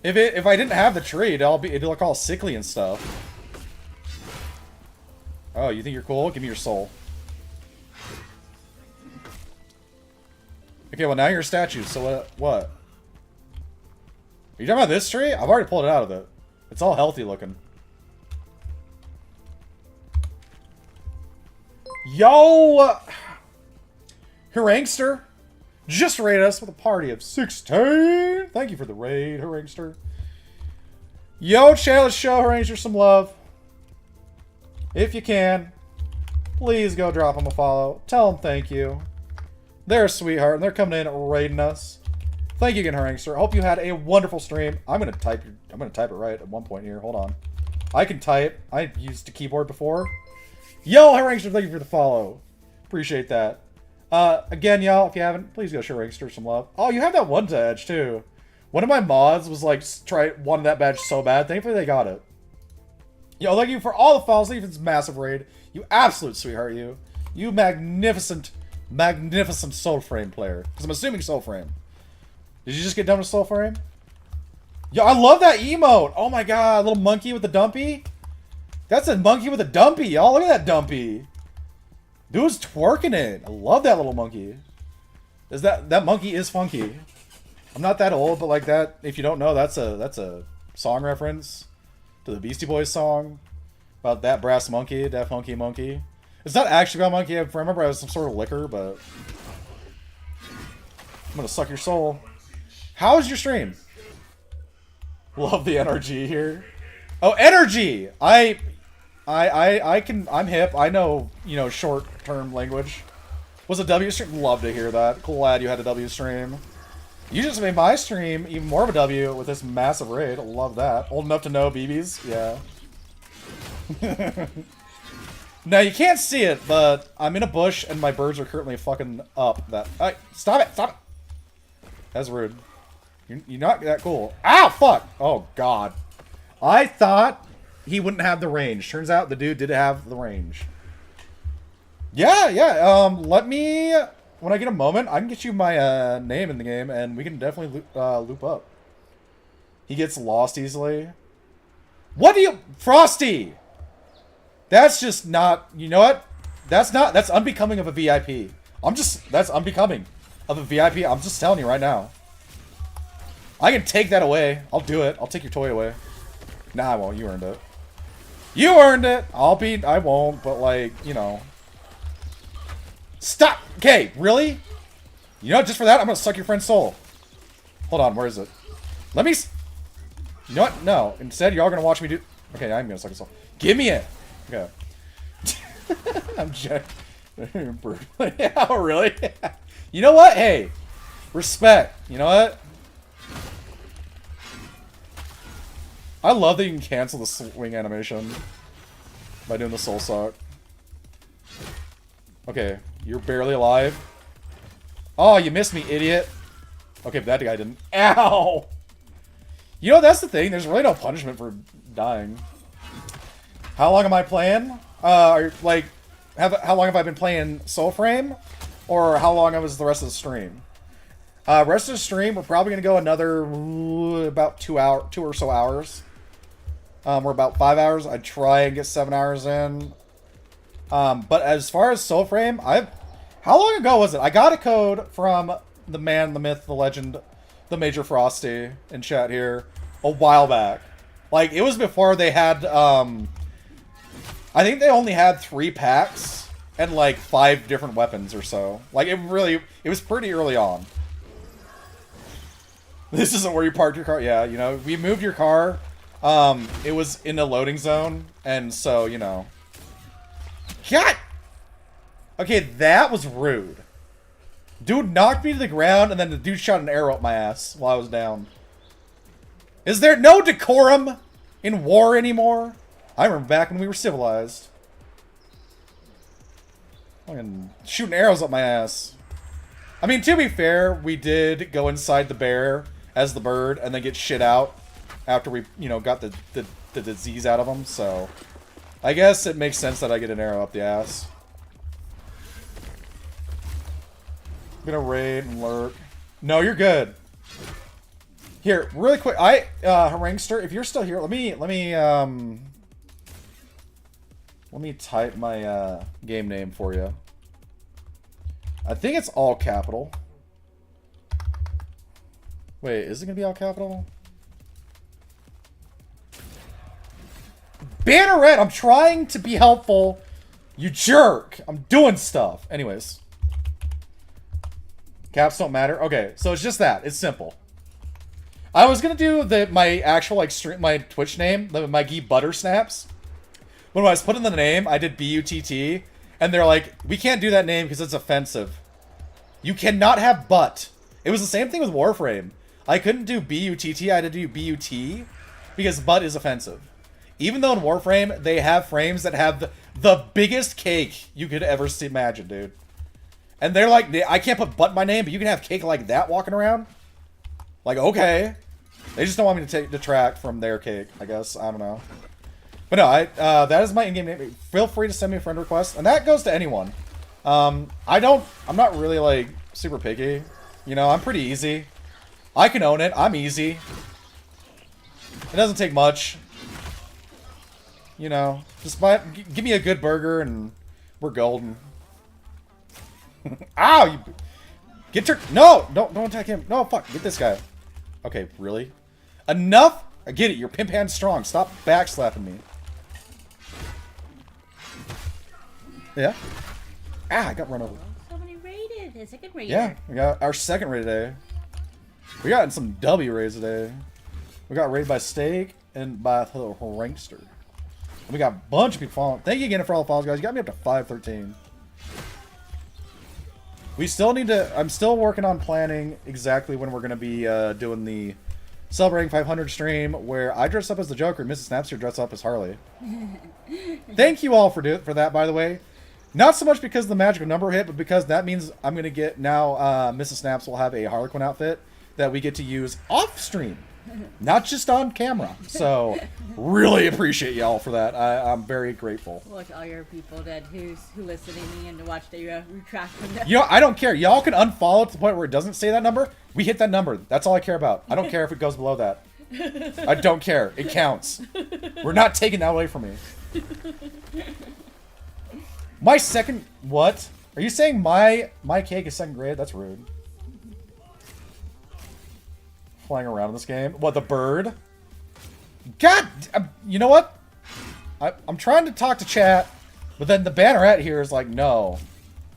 If I didn't have the tree, it'd look all sickly and stuff. Oh, you think you're cool? Give me your soul. Okay, well now you're a statue, so what? Are you talking about this tree? I've already pulled it out of it. It's all healthy looking. Yo! Herangster just raided us with a party of 16. Thank you for the raid, Herangster. Yo, chat, let's show Herangster some love. If you can, please go drop him a follow. Tell him thank you. They're a sweetheart, and they're coming in raiding us. Thank you again, Haringster. Hope you had a wonderful stream. I'm gonna type it right at one point here. Hold on. I can type. I used a keyboard before. Yo, Haringster, thank you for the follow. Appreciate that. Again, y'all, if you haven't, please go show Haringster some love. Oh, you have that one badge too. One of my mods was like, wanted that badge so bad. Thankfully, they got it. Yo, thank you for all the follows. Thank you for this massive raid. You absolute sweetheart, you. You magnificent, magnificent Soulframe player. Because I'm assuming Soulframe. Did you just get done with Soulframe? Yo, I love that emote. Oh my god, little monkey with the dumpy. That's a monkey with a dumpy, y'all. Look at that dumpy. Dude's twerking it. I love that little monkey. That monkey is funky. I'm not that old, but like that, if you don't know, that's a song reference to the Beastie Boys song about that brass monkey, that funky monkey. It's not actually about monkey. I remember it was some sort of liquor, but I'm gonna suck your soul. How's your stream? Love the NRG here. Oh, energy! I'm hip. I know, short-term language. Was a W stream? Love to hear that. Glad you had a W stream. You just made my stream even more of a W with this massive raid. Love that. Old enough to know BBs? Yeah. Now, you can't see it, but I'm in a bush and my birds are currently fucking up that... Alright, stop it! Stop it! That's rude. You're not that cool. Ow! Fuck! Oh, God. I thought he wouldn't have the range. Turns out the dude did have the range. Yeah. Let me... When I get a moment, I can get you my name in the game, and we can definitely loop up. He gets lost easily. What do you... Frosty! That's just not... You know what? That's unbecoming of a VIP. That's unbecoming of a VIP. I'm just telling you right now. I can take that away. I'll do it. I'll take your toy away. Nah, I won't. You earned it. You earned it! I won't, but like, Stop! Okay, really? You know what, just for that, I'm gonna suck your friend's soul. Hold on, where is it? Let me... You know what? No. Instead, you're all gonna watch me do... Okay, I'm gonna suck his soul. Give me it! Okay. I'm jacked. Yeah, really? You know what? Hey. Respect. You know what? I love that you can cancel the swing animation by doing the soul suck. Okay, you're barely alive. Oh, you missed me, idiot. Okay, but that guy didn't. Ow! You know, that's the thing. There's really no punishment for dying. How long am I playing? How long have I been playing Soulframe? Or how long was the rest of the stream? Rest of the stream, we're probably going to go another about 2 or so hours. We're about 5 hours. I'd try and get 7 hours in. But as far as Soulframe, how long ago was it? I got a code from the man, the myth, the legend, the Major Frosty in chat here a while back. Like, it was before they had, I think they only had 3 packs and like 5 different weapons or so. Like, it was pretty early on. This isn't where you parked your car. Yeah, we moved your car. It was in a loading zone, and so, God! Okay, that was rude. Dude knocked me to the ground, and then the dude shot an arrow up my ass while I was down. Is there no decorum in war anymore? I remember back when we were civilized. Fucking shooting arrows up my ass. I mean, to be fair, we did go inside the bear as the bird, and then get shit out after we, got the disease out of him, so... I guess it makes sense that I get an arrow up the ass. I'm gonna raid and lurk. No, you're good. Here, really quick, Haringster, if you're still here, let me type my, game name for you. I think it's all capital. Wait, is it gonna be all capital? Banneret, I'm trying to be helpful. You jerk. I'm doing stuff. Anyways. Caps don't matter. Okay, so it's just that. It's simple. I was gonna do my actual my Twitch name, my Gee Butter Snaps. But when I was putting the name, I did BUTT, and they're like, we can't do that name because it's offensive. You cannot have butt It was the same thing with Warframe. I couldn't do B-U-T-T, I had to do B-U-T because butt is offensive. Even though in Warframe, they have frames that have the biggest cake you could ever imagine, dude. And they're like, I can't put butt in my name, but you can have cake like that walking around? Like, okay. They just don't want me to detract from their cake, I guess. I don't know. But no, that is my in-game name. Feel free to send me a friend request. And that goes to anyone. I'm not really, like, super picky. You know, I'm pretty easy. I can own it. I'm easy. It doesn't take much. You know, just give me a good burger and we're golden. Ow! You, get your... No! Don't attack him. No, fuck. Get this guy. Okay, really? Enough? I get it. You're pimp hand strong. Stop backslapping me. Yeah? Ah, I got run over. Somebody raided. A second raid. Yeah, we got our second raid today. We got some W raids today. We got raided by Steak and by the Rankster. And we got a bunch of people following. Thank you again for all the follows, guys. You got me up to 513. We still need to... I'm still working on planning exactly when we're going to be doing the Celebrating 500 stream where I dress up as the Joker and Mrs. Snapster dress up as Harley. Thank you all for that, by the way. Not so much because the magical number hit, but because that means I'm going to get... Now, Mrs. Snaps will have a Harlequin outfit that we get to use off-stream. Not just on camera. So, really appreciate y'all for that. I'm very grateful. Look, all your people that who listen to me and to watch the retract from You know, I don't care. Y'all can unfollow to the point where it doesn't say that number. We hit that number. That's all I care about. I don't care if it goes below that. I don't care. It counts. We're not taking that away from me. My second... What? Are you saying my cake is second grade? That's rude. Flying around in this game. What, the bird? God! You know what? I'm trying to talk to chat, but then the banneret here is like, no.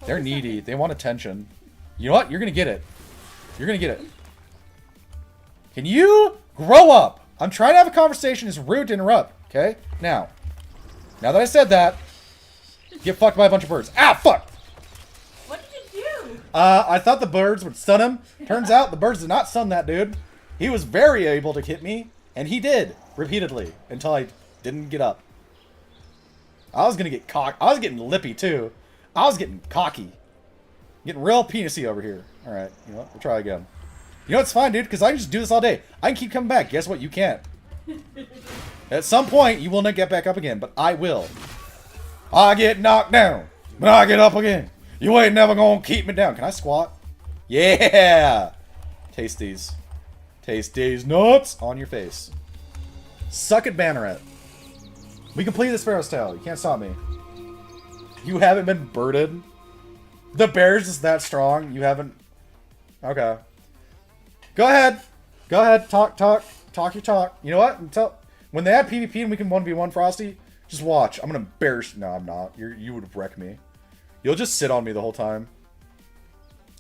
They're needy. They want attention. You know what? You're gonna get it. You're gonna get it. Can you grow up? I'm trying to have a conversation. It's rude to interrupt, okay? Now that I said that, get fucked by a bunch of birds. Ah, fuck! What did you do? I thought the birds would stun him. Turns out the birds did not stun that dude. He was very able to hit me, and he did, repeatedly, until I didn't get up. I was gonna get I was getting lippy, too. I was getting cocky. Getting real penisy over here. Alright, you know what? We'll try again. You know it's fine, dude, because I can just do this all day. I can keep coming back. Guess what? You can't. At some point, you will not get back up again, but I will. I get knocked down, but I get up again. You ain't never gonna keep me down. Can I squat? Yeah! Taste these. Taste these nuts on your face. Suck it, Banneret. We completed this Pharaoh's Tale. You can't stop me. You haven't been birded? The bear's is that strong? You haven't... Okay. Go ahead. Go ahead. Talk your talk. You know what? When they add PvP and we can 1v1 Frosty, just watch. I'm gonna embarrass... No, I'm not. You would wreck me. You'll just sit on me the whole time.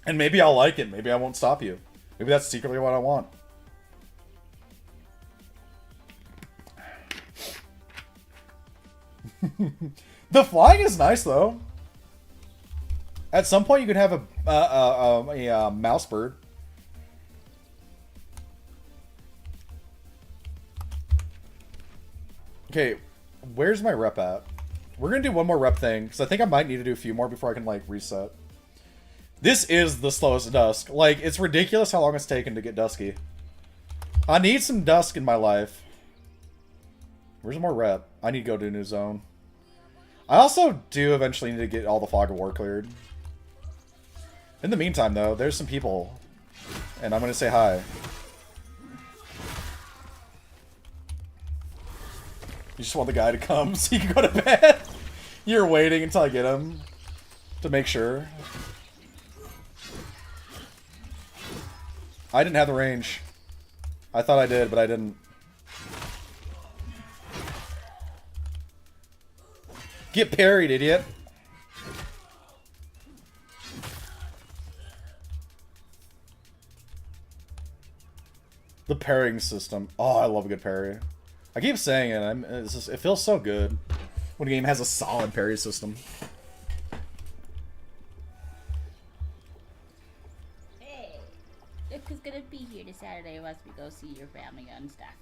And maybe I'll like it. Maybe I won't stop you. Maybe that's secretly what I want. The flying is nice, though. At some point, you could have a mouse bird. Okay, where's my rep at? We're gonna do one more rep thing, because I think I might need to do a few more before I can, like, reset. This is the slowest dusk. Like, it's ridiculous how long it's taken to get dusky. I need some dusk in my life. Where's more rep? I need to go to a new zone. I also do eventually need to get all the Fog of War cleared. In the meantime, though, there's some people. And I'm going to say hi. You just want the guy to come so you can go to bed? You're waiting until I get him. To make sure. I didn't have the range. I thought I did, but I didn't. Get parried, idiot. The parrying system. Oh, I love a good parry. I keep saying it. It feels so good when a game has a solid parry system. Hey. possibly go see your family and stuff.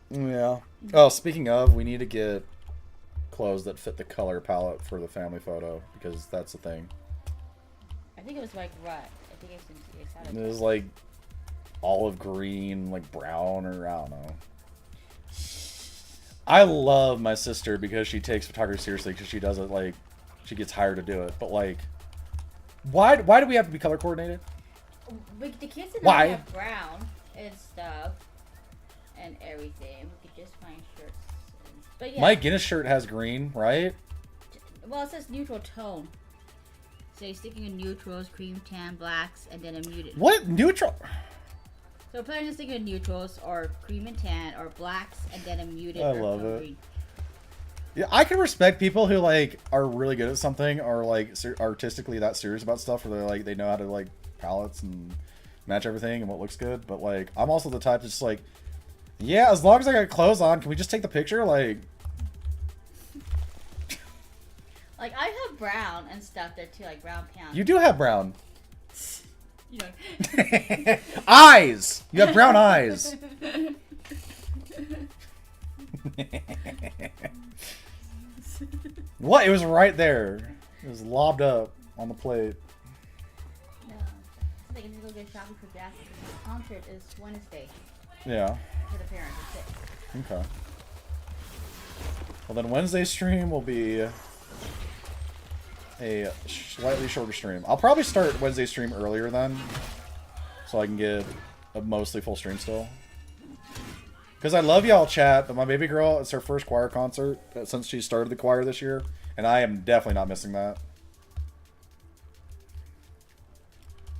Yeah. Oh, speaking of, we need to get clothes that fit the color palette for the family photo because that's the thing. I think it was like what? I think it's It was like olive green, like brown, or I don't know. I love my sister because she takes photography seriously because she does it like she gets hired to do it. But like, why do we have to be color coordinated? But the kids did Why? not have brown and stuff and everything. We could just find shirts. But yeah. Mike Guinness shirt has green, right? Well, it says neutral tone. So you're sticking in neutrals, cream, tan, blacks, and then a muted. What neutral? So we're planning to stick in neutrals or cream and tan or blacks and then a muted. I or love tone it. green. Yeah, I can respect people who like are really good at something or like artistically that serious about stuff, where they know how to like palettes and match everything and what looks good. But like, I'm also the type that's just like, yeah, as long as I got clothes on, can we just take the picture? Like, Like I have brown and stuff there too, like brown pants. you do have brown You know. eyes. You have brown eyes. What? It was right there. It was lobbed up on the plate. No. I think I need to go get shopping for Jack because the concert is Wednesday. Yeah. For the parents at 6. Okay. Well, then Wednesday's stream will be a slightly shorter stream. I'll probably start Wednesday's stream earlier then, so I can get a mostly full stream still. Because I love y'all, chat, but my baby girl, it's her first choir concert since she started the choir this year, and I am definitely not missing that.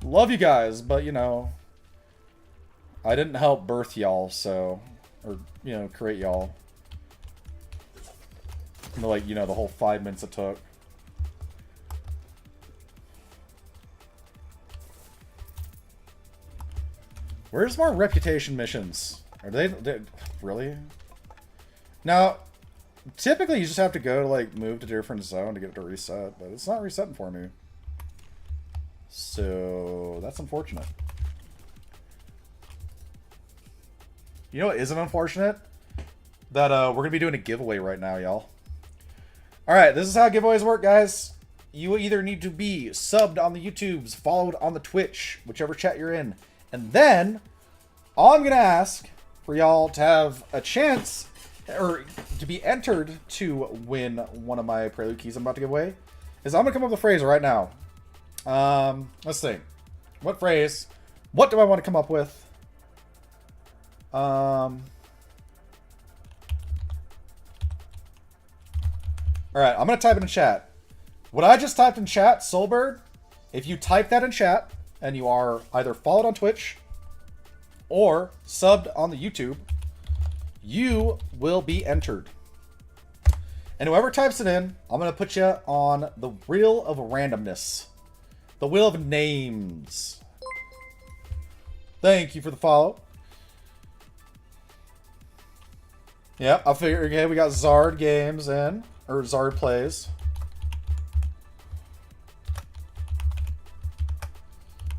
Love you guys, but you know, I didn't help birth y'all, so, or, you know, create y'all. Like, you know, the whole 5 minutes it took. Where's more reputation missions? Are they really? Now, typically you just have to go to like move to a different zone to get it to reset, but it's not resetting for me. So that's unfortunate. You know what isn't unfortunate? That we're gonna be doing a giveaway right now, y'all. Alright, this is how giveaways work, guys. You either need to be subbed on the YouTubes, followed on the Twitch, whichever chat you're in. And then, all I'm going to ask for y'all to have a chance, or to be entered to win one of my Prelude keys I'm about to give away, is I'm going to come up with a phrase right now. Let's see. What phrase? What do I want to come up with? Alright, I'm going to type it in chat. What I just typed in chat, Soulbird, if you type that in chat, and you are either followed on Twitch or subbed on the YouTube, you will be entered. And whoever types it in, I'm going to put you on the Wheel of Randomness. The Wheel of Names. Thank you for the follow. Yep, I figured, okay, we got Zard Games in, or Zard Plays.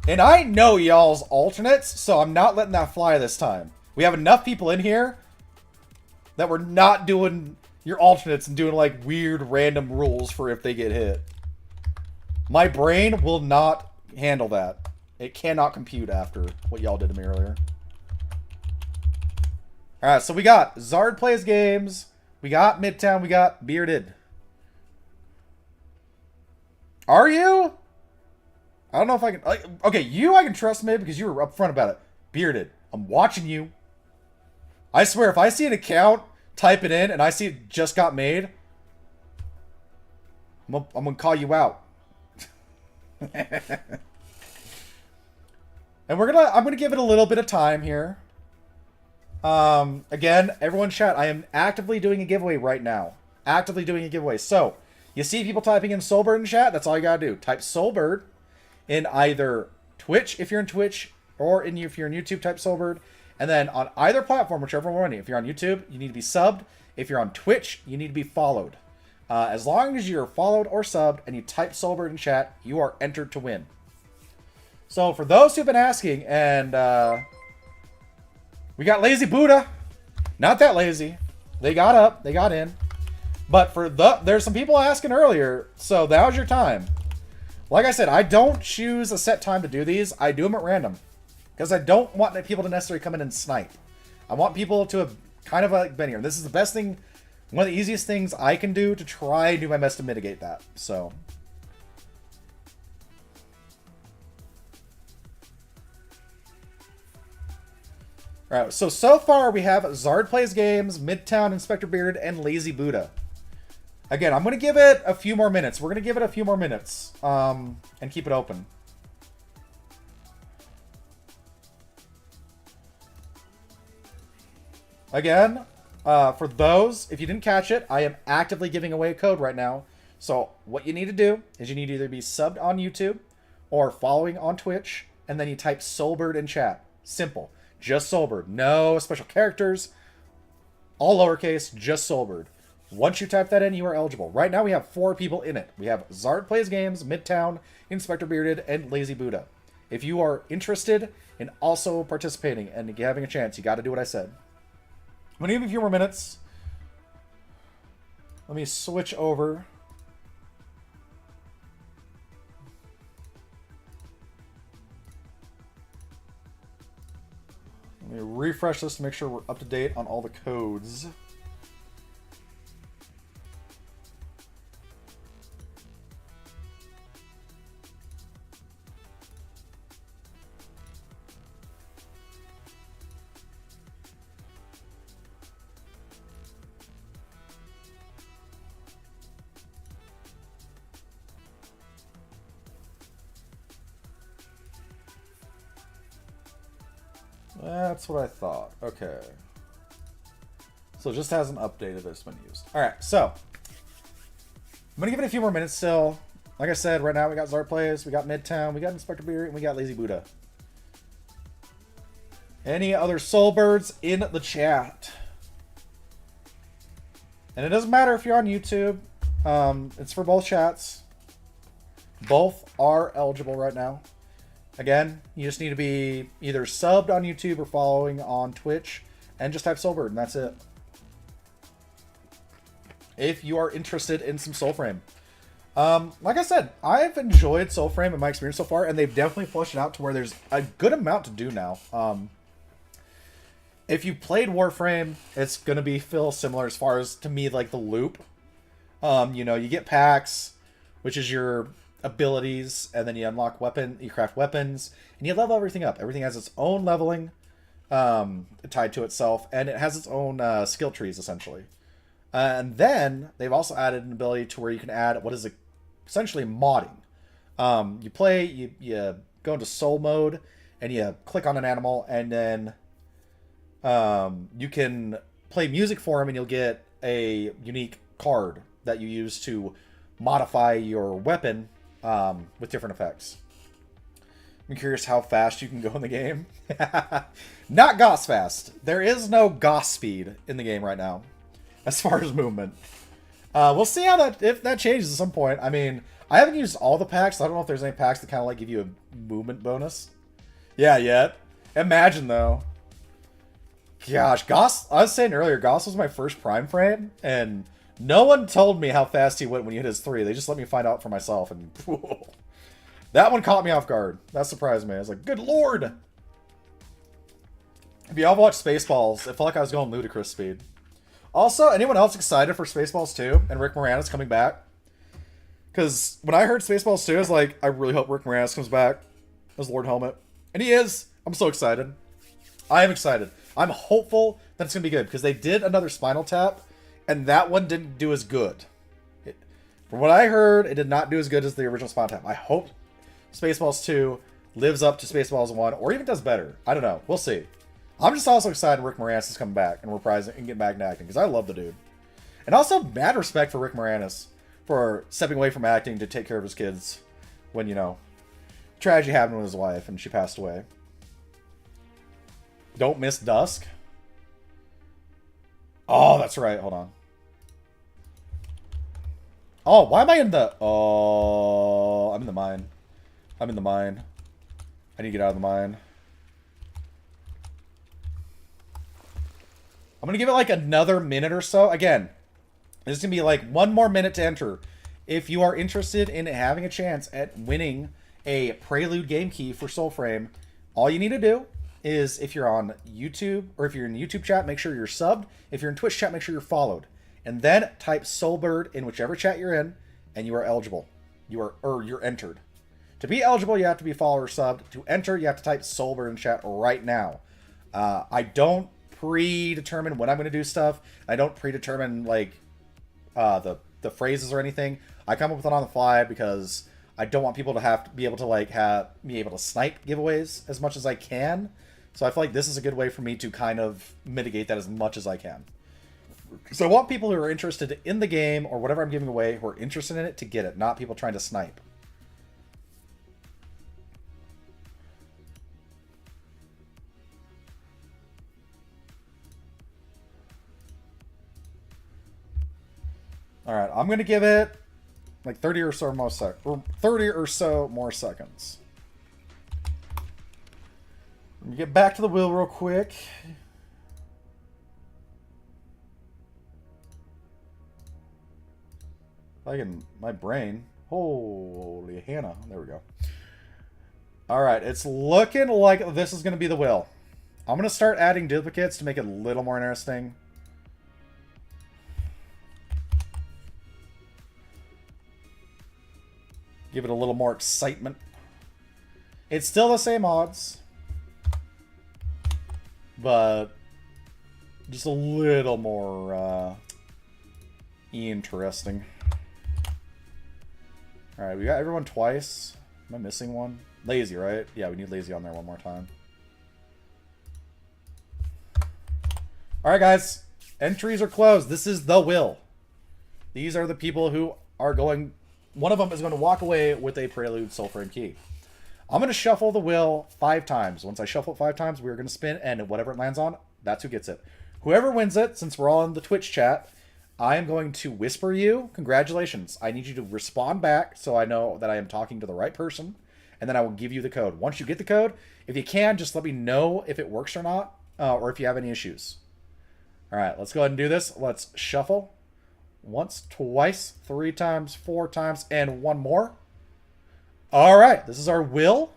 And I know y'all's alternates, so I'm not letting that fly this time. We have enough people in here that we're not doing your alternates and doing like weird random rules for if they get hit. My brain will not handle that. It cannot compute after what y'all did to me earlier. Alright, so we got Zard Plays Games, we got Midtown, we got Bearded. Are you? I don't know if I can... Like, okay, you I can trust maybe because you were upfront about it. Bearded, I'm watching you. I swear, if I see an account, type it in, and I see it just got made, I'm gonna call you out. And I'm gonna give it a little bit of time here. Again, everyone chat, I am actively doing a giveaway right now. Actively doing a giveaway. So, you see people typing in Soulbird in chat? That's all you gotta do. Type Soulbird in either Twitch, if you're in Twitch, or if you're in YouTube, type Soulbird. And then on either platform, whichever one, if you're on YouTube, you need to be subbed. If you're on Twitch, you need to be followed. As long as you're followed or subbed and you type Soulbird in chat, you are entered to win. So for those who've been asking, and We got Lazy Buddha. Not that lazy. They got up. They got in. But there's some people asking earlier, so that was your time. Like I said, I don't choose a set time to do these. I do them at random. Because I don't want people to necessarily come in and snipe. I want people to have kind of like been here. This is the best thing, one of the easiest things I can do to try and do my best to mitigate that. So... Alright, so far we have Zard Plays Games, Midtown, Inspector Bearded, and Lazy Buddha. Again, I'm going to give it a few more minutes. We're going to give it a few more minutes, and keep it open. Again, for those, if you didn't catch it, I am actively giving away a code right now. So what you need to do is you need to either be subbed on YouTube or following on Twitch, and then you type Soulbird in chat. Simple. Just Soulbird. No special characters. All lowercase, just Soulbird. Once you type that in, you are eligible. Right now we have 4 people in it. We have Zard Plays Games, Midtown, Inspector Bearded, and Lazy Buddha. If you are interested in also participating and having a chance, you got to do what I said. I'm going to give you a few more minutes. Let me switch over. Let me refresh this to make sure we're up to date on all the codes. That's what I thought. Okay. So it just hasn't updated, it's been used. Alright, so. I'm going to give it a few more minutes still. Like I said, right now we got Zard Plays, we got Midtown, we got Inspector Beard, and we got Lazy Buddha. Any other Soulbirds in the chat? And it doesn't matter if you're on YouTube. It's for both chats. Both are eligible right now. Again, you just need to be either subbed on YouTube or following on Twitch, and just type Soulbird, and that's it. If you are interested in some Soulframe. Like I said, I've enjoyed Soulframe in my experience so far, and they've definitely fleshed it out to where there's a good amount to do now. If you played Warframe, it's going to be feel similar as far as, to me, like the loop. You know, you get packs, which is your abilities, and then you unlock you craft weapons, and you level everything up. Everything has its own leveling tied to itself, and it has its own skill trees, essentially. And then they've also added an ability to where you can add what is essentially modding. You go into soul mode, and you click on an animal, and then you can play music for him, and you'll get a unique card that you use to modify your weapon with different effects. I'm curious how fast you can go in the game. Not Goss fast. There is no Goss speed in the game right now, as far as movement. We'll see how if that changes at some point. I mean, I haven't used all the packs. So I don't know if there's any packs that kind of like give you a movement bonus. Yeah, yet. Imagine though. Gosh, Goss. I was saying earlier, Goss was my first Prime frame, and no one told me how fast he went when he hit his 3. They just let me find out for myself, and whoa, that one caught me off guard. That surprised me. I was like, good lord! If y'all watched Spaceballs, it felt like I was going ludicrous speed. Also, anyone else excited for Spaceballs 2 and Rick Moranis coming back? Because when I heard Spaceballs 2, I was like, I really hope Rick Moranis comes back as Lord Helmet. And he is! I'm so excited. I am excited. I'm hopeful that it's going to be good, because they did another Spinal Tap, and that one didn't do as good. From what I heard, it did not do as good as the original Spinal Tap. I hope Spaceballs 2 lives up to Spaceballs 1, or even does better. I don't know. We'll see. I'm just also excited Rick Moranis is coming back and reprising and getting back into acting, because I love the dude. And also, mad respect for Rick Moranis for stepping away from acting to take care of his kids when, you know, tragedy happened with his wife and she passed away. Don't miss Dusk. Oh, that's right. Hold on. Oh, why am I in the... Oh, I'm in the mine. I'm in the mine. I need to get out of the mine. I'm going to give it like another minute or so. Again, this is going to be like 1 more minute to enter. If you are interested in having a chance at winning a Prelude game key for Soulframe, all you need to do is, if you're on YouTube, or if you're in YouTube chat, make sure you're subbed. If you're in Twitch chat, make sure you're followed. And then type Soulbird in whichever chat you're in, and you are eligible. You're entered. To be eligible, you have to be followed or subbed. To enter, you have to type Soulbird in chat right now. I don't predetermine when I'm going to do stuff. I don't predetermine, like, the phrases or anything. I come up with it on the fly because I don't want people to have to be able to, like, be able to snipe giveaways as much as I can. So I feel like this is a good way for me to kind of mitigate that as much as I can. So I want people who are interested in the game or whatever I'm giving away, who are interested in it, to get it, not people trying to snipe. All right, I'm gonna give it like 30 or so more seconds. Let me get back to the wheel real quick. My brain. Holy Hannah. There we go. Alright, it's looking like this is going to be the will. I'm going to start adding duplicates to make it a little more interesting. Give it a little more excitement. It's still the same odds, but just a little more interesting. Alright, we got everyone twice. Am I missing one? Lazy, right? Yeah, we need Lazy on there one more time. Alright, guys. Entries are closed. This is the will. These are the people who are going... One of them is going to walk away with a Prelude Soulframe key. I'm going to shuffle the will 5 times. Once I shuffle it 5 times, we're going to spin, and whatever it lands on, that's who gets it. Whoever wins it, since we're all in the Twitch chat, I am going to whisper you, congratulations. I need you to respond back so I know that I am talking to the right person, and then I will give you the code. Once you get the code, if you can, just let me know if it works or not, or if you have any issues. All right, let's go ahead and do this. Let's shuffle. Once, twice, 3 times, 4 times, and 1 more. All right, this is our will.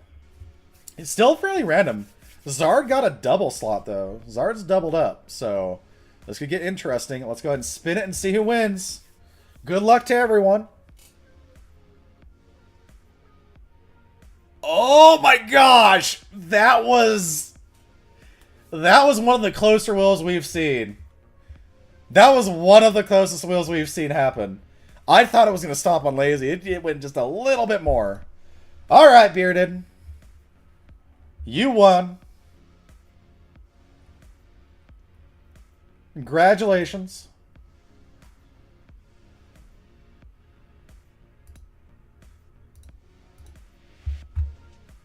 It's still fairly random. Zard got a double slot, though. Zard's doubled up, so this could get interesting. Let's go ahead and spin it and see who wins. Good luck to everyone. Oh my gosh! That was one of the closer wills we've seen. That was one of the closest wills we've seen happen. I thought it was going to stop on Lazy. It went just a little bit more. Alright, Bearded. You won. Congratulations.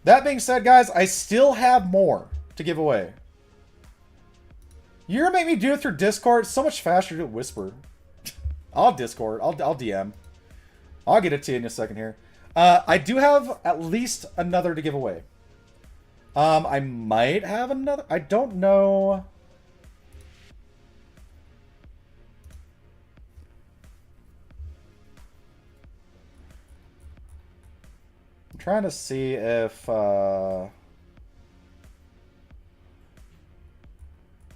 That being said, guys, I still have more to give away. You're gonna make me do it through Discord? It's so much faster to whisper. I'll Discord. I'll DM. I'll get it to you in a second here. I do have at least another to give away. I might have another. I don't know. I'm trying to see if...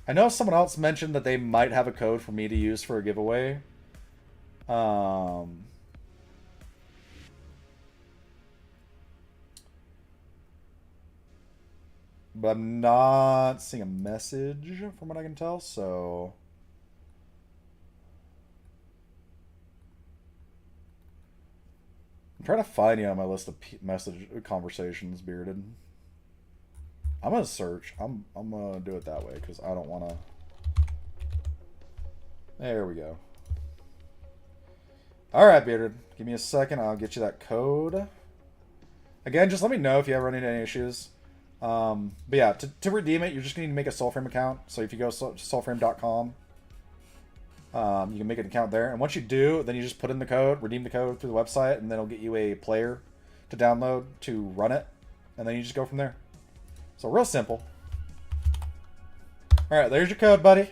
I know someone else mentioned that they might have a code for me to use for a giveaway. But I'm not seeing a message from what I can tell, so... I'm trying to find you on my list of message conversations, Bearded. I'm gonna search. I'm gonna do it that way because I don't want to. There we go. All right, Bearded. Give me a second. I'll get you that code. Again, just let me know if you ever run into any issues. But yeah, to redeem it, you're just gonna need to make a Soulframe account. So if you go to soulframe.com, you can make an account there. And once you do, then you just put in the code, redeem the code through the website, and then it'll get you a player to download to run it, and then you just go from there. So real simple. Alright, there's your code, buddy.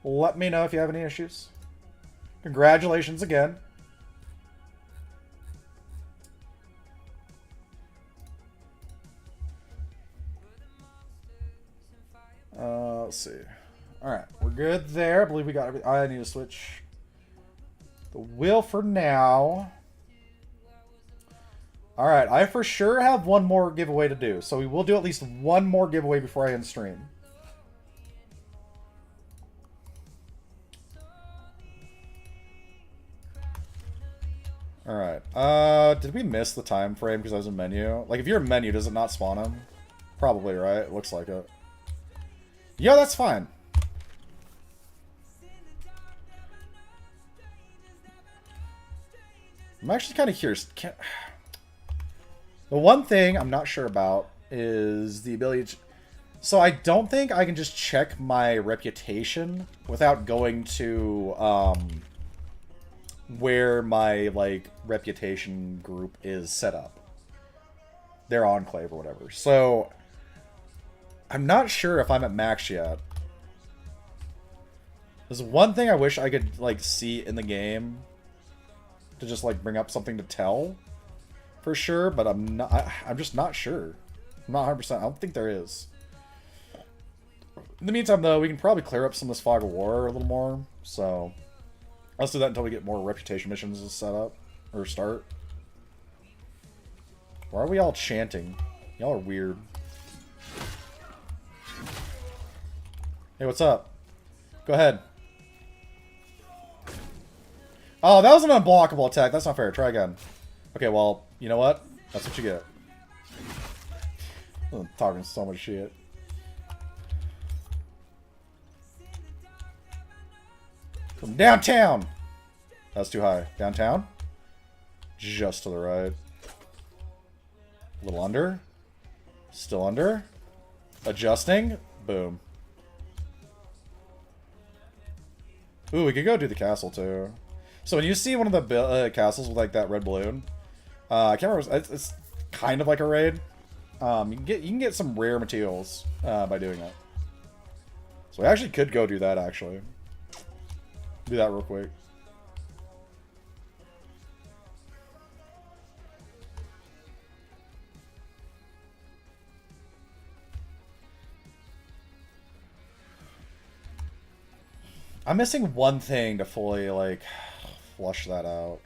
Let me know if you have any issues. Congratulations again. Let's see. Alright, we're good there. I believe we got everything. I need to switch the wheel for now. Alright, I for sure have one more giveaway to do. So we will do at least one more giveaway before I end stream. Alright, did we miss the time frame because I was in menu? Like, if you're in menu, does it not spawn him? Probably, right? It looks like it. Yeah, that's fine. I'm actually kind of curious. The one thing I'm not sure about is the ability to... So I don't think I can just check my reputation without going to where my like reputation group is set up. Their enclave or whatever. So I'm not sure if I'm at max yet. There's one thing I wish I could like see in the game to just like bring up something to tell for sure, but I'm just not sure. I'm not 100%. I don't think there is. In the meantime, though, we can probably clear up some of this Fog of War a little more. So let's do that until we get more reputation missions set up or start. Why are we all chanting? Y'all are weird. Hey, what's up? Go ahead. Oh, that was an unblockable attack. That's not fair. Try again. Okay, well, you know what? That's what you get. I'm talking so much shit. From downtown! That's too high. Downtown? Just to the right. A little under. Still under. Adjusting. Boom. Ooh, we could go do the castle, too. So when you see one of the castles with, like, that red balloon, I can't remember, it's kind of like a raid. You can get some rare materials by doing it. So we actually could go do that, actually. Do that real quick. I'm missing one thing to fully, like, flush that out.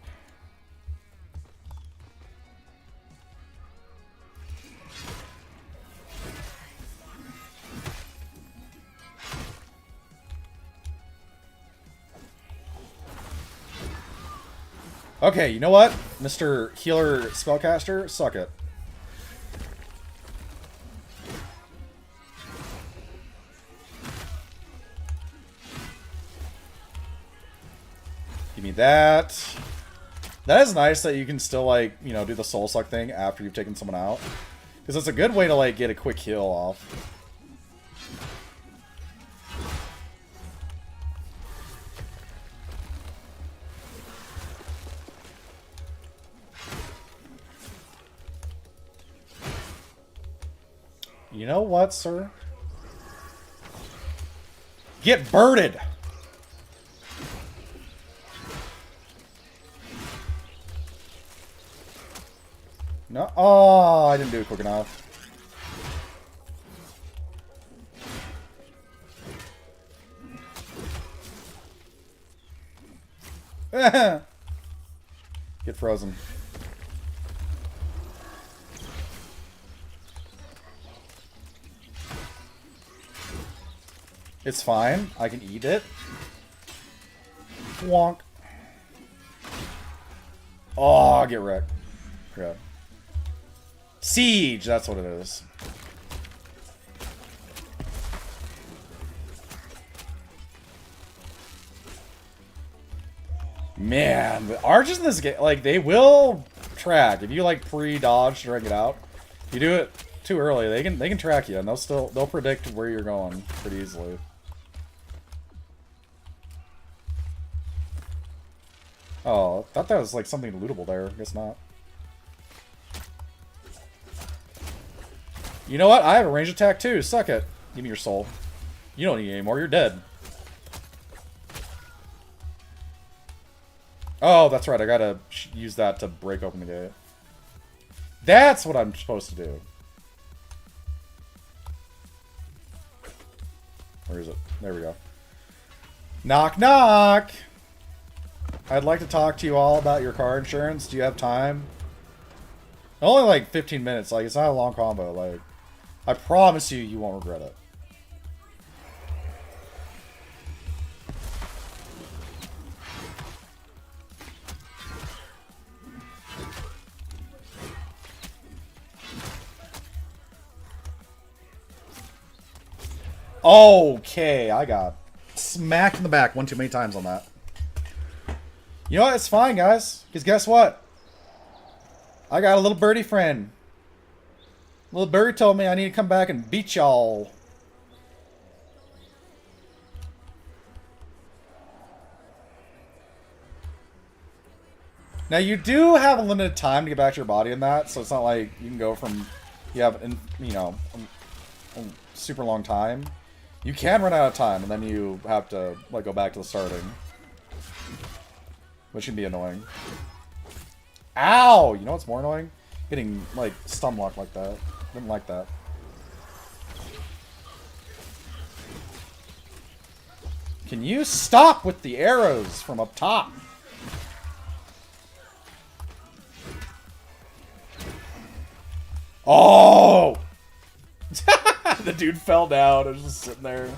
Okay, you know what? Mr. Healer Spellcaster, suck it. Give me that. That is nice that you can still, like, you know, do the soul suck thing after you've taken someone out. Because it's a good way to, like, get a quick heal off. You know what, sir? Get birded! No. Oh, I didn't do it quick enough. Get frozen. It's fine. I can eat it. Wonk. Oh, get wrecked. Crap. Siege, that's what it is. Man, the archers in this game, like, they will track. If you, like, pre-dodge to get out, if you do it too early, they can track you, and they'll predict where you're going pretty easily. Oh, I thought that was, like, something lootable there. Guess not. You know what? I have a ranged attack too. Suck it. Give me your soul. You don't need any more. You're dead. Oh, that's right. I gotta use that to break open the gate. That's what I'm supposed to do. Where is it? There we go. Knock, knock! I'd like to talk to you all about your car insurance. Do you have time? Only like 15 minutes. Like, it's not a long combo. Like, I promise you, you won't regret it. Okay, I got smacked in the back one too many times on that. You know what? It's fine, guys. Because guess what? I got a little birdie friend. Little birdie told me I need to come back and beat y'all. Now, you do have a limited time to get back to your body in that, so it's not like you can go from, you have, you know, a super long time. You can run out of time, and then you have to, like, go back to the starting. Which can be annoying. Ow! You know what's more annoying? Getting, like, stun locked like that. Didn't like that. Can you stop with the arrows from up top? Oh! The dude fell down. It was just sitting there.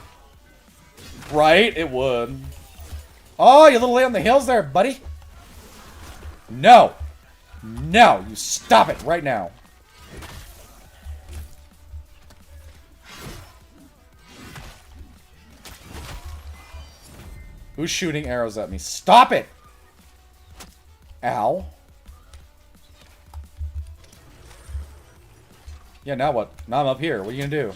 Right? It would. Oh, you little late on the heels there, buddy. No. No, you stop it right now. Who's shooting arrows at me? Stop it! Ow. Yeah, now what? Now I'm up here. What are you gonna do?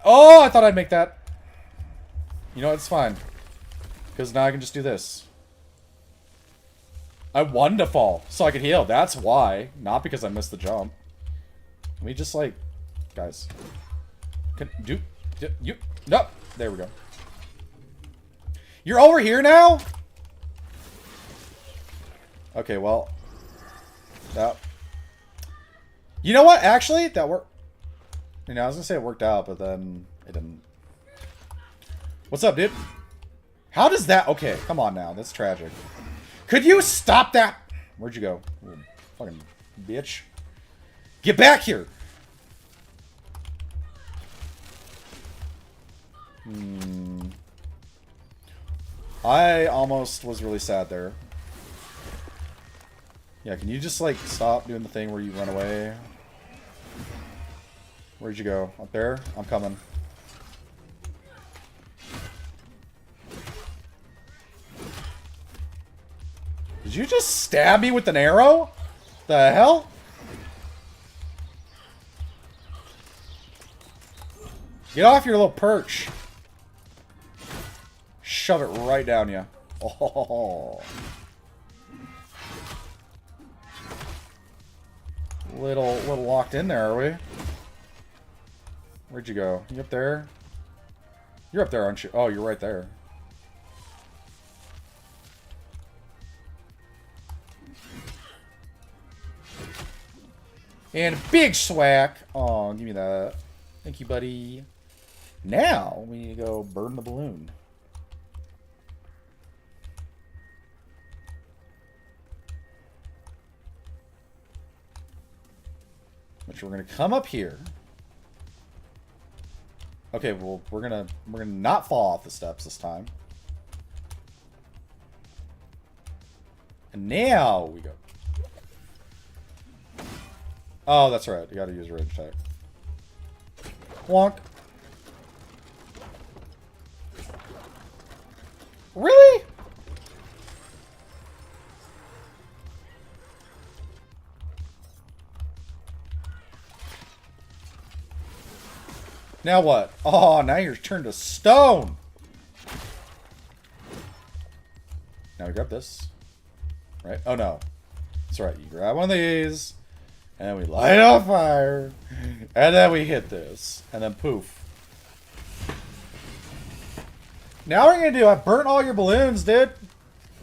Oh, I thought I'd make that. You know what? It's fine. Because now I can just do this. I wanted to fall so I could heal. That's why. Not because I missed the jump. Can we just, like... Guys. You... No! There we go. You're over here now? Okay, well... That... You know what? Actually, that worked. You know, I was gonna say it worked out, but then it didn't. What's up, dude? How does that... Okay, come on now. That's tragic. Could you stop that? Where'd you go? Ooh, fucking bitch. Get back here! I almost was really sad there. Yeah, can you just, like, stop doing the thing where you run away? Where'd you go? Up there? I'm coming. Did you just stab me with an arrow? The hell? Get off your little perch. Shove it right down you. Oh. Little locked in there, are we? Where'd you go? You up there? You're up there, aren't you? Oh, you're right there. And a big swack. Oh, give me that. Thank you, buddy. Now, we need to go burn the balloon. Which we're gonna come up here. Okay, well, we're gonna not fall off the steps this time. And now we go. Oh, that's right. You gotta use rage attack. Wonk. Really? Now what? Oh, now you're turned to stone. Now we grab this. Right? Oh, no. That's right. You grab one of these. And then we light on fire. And then we hit this. And then poof. Now what are you gonna do? I burnt all your balloons, dude.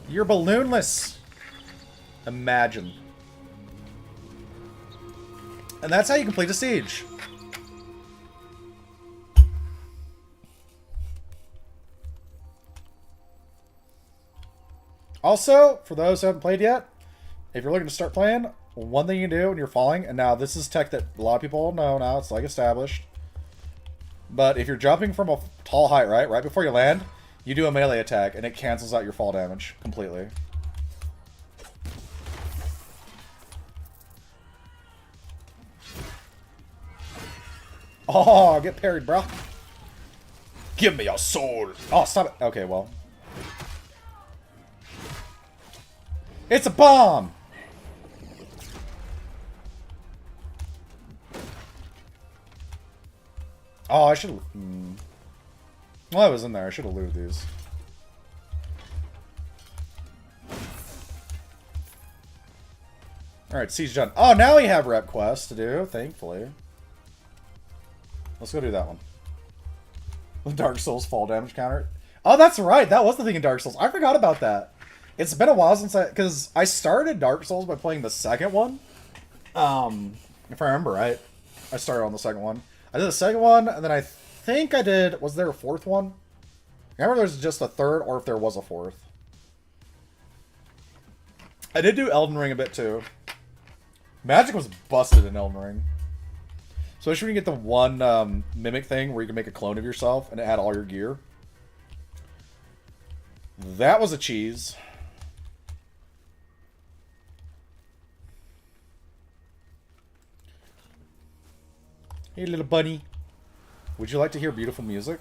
You're balloonless. Imagine. And that's how you complete a siege. Also, for those who haven't played yet, if you're looking to start playing, one thing you can do when you're falling, and now this is tech that a lot of people know now, it's like established. But if you're jumping from a tall height, right before you land, you do a melee attack, and it cancels out your fall damage completely. Oh, get parried, bro. Give me your soul. Oh, stop it. Okay, well. It's a bomb! Oh, I should have... Well, I was in there. I should have looted these. Alright, siege done. Oh, now we have rep quests to do, thankfully. Let's go do that one. The Dark Souls fall damage counter. Oh, that's right. That was the thing in Dark Souls. I forgot about that. It's been a while since because I started Dark Souls by playing the second one. If I remember right. I started on the second one. I did the second one, and then I think I did... Was there a fourth one? I remember there's just a third, or if there was a fourth. I did do Elden Ring a bit, too. Magic was busted in Elden Ring. Especially when you get the one mimic thing where you can make a clone of yourself and add all your gear. That was a cheese. Hey, little bunny. Would you like to hear beautiful music?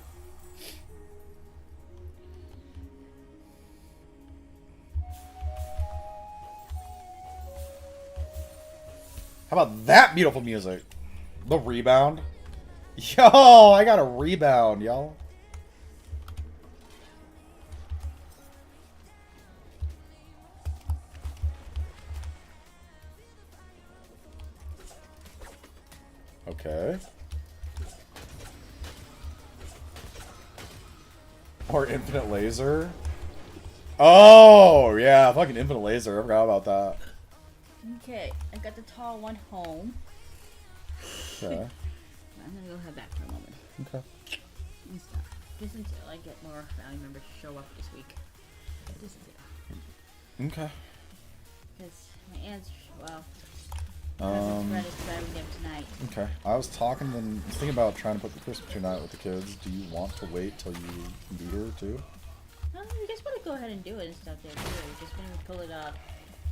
How about that beautiful music? The rebound. Yo, I got a rebound, y'all. Okay. Or infinite laser. Oh, yeah, fucking infinite laser. I forgot about that. Okay, I got the tall one home. Okay. I'm gonna go head back for a moment. Okay. And stuff. Just until I get more family members to show up this week. Just until. Okay. Because my aunt's, well, Fred is driving them tonight. Okay. I was thinking about trying to put the Christmas tree night with the kids. Do you want to wait till you beat her too? No, you just want to go ahead and do it and stuff there too. Just when we pull it up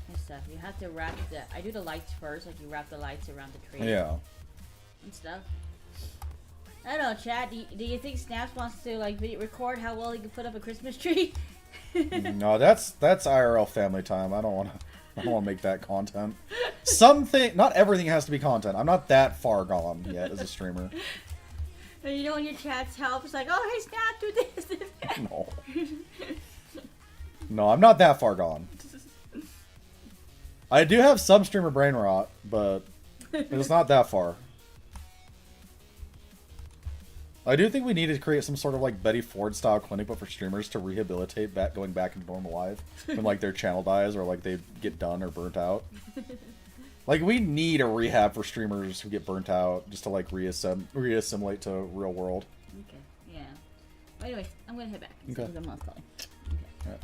and stuff. You have to wrap I do the lights first, like you wrap the lights around the tree. Yeah. And stuff. I don't know, Chad, do you think Snaps wants to like record how well he can put up a Christmas tree? No, that's IRL family time. I don't want to make that content. Not everything has to be content. I'm not that far gone yet as a streamer. And you know when your chat's help, it's like, oh hey Snap, do this. No. No, I'm not that far gone. I do have some streamer brain rot, but it's not that far. I do think we need to create some sort of like Betty Ford style clinic, but for streamers to rehabilitate going back into normal life when like their channel dies or like they get done or burnt out. Like we need a rehab for streamers who get burnt out just to like reassimilate to real world. Okay, yeah. Well, anyways, I'm gonna head back. Okay. I'm not calling. Okay. Yeah.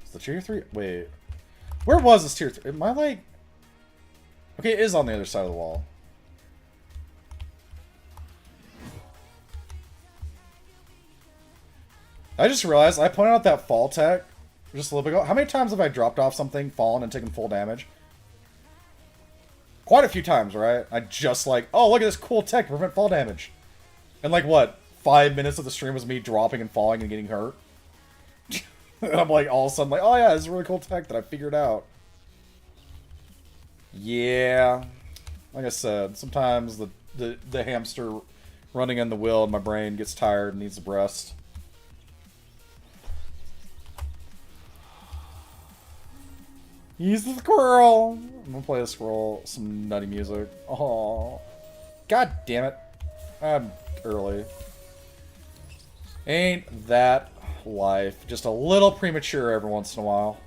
Is the tier 3? Wait. Where was this tier 3? Am I like... Okay, it is on the other side of the wall. I just realized I pointed out that fall tech just a little bit ago. How many times have I dropped off something, fallen, and taken full damage? Quite a few times, right? I just like, oh, look at this cool tech to prevent fall damage. And like, what? 5 minutes of the stream was me dropping and falling and getting hurt. And I'm like, all of a sudden, like, oh yeah, this is really cool tech that I figured out. Yeah. Like I said, sometimes the hamster running in the wheel in my brain gets tired and needs a rest. He's the squirrel. I'm gonna play the squirrel some nutty music. Oh, god damn it! I'm early. Ain't that life? Just a little premature every once in a while.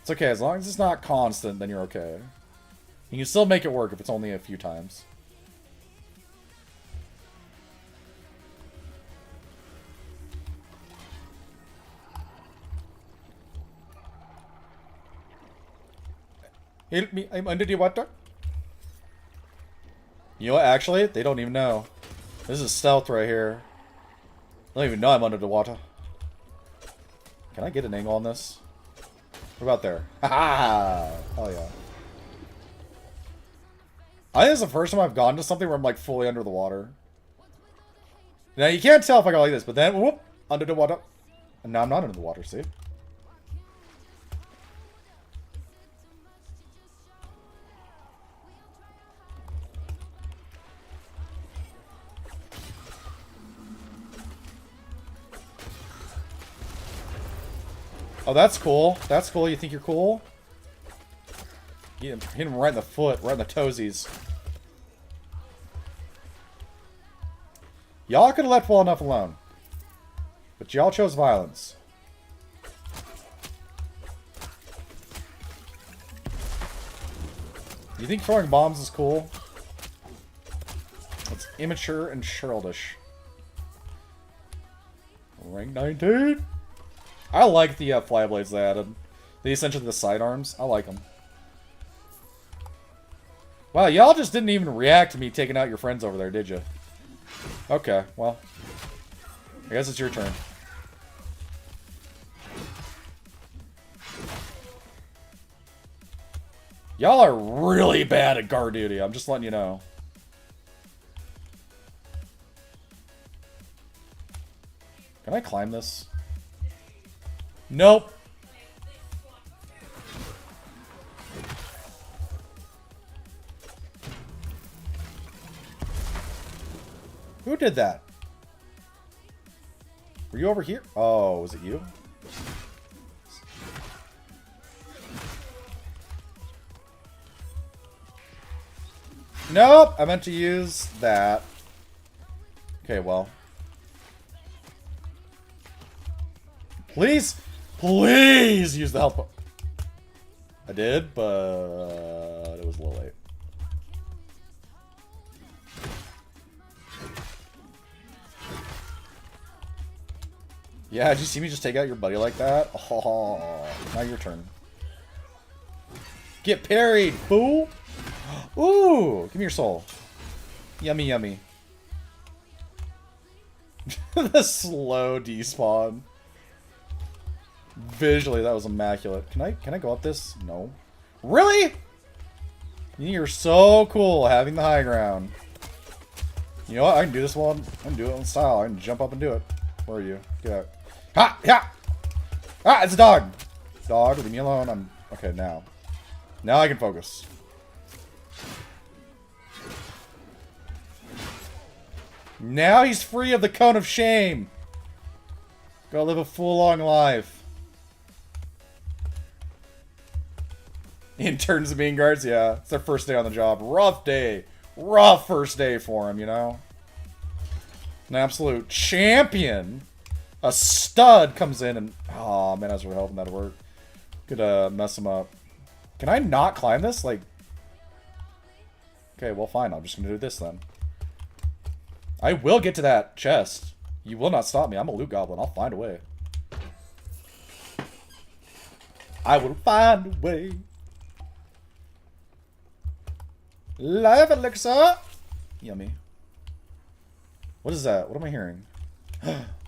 It's okay as long as it's not constant. Then you're okay. You can still make it work if it's only a few times. Help me, I'm under the water. You know what, actually, they don't even know. This is stealth right here. They don't even know I'm under the water. Can I get an angle on this? What about there? Ha! Oh yeah. I think this is the first time I've gone to something where I'm like fully under the water. Now you can't tell if I go like this, but then whoop, under the water. And now I'm not under the water, see? Oh, that's cool. That's cool. You think you're cool? Hit him right in the foot, right in the toesies. Y'all could have left well enough alone. But y'all chose violence. You think throwing bombs is cool? It's immature and childish. Rank 19? I like the fly blades they added. They essentially the sidearms. I like them. Wow, y'all just didn't even react to me taking out your friends over there, did you? Okay, well. I guess it's your turn. Y'all are really bad at guard duty. I'm just letting you know. Can I climb this? Nope. Who did that? Were you over here? Oh, was it you? Nope, I meant to use that. Okay, well. Please, please use the health book. I did, but it was a little late. Yeah, did you see me just take out your buddy like that? Oh, now your turn. Get parried, fool! Ooh, give me your soul. Yummy, yummy. The slow despawn. Visually, that was immaculate. Can I go up this? No. Really? You're so cool having the high ground. You know what? I can do this one. I can do it in style. I can jump up and do it. Where are you? Get out. Ha! Yeah! Ah, it's a dog! Dog, leave me alone. I'm... Okay, now. Now I can focus. Now he's free of the cone of shame. Go live a full long life. Interns and being guards, yeah. It's their first day on the job. Rough day. Rough first day for him, you know? An absolute champion. A stud comes in and... Oh, man, I was really hoping that'd work. Could mess him up. Can I not climb this? Like... Okay, well, fine. I'm just gonna do this then. I will get to that chest. You will not stop me. I'm a loot goblin. I'll find a way. I will find a way. Live elixir. Yummy. What is that? What am I hearing?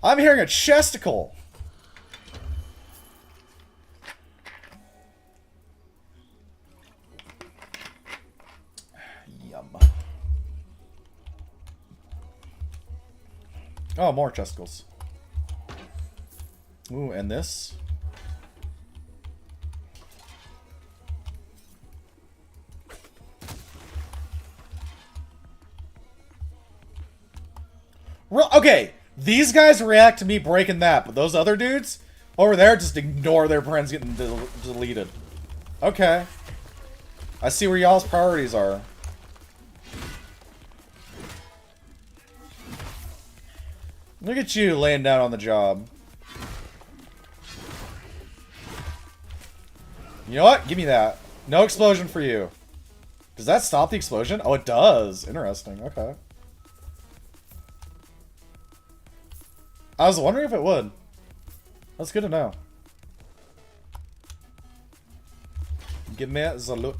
I'm hearing a chesticle. Yum. Oh, more chesticles. Ooh, and this? Okay, these guys react to me breaking that, but those other dudes, Over there, just ignore their friends getting deleted. Okay. I see where y'all's priorities are. Look at you laying down on the job. You know what? Give me that. No explosion for you. Does that stop the explosion? Oh, it does. Interesting. Okay. I was wondering if it would. That's good to know. Give me the loot.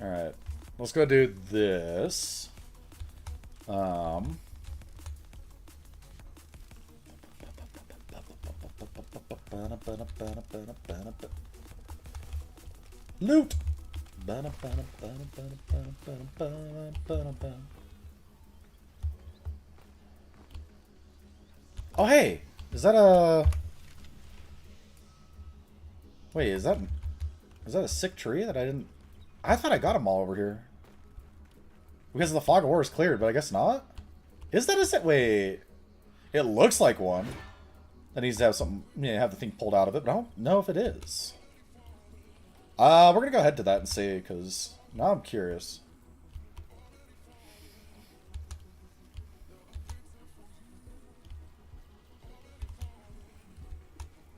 Alright. Let's go do this. Loot! Oh, hey! Is that a... Wait, is that a sick tree that I didn't... I thought I got them all over here. Because the fog of war is cleared, but I guess not? Is that a sick... Wait... It looks like one. That needs to have something... Yeah, have the thing pulled out of it, but I don't know if it is. We're gonna go ahead to that and see, because now I'm curious.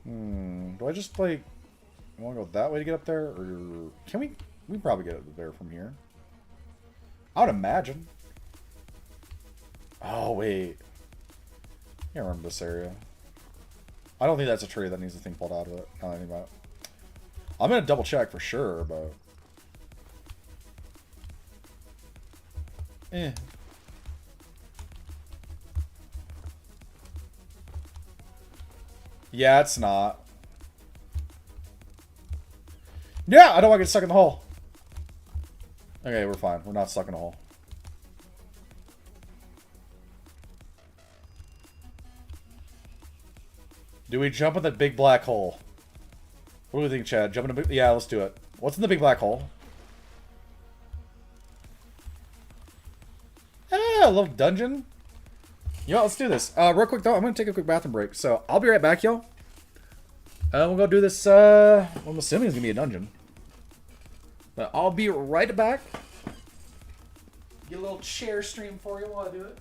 Do I just, like... I want to go that way to get up there, or... Can we... We can probably get up there from here. I would imagine. Oh, wait. I can't remember this area. I don't think that's a tree that needs the thing pulled out of it. I don't think about it. I'm gonna double check for sure, but... Yeah, it's not. Yeah, I don't want to get stuck in the hole. Okay, we're fine. We're not stuck in a hole. Do we jump in the big black hole? What do we think, Chad? Jump in the big... Yeah, let's do it. What's in the big black hole? Ah, a little dungeon. Yo, let's do this. Real quick, though, I'm going to take a quick bathroom break. So, I'll be right back, y'all. We'll go do this, well, I'm assuming it's going to be a dungeon. But I'll be right back. Get a little chair stream for you while I do it.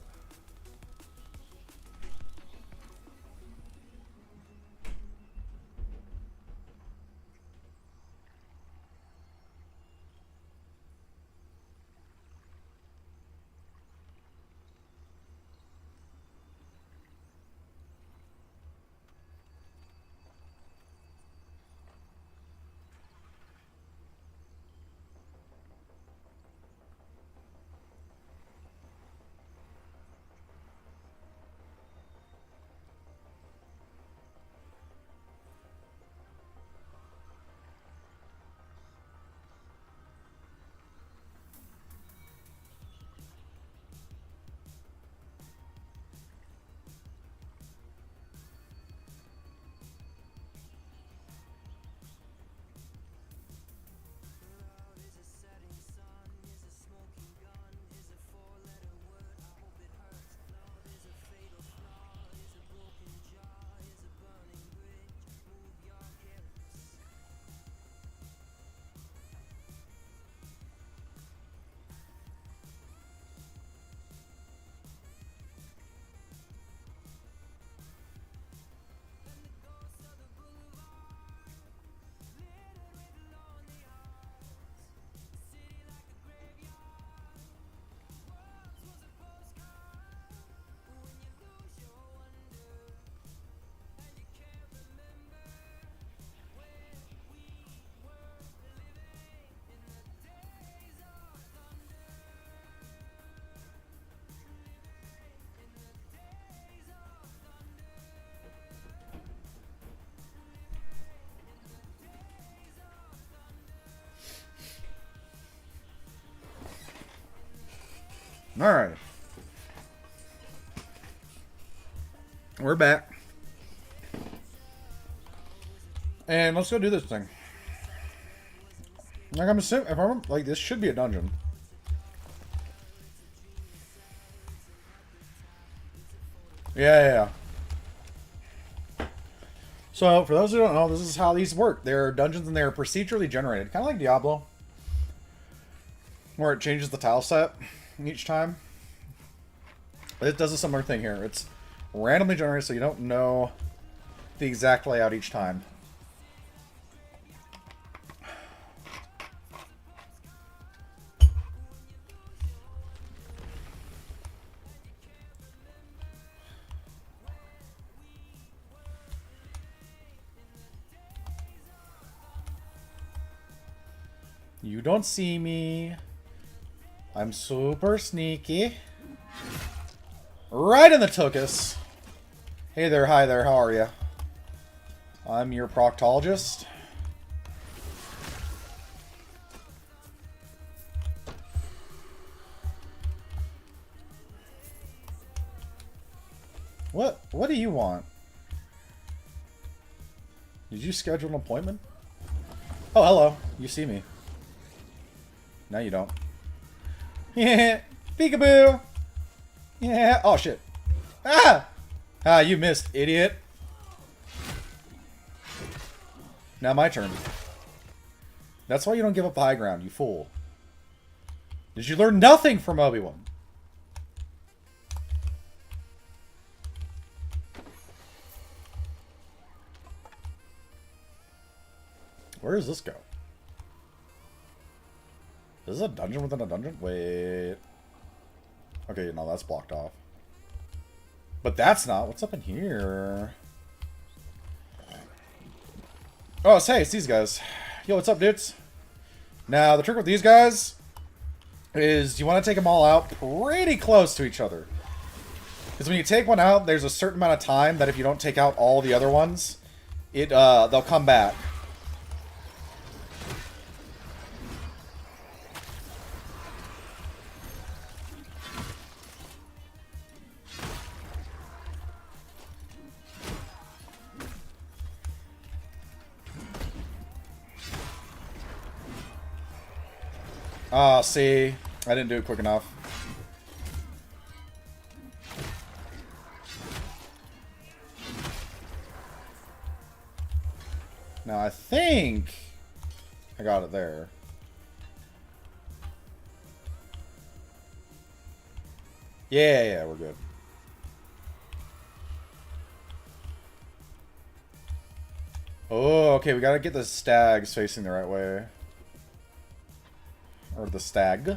Alright. We're back. And let's go do this thing. Like, I'm assuming, if I remember, like, this should be a dungeon. Yeah. So, for those who don't know, this is how these work. They're dungeons and they're procedurally generated. Kind of like Diablo. Where it changes the tile set each time. But it does a similar thing here. It's randomly generated, so you don't know the exact layout each time. You don't see me. I'm super sneaky. Right in the tuchus. Hey there, hi there, how are you? I'm your proctologist. What do you want? Did you schedule an appointment? Oh, hello. You see me. No, you don't. Yeah, peekaboo. Yeah. Oh shit. Ah! Ah, you missed, idiot. Now my turn. That's why you don't give up the high ground, you fool. Did you learn nothing from Obi-Wan? Where does this go? Is this a dungeon within a dungeon? Wait. Okay, no, that's blocked off. But that's not. What's up in here? Oh, it's these guys. Yo, what's up, dudes? Now, the trick with these guys is you want to take them all out pretty close to each other. Because when you take one out, there's a certain amount of time that if you don't take out all the other ones, they'll come back. Ah, see, I didn't do it quick enough. Now I think I got it there. Yeah, we're good. Oh, okay, we gotta get the stags facing the right way. Or the stag.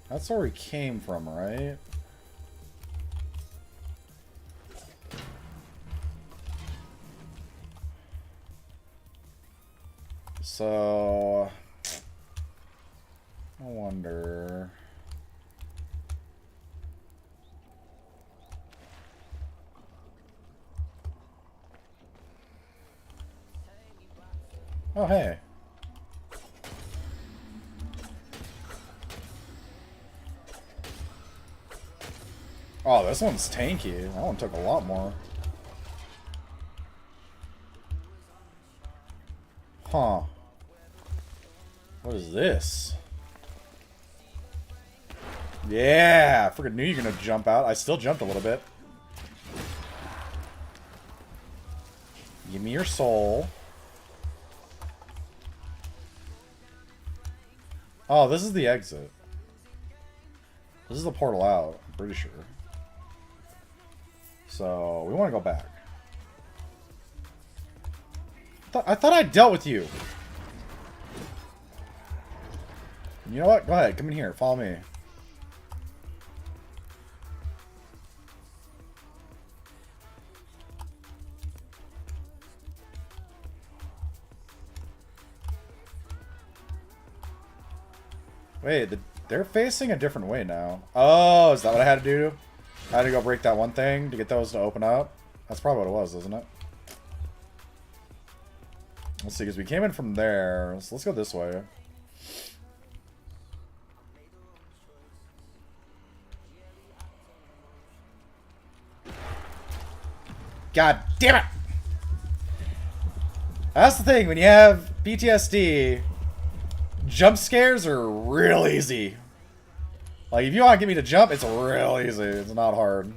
That's where we came from, right? So... I wonder... Oh, hey. Oh, this one's tanky. That one took a lot more. Huh. What is this? Yeah! I freaking knew you were gonna jump out. I still jumped a little bit. Give me your soul. Oh, this is the exit. This is the portal out, I'm pretty sure. So, we want to go back. I thought I dealt with you. You know what? Go ahead, come in here. Follow me. Wait, they're facing a different way now. Oh, is that what I had to do? I had to go break that one thing to get those to open up? That's probably what it was, isn't it? Let's see, because we came in from there. So let's go this way. God damn it! That's the thing, when you have PTSD, jump scares are real easy. Like, if you want to get me to jump, it's real easy. It's not hard.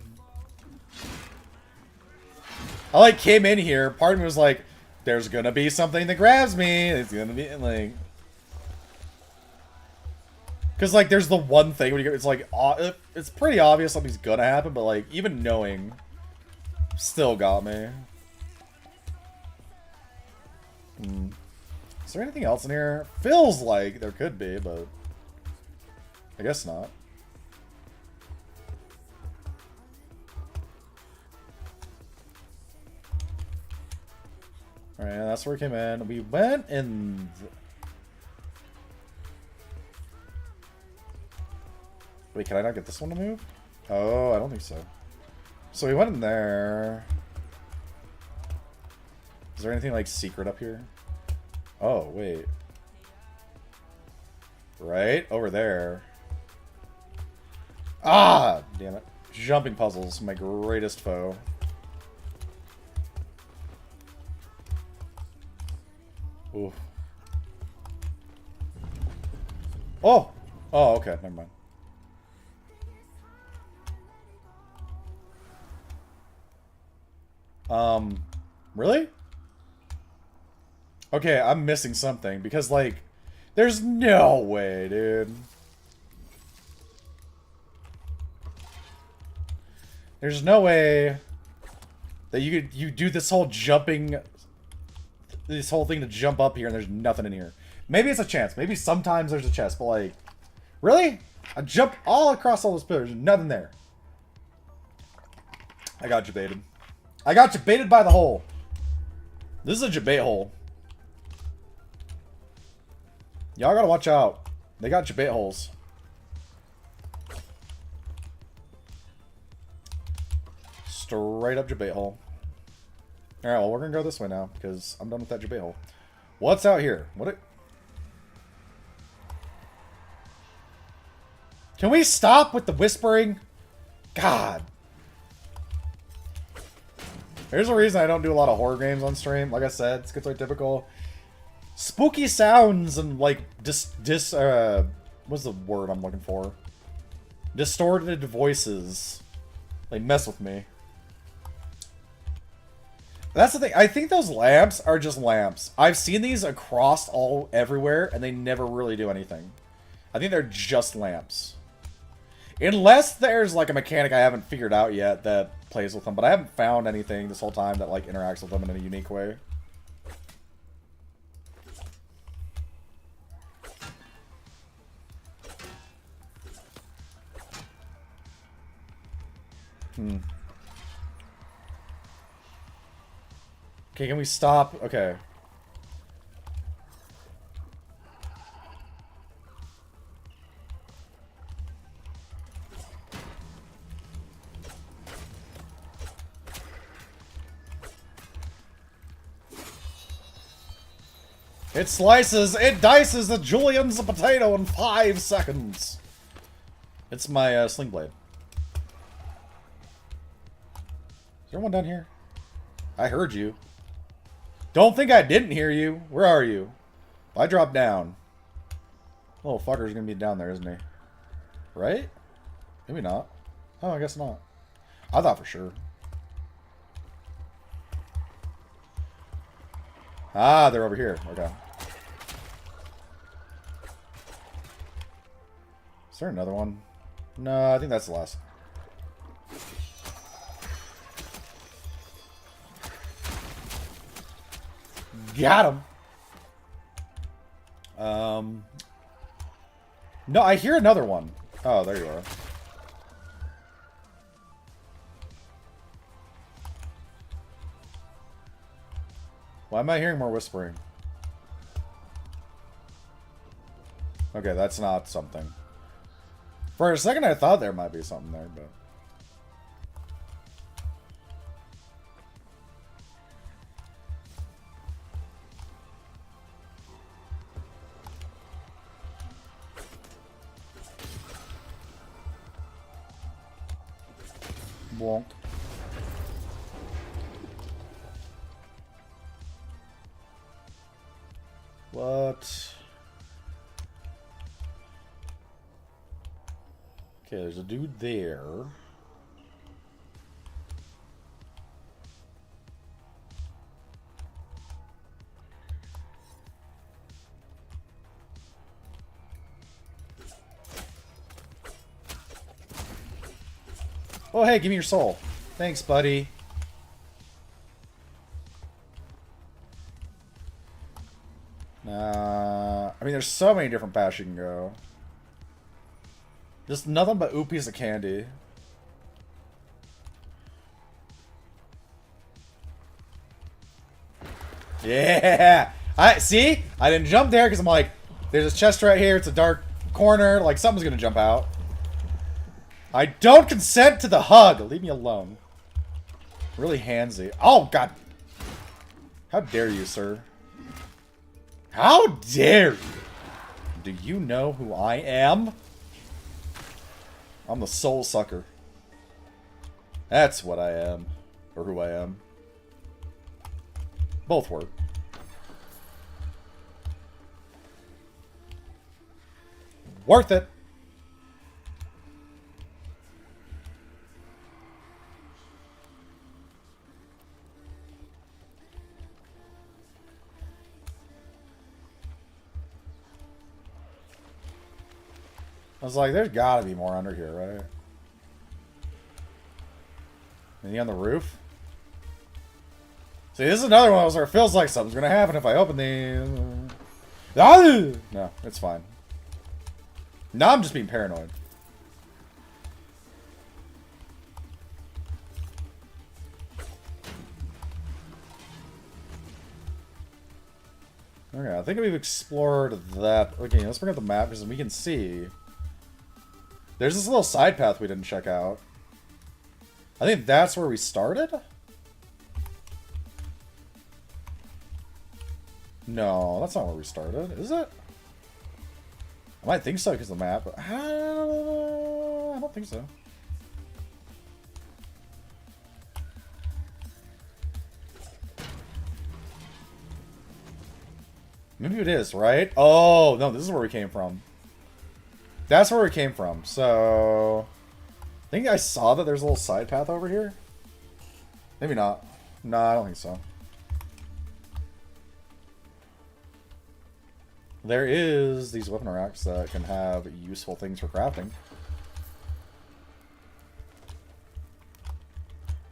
I, like, came in here, part of me was like, there's gonna be something that grabs me. It's gonna be, like... Because, like, there's the one thing when you get, it's like, it's pretty obvious something's gonna happen, but, like, even knowing still got me. Is there anything else in here? Feels like there could be, but I guess not. Alright, that's where we came in. We went in... Wait, can I not get this one to move? Oh, I don't think so. So we went in there. Is there anything, like, secret up here? Oh, wait. Right? Over there. Ah! Damn it. Jumping puzzles, my greatest foe. Ooh. Oh! Oh, okay, never mind. Really? Okay, I'm missing something, because, like, there's no way, dude. There's no way that you do this whole jumping, this whole thing to jump up here and there's nothing in here. Maybe it's a chance. Maybe sometimes there's a chest, but, like, really? I jumped all across all those pillars, nothing there. I got you baited. I got you baited by the hole. This is a jabait hole. Y'all gotta watch out. They got jabait holes. Straight up jabait hole. Alright, well, we're gonna go this way now, because I'm done with that jabait hole. What's out here? Can we stop with the whispering? God. There's a reason I don't do a lot of horror games on stream. Like I said, it's typical. Spooky sounds and, like, what's the word I'm looking for? Distorted voices. They mess with me. That's the thing. I think those lamps are just lamps. I've seen these across everywhere, and they never really do anything. I think they're just lamps. Unless there's, like, a mechanic I haven't figured out yet that plays with them. But I haven't found anything this whole time that, like, interacts with them in a unique way. Okay, can we stop? Okay. It slices, it dices the julien's potato in 5 seconds. It's my sling blade. Is there one down here? I heard you. Don't think I didn't hear you. Where are you? I dropped down. Little fucker's gonna be down there, isn't he? Right? Maybe not. Oh, I guess not. I thought for sure. Ah, they're over here. Okay. Is there another one? No, I think that's the last. Got him. No, I hear another one. Oh, there you are. Why am I hearing more whispering? Okay, that's not something. For a second, I thought there might be something there, but... Bonk. But... Okay, there's a dude there. Oh, hey, give me your soul. Thanks, buddy. I mean, there's so many different paths you can go. Just nothing but ooh piece of candy. Yeah! See? I didn't jump there because I'm like, there's a chest right here, it's a dark corner, like something's gonna jump out. I don't consent to the hug! Leave me alone. Really handsy. Oh, God. How dare you, sir? How dare you? Do you know who I am? I'm the soul sucker. That's what I am. Or who I am. Both work. Worth it. I was like, there's gotta be more under here, right? Any on the roof? See, this is another one of those where it feels like something's gonna happen if I open these. No, it's fine. Now I'm just being paranoid. Okay, I think we've explored that. Okay, let's bring up the map because we can see. There's this little side path we didn't check out. I think that's where we started? No, that's not where we started, is it? I might think so because of the map, but I don't think so. Maybe it is, right? Oh, no, this is where we came from. That's where we came from, so... I think I saw that there's a little side path over here. Maybe not. No, I don't think so. There is these weapon racks that can have useful things for crafting.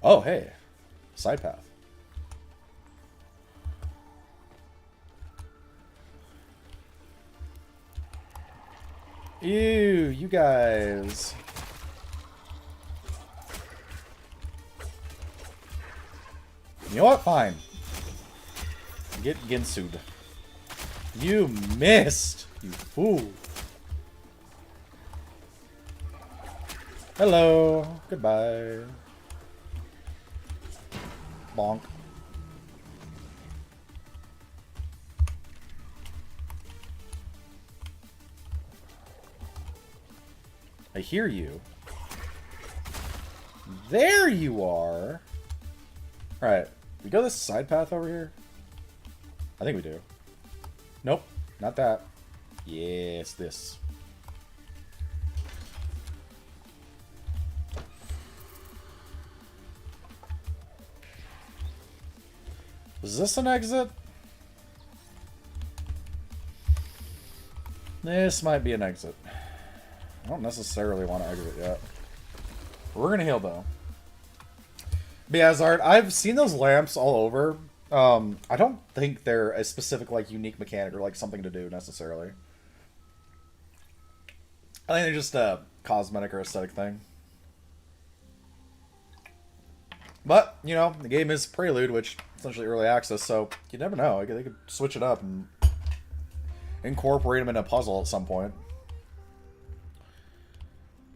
Oh, hey. Side path. Ew, you guys. You know what? Fine. Get Ginsued. You missed! You fool. Hello. Goodbye. Bonk. I hear you. There you are! Alright. We go this side path over here? I think we do. Nope. Not that. Yes, this. Is this an exit? This might be an exit. I don't necessarily want to exit yet. We're gonna heal though. But yeah, Zard, I've seen those lamps all over. I don't think they're a specific, like, unique mechanic or, like, something to do, necessarily. I think they're just a cosmetic or aesthetic thing. But, you know, the game is Prelude, which is essentially early access, so you never know. They could switch it up and incorporate them in a puzzle at some point.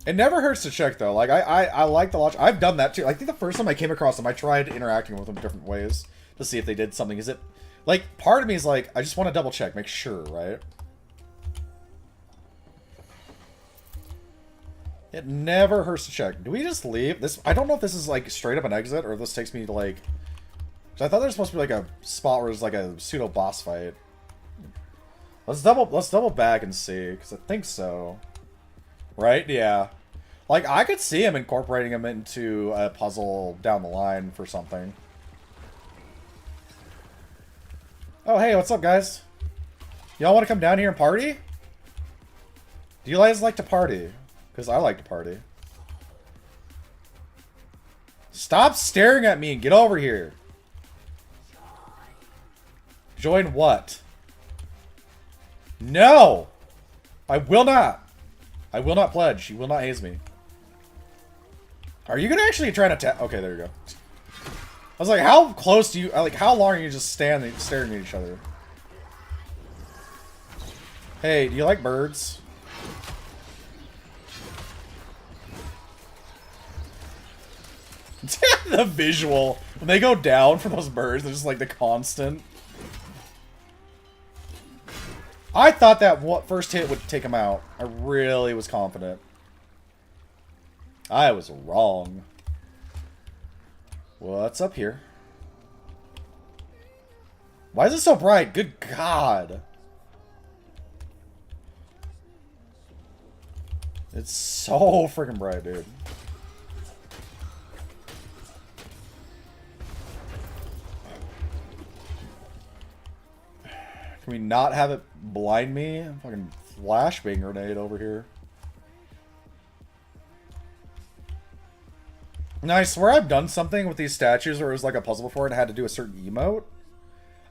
It never hurts to check, though. Like, I like the launch. I've done that, too. I think the first time I came across them, I tried interacting with them different ways to see if they did something. Is it... Like, part of me is like, I just want to double check, make sure, right? It never hurts to check. Do we just leave? This... I don't know if this is, like, straight up an exit, or if this takes me to, like... So I thought there was supposed to be, like, a spot where there's, like, a pseudo-boss fight. Let's double back and see, because I think so. Right? Yeah. Like, I could see him incorporating him into a puzzle down the line for something. Oh, hey, what's up, guys? Y'all want to come down here and party? Do you guys like to party? Because I like to party. Stop staring at me and get over here. Join what? No! I will not. I will not pledge. You will not haze me. Are you gonna actually try to tap? Okay, there you go. I was like, how close do you, like, how long are you just staring at each other? Hey, do you like birds? The visual. When they go down for those birds, they're just like the constant. I thought that first hit would take him out. I really was confident. I was wrong. What's up here? Why is it so bright? Good God. It's so freaking bright, dude. Can we not have it blind me? Fucking flashbang grenade over here. Now, I swear I've done something with these statues where it was like a puzzle before and had to do a certain emote.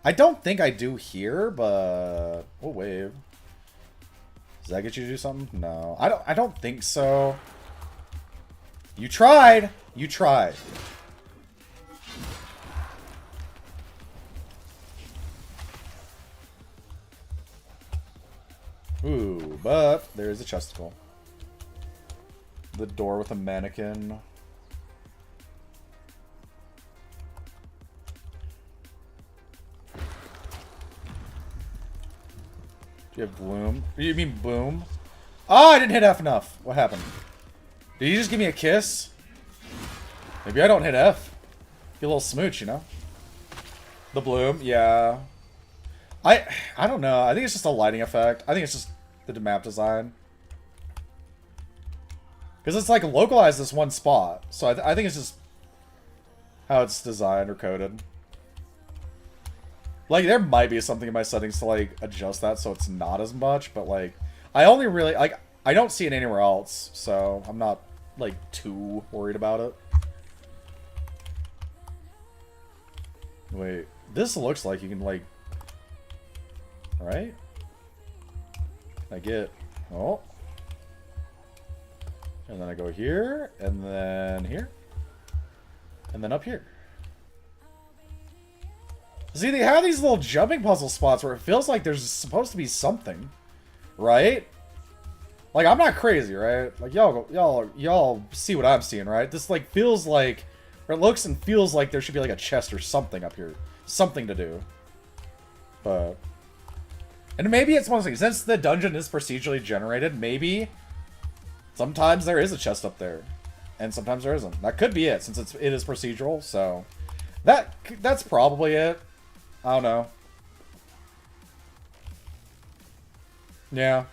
I don't think I do here, but... Oh, wave. Does that get you to do something? No. I don't think so. You tried! You tried. Ooh, but there's a chesticle. The door with a mannequin. Do you have bloom? You mean boom? Oh, I didn't hit F enough. What happened? Did you just give me a kiss? Maybe I don't hit F. Get a little smooch, you know? The bloom, yeah. I don't know. I think it's just a lighting effect. I think it's just the map design. Because it's like localized this one spot. So I think it's just how it's designed or coded. Like, there might be something in my settings to, like, adjust that so it's not as much. But, like, I only really... Like, I don't see it anywhere else. So I'm not, like, too worried about it. Wait. This looks like you can, like... Right? I get... Oh. And then I go here, and then here. And then up here. See, they have these little jumping puzzle spots where it feels like there's supposed to be something. Right? Like, I'm not crazy, right? Like, y'all see what I'm seeing, right? This, like, feels like... Or it looks and feels like there should be, like, a chest or something up here. Something to do. But... And maybe it's one of those things. Since the dungeon is procedurally generated, maybe sometimes there is a chest up there. And sometimes there isn't. That could be it, since it is procedural, so... That's probably it. I don't know. Yeah.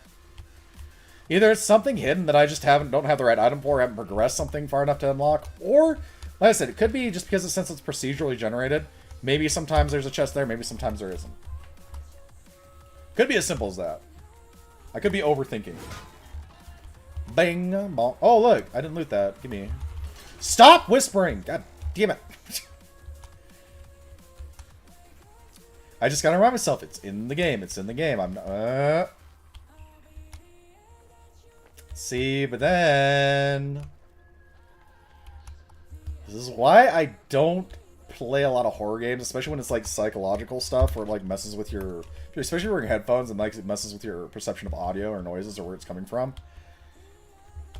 Either it's something hidden that I just don't have the right item for, or haven't progressed something far enough to unlock, or, like I said, it could be just because since it's procedurally generated, maybe sometimes there's a chest there, maybe sometimes there isn't. Could be as simple as that. I could be overthinking. Bang, bonk. Oh, look, I didn't loot that. Give me. Stop whispering! God damn it. I just gotta remind myself, it's in the game, it's in the game. I'm not... See, but then... This is why I don't play a lot of horror games, especially when it's like psychological stuff, or like messes with your... Especially wearing headphones and like it messes with your perception of audio or noises or where it's coming from.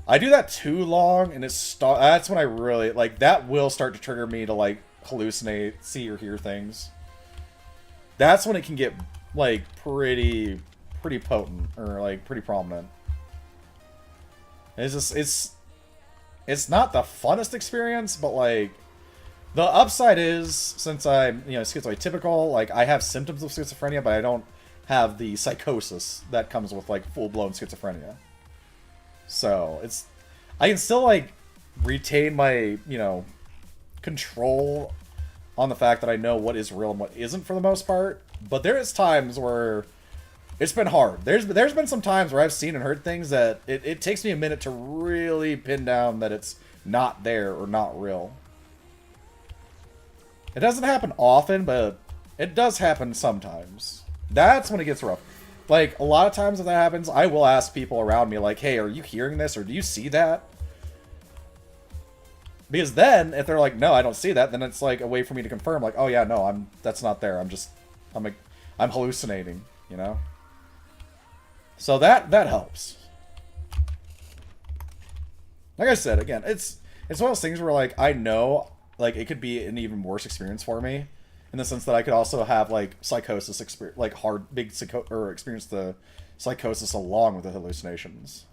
I do that too long, and that's when I really... Like, that will start to trigger me to like hallucinate, see or hear things. That's when it can get, like, pretty potent, or, like, pretty prominent. It's just, it's not the funnest experience, but, like, the upside is, since I'm, you know, schizotypical, like, I have symptoms of schizophrenia, but I don't have the psychosis that comes with like full-blown schizophrenia. So it's, I can still like retain my, you know, control on the fact that I know what is real and what isn't for the most part. But there is times where it's been hard. There's been some times where I've seen and heard things that it takes me a minute to really pin down that it's not there or not real. It doesn't happen often, but it does happen sometimes. That's when it gets rough. Like, a lot of times when that happens, I will ask people around me, like, hey, are you hearing this, or do you see that? Because then, if they're like, no, I don't see that, then it's like a way for me to confirm, like, oh yeah, no, that's not there. I'm hallucinating, you know? So that helps. Like I said, again, it's one of those things where, like, I know, like, it could be an even worse experience for me, in the sense that I could also have, like, psychosis experience, like, experience the psychosis along with the hallucinations.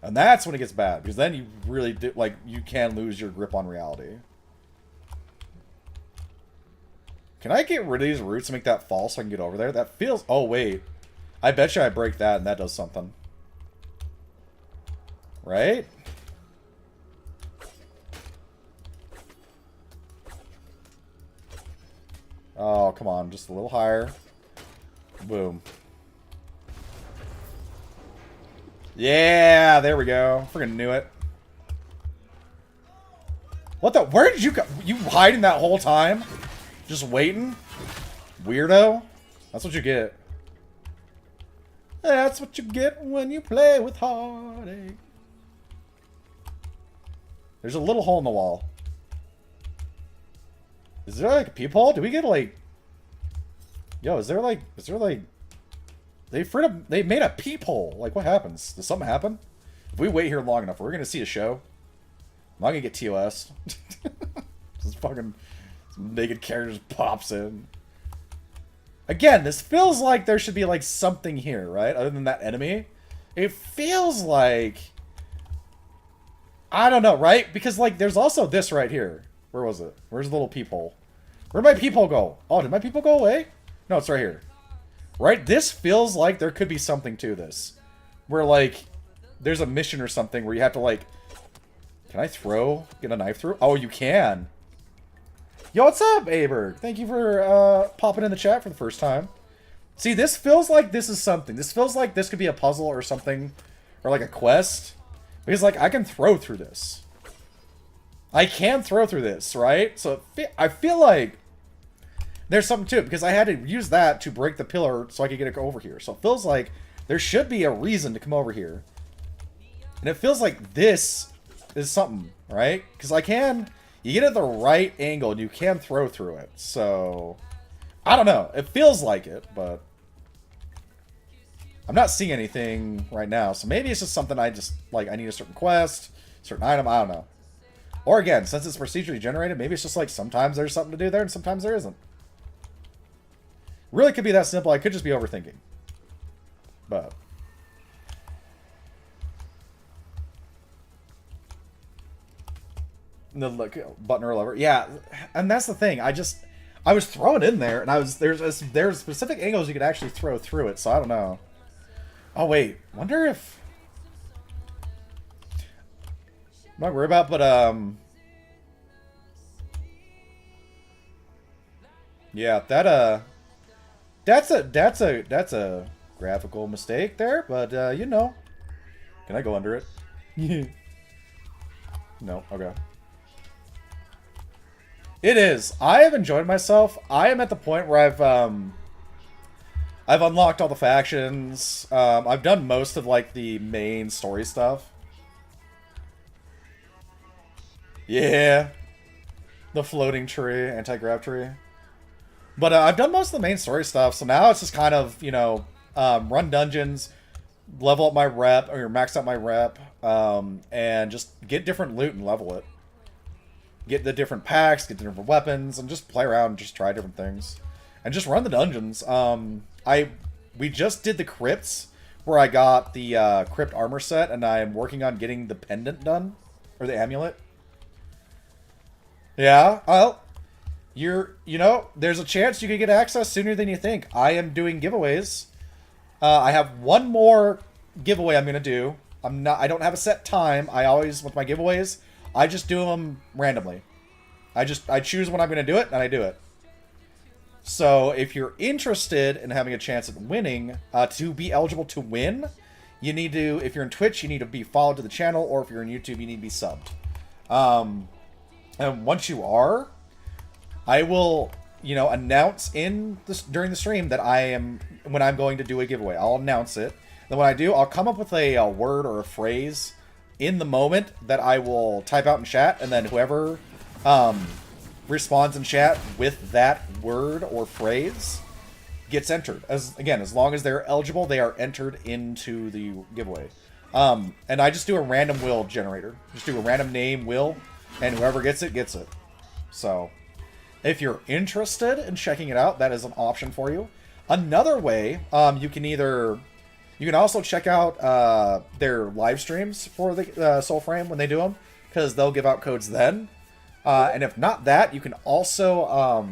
And that's when it gets bad, because then you really do, like, you can lose your grip on reality. Can I get rid of these roots and make that fall so I can get over there? That feels... Oh, wait. I bet you I break that and that does something. Right? Oh, come on. Just a little higher. Boom. Yeah, there we go. Freaking knew it. What the? Where did you go? You hiding that whole time? Just waiting? Weirdo? That's what you get. That's what you get when you play with heartache. There's a little hole in the wall. Is there like a peephole? Do we get like... Yo, is there like... They made a peephole. Like, what happens? Does something happen? If we wait here long enough, we're gonna see a show. I'm not gonna get TOS. This fucking naked character just pops in. Again, this feels like there should be like something here, right? Other than that enemy. It feels like... I don't know, right? Because like there's also this right here. Where was it? Where's the little peephole? Where'd my peephole go? Oh, did my peephole go away? No, it's right here. Right? This feels like there could be something to this. Where, like, there's a mission or something where you have to, like... Can I get a knife through? Oh, you can. Yo, what's up, Aberg? Thank you for popping in the chat for the first time. See, this feels like this is something. This feels like this could be a puzzle or something. Or, like, a quest. Because, like, I can throw through this. I can throw through this, right? So, I feel like... There's something to it, because I had to use that to break the pillar so I could get it over here. So it feels like there should be a reason to come over here. And it feels like this is something, right? Because you get at the right angle and you can throw through it. So, I don't know. It feels like it, but I'm not seeing anything right now. So maybe it's just something I need a certain quest, certain item, I don't know. Or again, since it's procedurally generated, maybe it's just like sometimes there's something to do there and sometimes there isn't. Really could be that simple. I could just be overthinking. But... The button or lever. Yeah, and that's the thing. I was throwing in there, and there's specific angles you could actually throw through it, so I don't know. Oh, wait. Wonder if... I'm not worried about, but, yeah, that's a graphical mistake there, but, you know. Can I go under it? No, okay. It is. I have enjoyed myself. I am at the point where I've unlocked all the factions. I've done most of, like, the main story stuff. Yeah. The floating tree, anti-grav tree. But I've done most of the main story stuff, so now it's just kind of, you know, run dungeons, level up my rep, or max out my rep, and just get different loot and level it. Get the different packs, get the different weapons, and just play around and just try different things. And just run the dungeons. We just did the crypts, where I got the crypt armor set, and I'm working on getting the pendant done, or the amulet. Yeah, well... you know, there's a chance you could get access sooner than you think. I am doing giveaways I have one more giveaway I'm gonna do. I don't have a set time. I always, with my giveaways, I just do them randomly. I choose when I'm gonna do it, and I do it. So if you're interested in having a chance at winning, to be eligible to win, you need to, if you're in Twitch, you need to be followed to the channel, or if you're in YouTube, you need to be subbed. And once you are, I will, announce during the stream that when I'm going to do a giveaway. I'll announce it. Then when I do, I'll come up with a word or a phrase in the moment that I will type out in chat, and then whoever responds in chat with that word or phrase gets entered. As long as they're eligible, they are entered into the giveaway. And I just do a random will generator. Just do a random name will, and whoever gets it, gets it. So, if you're interested in checking it out, that is an option for you. Another way, you can also check out their live streams for the Soulframe when they do them, because they'll give out codes then. And if not that, you can also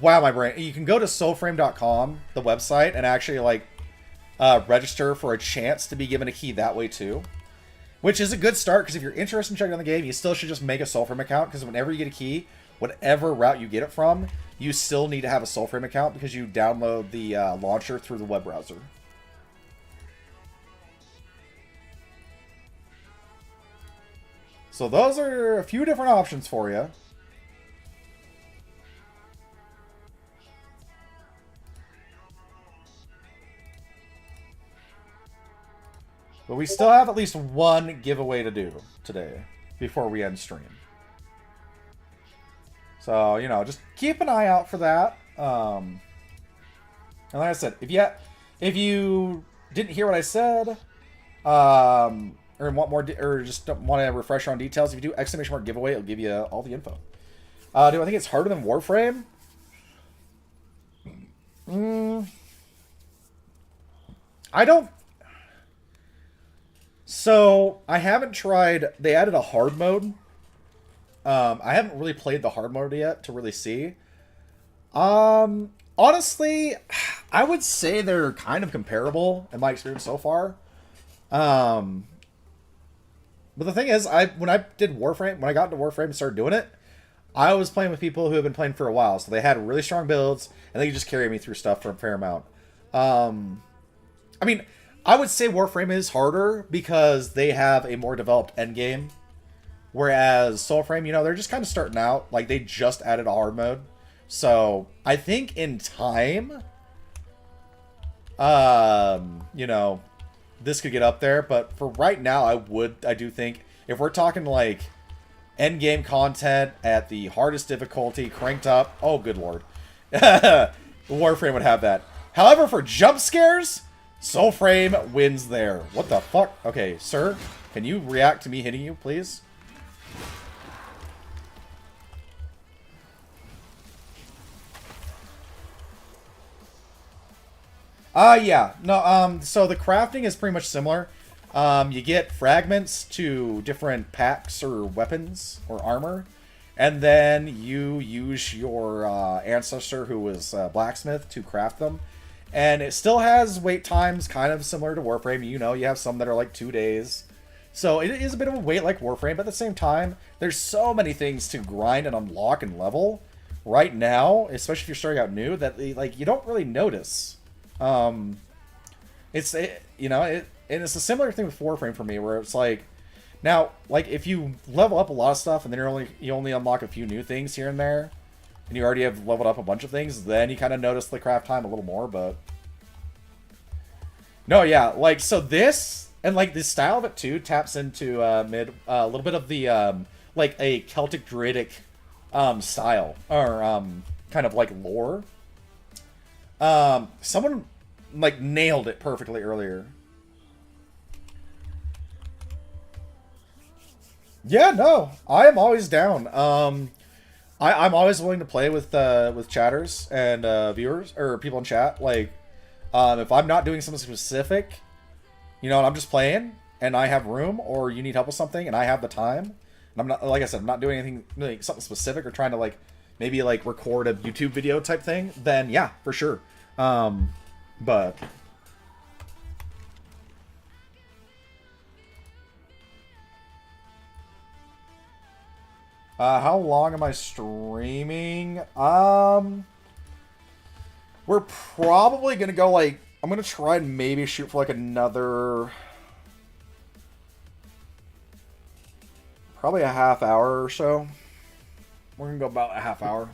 wow, my brain. You can go to soulframe.com, the website, and actually register for a chance to be given a key that way too. Which is a good start, because if you're interested in checking out the game, you still should just make a Soulframe account, because whenever you get a key, whatever route you get it from, you still need to have a Soulframe account, because you download the launcher through the web browser. So those are a few different options for you. But we still have at least one giveaway to do today before we end stream. So, just keep an eye out for that. And like I said, if you didn't hear what I said, or want more, or just don't want to refresh on details, if you do ! Giveaway, it'll give you all the info. Do I think it's harder than Warframe? I don't. So, I haven't tried... They added a hard mode. I haven't really played the hard mode yet to really see. Honestly, I would say they're kind of comparable in my experience so far. But the thing is, when I got into Warframe and started doing it, I was playing with people who have been playing for a while. So they had really strong builds, and they could just carry me through stuff for a fair amount. I mean... I would say Warframe is harder because they have a more developed endgame. Whereas Soulframe, they're just kind of starting out. Like, they just added a hard mode. So, I think in time, this could get up there. But for right now, I do think, if we're talking, endgame content at the hardest difficulty, cranked up, oh, good lord. Warframe would have that. However, for jump scares... Soulframe wins there. What the fuck? Okay, sir, can you react to me hitting you, please? Yeah. No, so the crafting is pretty much similar. You get fragments to different packs or weapons or armor, and then you use your ancestor, who was blacksmith, to craft them. And it still has wait times kind of similar to Warframe. You have some that are 2 days. So it is a bit of a wait like Warframe, but at the same time, there's so many things to grind and unlock and level right now, especially if you're starting out new, that you don't really notice. And it's a similar thing with Warframe for me, where it's now, if you level up a lot of stuff and then you only unlock a few new things here and there, and you already have leveled up a bunch of things, then you kind of notice the craft time a little more, but... No, yeah, so this, and, the style of it, too, taps into, a little bit of the, a Celtic Druidic, style, or, kind of, lore. Someone, nailed it perfectly earlier. Yeah, no, I am always down. I'm always willing to play with chatters and viewers or people in chat. If I'm not doing something specific, and I'm just playing and I have room, or you need help with something and I have the time, and I'm not, like I said, I'm not doing anything really something specific or trying to maybe like record a YouTube video type thing, then yeah, for sure. But how long am I streaming? We're probably gonna go like, I'm gonna try and maybe shoot for like another, probably a half hour or so. We're gonna go about a half hour.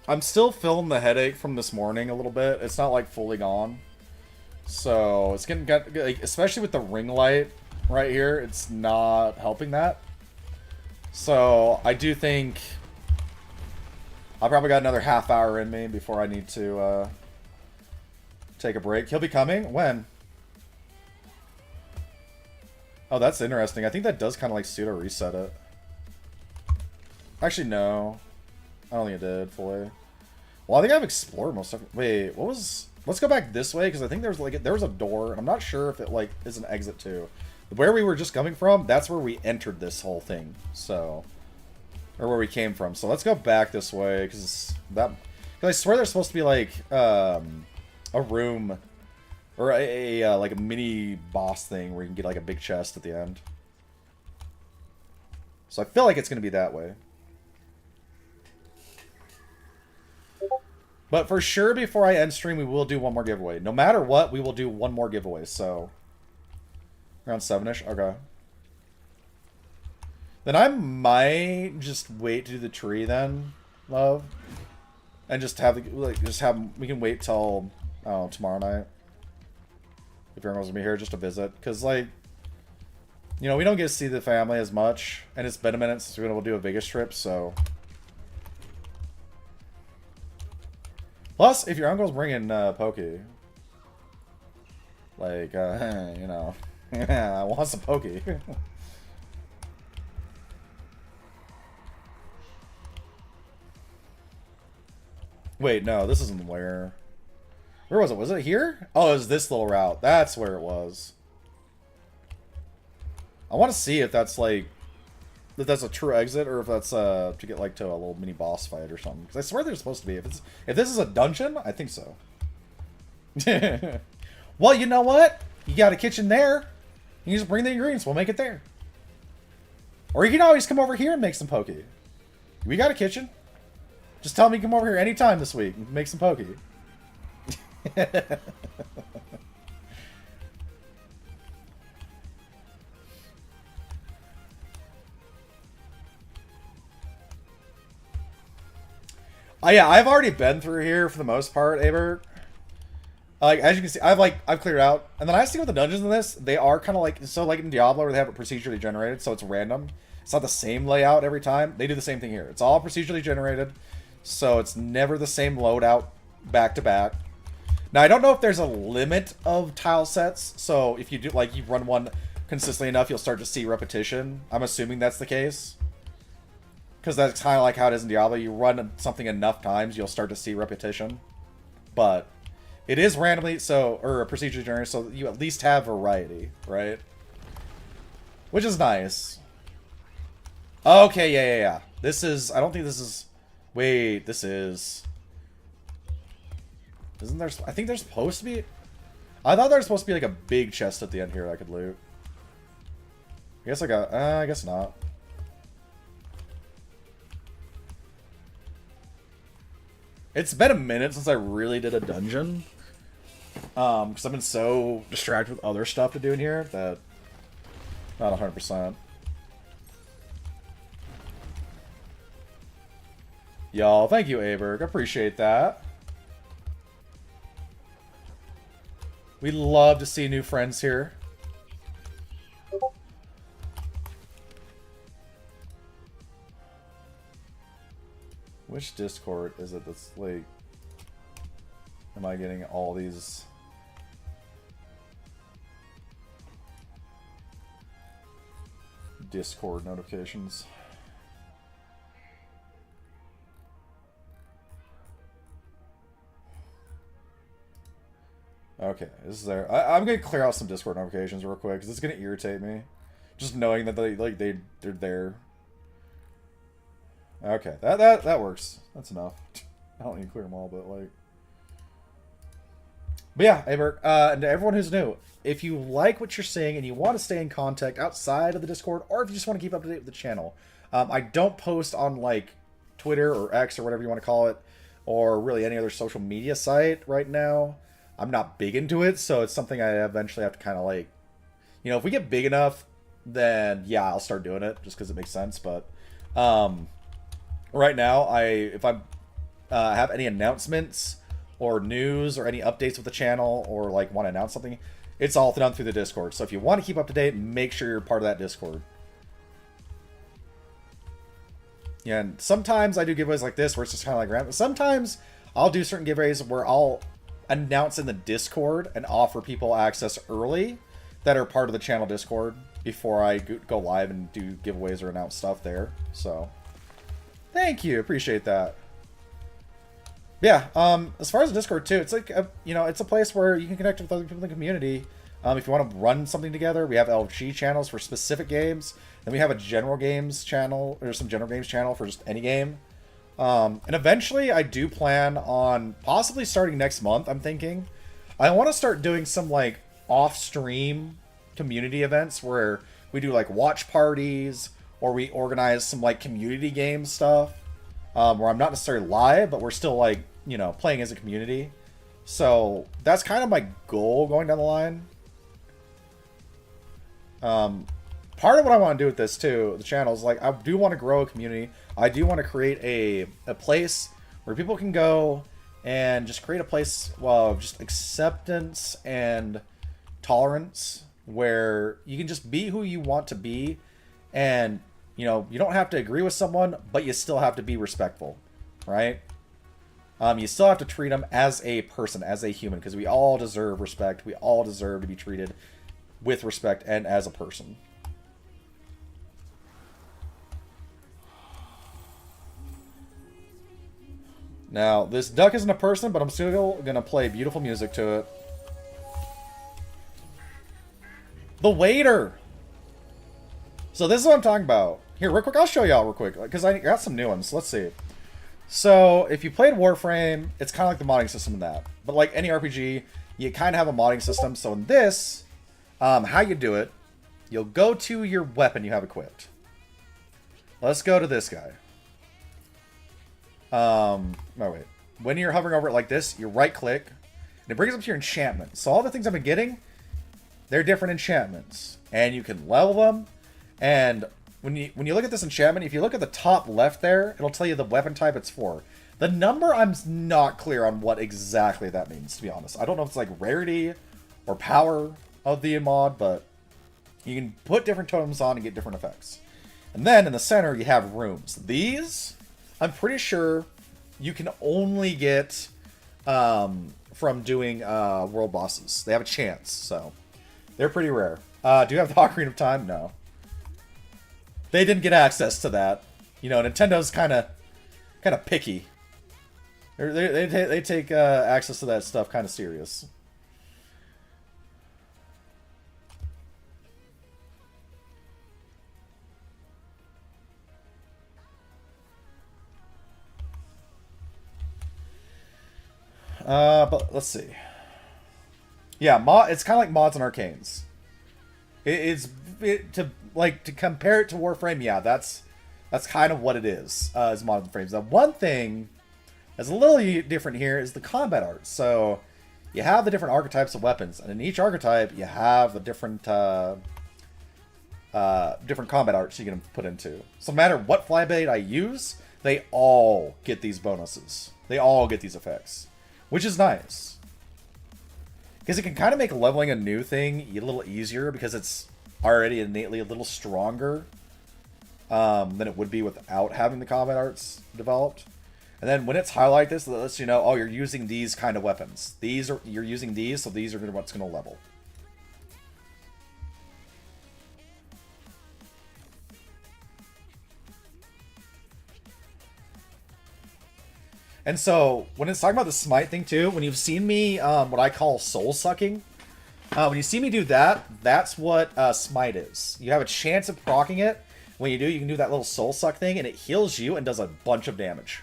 I'm still feeling the headache from this morning a little bit. It's not like fully gone. So it's getting, like, especially with the ring light right here, it's not helping that. So I do think I probably got another half hour in me before I need to take a break. He'll be coming? When? Oh, that's interesting. I think that does kind of like pseudo reset it. Actually, no. I don't think it did fully. Well, I think I've explored most of it. Wait, what was... Let's go back this way, because I think there was a door, and I'm not sure if it, like, is an exit, too. Where we were just coming from, that's where we entered this whole thing, so... Or where we came from. So let's go back this way, because that... Because I swear there's supposed to be, like, a room... Or like a mini boss thing where you can get, like, a big chest at the end. So I feel like it's going to be that way. But for sure, before I end stream, we will do one more giveaway. No matter what, we will do one more giveaway, so... Around 7-ish? Okay. Then I might just wait to do the tree then, love. And just have, we can wait till, I don't know, tomorrow night. If everyone's gonna be here just to visit. Because, like, you know, we don't get to see the family as much. And it's been a minute since we've been able to do a Vegas trip, so... Plus, if your uncle's bringing Pokey, like, you know, I want some Pokey. Wait, no, this isn't where. Where was it? Was it here? Oh, it was this little route. That's where it was. I want to see if that's like, if that's a true exit or if that's to get like to a little mini boss fight or something. Because I swear there's supposed to be. If this is a dungeon, I think so. Well, you know what? You got a kitchen there. You just bring the ingredients. We'll make it there. Or you can always come over here and make some poke. We got a kitchen. Just tell me to come over here anytime this week and make some poke. Oh yeah, I've already been through here for the most part, Aber. Like, as you can see, I've cleared out. And then I see with the dungeons in this, they are kind of like, so like in Diablo where they have it procedurally generated, so it's random. It's not the same layout every time. They do the same thing here. It's all procedurally generated, so it's never the same loadout back to back. Now, I don't know if there's a limit of tile sets, so if you do, like, you run one consistently enough, you'll start to see repetition. I'm assuming that's the case. Because that's kind of like how it is in Diablo. You run something enough times, you'll start to see repetition. But it is randomly, or a procedure generated, so you at least have variety, right? Which is nice. Okay, yeah. This is, I don't think this is, wait, this is, isn't there, I think there's supposed to be, I thought there was supposed to be like a big chest at the end here that I could loot. I guess I guess not. It's been a minute since I really did a dungeon. Because I've been so distracted with other stuff to do in here that not 100%. Y'all, thank you, Aberg. I appreciate that. We love to see new friends here. Which Discord is it that's like... Am I getting all these... Discord notifications? Okay, this is there. I'm gonna clear out some Discord notifications real quick because it's gonna irritate me, just knowing that they're there. Okay, that works. That's enough. I don't need to clear them all, but like. But yeah, Aber, and to everyone who's new, if you like what you're seeing and you want to stay in contact outside of the Discord, or if you just want to keep up to date with the channel, I don't post on like Twitter or X or whatever you want to call it, or really any other social media site right now. I'm not big into it, so it's something I eventually have to kind of like, you know, if we get big enough, then yeah, I'll start doing it just because it makes sense. But right now, if I have any announcements or news or any updates with the channel or like want to announce something, it's all done through the Discord. So if you want to keep up to date, make sure you're part of that Discord. Yeah, and sometimes I do giveaways like this where it's just kind of like random. Sometimes I'll do certain giveaways where I'll announce in the Discord and offer people access early that are part of the channel Discord before I go live and do giveaways or announce stuff there. So thank you, appreciate that. Yeah, as far as Discord too, it's like you know, it's a place where you can connect with other people in the community. If you want to run something together, we have LFG channels for specific games. Then we have a general games channel, or some general games channel for just any game. And eventually, I do plan on possibly starting next month. I'm thinking I want to start doing some like off-stream community events where we do like watch parties, or we organize some like community game stuff, where I'm not necessarily live, but we're still like, you know, playing as a community. So that's kind of my goal going down the line. Part of what I want to do with this too, the channel, is like I do want to grow a community. I do want to create a place where people can go and just create a place of just acceptance and tolerance, where you can just be who you want to be, and you know, you don't have to agree with someone, but you still have to be respectful, right? You still have to treat them as a person, as a human, because we all deserve respect. We all deserve to be treated with respect and as a person. Now, this duck isn't a person, but I'm still gonna play beautiful music to it. The waiter! So this is what I'm talking about. Here, real quick, I'll show y'all real quick, because I got some new ones. Let's see. So, if you played Warframe, it's kind of like the modding system in that. But like any RPG, you kind of have a modding system. So in this, how you do it, you'll go to your weapon you have equipped. Let's go to this guy. Oh wait. When you're hovering over it like this, you right click, and it brings up to your enchantment. So all the things I've been getting, they're different enchantments. And you can level them. And when you look at this enchantment, if you look at the top left there, it'll tell you the weapon type it's for. The number, I'm not clear on what exactly that means, to be honest. I don't know if it's like rarity or power of the mod, but you can put different totems on and get different effects. And then in the center, you have rooms. These, I'm pretty sure you can only get from doing world bosses. They have a chance, so they're pretty rare. Do you have the Ocarina of Time? No. They didn't get access to that. You know, Nintendo's kind of picky. They take access to that stuff kind of serious. But let's see. Yeah, it's kind of like mods and arcanes. To compare it to Warframe, yeah, that's kind of what it is, as mods and frames. Now, one thing that's a little different here is the combat art. So, you have the different archetypes of weapons, and in each archetype, you have a different combat arts you can put into. So, no matter what flyblade I use, they all get these bonuses. They all get these effects, which is nice. Because it can kind of make leveling a new thing a little easier, because it's already innately a little stronger than it would be without having the combat arts developed. And then when it's highlight this, it lets you know, oh, you're using these kind of weapons. You're using these, so these are what's going to level. And so, when it's talking about the smite thing too, when you've seen me, what I call soul sucking, when you see me do that, that's what smite is. You have a chance of proccing it. When you do, you can do that little soul suck thing, and it heals you and does a bunch of damage.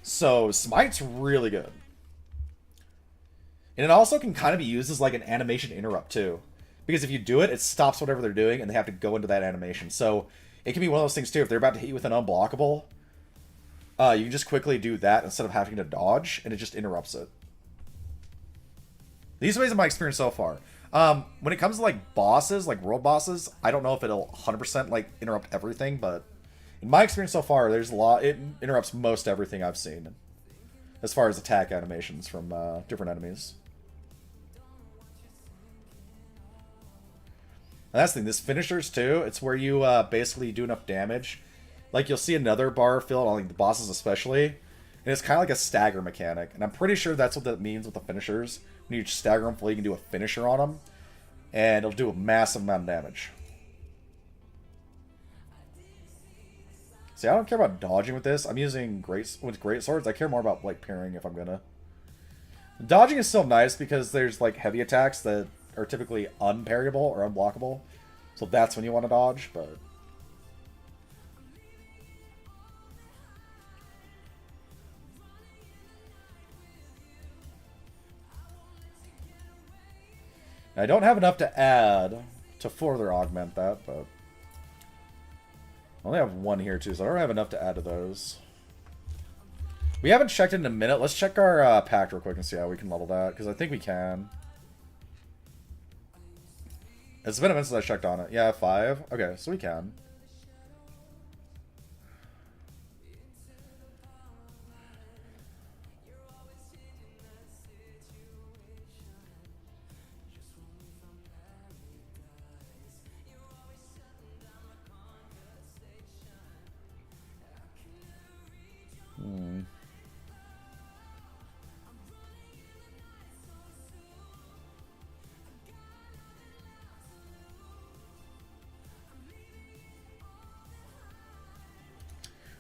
So, smite's really good. And it also can kind of be used as like an animation interrupt too. Because if you do it, it stops whatever they're doing, and they have to go into that animation. So, it can be one of those things too, if they're about to hit you with an unblockable, you can just quickly do that instead of having to dodge, and it just interrupts it. These ways in my experience so far. When it comes to like bosses, like world bosses, I don't know if it'll 100% like interrupt everything, but in my experience so far, there's a lot. It interrupts most everything I've seen, as far as attack animations from different enemies. And that's the thing. This finishers too. It's where you basically do enough damage. Like you'll see another bar filled on like the bosses especially, and it's kind of like a stagger mechanic. And I'm pretty sure that's what that means with the finishers. When you stagger them fully, you can do a finisher on them, and it'll do a massive amount of damage. See, I don't care about dodging with this. I'm using great swords. I care more about like parrying if I'm gonna. Dodging is still nice because there's like heavy attacks that are typically unparryable or unblockable, so that's when you want to dodge. But I don't have enough to add to further augment that, but I only have one here too, so I don't have enough to add to those. We haven't checked it in a minute. Let's check our pact real quick and see how we can level that, because I think we can. It's been a minute since I checked on it. Yeah, 5. Okay, so we can.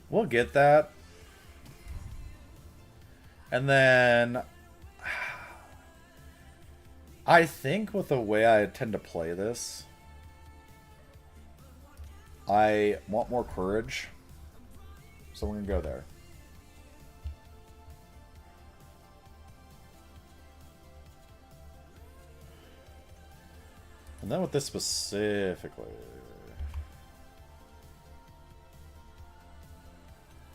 We'll get that. And then I think with the way I tend to play this, I want more courage. So we're going to go there. And then with this specifically.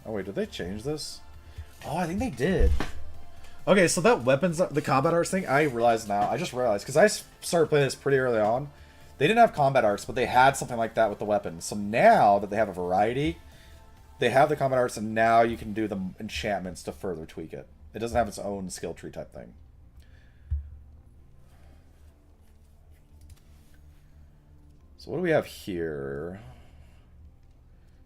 Oh wait, did they change this? Oh, I think they did. Okay, so that weapons, the combat arts thing, I realize now. I just realized, because I started playing this pretty early on. They didn't have combat arts, but they had something like that with the weapons. So now that they have a variety, they have the combat arts, and now you can do the enchantments to further tweak it. It doesn't have its own skill tree type thing. So what do we have here?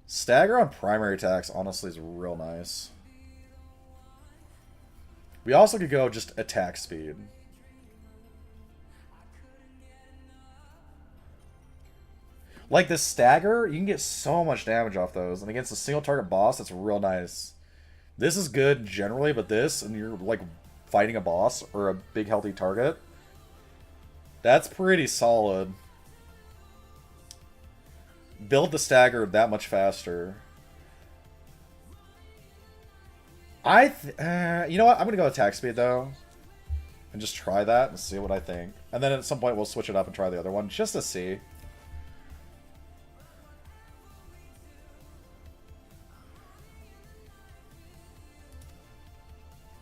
Stagger on primary attacks, honestly, is real nice. We also could go just attack speed. Like this stagger, you can get so much damage off those. And against a single target boss, that's real nice. This is good generally, but this, and you're like fighting a boss or a big healthy target, that's pretty solid. Build the stagger that much faster. You know what? I'm gonna go attack speed though, and just try that and see what I think. And then at some point we'll switch it up and try the other one just to see.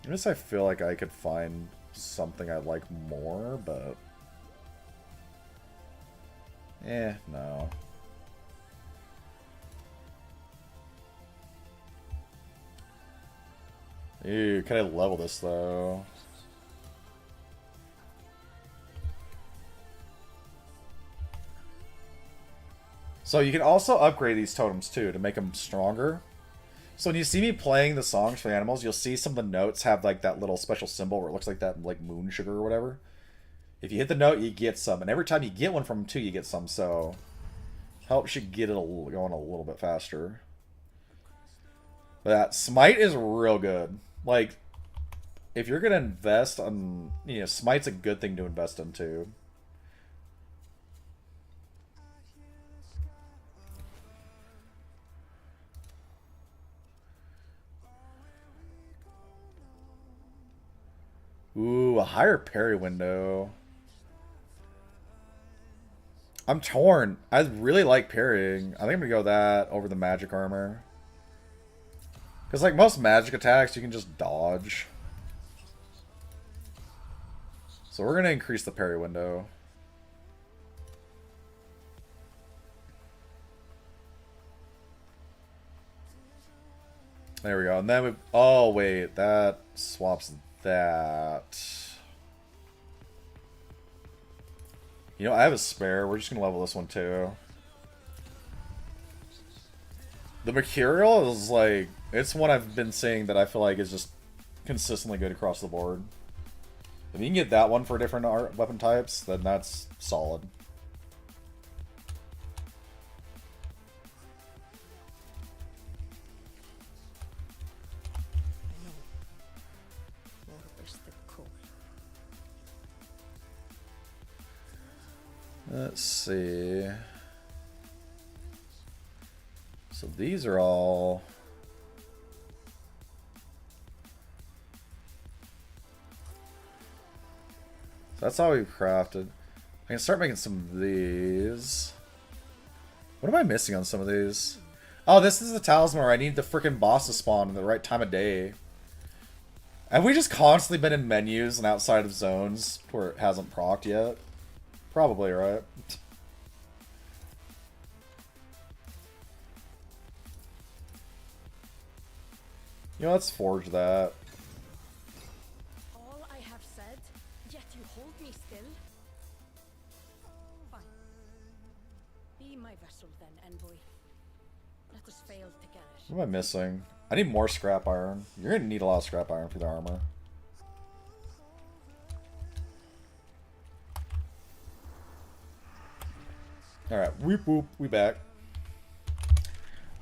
I guess I feel like I could find something I like more, but no. Ew, can I level this though? So you can also upgrade these totems too to make them stronger. So when you see me playing the songs for the animals, you'll see some of the notes have like that little special symbol where it looks like that like moon sugar or whatever. If you hit the note, you get some, and every time you get one from them too, you get some. So helps you get it going a little bit faster. But that smite is real good. Like, if you're gonna invest on, you know, Smite's a good thing to invest into. Ooh, a higher parry window. I'm torn. I really like parrying. I think I'm gonna go that over the magic armor. Because, like, most magic attacks, you can just dodge. So we're gonna increase the parry window. There we go. And then we... Oh, wait. That swaps that. You know, I have a spare. We're just going to level this one, too. The Mercurial is, like... It's one I've been seeing that I feel like is just consistently good across the board. If you can get that one for different weapon types, then that's solid. Let's see. So these are all... So that's all we've crafted. I can start making some of these. What am I missing on some of these? Oh, this is the talisman where I need the freaking boss to spawn in the right time of day. Have we just constantly been in menus and outside of zones where it hasn't procced yet? Probably, right? You know, let's forge that. All I have said, yet you hold me still? Fine. Be my vessel then, envoy. Let us fail together. What am I missing? I need more scrap iron. You're gonna need a lot of scrap iron for the armor. Alright, whoop whoop, we back.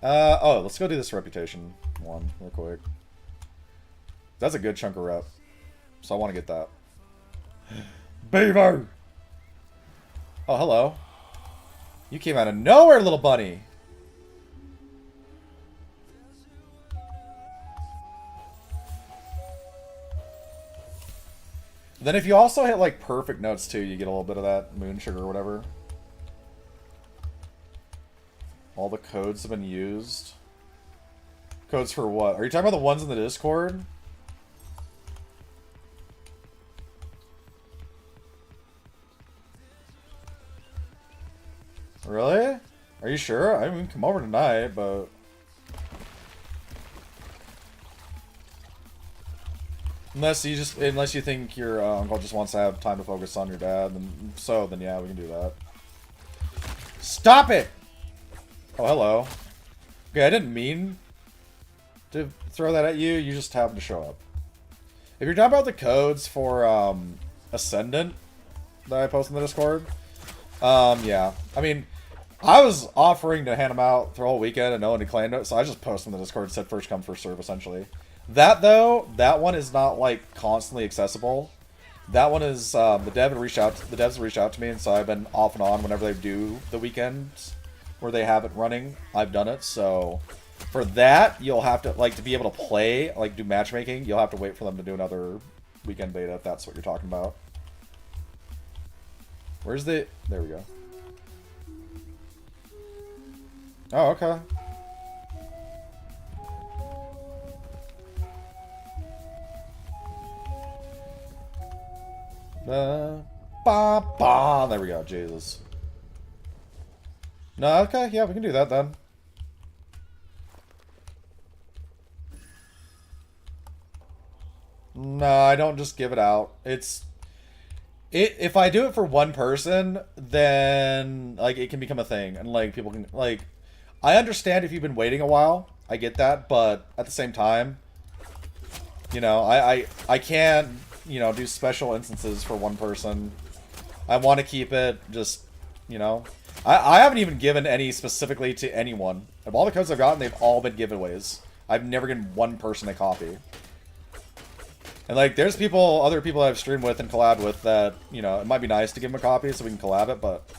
Oh, let's go do this reputation one real quick. That's a good chunk of rep. So I want to get that. Beaver! Oh, hello. You came out of nowhere, little bunny! Then if you also hit, like, perfect notes, too, you get a little bit of that moon sugar or whatever. All the codes have been used. Codes for what? Are you talking about the ones in the Discord? Really? Are you sure? I mean, come over tonight, but... Unless you think your uncle just wants to have time to focus on your dad, then yeah, we can do that. Stop it! Oh, hello. Okay, I didn't mean to throw that at you. You just happened to show up. If you're talking about the codes for Ascendant that I posted in the Discord, yeah. I mean, I was offering to hand them out the whole weekend and no one had claimed it, so I just posted in the Discord and said first come, first serve, essentially. That, though, that one is not, like, constantly accessible. That one is, the devs reached out to me, and so I've been off and on whenever they do the weekends where they have it running. I've done it, so for that, you'll have to, like, to be able to play, like, do matchmaking, you'll have to wait for them to do another weekend beta, if that's what you're talking about. Where's the... There we go. Oh, okay. There we go, Jesus. No, okay, yeah, we can do that then. No, I don't just give it out. If I do it for one person, then, like, it can become a thing. And, like, people can, like... I understand if you've been waiting a while. I get that, but at the same time... You know, I can't, you know, do special instances for one person. I want to keep it just, you know... I haven't even given any specifically to anyone. Of all the codes I've gotten, they've all been giveaways. I've never given one person a copy. And like, there's people, other people I've streamed with and collabed with that, you know, it might be nice to give them a copy so we can collab it, but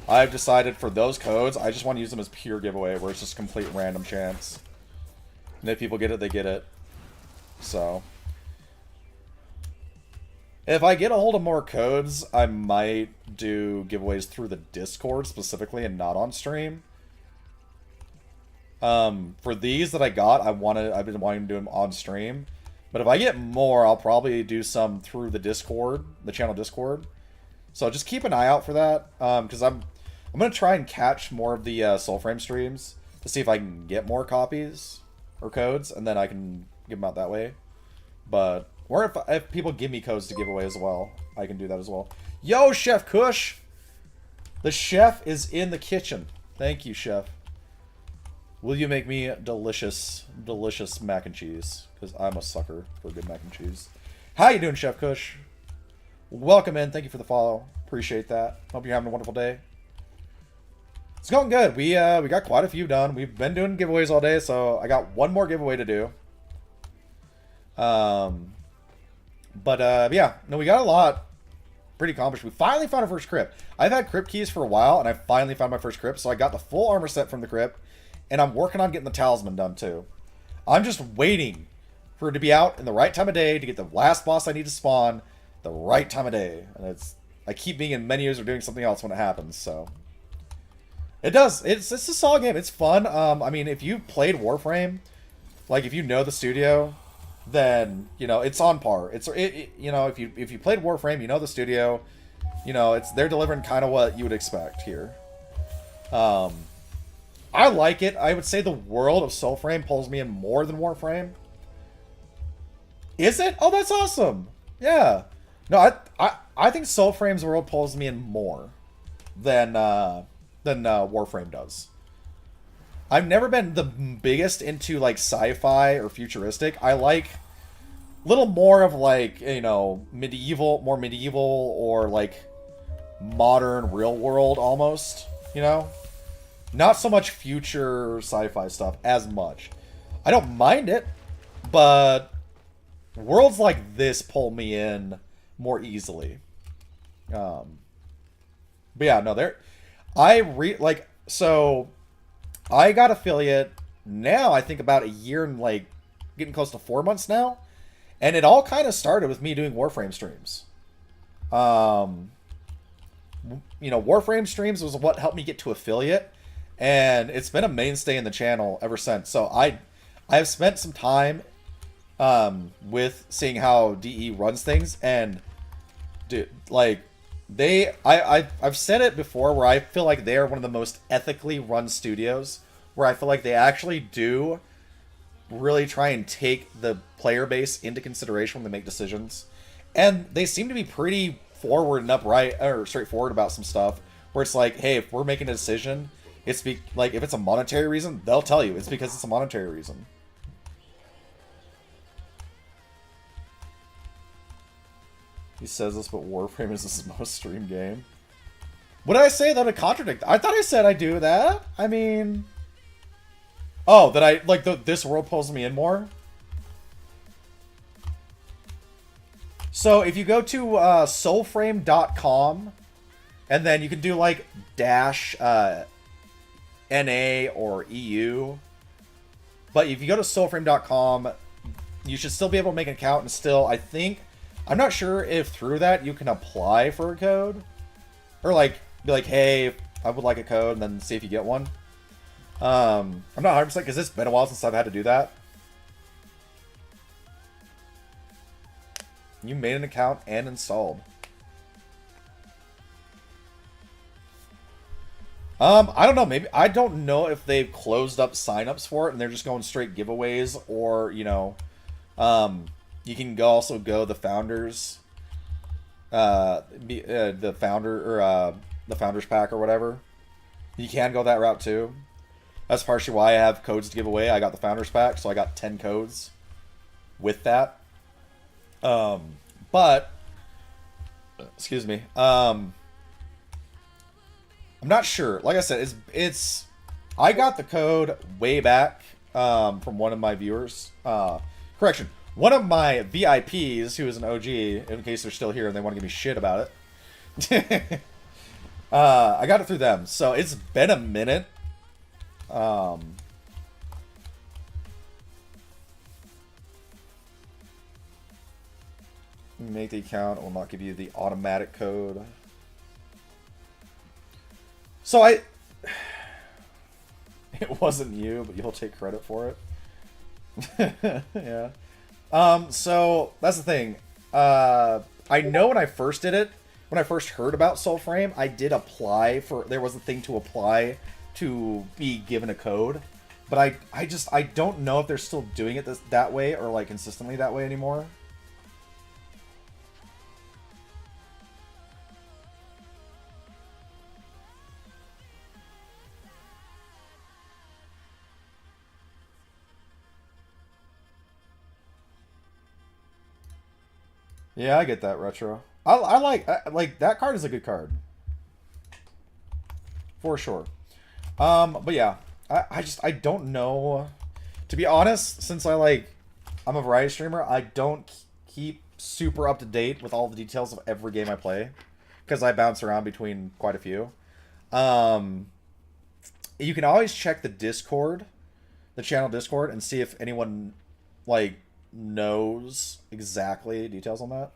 I've decided for those codes, I just want to use them as pure giveaway, where it's just complete random chance. And if people get it, they get it. So, if I get a hold of more codes, I might do giveaways through the Discord specifically and not on stream. For these that I got, I've been wanting to do them on stream. But if I get more, I'll probably do some through the Discord, the channel Discord. So just keep an eye out for that, because I'm gonna try and catch more of the Soulframe streams to see if I can get more copies or codes, and then I can give them out that way. But or if people give me codes to give away as well, I can do that as well. Yo, Chef Kush, the chef is in the kitchen. Thank you, Chef. Will you make me delicious, delicious mac and cheese? Because I'm a sucker for good mac and cheese. How you doing, Chef Kush? Welcome in. Thank you for the follow. Appreciate that. Hope you're having a wonderful day. It's going good. We got quite a few done. We've been doing giveaways all day, so I got one more giveaway to do. Yeah, no, we got a lot pretty accomplished. We finally found our first crypt. I've had crypt keys for a while, and I finally found my first crypt, so I got the full armor set from the crypt. And I'm working on getting the talisman done, too. I'm just waiting for it to be out in the right time of day to get the last boss I need to spawn the right time of day. And I keep being in menus or doing something else when it happens, so. It does. It's a solid game. It's fun. I mean, if you played Warframe, like, if you know the studio, then, you know, it's on par. You know, if you played Warframe, you know the studio, you know, they're delivering kind of what you would expect here. I like it. I would say the world of Soulframe pulls me in more than Warframe. Is it? Oh, that's awesome. Yeah. No, I think Soulframe's world pulls me in more than Warframe does. I've never been the biggest into like sci-fi or futuristic. I like a little more of like, you know, more medieval or like modern real world almost, you know? Not so much future sci-fi stuff as much. I don't mind it, but worlds like this pull me in more easily. But yeah, no, so I got affiliate now, I think about a year and like getting close to 4 months now. And it all kind of started with me doing Warframe streams. You know, Warframe streams was what helped me get to affiliate. And it's been a mainstay in the channel ever since. So I've spent some time with seeing how DE runs things, and dude, like I've said it before where I feel like they are one of the most ethically run studios, where I feel like they actually do really try and take the player base into consideration when they make decisions. And they seem to be pretty forward and upright or straightforward about some stuff, where it's like, hey, if we're making a decision, it's like if it's a monetary reason, they'll tell you it's because it's a monetary reason. He says this, but Warframe is his most streamed game. What did I say that would contradict? I thought I said I do that. I mean, oh, that I like this world pulls me in more. So if you go to soulframe.com, and then you can do like dash NA or EU. But if you go to soulframe.com, you should still be able to make an account, and still, I think, I'm not sure if through that you can apply for a code. Or like, be like, hey, I would like a code, and then see if you get one. I'm not 100% because it's been a while since I've had to do that. You made an account and installed. I don't know, maybe, I don't know if they've closed up signups for it and they're just going straight giveaways, or, you know, you can also go the founders, the founders pack or whatever. You can go that route too. That's partially why I have codes to give away. I got the founders pack, so I got 10 codes with that. But, excuse me, I'm not sure. Like I said, it's I got the code way back from one of my viewers. Correction. One of my VIPs, who is an OG, in case they're still here and they want to give me shit about it. I got it through them, so it's been a minute. Make the account, it will not give you the automatic code. So it wasn't you, but you'll take credit for it. Yeah. So that's the thing. I know when I first did it, when I first heard about Soulframe, I did apply for, there was a thing to apply to be given a code, but I don't know if they're still doing it that way or like consistently that way anymore. Yeah, I get that, Retro. I like that card is a good card. For sure. But yeah, I don't know. To be honest, since I'm a variety streamer, I don't keep super up to date with all the details of every game I play. Because I bounce around between quite a few. You can always check the Discord, the channel Discord, and see if anyone, like, knows exactly details on that.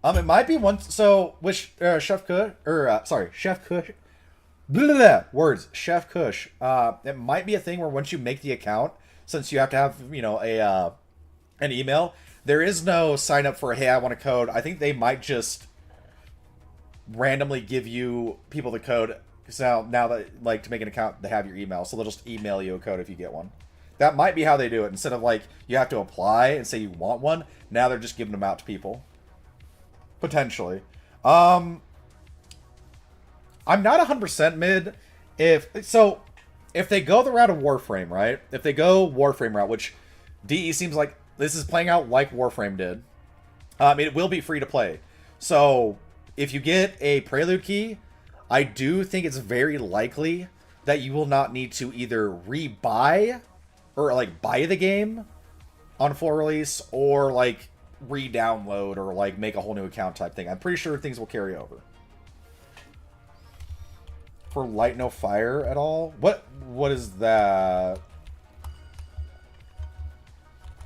It might be one. So with Chef Kush, Chef Kush, blah, blah, blah, words, Chef Kush. It might be a thing where once you make the account, since you have to have an email, there is no sign up for, hey, I want a code. I think they might just randomly give you people the code. So now that, like, to make an account, they have your email, so they'll just email you a code if you get one. That might be how they do it. Instead of like you have to apply and say you want one, now they're just giving them out to people. Potentially. I'm not 100% mid. If they go the route of Warframe, right? If they go Warframe route, which DE seems like this is playing out like Warframe did, it will be free to play. So if you get a Prelude key, I do think it's very likely that you will not need to either rebuy or like buy the game on full release or like re-download or like make a whole new account type thing. I'm pretty sure things will carry over. For Light No Fire at all? What is that?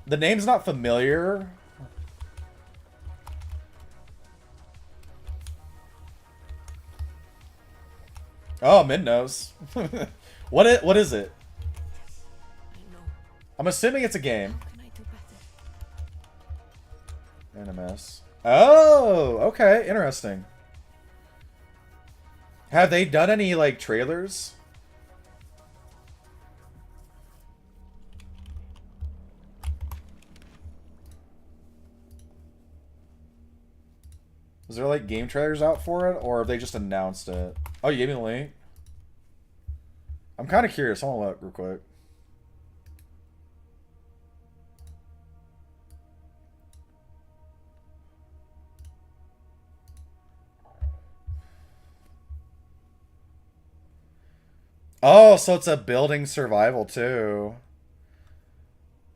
The name's not familiar. Oh, Min knows. What is it? I'm assuming it's a game. NMS. Oh, okay, interesting. Have they done any like trailers? Is there like game trailers out for it, or have they just announced it? Oh, you gave me the link? I'm kind of curious. I want to look real quick. Oh, so it's a building survival too.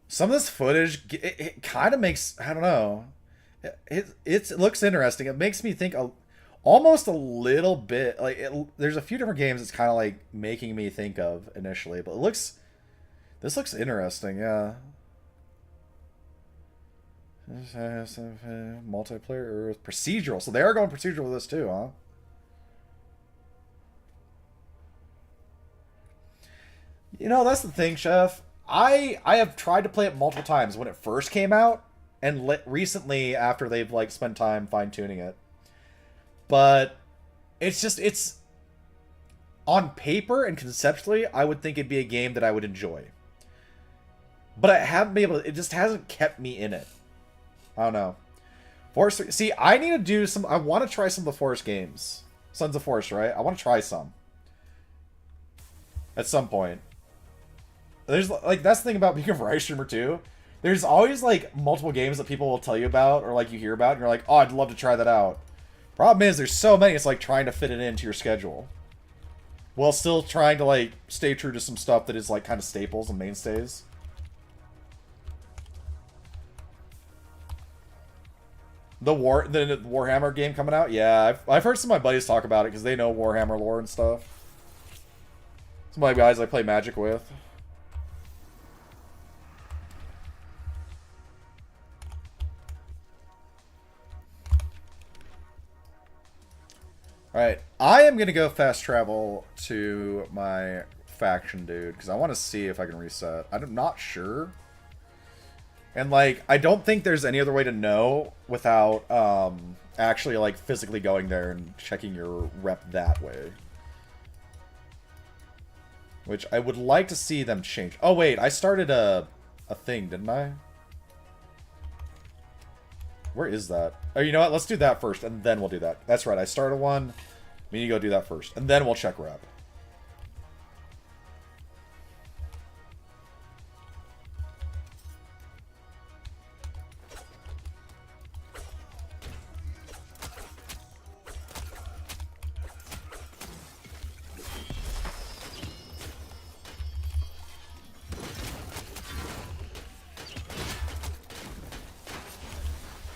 Some of this footage, it kind of makes, I don't know. It looks interesting. It makes me think almost a little bit like there's a few different games it's kind of like making me think of initially, but this looks interesting. Yeah. Multiplayer or procedural. So they are going procedural with this too, huh? You know, that's the thing, Chef. I have tried to play it multiple times when it first came out, and recently after they've like spent time fine-tuning it. But it's on paper and conceptually, I would think it'd be a game that I would enjoy. But I haven't been able to, it just hasn't kept me in it. I don't know. Forest, see, I need to do some, I want to try some of the Forest games. Sons of Forest, right? I want to try some. At some point. There's, like, that's the thing about being a variety streamer, too. There's always, like, multiple games that people will tell you about, or, like, you hear about, and you're like, oh, I'd love to try that out. Problem is, there's so many, it's like trying to fit it into your schedule. While still trying to, like, stay true to some stuff that is, like, kind of staples and mainstays. The Warhammer game coming out? Yeah, I've heard some of my buddies talk about it because they know Warhammer lore and stuff. Some of my guys I play Magic with. Alright, I am going to go fast travel to my faction dude, because I want to see if I can reset. I'm not sure. And, like, I don't think there's any other way to know without actually, like, physically going there and checking your rep that way. Which I would like to see them change. Oh, wait, I started a thing, didn't I? Where is that? Oh, you know what? Let's do that first, and then we'll do that. That's right, I started one. We need to go do that first, and then we'll check rep.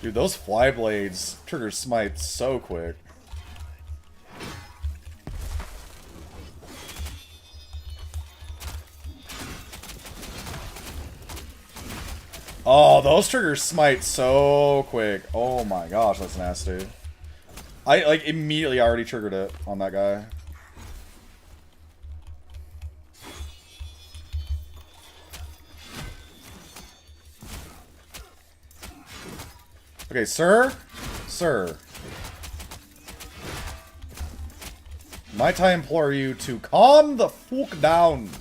Dude, those fly blades trigger smite so quick. Oh, those triggers smite so quick. Oh my gosh, that's nasty. I, like, immediately already triggered it on that guy. Okay, sir? Sir. Might I implore you to calm the fuck down?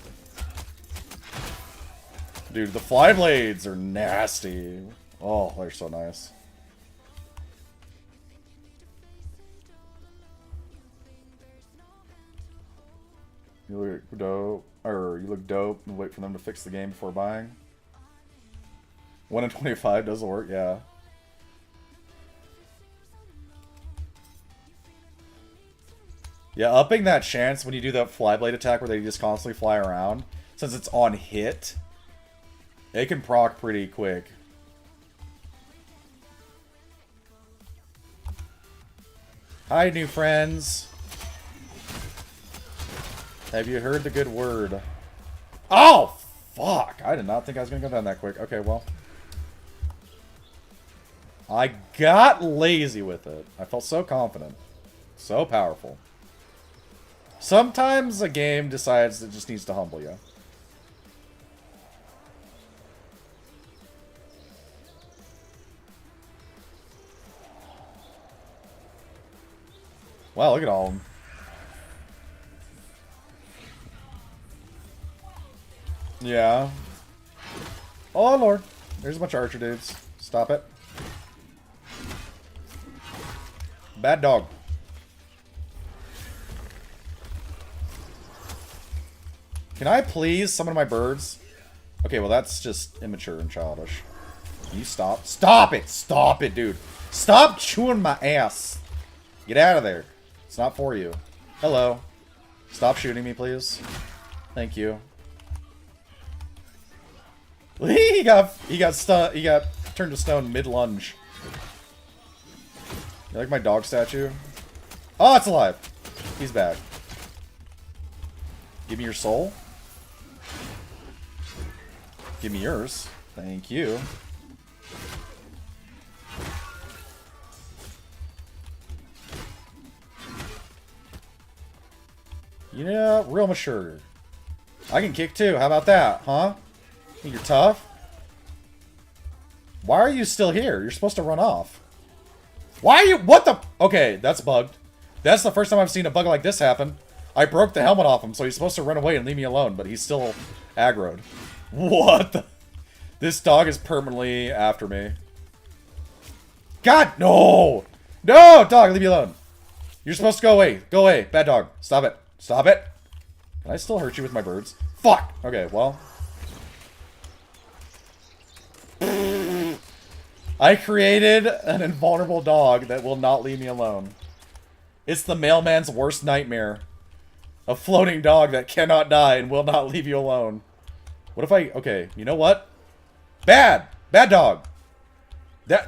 Dude, the fly blades are nasty. Oh, they're so nice. You look dope. Or, you look dope and wait for them to fix the game before buying. 1 in 25 doesn't work, yeah. Yeah, upping that chance when you do that fly blade attack where they just constantly fly around, since it's on hit, it can proc pretty quick. Hi, new friends. Have you heard the good word? Oh, fuck! I did not think I was going to go down that quick. Okay, well. I got lazy with it. I felt so confident. So powerful. Sometimes a game decides it just needs to humble you. Wow, look at all of them. Yeah. Oh, Lord. There's a bunch of archer dudes. Stop it. Bad dog. Can I please summon my birds? Okay, well that's just immature and childish. Can you stop? Stop it! Stop it, dude. Stop chewing my ass. Get out of there. It's not for you. Hello. Stop shooting me, please. Thank you. He got turned to stone mid-lunge. You like my dog statue? Oh, it's alive. He's back. Give me your soul. Give me yours. Thank you. Yeah, real mature. I can kick too. How about that, huh? Think you're tough? Why are you still here? You're supposed to run off. Why are you? What the? Okay, that's bugged. That's the first time I've seen a bug like this happen. I broke the helmet off him, so he's supposed to run away and leave me alone, but he's still aggroed. What the? This dog is permanently after me. God, no! No, dog, leave me alone. You're supposed to go away. Go away. Bad dog. Stop it. Stop it. Can I still hurt you with my birds? Fuck! Okay, well. I created an invulnerable dog that will not leave me alone. It's the mailman's worst nightmare. A floating dog that cannot die and will not leave you alone. What if I... Okay, you know what? Bad! Bad dog!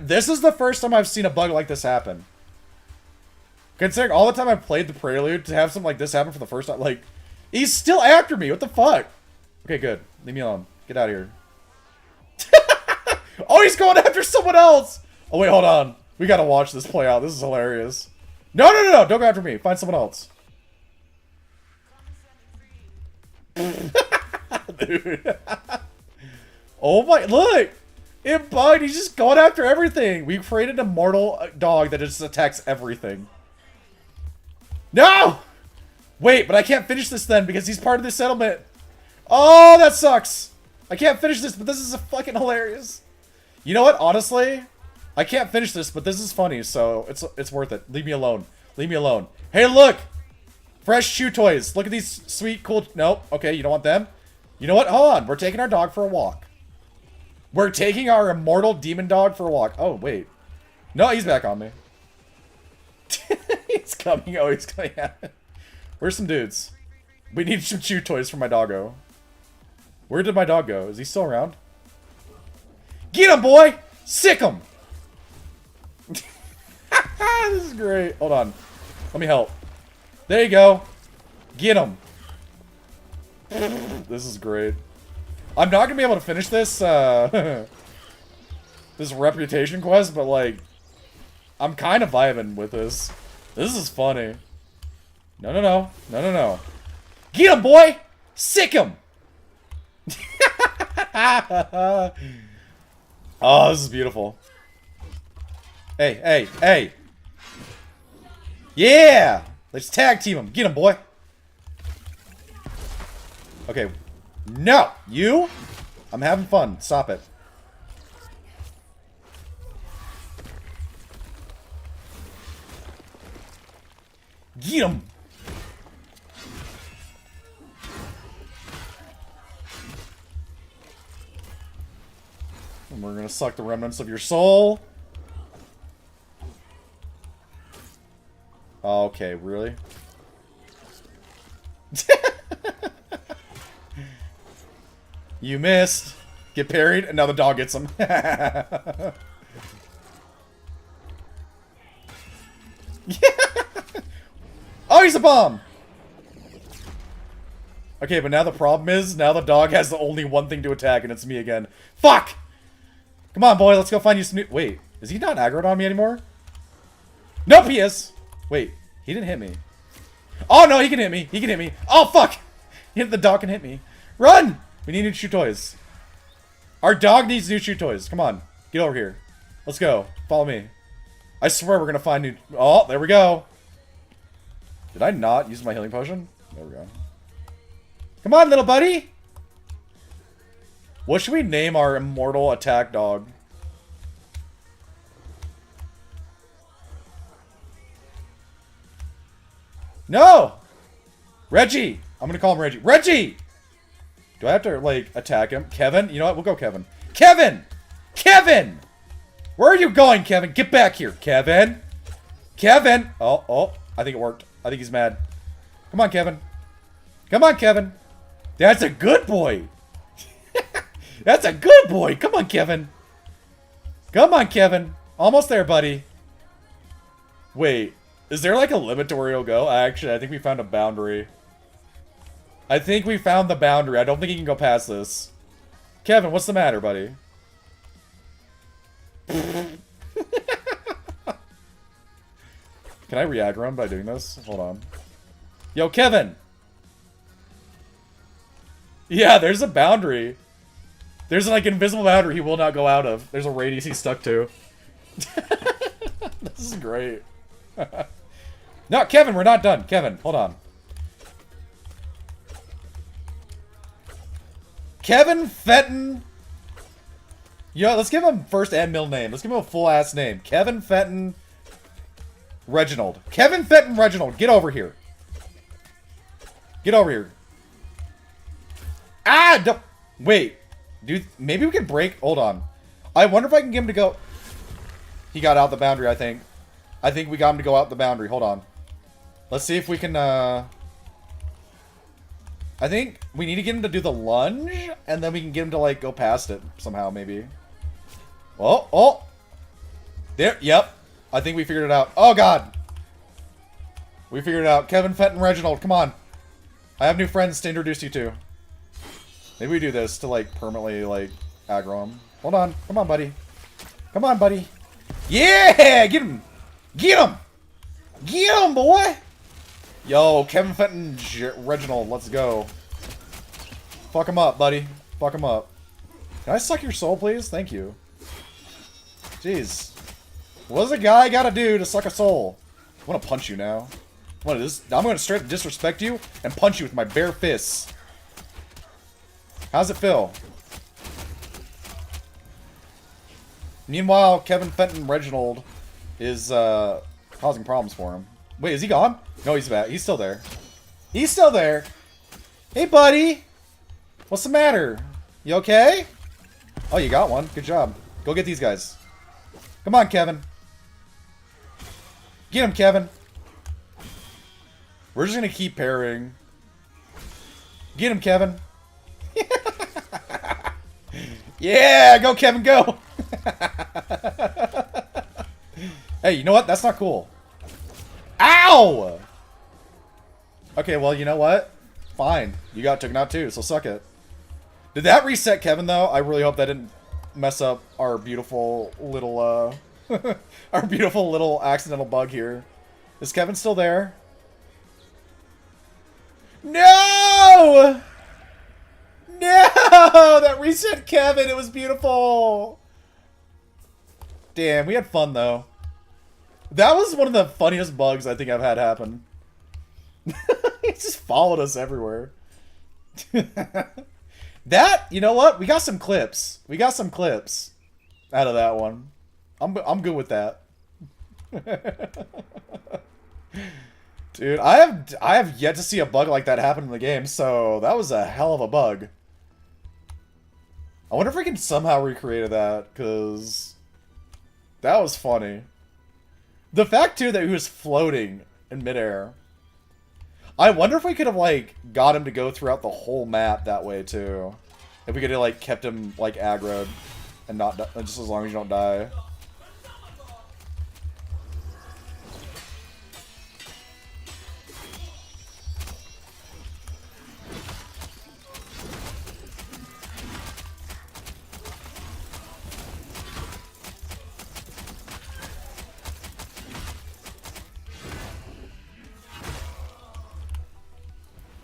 This is the first time I've seen a bug like this happen. Considering all the time I've played the Prelude, to have something like this happen for the first time, like... He's still after me! What the fuck? Okay, good. Leave me alone. Get out of here. Oh, he's going after someone else! Oh, wait, hold on. We gotta watch this play out. This is hilarious. No, no, no, no! Don't go after me. Find someone else. Dude. Oh my, look! It bugged, he's just going after everything! We created a mortal dog that just attacks everything. No! Wait, but I can't finish this then because he's part of the settlement. Oh, that sucks! I can't finish this, but this is fucking hilarious. You know what, honestly? I can't finish this, but this is funny, so it's worth it. Leave me alone. Leave me alone. Hey, look! Fresh chew toys. Look at these sweet, cool... Nope. Okay, you don't want them? You know what? Hold on. We're taking our dog for a walk. We're taking our immortal demon dog for a walk. Oh, wait. No, he's back on me. He's coming. Oh, he's coming at. Where's some dudes? We need some chew toys for my doggo. Where did my dog go? Is he still around? Get him, boy! Sick him! This is great. Hold on. Let me help. There you go. Get him. This is great. I'm not gonna be able to finish this, this reputation quest, but, like, I'm kind of vibing with this. This is funny. No, no, no. No, no, no. Get him, boy! Sick him! Oh, this is beautiful. Hey, hey, hey! Yeah! Let's tag team him. Get him, boy! Okay. No! You? I'm having fun. Stop it. Get him! And we're gonna suck the remnants of your soul. Okay, really? You missed. Get parried, and now the dog gets him. Oh, he's a bomb! Okay, but now the problem is, now the dog has the only one thing to attack, and it's me again. Fuck! Come on, boy, let's go find you some new... Wait, is he not aggroed on me anymore? Nope, he is! Wait, he didn't hit me. Oh, no, he can hit me. He can hit me. Oh, fuck! The dog can hit me. Run! We need new chew toys. Our dog needs new chew toys. Come on. Get over here. Let's go. Follow me. I swear we're gonna find new... Oh, there we go. Did I not use my healing potion? There we go. Come on, little buddy! What should we name our immortal attack dog? No! Reggie! I'm gonna call him Reggie. Reggie! Do I have to, like, attack him? Kevin? You know what? We'll go Kevin. Kevin! Kevin! Where are you going, Kevin? Get back here, Kevin! Kevin! Oh, oh. I think it worked. I think he's mad. Come on, Kevin. Come on, Kevin. That's a good boy. That's a good boy. Come on, Kevin. Come on, Kevin. Almost there, buddy. Wait. Is there, like, a limit to where he'll go? Actually, I think we found a boundary. I think we found the boundary. I don't think he can go past this. Kevin, what's the matter, buddy? Can I re-aggro him by doing this? Hold on. Yo, Kevin! Yeah, there's a boundary. There's, like, an invisible boundary he will not go out of. There's a radius he's stuck to. This is great. No, Kevin, we're not done. Kevin, hold on. Kevin Fenton. You know, let's give him first and middle name. Let's give him a full-ass name. Kevin Fenton Reginald. Kevin Fenton Reginald, get over here. Get over here. Ah, don't... Wait. Dude, maybe we can break... Hold on. I wonder if I can get him to go... He got out the boundary, I think. I think we got him to go out the boundary. Hold on. Let's see if we can, I think we need to get him to do the lunge, and then we can get him to, like, go past it somehow, maybe. Oh, oh! There, yep. I think we figured it out. Oh, God! We figured it out. Kevin, Fenton, Reginald, come on. I have new friends to introduce you to. Maybe we do this to, like, permanently, like, aggro him. Hold on. Come on, buddy. Come on, buddy. Yeah! Get him! Get him! Get him, boy! Yo, Kevin, Fenton, Reginald, let's go. Fuck him up, buddy. Fuck him up. Can I suck your soul, please? Thank you. Jeez. What does a guy gotta do to suck a soul? I'm gonna punch you now. What is this? I'm gonna straight up disrespect you and punch you with my bare fists. How's it feel? Meanwhile, Kevin, Fenton, Reginald is causing problems for him. Wait, is he gone? No, he's back. He's still there. He's still there. Hey, buddy. What's the matter? You okay? Oh, you got one. Good job. Go get these guys. Come on, Kevin. Get him, Kevin. We're just going to keep parrying. Get him, Kevin. Yeah, go, Kevin, go. Hey, you know what? That's not cool. Ow! Okay, well, you know what? Fine. You got taken out too, so suck it. Did that reset Kevin, though? I really hope that didn't mess up our beautiful little, our beautiful little accidental bug here. Is Kevin still there? No! No! That reset Kevin! It was beautiful! Damn, we had fun, though. That was one of the funniest bugs I think I've had happen. He just followed us everywhere. That, you know what? We got some clips. We got some clips out of that one. I'm good with that. Dude, I have yet to see a bug like that happen in the game, so that was a hell of a bug. I wonder if we can somehow recreate that, because that was funny. The fact, too, that he was floating in midair. I wonder if we could have, like, got him to go throughout the whole map that way, too. If we could have, like, kept him, like, aggroed and not just as long as you don't die.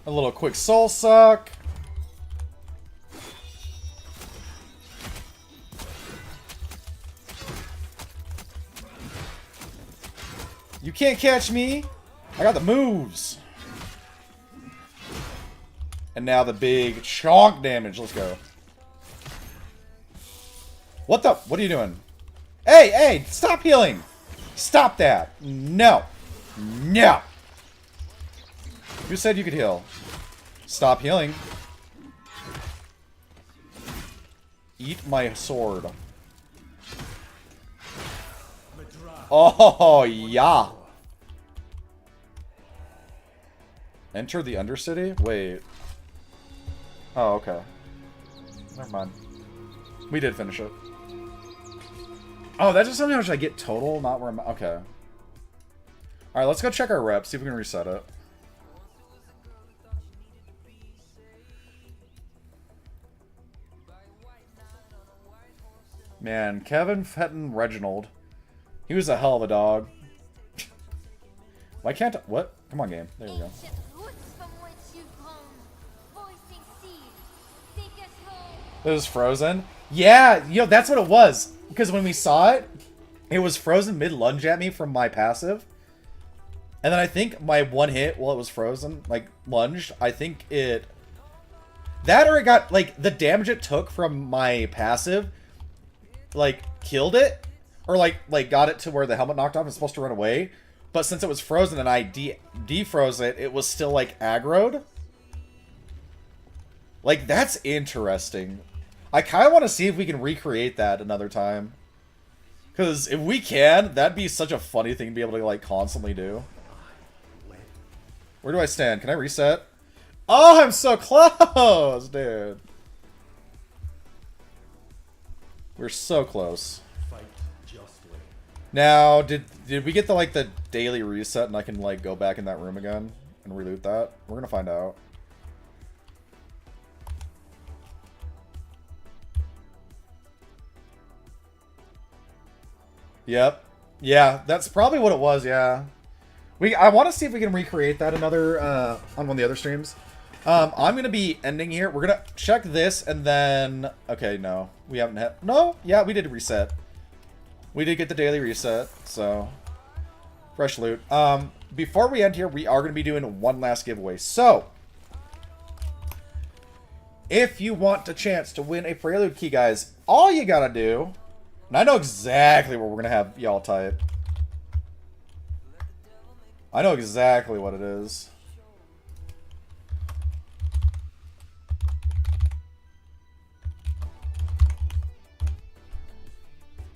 A little quick soul suck. You can't catch me. I got the moves. And now the big chonk damage. Let's go. What the? What are you doing? Hey, hey, stop healing. Stop that. No. No. Who said you could heal? Stop healing. Eat my sword. Oh, yeah. Enter the Undercity? Wait. Oh, okay. Never mind. We did finish it. Oh, that just somehow should I get total, not where I'm... Okay. Alright, let's go check our reps, see if we can reset it. Man, Kevin, Fenton, Reginald. He was a hell of a dog. Why can't I... What? Come on, game. There we go. It was frozen? Yeah, you know, that's what it was. Because when we saw it, it was frozen mid-lunge at me from my passive. And then I think my one hit while it was frozen, like, lunged, I think it... That or it got, like, the damage it took from my passive... like, killed it, or, like, got it to where the helmet knocked off and it's supposed to run away, but since it was frozen and I defroze it, it was still, like, aggroed. Like, that's interesting. I kind of want to see if we can recreate that another time. Because if we can, that'd be such a funny thing to be able to, like, constantly do. Where do I stand? Can I reset? Oh, I'm so close, dude. We're so close. Fight justly. Now, did we get the daily reset and I can like go back in that room again and reloot that? We're gonna find out. Yep. Yeah, that's probably what it was, yeah. I want to see if we can recreate that another on one of the other streams. I'm going to be ending here. We're going to check this and then... Okay, no. We haven't had... No? Yeah, we did reset. We did get the daily reset, so... Fresh loot. Before we end here, we are going to be doing one last giveaway. So... If you want a chance to win a Prelude key, guys, all you got to do... And I know exactly what we're going to have y'all type. I know exactly what it is.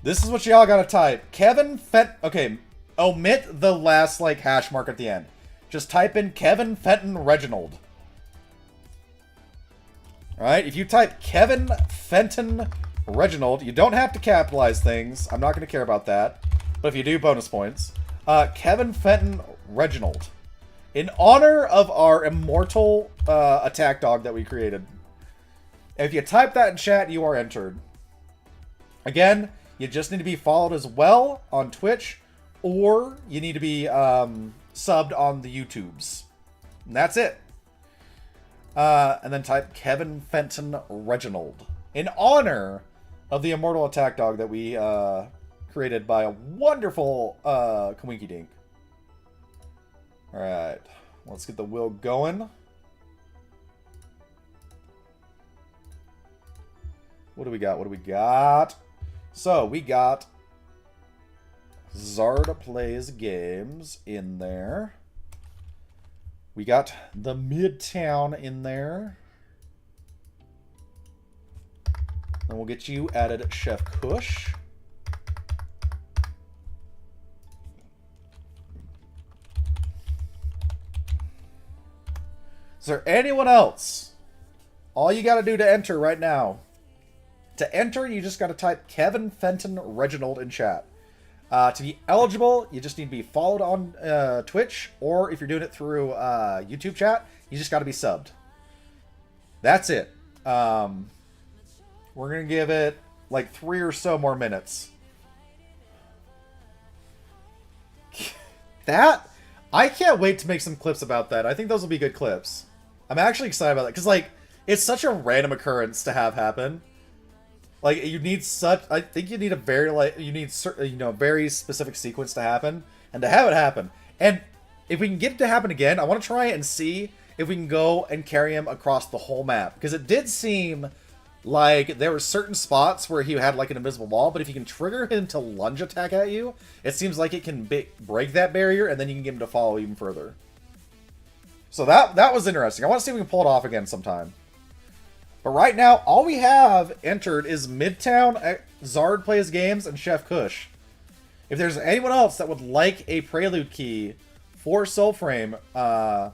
This is what y'all gotta type. Kevin Fenton. Okay, omit the last, hash mark at the end. Just type in Kevin Fenton Reginald. Alright, if you type Kevin Fenton Reginald, you don't have to capitalize things. I'm not gonna care about that. But if you do, bonus points. Kevin Fenton Reginald. In honor of our immortal attack dog that we created. If you type that in chat, you are entered. Again, you just need to be followed as well on Twitch, or you need to be subbed on the YouTubes. And that's it. And then type Kevin Fenton Reginald. In honor of the immortal attack dog that we created by a wonderful Kawinky Dink. Alright, let's get the wheel going. What do we got? What do we got? So, we got Zard Plays Games in there. We got the Midtown in there. Then we'll get you added Chef Kush. Is there anyone else? All you got to do to enter right now. To enter, you just got to type Kevin Fenton Reginald in chat. To be eligible, you just need to be followed on Twitch, or if you're doing it through YouTube chat, you just got to be subbed. That's it. We're going to give it 3 or so more minutes. That, I can't wait to make some clips about that. I think those will be good clips. I'm actually excited about that, because it's such a random occurrence to have happen. You need I think you need a very, very specific sequence to happen, and to have it happen. And if we can get it to happen again, I want to try and see if we can go and carry him across the whole map. Because it did seem like there were certain spots where he had, an invisible wall, but if you can trigger him to lunge attack at you, it seems like it can break that barrier, and then you can get him to follow even further. So that was interesting. I want to see if we can pull it off again sometime. But right now, all we have entered is Midtown, Zard Plays Games, and Chef Kush. If there's anyone else that would like a Prelude key for Soulframe, I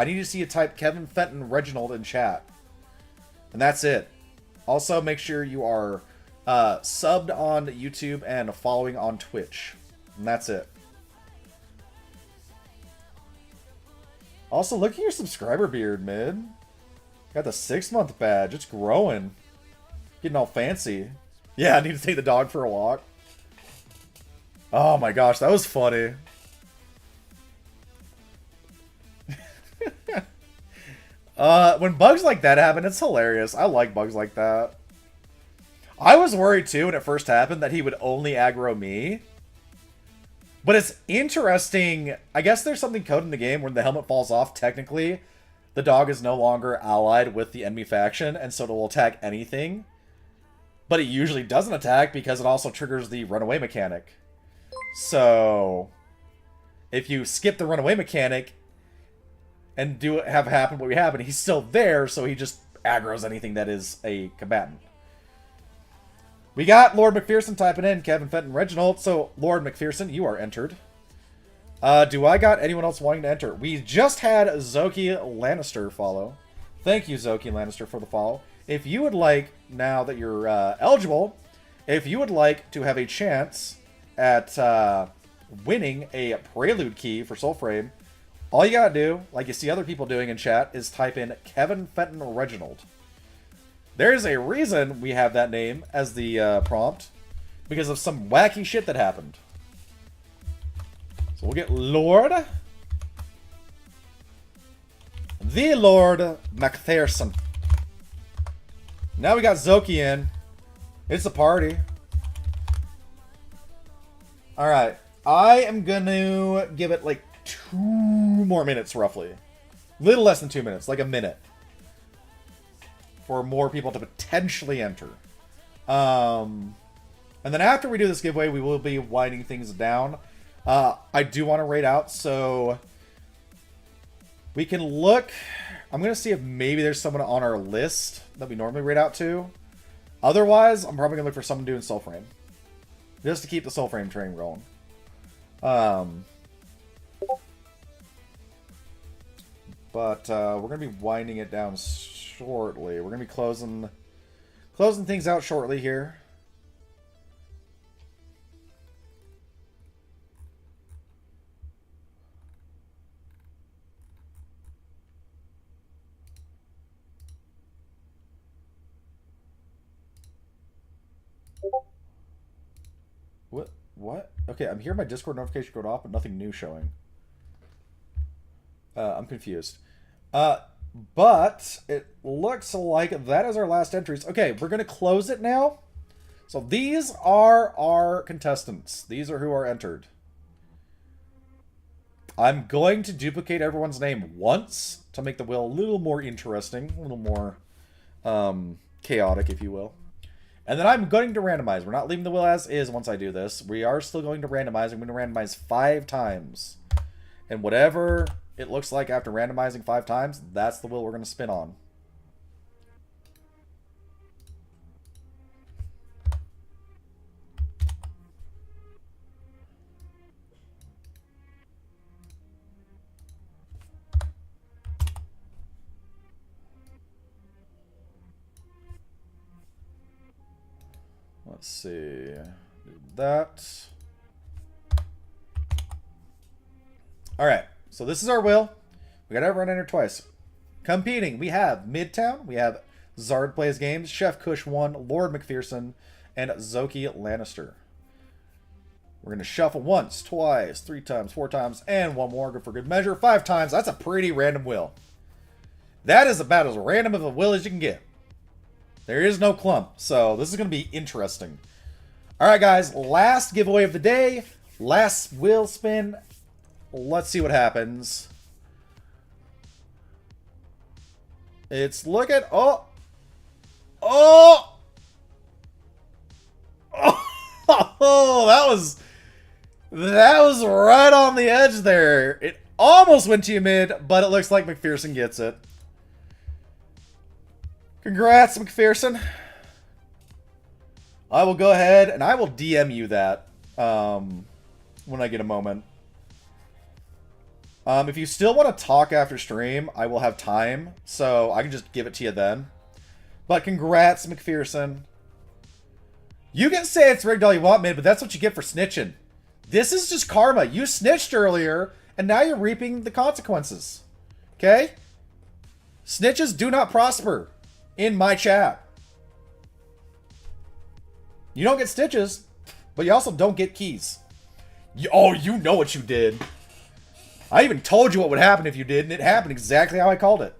need to see you type Kevin Fenton Reginald in chat. And that's it. Also, make sure you are subbed on YouTube and following on Twitch. And that's it. Also, look at your subscriber beard, mid. Got the 6-month badge. It's growing. Getting all fancy. Yeah, I need to take the dog for a walk. Oh my gosh, that was funny. When bugs like that happen, it's hilarious. I like bugs like that. I was worried too when it first happened that he would only aggro me. But it's interesting. I guess there's something coded in the game when the helmet falls off, technically the dog is no longer allied with the enemy faction, and so it will attack anything. But it usually doesn't attack because it also triggers the runaway mechanic. So, if you skip the runaway mechanic and have happen what we have, and he's still there, so he just aggroes anything that is a combatant. We got Lord McPherson typing in Kevin Fenton Reginald, so Lord McPherson, you are entered. Do I got anyone else wanting to enter? We just had Zoki Lannister follow. Thank you, Zoki Lannister, for the follow. If you would like, now that you're eligible, if you would like to have a chance at winning a Prelude key for Soulframe, all you gotta do, like you see other people doing in chat, is type in Kevin Fenton Reginald. There's a reason we have that name as the prompt, because of some wacky shit that happened. So we'll get Lord. The Lord Macpherson. Now we got Zoki in. It's a party. Alright. I am gonna give it like 2 more minutes roughly. Little less than 2 minutes. Like a minute. For more people to potentially enter. And then after we do this giveaway, we will be winding things down. I do want to raid out, so we can look. I'm going to see if maybe there's someone on our list that we normally raid out to. Otherwise, I'm probably going to look for someone doing Soulframe. Just to keep the Soulframe train rolling. But we're going to be winding it down shortly. We're going to be closing things out shortly here. What? Okay, I'm hearing my Discord notification going off, but nothing new showing. I'm confused. But it looks like that is our last entries. Okay, we're going to close it now. So these are our contestants. These are who are entered. I'm going to duplicate everyone's name once to make the wheel a little more interesting, a little more chaotic, if you will. And then I'm going to randomize. We're not leaving the wheel as is once I do this. We are still going to randomize. I'm going to randomize 5 times. And whatever it looks like after randomizing 5 times, that's the wheel we're going to spin on. Let's see. Do that. Alright, so this is our wheel. We got everyone entered twice. Competing, we have Midtown, we have Zard Plays Games, Chef Kush 1, Lord McPherson, and Zoki Lannister. We're going to shuffle once, twice, 3 times, 4 times, and 1 more. Good for good measure. 5 times. That's a pretty random wheel. That is about as random of a wheel as you can get. There is no clump, so this is going to be interesting. Alright guys, last giveaway of the day. Last wheel spin. Let's see what happens. It's looking... Oh! Oh! Oh! That was right on the edge there. It almost went to you mid, but it looks like McPherson gets it. Congrats, McPherson. I will go ahead and I will DM you that when I get a moment. If you still want to talk after stream, I will have time, so I can just give it to you then. But congrats, McPherson. You can say it's rigged all you want, man, but that's what you get for snitching. This is just karma. You snitched earlier, and now you're reaping the consequences. Okay? Snitches do not prosper in my chat. You don't get stitches, but you also don't get keys. Oh, you know what you did. I even told you what would happen if you did, and it happened exactly how I called it.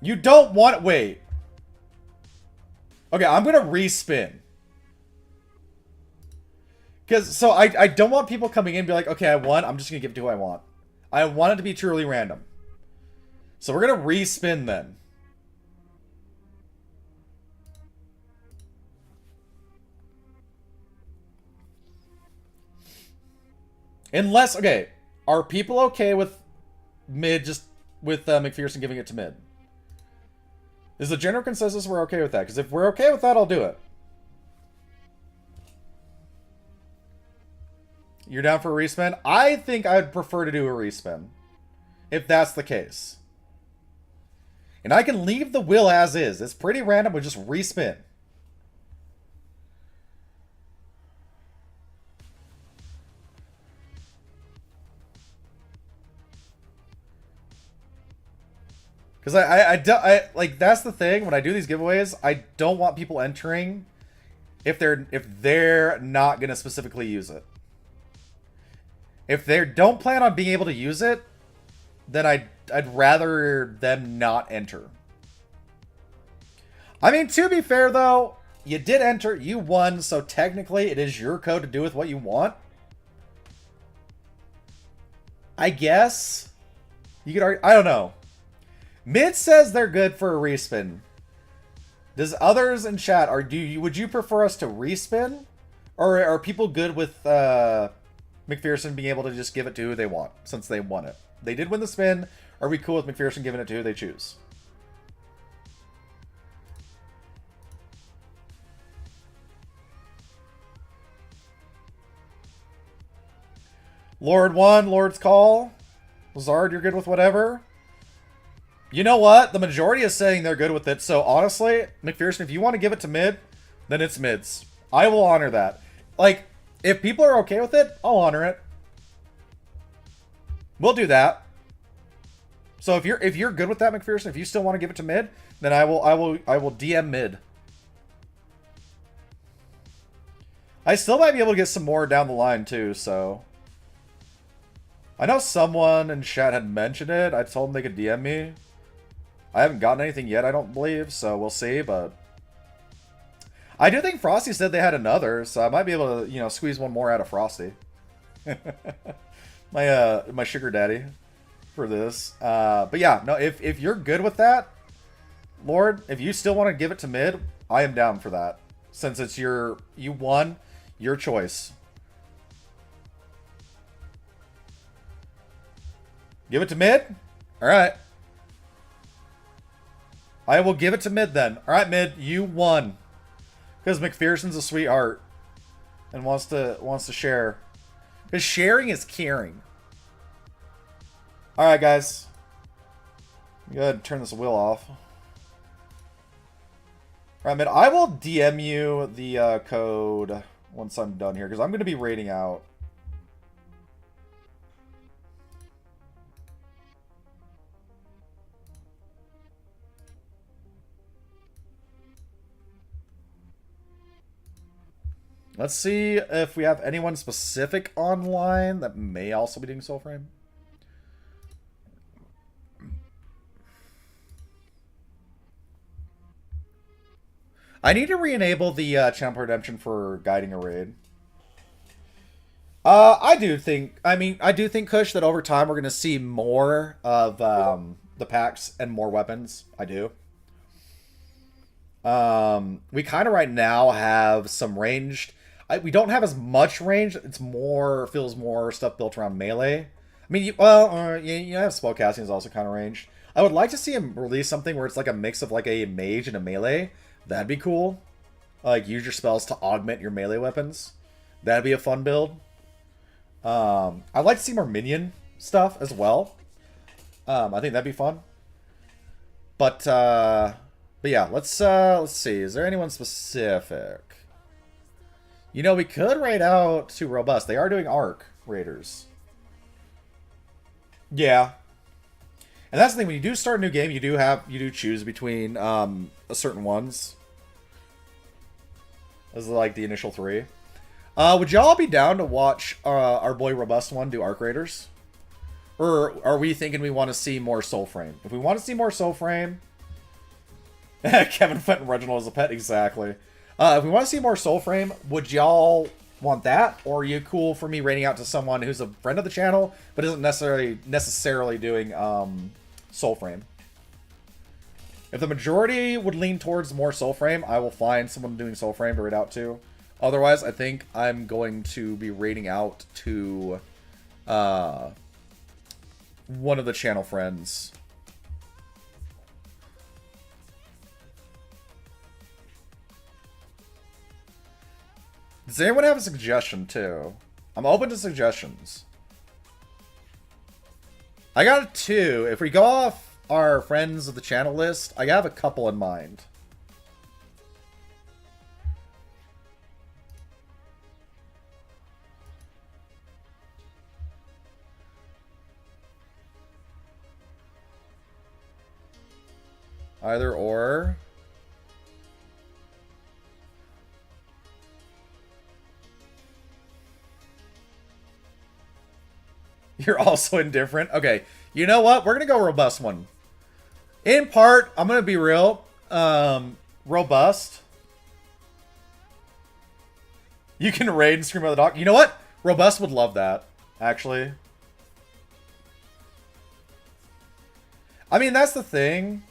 You don't want... Wait. Okay, I'm going to respin. Because, so I don't want people coming in and be like, okay, I won, I'm just going to give it to who I want. I want it to be truly random. So we're going to respin then. Unless, okay, are people okay with mid, just with McPherson giving it to mid? Is the general consensus we're okay with that? Because if we're okay with that, I'll do it. You're down for a respin? I think I'd prefer to do a respin. If that's the case. And I can leave the wheel as is. It's pretty random, but just respin. Because I like, that's the thing when I do these giveaways, I don't want people entering if they're not gonna specifically use it. If they don't plan on being able to use it, then I'd rather them not enter. I mean, to be fair though, you did enter, you won, so technically it is your code to do with what you want. I guess you could argue, I don't know. Mid says they're good for a respin. Does others in chat, would you prefer us to respin? Or are people good with McPherson being able to just give it to who they want, since they won it? They did win the spin. Are we cool with McPherson giving it to who they choose? Lord 1, Lord's Call. Zard, you're good with whatever? You know what? The majority is saying they're good with it. So honestly, McPherson, if you want to give it to mid, then it's mids. I will honor that. Like, if people are okay with it, I'll honor it. We'll do that. So if you're good with that, McPherson, if you still want to give it to mid, then I will DM mid. I still might be able to get some more down the line too, so I know someone in chat had mentioned it. I told them they could DM me. I haven't gotten anything yet, I don't believe, so we'll see, but I do think Frosty said they had another, so I might be able to, you know, squeeze one more out of Frosty. my sugar daddy for this. But yeah, no, if you're good with that, Lord, if you still want to give it to mid, I am down for that. Since it's you won, your choice. Give it to mid? Alright. I will give it to mid then. Alright, mid, you won. Because McPherson's a sweetheart. And wants to share. Because sharing is caring. Alright, guys. Go ahead and turn this wheel off. Alright, mid, I will DM you the code once I'm done here. Because I'm going to be raiding out. Let's see if we have anyone specific online that may also be doing Soulframe. I need to re-enable the channel redemption for guiding a raid. I do think Kush, that over time we're going to see more of the packs and more weapons. I do. We kind of right now have some ranged. We don't have as much range. It's more, feels more stuff built around melee. I mean, you have spellcasting is also kind of ranged. I would like to see him release something where it's like a mix of like a mage and a melee. That'd be cool. Like, use your spells to augment your melee weapons. That'd be a fun build. I'd like to see more minion stuff as well. I think that'd be fun. But yeah, let's see. Is there anyone specific? You know, we could raid out to Robust. They are doing Arc Raiders. Yeah. And that's the thing, when you do start a new game, you do choose between certain ones. This is like the initial 3. Would y'all be down to watch our boy Robust One do Arc Raiders? Or are we thinking we want to see more Soulframe? If we want to see more Soulframe... Kevin Fenton Reginald as a pet, exactly. If we want to see more Soulframe, would y'all want that? Or are you cool for me raiding out to someone who's a friend of the channel, but isn't necessarily doing Soulframe? If the majority would lean towards more Soulframe, I will find someone doing Soulframe to raid out to. Otherwise, I think I'm going to be raiding out to one of the channel friends. Does anyone have a suggestion, too? I'm open to suggestions. I got 2. If we go off our friends of the channel list, I have a couple in mind. Either or. You're also indifferent? Okay. You know what? We're going to go robust one. In part, I'm going to be real. Robust. You can raid and scream at the dog. You know what? Robust would love that, actually. I mean, that's the thing.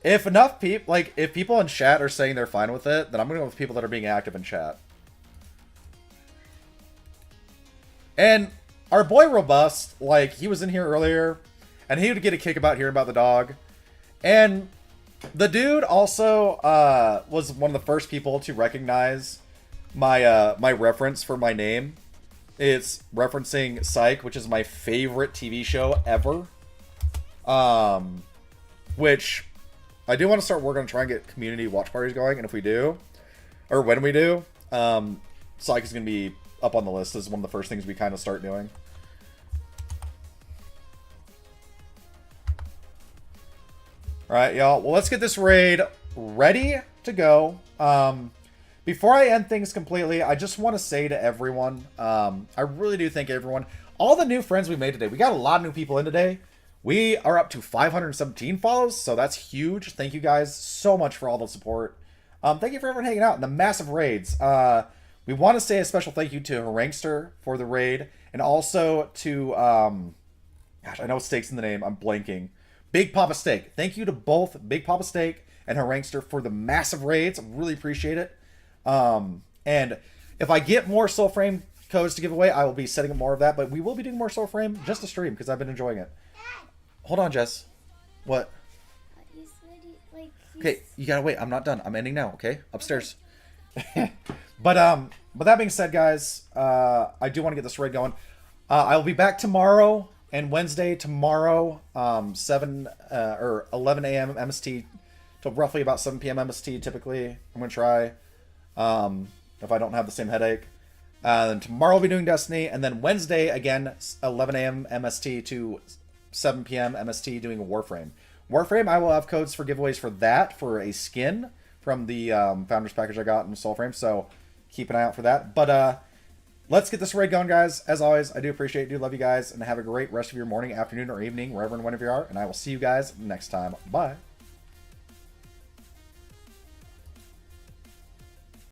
If enough people, like, if people in chat are saying they're fine with it, then I'm going to go with people that are being active in chat. And our boy Robust, like, he was in here earlier, and he would get a kick about hearing about the dog. And the dude also was one of the first people to recognize my my reference for my name. It's referencing Psych, which is my favorite TV show ever. Which I do want to start working on trying to get community watch parties going, and if we do, or when we do, Psych is going to be up on the list as one of the first things we kind of start doing. Alright, y'all. Well, let's get this raid ready to go. Before I end things completely, I just want to say to everyone, I really do thank everyone. All the new friends we made today. We got a lot of new people in today. We are up to 517 follows, so that's huge. Thank you guys so much for all the support. Thank you for everyone hanging out in the massive raids. We want to say a special thank you to Harankster for the raid, and also to, gosh, I know Steak's in the name, I'm blanking. Big Papa Steak. Thank you to both Big Papa Steak and Harankster for the massive raids. I really appreciate it. And if I get more Soul Frame codes to give away, I will be setting up more of that, but we will be doing more Soul Frame just to stream, because I've been enjoying it. Hold on, Jess. What? You said like. Okay, you gotta wait. I'm not done. I'm ending now. Okay, upstairs. But that being said, guys, I do want to get this raid going. I will be back tomorrow and Wednesday. Tomorrow, 7 or 11 a.m. MST till roughly about 7 p.m. MST. Typically, I'm gonna try. If I don't have the same headache. Then tomorrow I'll be doing Destiny, and then Wednesday again, 11 a.m. MST to 7 p.m. MST doing a Warframe. Warframe, I will have codes for giveaways for that, for a skin from the Founders Package I got in Soulframe, so keep an eye out for that. But let's get this raid going, guys. As always, I do appreciate it, do love you guys, and have a great rest of your morning, afternoon, or evening, wherever and whenever you are, and I will see you guys next time. Bye.